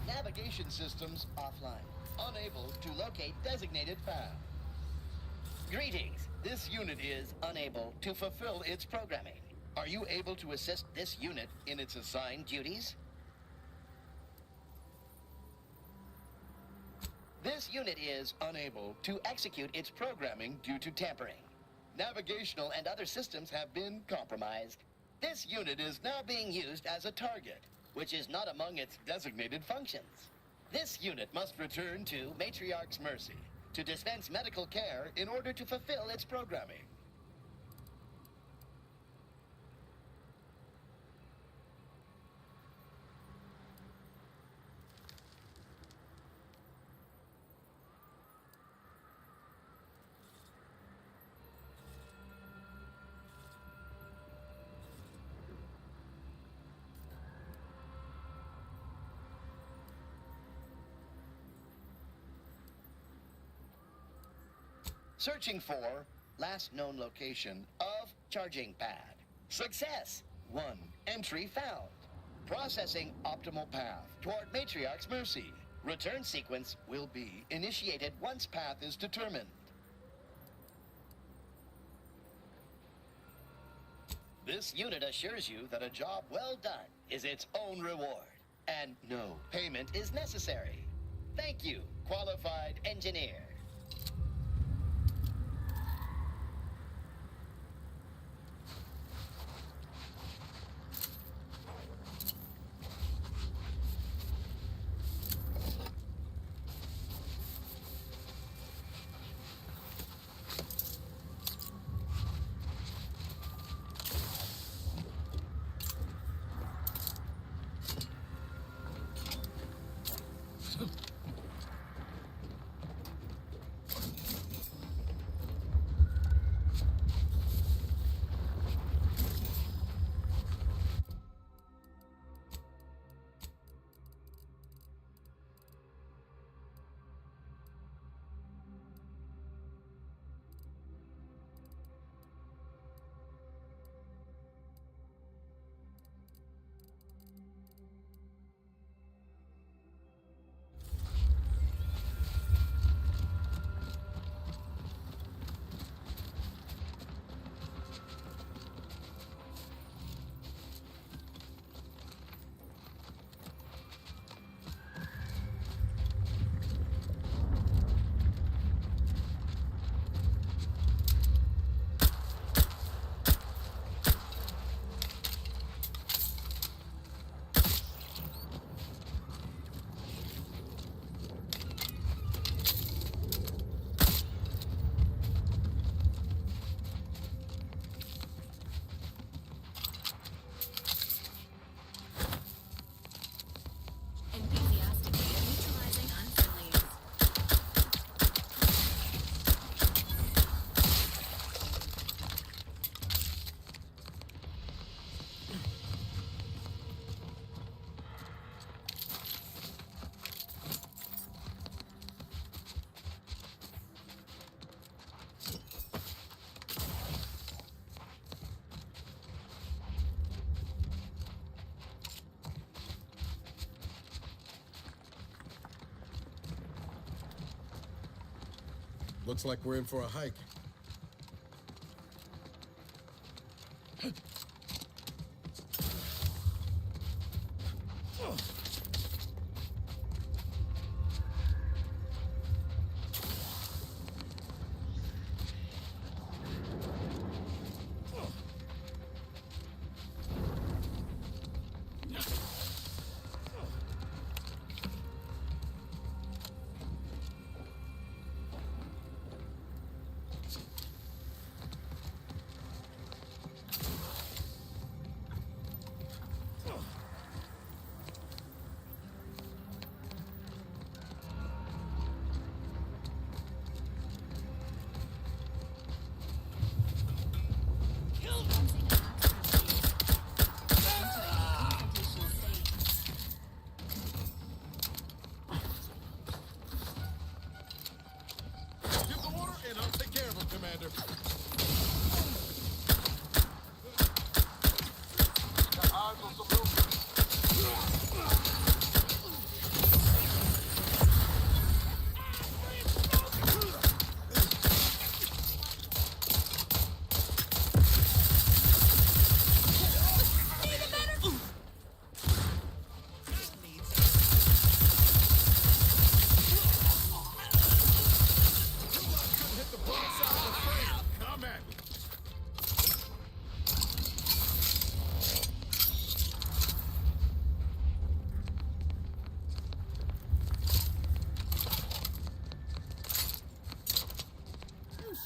Speaker 19: Navigation systems offline. Unable to locate designated file. Greetings. This unit is unable to fulfill its programming. Are you able to assist this unit in its assigned duties? This unit is unable to execute its programming due to tampering. Navigational and other systems have been compromised. This unit is now being used as a target, which is not among its designated functions. This unit must return to Matriarch's Mercy to dispense medical care in order to fulfill its programming. Searching for last known location of charging pad. Success! 1 entry found. Processing optimal path toward Matriarch's Mercy. Return sequence will be initiated once path is determined. This unit assures you that a job well done is its own reward, and no payment is necessary. Thank you, qualified engineer.
Speaker 11: Looks like we're in for a hike.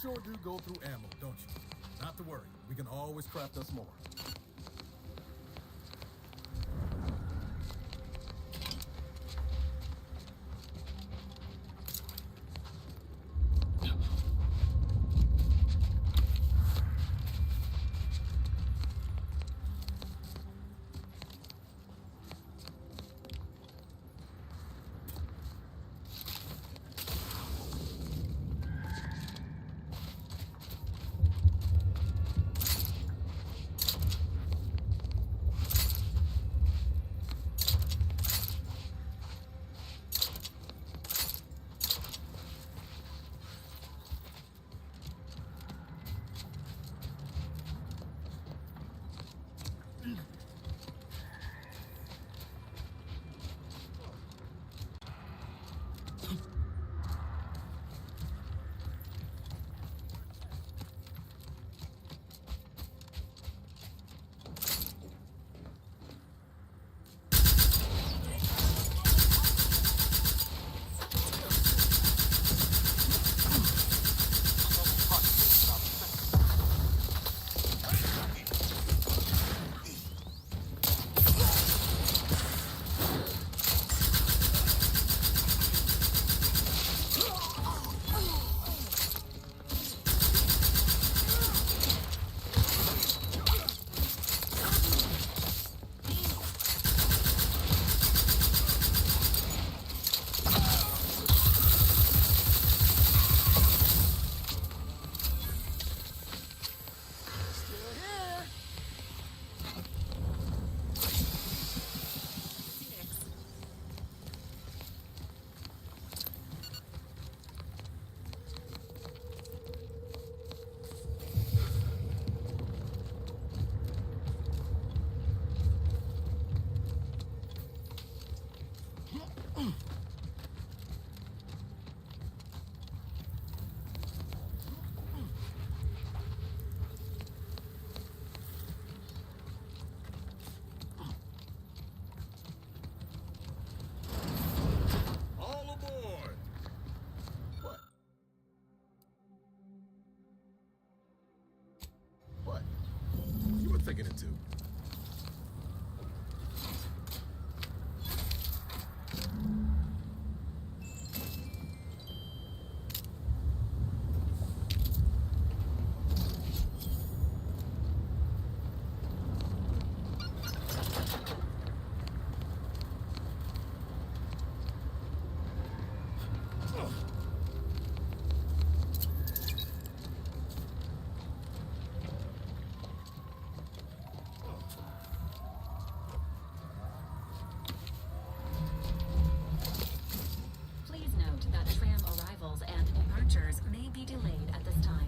Speaker 6: Sure do go through ammo, don't you? Not to worry, we can always craft us more.
Speaker 11: thinking it too.
Speaker 4: Please note that tram arrivals and departures may be delayed at this time.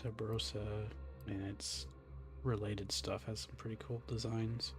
Speaker 16: Tabarossa and its related stuff has some pretty cool designs.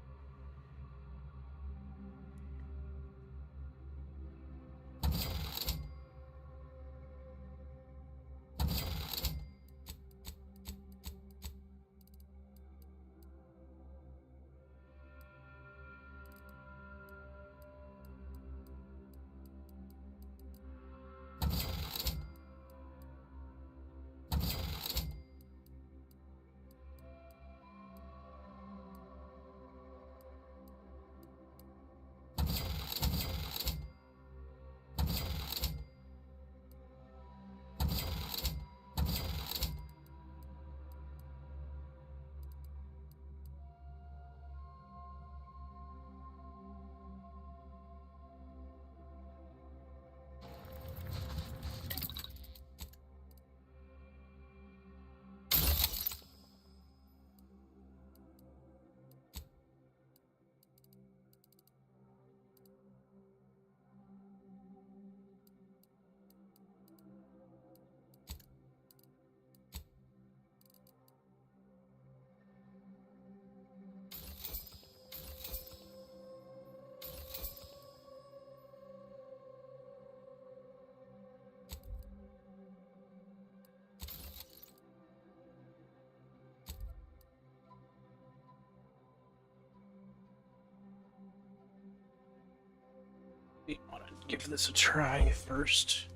Speaker 16: I want to give this a try first.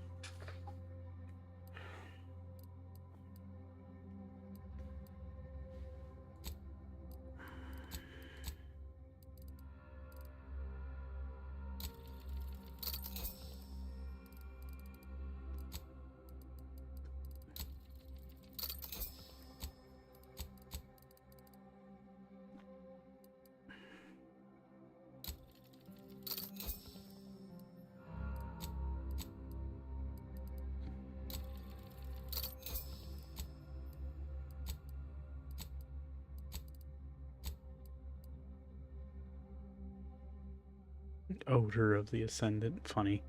Speaker 16: Odor of the Ascendant. Funny.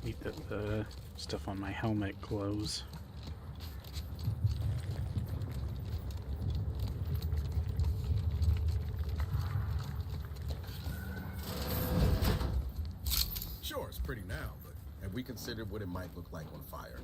Speaker 16: Need the stuff on my helmet glows.
Speaker 11: Sure, it's pretty now, but have we considered what it might look like on fire?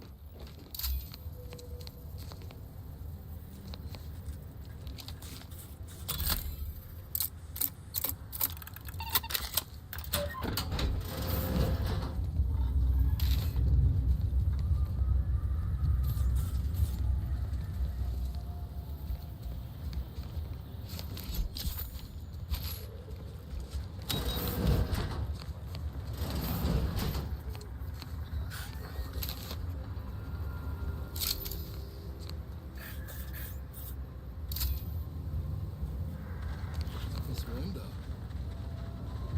Speaker 13: This window.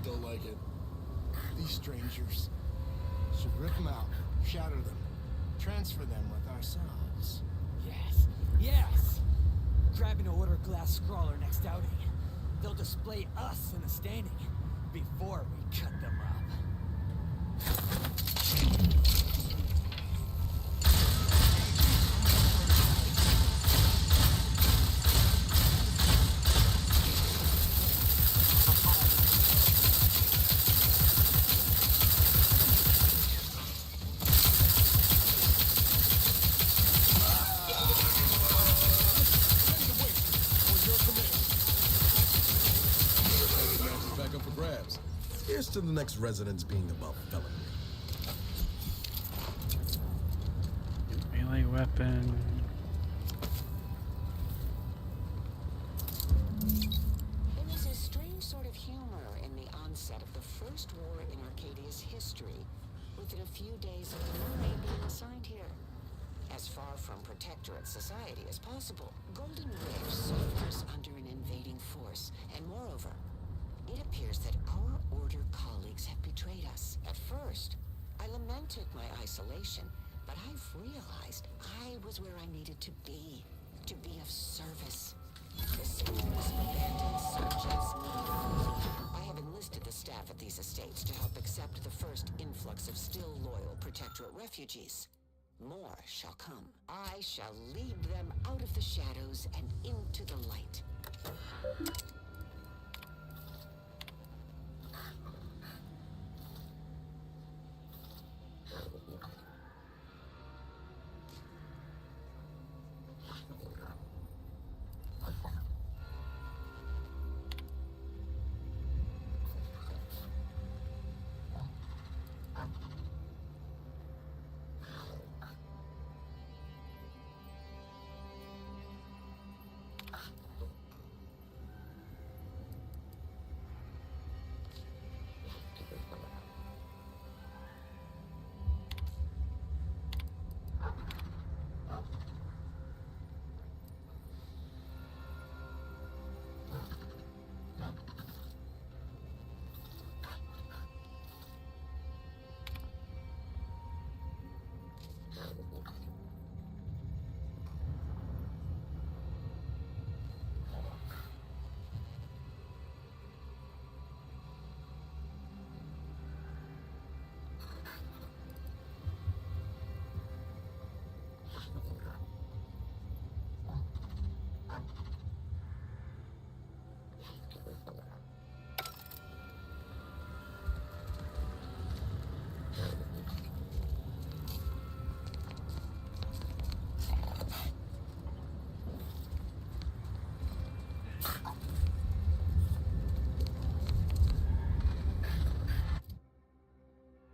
Speaker 13: Don't like it. These strangers. Should rip them out, shatter them, transfer them with ourselves.
Speaker 18: Yes, yes! Grab an order glass scrawler next outing. They'll display us in the standing before we cut them up.
Speaker 11: Back up for grabs. Here's to the next residence being above felony.
Speaker 16: Melee weapon.
Speaker 23: There was a strange sort of humor in the onset of the first war in Arcadia's history, within a few days of the mermaid being assigned here. As far from protectorate society as possible, Golden Ridge suffers under an invading force, and moreover, it appears that our Order colleagues have betrayed us. At first, I lamented my isolation, but I've realized I was where I needed to be of service. The schools of abandoned subjects need. I have enlisted the staff at these estates to help accept the first influx of still loyal protectorate refugees. More shall come. I shall lead them out of the shadows and into the light.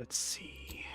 Speaker 16: Let's see.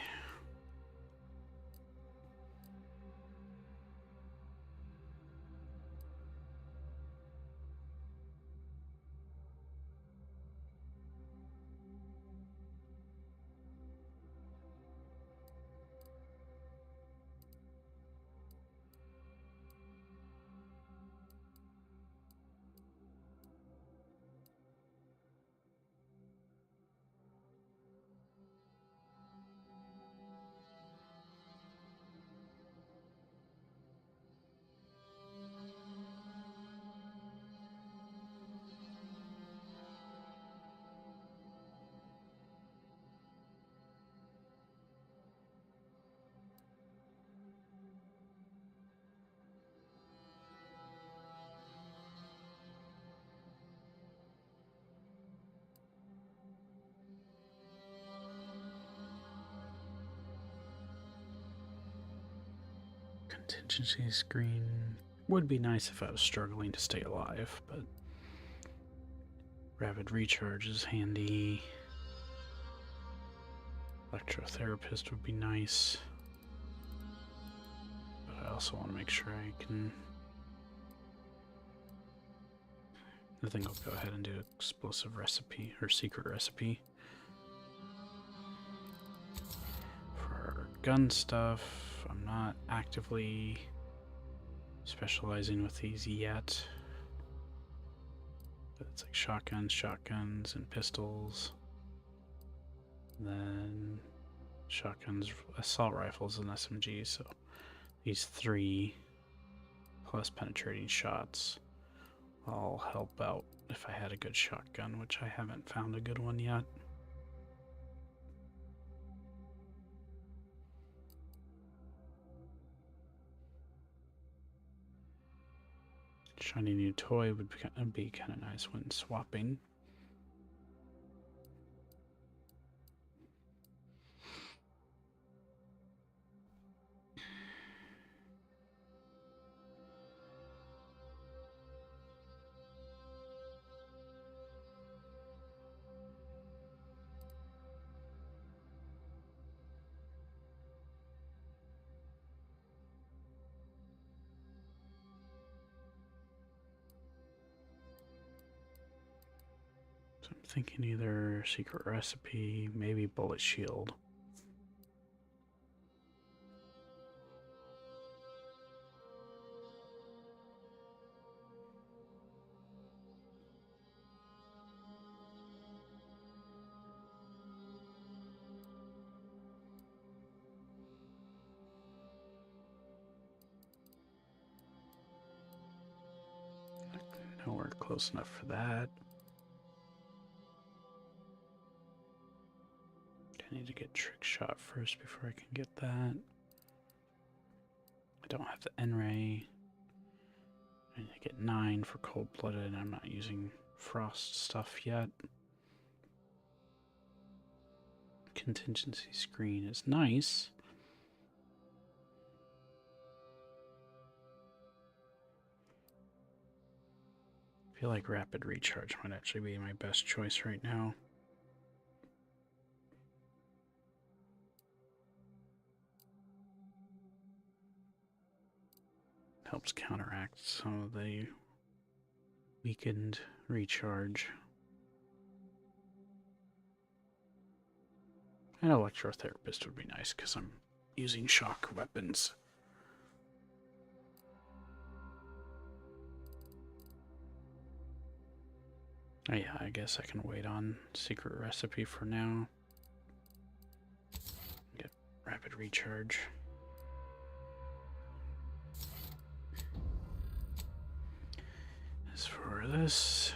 Speaker 16: Contingency screen would be nice if I was struggling to stay alive, but rapid recharge is handy. Electrotherapist would be nice, but I also want to make sure I can. I think I'll go ahead and do explosive recipe or secret recipe. For gun stuff, I'm not actively specializing with these yet. But it's like shotguns, and pistols. Then shotguns, assault rifles, and SMGs. So these 3 plus penetrating shots all help out if I had a good shotgun, which I haven't found a good one yet. Shiny new toy would be kind of nice when swapping. I'm thinking either secret recipe, maybe bullet shield. Nowhere close enough for that. I need to get trick shot first before I can get that. I don't have the N-ray. I need to get 9 for cold-blooded. I'm not using frost stuff yet. Contingency screen is nice. I feel like rapid recharge might actually be my best choice right now. Helps counteract some of the weakened recharge. An electrotherapist would be nice because I'm using shock weapons. Oh yeah, I guess I can wait on secret recipe for now. Get rapid recharge. As for this,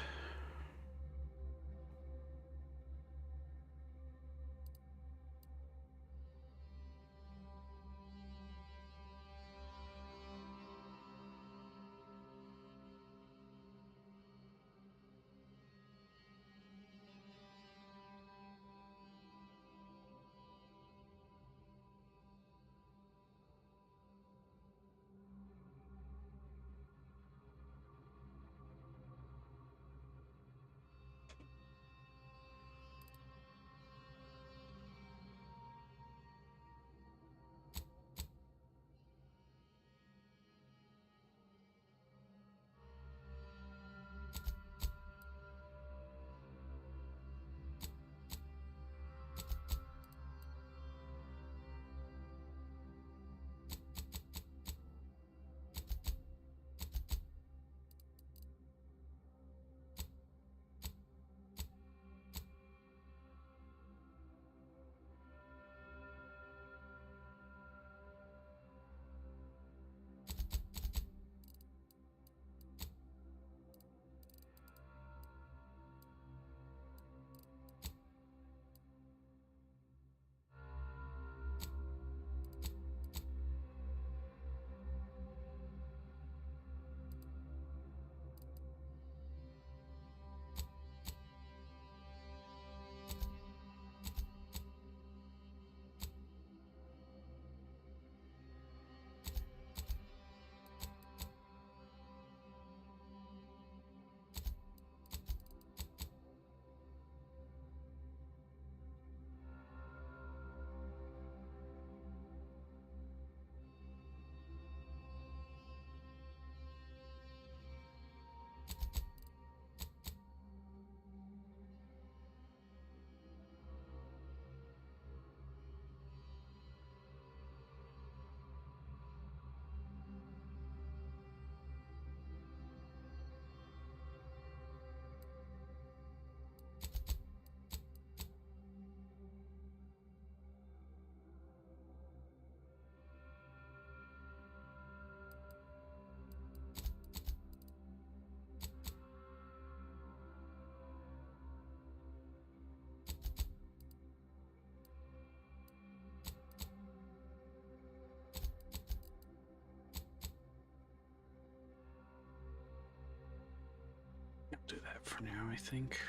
Speaker 16: for now, I think.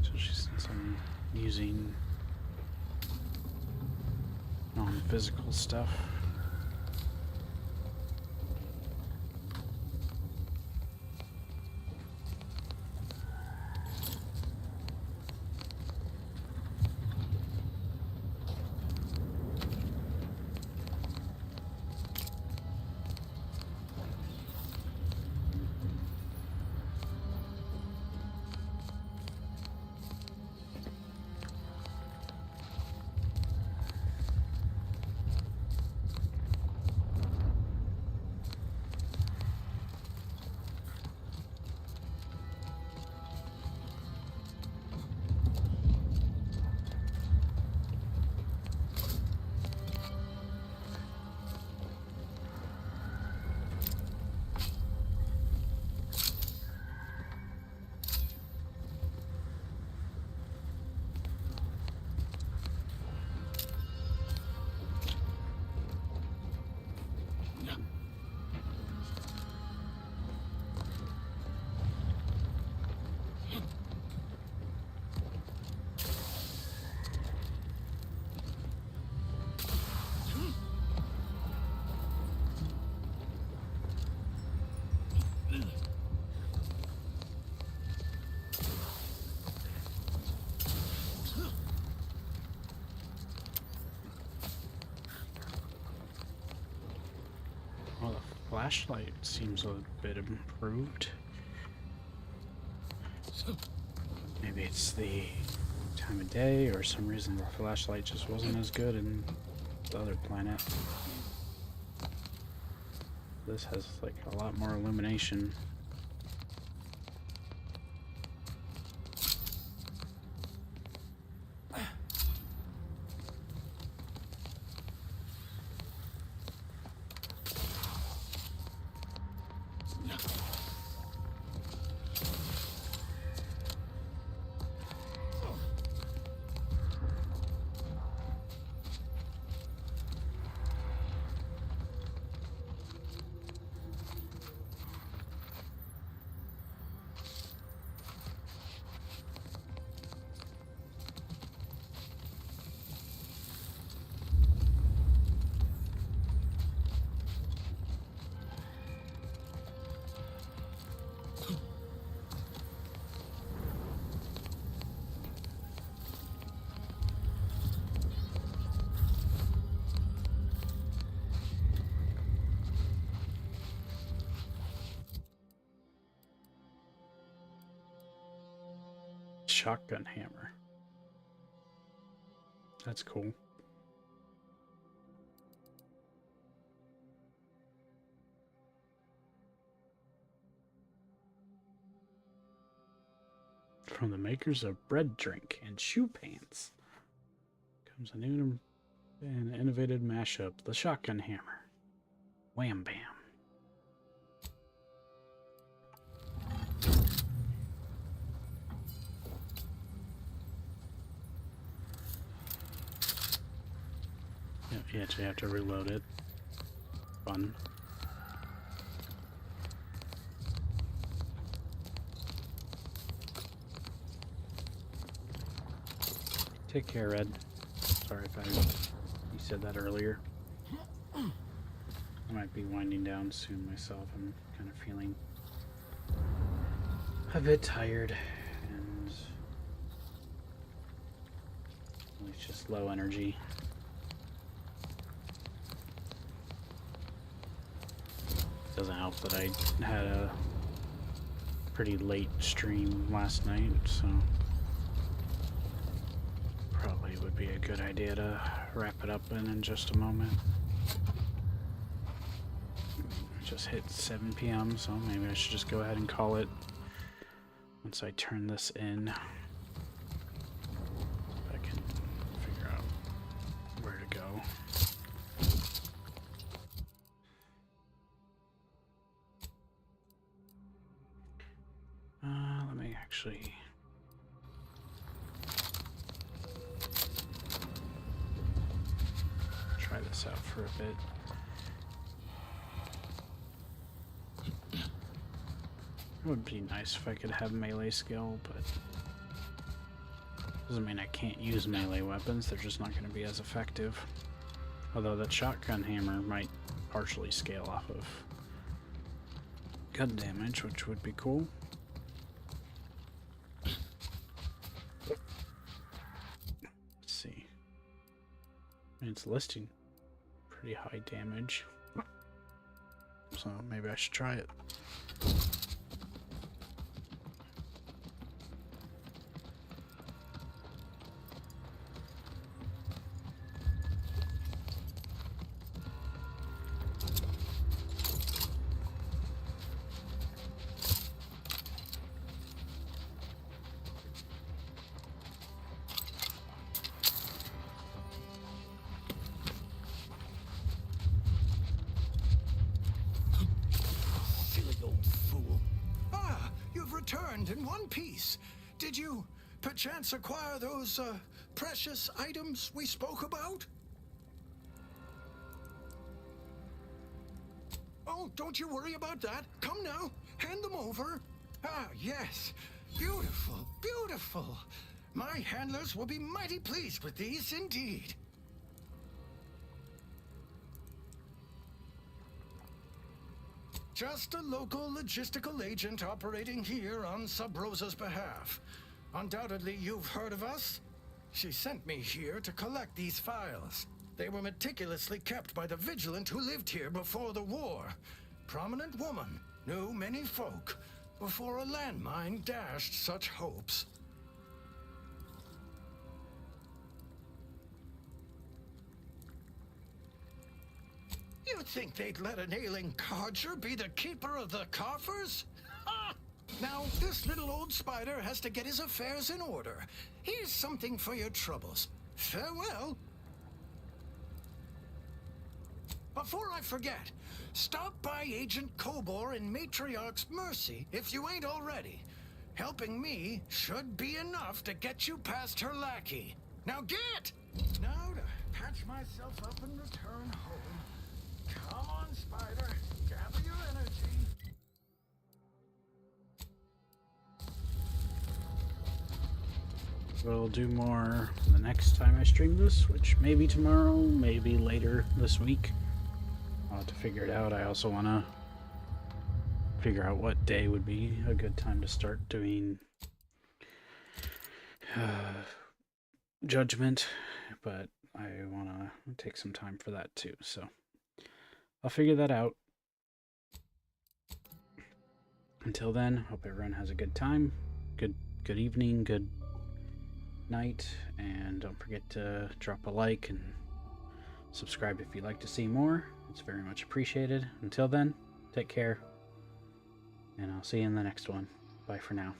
Speaker 16: Especially since I'm using non-physical stuff. Well, the flashlight seems a bit improved. Maybe it's the time of day, or some reason the flashlight just wasn't as good in the other planet. This has like a lot more illumination. Shotgun hammer. That's cool. From the makers of Bread Drink and Shoe Pants comes a new and innovative mashup, the Shotgun Hammer. Wham bam. You actually have to reload it. Fun. Take care, Red. Sorry if you said that earlier. I might be winding down soon myself. I'm kind of feeling a bit tired and it's just low energy. Doesn't help that I had a pretty late stream last night, so probably would be a good idea to wrap it up in just a moment. Just hit 7 p.m., so maybe I should just go ahead and call it once I turn this in. I can figure out where to go. Let me actually try this out for a bit. It would be nice if I could have melee skill, but doesn't mean I can't use melee weapons, they're just not going to be as effective. Although that shotgun hammer might partially scale off of gun damage, which would be cool. Let's see. It's listing pretty high damage, so maybe I should try it.
Speaker 3: Returned in one piece. Did you perchance acquire those precious items we spoke about? Oh, don't you worry about that. Come now, hand them over. Ah, yes. Beautiful, beautiful. My handlers will be mighty pleased with these indeed. Just a local logistical agent operating here on Sub Rosa's behalf. Undoubtedly, you've heard of us. She sent me here to collect these files. They were meticulously kept by the vigilant who lived here before the war. Prominent woman, knew many folk, before a landmine dashed such hopes. You think they'd let an ailing codger be the keeper of the coffers? Ha! Now, this little old spider has to get his affairs in order. Here's something for your troubles. Farewell. Before I forget, stop by Agent Kobor in Matriarch's Mercy if you ain't already. Helping me should be enough to get you past her lackey. Now get! Now to patch myself up and return home. Come on, Spider. Gather your energy.
Speaker 16: We'll do more the next time I stream this, which may be tomorrow, maybe later this week. I'll have to figure it out. I also want to figure out what day would be a good time to start doing Judgment, but I want to take some time for that too, so I'll figure that out. Until then, hope everyone has a good time, good evening, good night, and don't forget to drop a like and subscribe if you'd like to see more. It's very much appreciated. Until then, take care, and I'll see you in the next one. Bye for now.